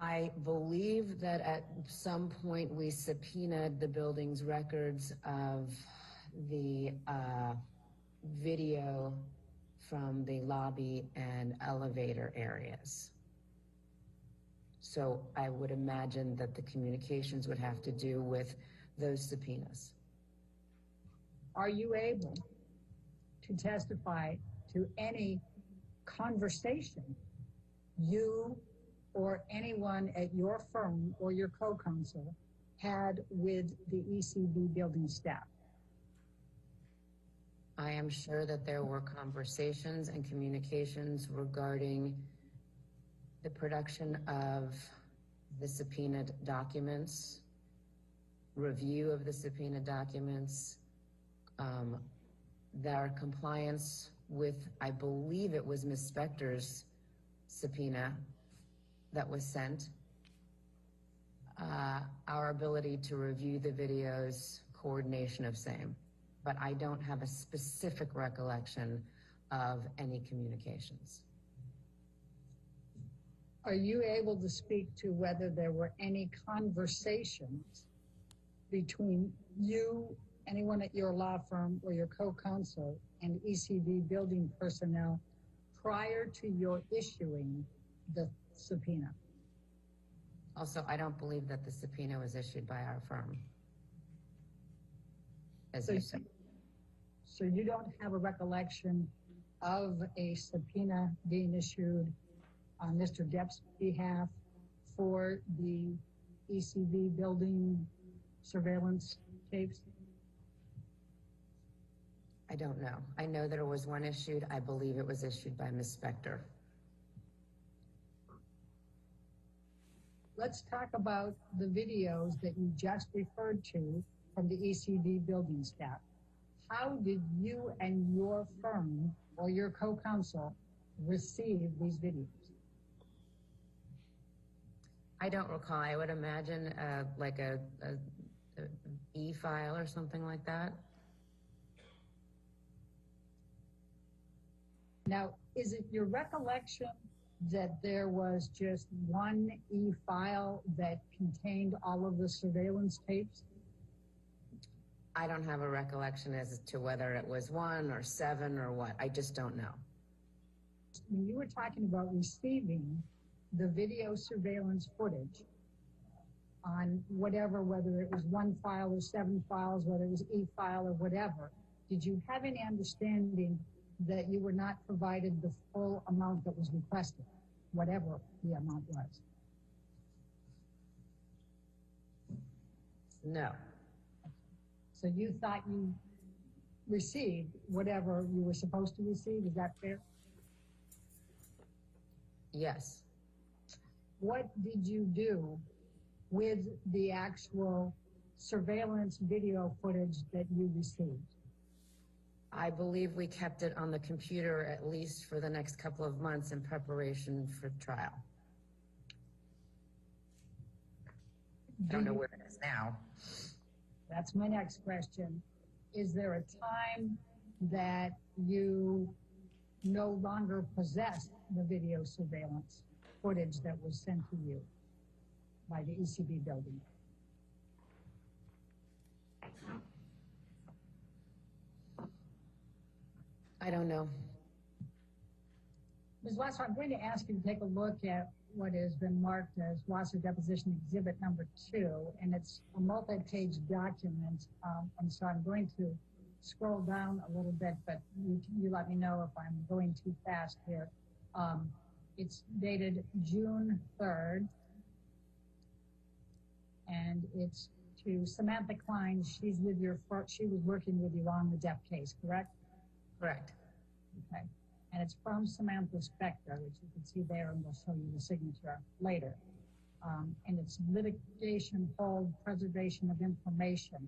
S19: I believe that at some point we subpoenaed the building's records of the video from the lobby and elevator areas. So I would imagine that the communications would have to do with those subpoenas.
S4: Are you able to testify to any conversation you or anyone at your firm or your co-counsel had with the ECB building staff?
S19: I am sure that there were conversations and communications regarding the production of the subpoenaed documents, review of the subpoenaed documents, their compliance with, I believe it was Ms. Spector's subpoena that was sent, our ability to review the videos, coordination of same. But I don't have a specific recollection of any communications.
S4: Are you able to speak to whether there were any conversations between you, anyone at your law firm or your co-counsel, and ECB building personnel prior to your issuing the subpoena?
S19: Also, I don't believe that the subpoena was issued by our firm, as you said.
S4: So you don't have a recollection of a subpoena being issued on Mr. Depp's behalf for the ECB building surveillance tapes?
S19: I don't know. I know there was one issued. I believe it was issued by Ms. Spector.
S4: Let's talk about the videos that you just referred to from the ECB building staff. How did you and your firm or your co-counsel receive these videos?
S19: I don't recall. I would imagine like a e-file or something like that.
S4: Now, is it your recollection that there was just one e-file that contained all of the surveillance tapes?
S19: I don't have a recollection as to whether it was 1 or 7 or what. I just don't know.
S4: When you were talking about receiving the video surveillance footage on whatever, whether it was 1 file or 7 files, whether it was e-file or whatever, did you have any understanding that you were not provided the full amount that was requested, whatever the amount was?
S19: No.
S4: So you thought you received whatever you were supposed to receive, is that fair?
S19: Yes.
S4: What did you do with the actual surveillance video footage that you received?
S19: I believe we kept it on the computer at least for the next couple of months in preparation for trial. I don't know where it is now.
S4: That's my next question. Is there a time that you no longer possess the video surveillance footage that was sent to you by the ECB building?
S19: I don't know.
S4: Ms. Wasser, I'm going to ask you to take a look at what has been marked as Wasser Deposition Exhibit number 2, and it's a multi-page document, and so I'm going to scroll down a little bit, but you let me know if I'm going too fast here. It's dated June 3rd, and it's to Samantha Klein. She was working with you on the Depp case, correct?
S19: Correct.
S4: Okay. And it's from Samantha Spector, which you can see there, and we'll show you the signature later. And it's litigation hold preservation of information,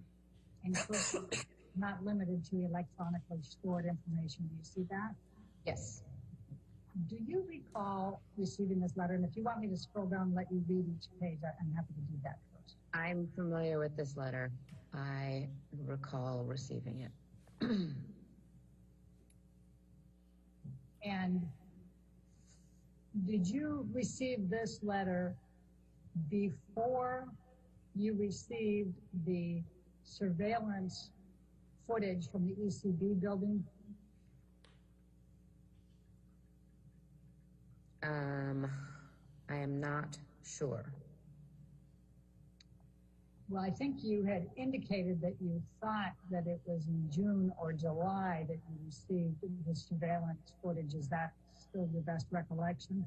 S4: including not limited to electronically stored information. Do you see that?
S19: Yes.
S4: Do you recall receiving this letter? And if you want me to scroll down and let you read each page, I'm happy to do that first.
S19: I'm familiar with this letter. I recall receiving it.
S4: And did you receive this letter before you received the surveillance footage from the ECB building?
S19: I am not sure.
S4: Well, I think you had indicated that you thought that it was in June or July that you received the surveillance footage. Is that still your best recollection?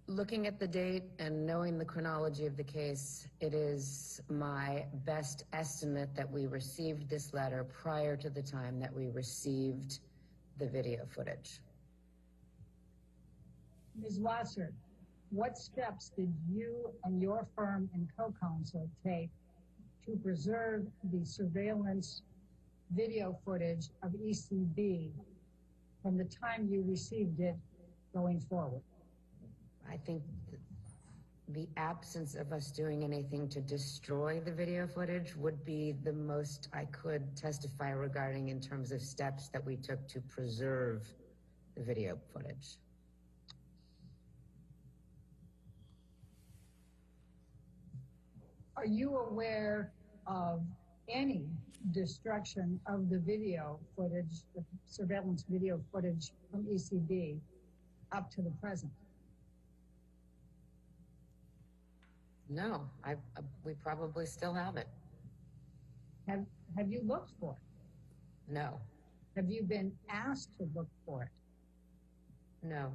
S19: Looking at the date and knowing the chronology of the case, it is my best estimate that we received this letter prior to the time that we received the video footage.
S4: Ms. Wasser, what steps did you and your firm and co-counsel take to preserve the surveillance video footage of ECB from the time you received it going forward?
S19: I think the absence of us doing anything to destroy the video footage would be the most I could testify regarding in terms of steps that we took to preserve the video footage.
S4: Are you aware of any destruction of the video footage, the surveillance video footage from ECB up to the present?
S19: No, we probably still have it.
S4: Have you looked for it?
S19: No,
S4: Have you been asked to look for it?
S19: no.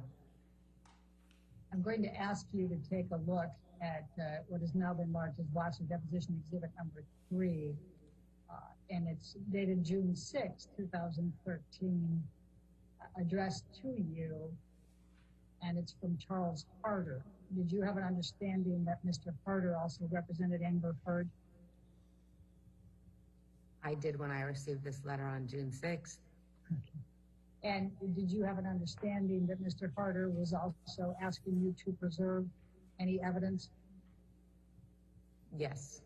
S4: I'm going to ask you to take a look at what has now been marked as Watson Deposition Exhibit number 3, and it's dated June 6, 2013, addressed to you, and it's from Charles Harder. Did you have an understanding that Mr. Harder also represented Amber Heard?
S19: I did when I received this letter on June 6th.
S4: And did you have an understanding that Mr. Harder was also asking you to preserve any evidence?
S19: Yes.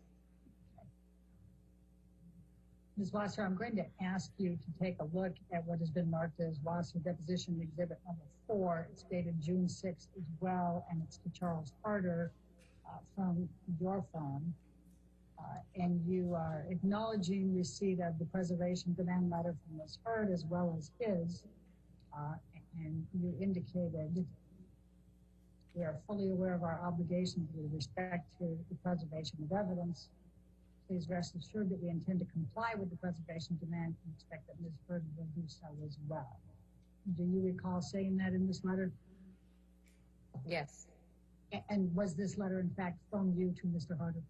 S4: Ms. Wasser, I'm going to ask you to take a look at what has been marked as Wasser Deposition Exhibit number 4. It's dated June 6th as well, and it's to Charles Harder from your phone. And you are acknowledging receipt of the preservation demand letter from Ms. Heard as well as his, and you indicated we are fully aware of our obligations with respect to the preservation of evidence. Please rest assured that we intend to comply with the preservation demand and expect that Ms. Heard will do so as well. Do you recall saying that in this letter?
S19: Yes.
S4: And was this letter in fact from you to Mr. Harder?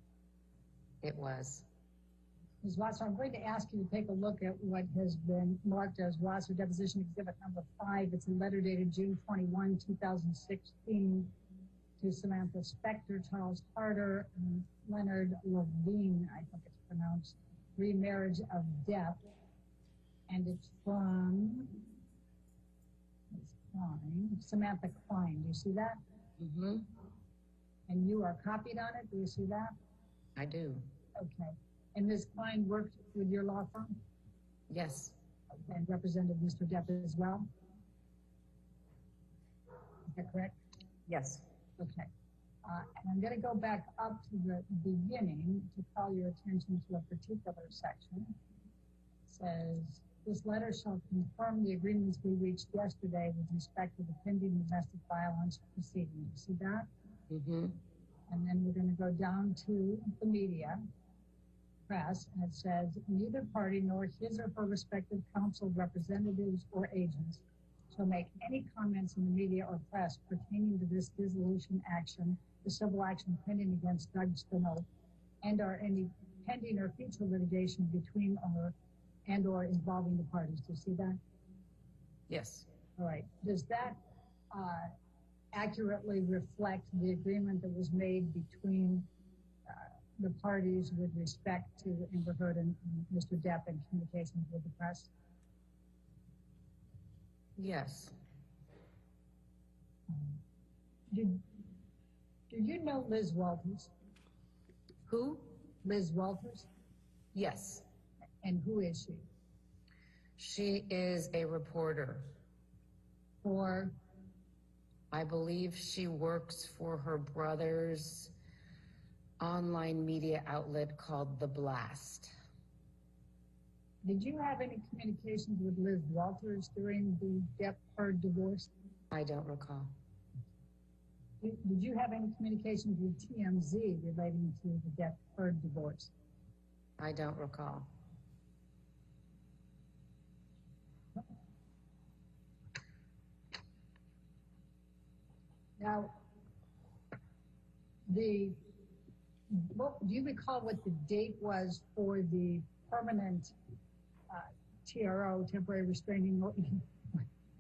S19: It was.
S4: Ms. Wasser, I'm going to ask you to take a look at what has been marked as Wasser Deposition Exhibit number 5. It's a letter dated June 21, 2016 to Samantha Spector, Charles Harder, and Leonard Levine, I think it's pronounced, remarriage of Depp. And it's from Samantha Klein. Do you see that?
S19: Mm-hmm.
S4: And you are copied on it. Do you see that?
S19: I do.
S4: Okay. And Ms. Klein worked with your law firm?
S19: Yes.
S4: And represented Mr. Depp as well? Is that correct?
S19: Yes.
S4: Okay. And I'm going to go back up to the beginning to call your attention to a particular section. It says, this letter shall confirm the agreements we reached yesterday with respect to the pending domestic violence proceeding. You see that?
S19: Mm-hmm.
S4: And then we're going to go down to the media, press, and it says, neither party nor his or her respective counsel representatives or agents shall make any comments in the media or press pertaining to this dissolution action, the civil action pending against Doug Spino, and or any pending or future litigation between or involving the parties. Do you see that?
S19: Yes.
S4: All right. Does that accurately reflect the agreement that was made between the parties with respect to Amber Heard and Mr. Depp in communications with the press?
S19: Yes.
S4: Do you know Liz Walters?
S19: Who?
S4: Liz Walters?
S19: Yes.
S4: And who is she?
S19: She is a reporter.
S4: For?
S19: I believe she works for her brother's online media outlet called The Blast.
S4: Did you have any communications with Liz Walters during the Depp-Heard divorce?
S19: I don't recall.
S4: Did you have any communications with TMZ relating to the Depp-Heard divorce?
S19: I don't recall.
S4: Now, do you recall what the date was for the permanent TRO, temporary restraining order?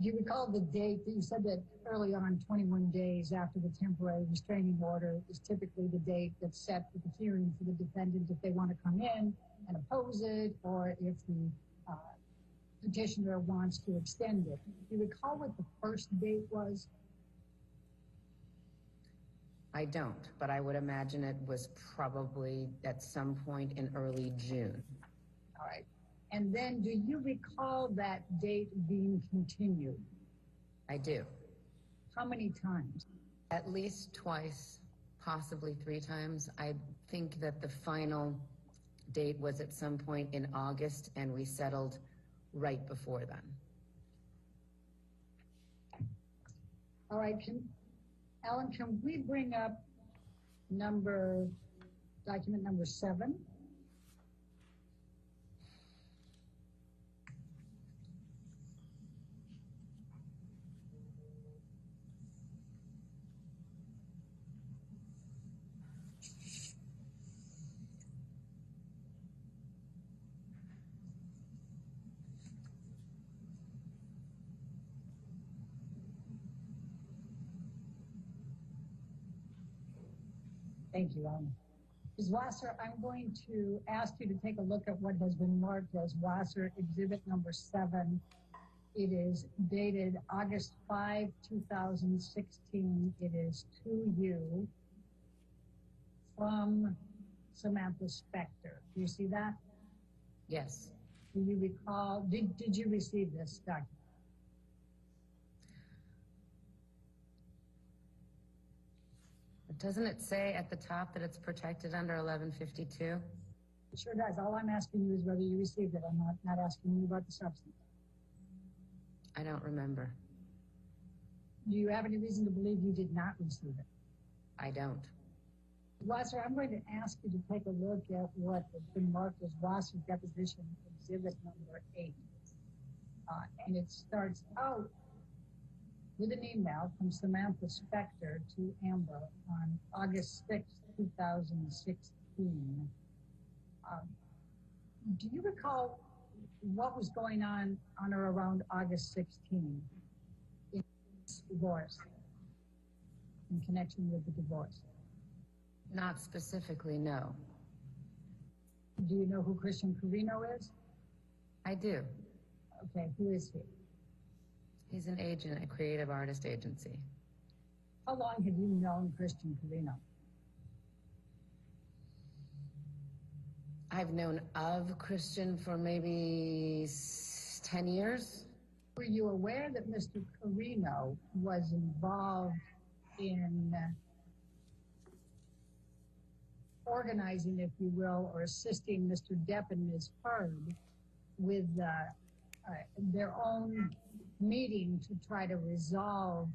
S4: Do you recall the date that you said that early on, 21 days after the temporary restraining order is typically the date that's set for the hearing for the defendant if they want to come in and oppose it, or if the petitioner wants to extend it? Do you recall what the first date was?
S19: I don't, but I would imagine it was probably at some point in early June.
S4: All right. And then do you recall that date being continued?
S19: I do.
S4: How many times?
S19: At least twice, possibly 3 times. I think that the final date was at some point in August, and we settled right before then.
S4: All right. Alan, can we bring up document number 7. Thank you, Ms. Wasser, I'm going to ask you to take a look at what has been marked as Wasser Exhibit number 7. It is dated August 5, 2016. It is to you from Samantha Spector. Do you see that?
S19: Yes.
S4: Do you recall, did you receive this document?
S19: Doesn't it say at the top that it's protected under 1152?
S4: It sure does. All I'm asking you is whether you received it. I'm not asking you about the substance.
S19: I don't remember.
S4: Do you have any reason to believe you did not receive it?
S19: I don't.
S4: Wasser, I'm going to ask you to take a look at what has been marked as Wasser Deposition Exhibit number 8. And it starts out with an email from Samantha Spector to Amber on August 6, 2016. Do you recall what was going on or around August 16 in this divorce, in connection with the divorce?
S19: Not specifically, no.
S4: Do you know who Christian Carino is?
S19: I do.
S4: Okay, who is he?
S19: He's an agent, a creative artist agency.
S4: How long have you known Christian Carino?
S19: I've known of Christian for maybe 10 years.
S4: Were you aware that Mr. Carino was involved in organizing, if you will, or assisting Mr. Depp and Ms. Heard with their own meeting to try to resolve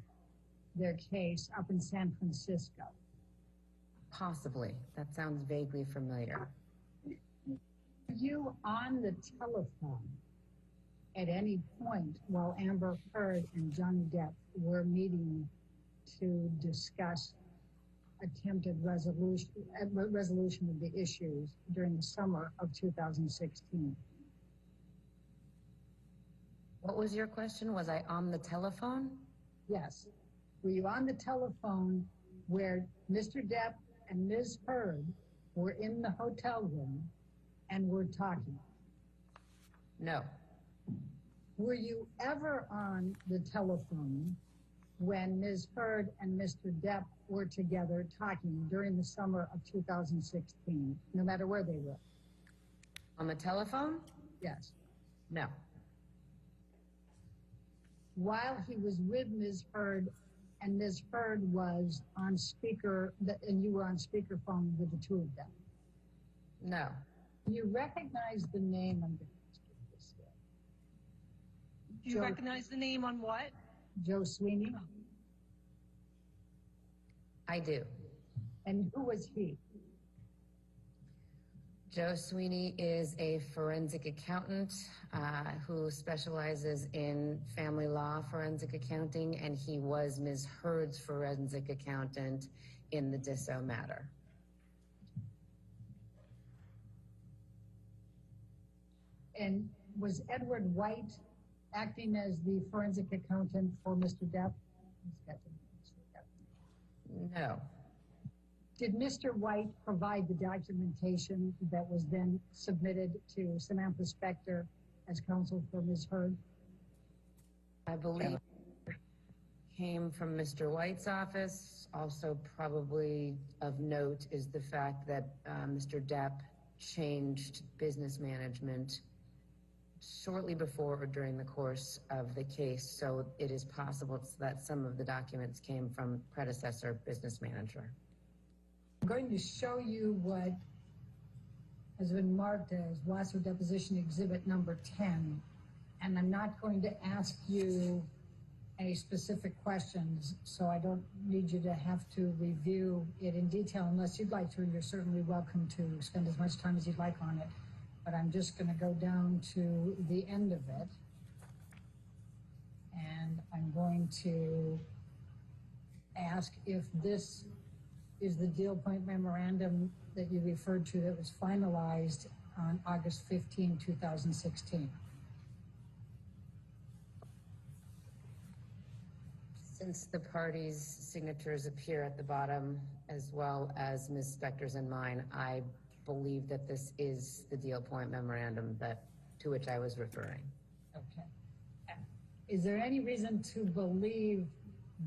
S4: their case up in San Francisco?
S19: Possibly. That sounds vaguely familiar.
S4: Were you on the telephone at any point while Amber Heard and Johnny Depp were meeting to discuss attempted resolution of the issues during the summer of 2016?
S19: What was your question? Was I on the telephone?
S4: Yes. Were you on the telephone where Mr. Depp and Ms. Heard were in the hotel room and were talking?
S19: No.
S4: Were you ever on the telephone when Ms. Heard and Mr. Depp were together talking during the summer of 2016, no matter where they were?
S19: On the telephone?
S4: Yes.
S19: No.
S4: While he was with Ms. Heard and Ms. Heard was on speaker, and you were on speakerphone with the two of them?
S19: No.
S4: You recognize the name, I'm going to ask you this here.
S20: Do you recognize the name on what?
S4: Joe Sweeney?
S19: I do.
S4: And who was he?
S19: Joe Sweeney is a forensic accountant who specializes in family law forensic accounting, and he was Ms. Heard's forensic accountant in the Disso matter.
S4: And was Edward White acting as the forensic accountant for Mr. Depp?
S19: No.
S4: Did Mr. White provide the documentation that was then submitted to Samantha Spector as counsel for Ms. Heard?
S19: I believe it came from Mr. White's office. Also probably of note is the fact that Mr. Depp changed business management shortly before or during the course of the case, so it is possible that some of the documents came from predecessor business manager.
S4: I'm going to show you what has been marked as Wasser Deposition Exhibit number 10, and I'm not going to ask you any specific questions, so I don't need you to have to review it in detail unless you'd like to. You're certainly welcome to spend as much time as you'd like on it. But I'm just going to go down to the end of it. And I'm going to ask if this is the deal point memorandum that you referred to that was finalized on August 15, 2016.
S19: Since the parties' signatures appear at the bottom, as well as Ms. Spector's and mine, I believe that this is the deal point memorandum to which I was referring.
S4: Okay. Is there any reason to believe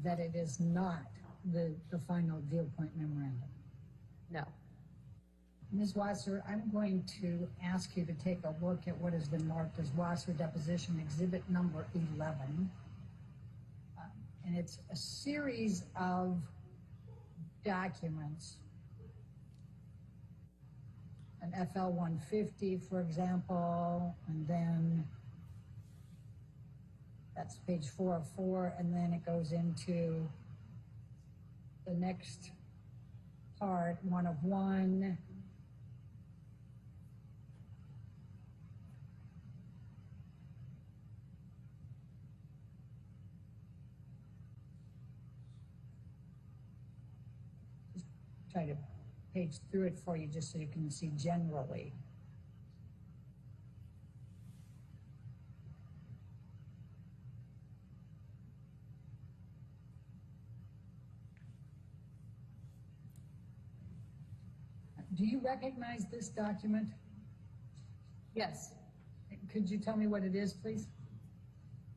S4: that it is not the final deal point memorandum?
S19: No.
S4: Ms. Wasser, I'm going to ask you to take a look at what has been marked as Wasser Deposition Exhibit number 11. And it's a series of documents, an FL-150, for example, and then that's page 404, and then it goes into the next part, 1 of 1. Try to page through it for you just so you can see generally. Do you recognize this document?
S19: Yes.
S4: Could you tell me what it is, please?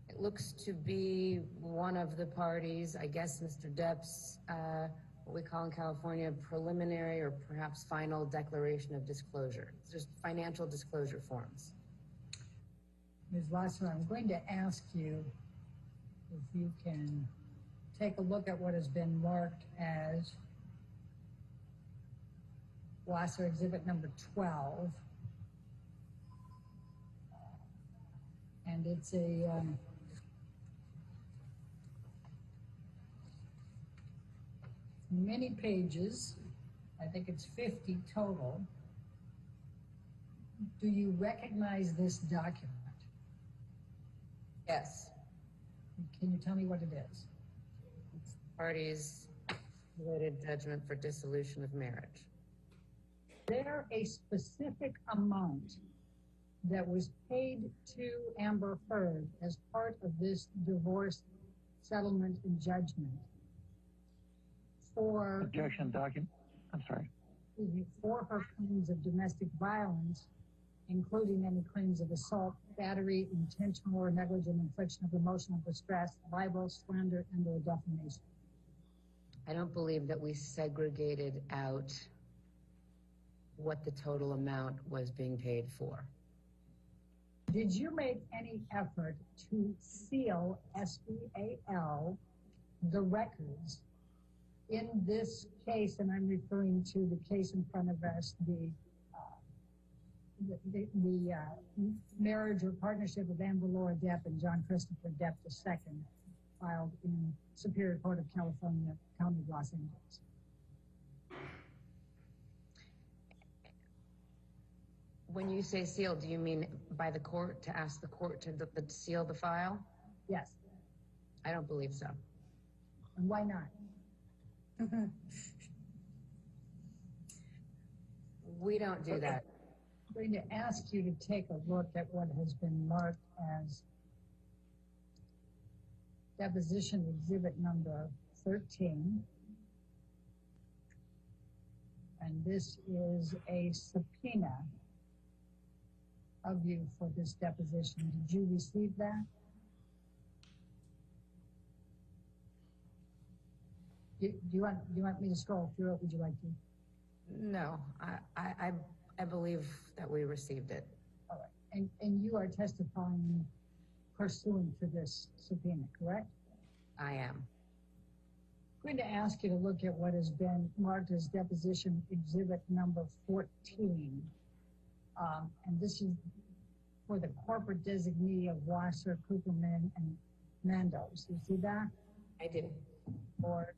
S19: It looks to be one of the parties, I guess Mr. Depp's, what we call in California, preliminary or perhaps final declaration of disclosure. It's just financial disclosure forms.
S4: Ms. Wasser, I'm going to ask you if you can take a look at what has been marked as Wasser Exhibit number 12. And it's a many pages. I think it's 50 total. Do you recognize this document?
S19: Yes.
S4: Can you tell me what it is?
S19: It's the parties' related judgment for dissolution of marriage.
S4: Is there a specific amount that was paid to Amber Heard as part of this divorce settlement and judgment for
S15: Objection document. I'm sorry.
S4: For her claims of domestic violence, including any claims of assault, battery, intentional or negligent infliction of emotional distress, libel, slander, and or defamation?
S19: I don't believe that we segregated out what the total amount was being paid for.
S4: Did you make any effort to seal, S-E-A-L, the records in this case? And I'm referring to the case in front of us, the marriage or partnership of Amber Laura Depp and John Christopher Depp II, filed in Superior Court of California, County of Los Angeles.
S19: When you say seal, do you mean by the court, to ask the court to seal the file?
S4: Yes.
S19: I don't believe so.
S4: And why not?
S19: We don't do that.
S4: I'm going to ask you to take a look at what has been marked as Deposition Exhibit number 13. And this is a subpoena of you for this deposition. Did you receive that? Do you want me to scroll through it? Would you like to?
S19: No, I believe that we received it.
S4: All right. And you are testifying pursuant to this subpoena, correct?
S19: I am.
S4: I'm going to ask you to look at what has been marked as Deposition Exhibit number 14. And this is for the corporate designee of Wasser, Cooperman, and Mandos. You see that?
S19: I do.
S4: For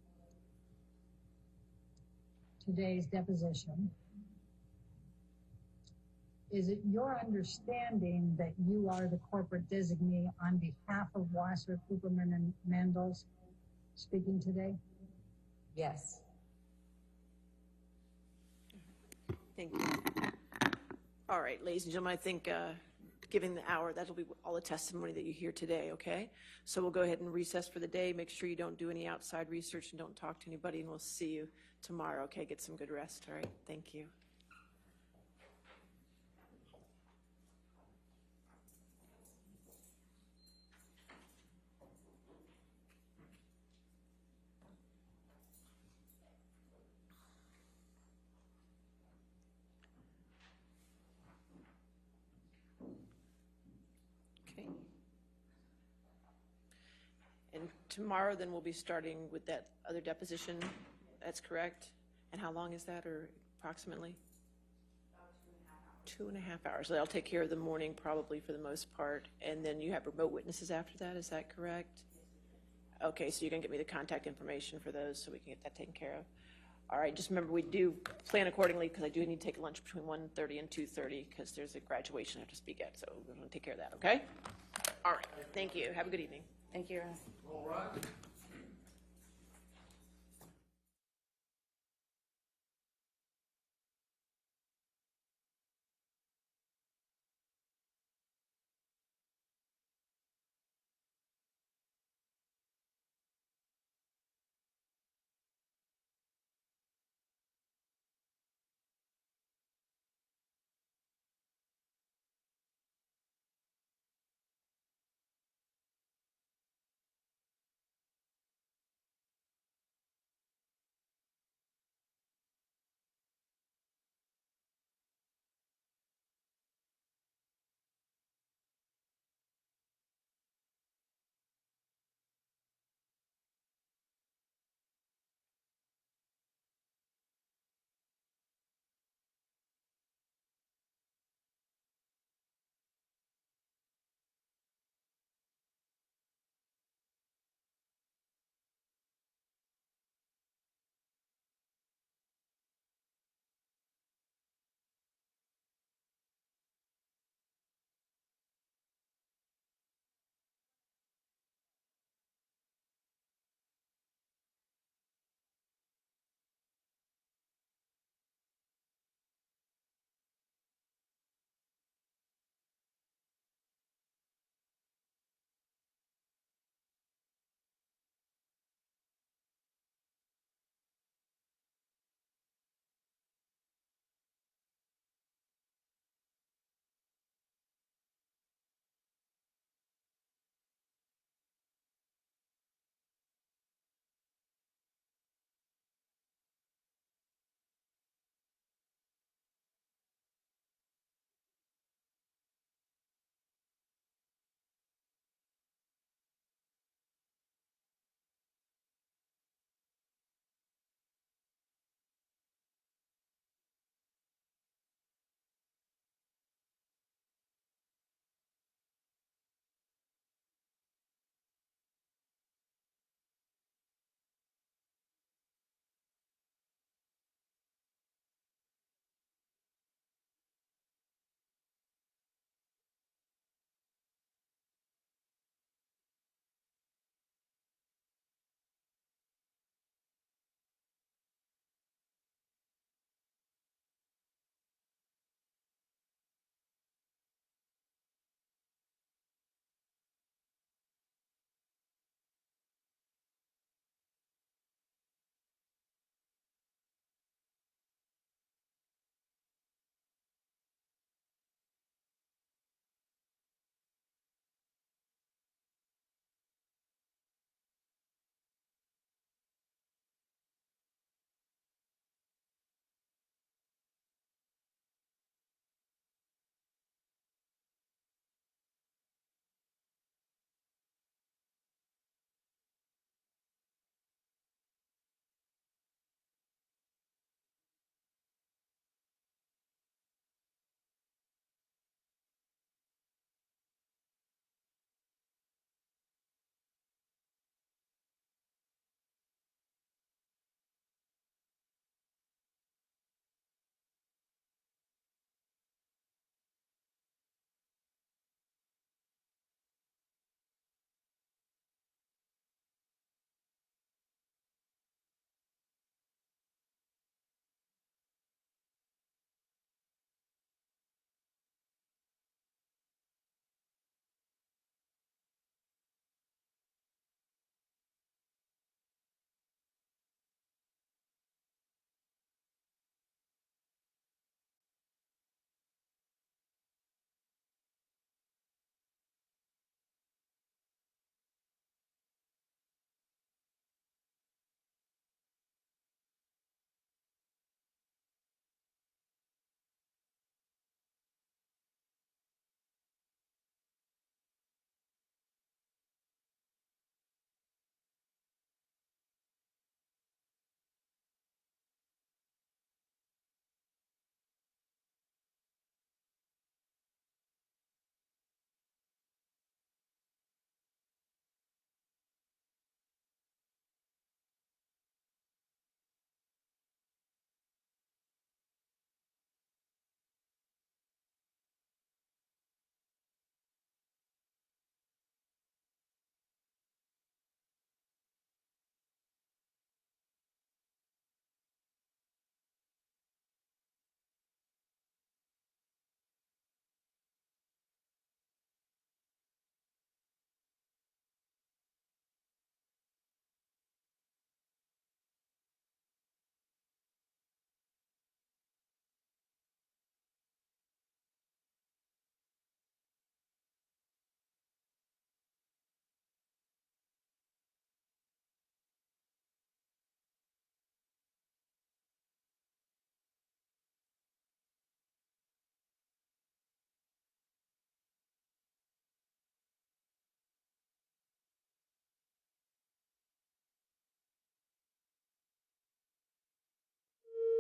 S4: today's deposition. Is it your understanding that you are the corporate designee on behalf of Wasser, Cooperman, and Mandels speaking today?
S19: Yes.
S2: Thank you. All right, ladies and gentlemen, I think given the hour, that'll be all the testimony that you hear today, okay? So we'll go ahead and recess for the day. Make sure you don't do any outside research and don't talk to anybody, and we'll see you tomorrow, okay? Get some good rest, all right? Thank you. Okay. And tomorrow, then, we'll be starting with that other deposition. That's correct? And how long is that, or approximately? About 2.5 hours. So that'll take care of the morning, probably, for the most part. And then you have remote witnesses after that, is that correct? Okay, so you're going to get me the contact information for those so we can get that taken care of. All right, just remember, we do plan accordingly, because I do need to take lunch between 1:30 and 2:30, because there's a graduation I have to speak at, so we're going to take care of that, okay? All right, thank you. Have a good evening.
S19: Thank you.
S1: All right.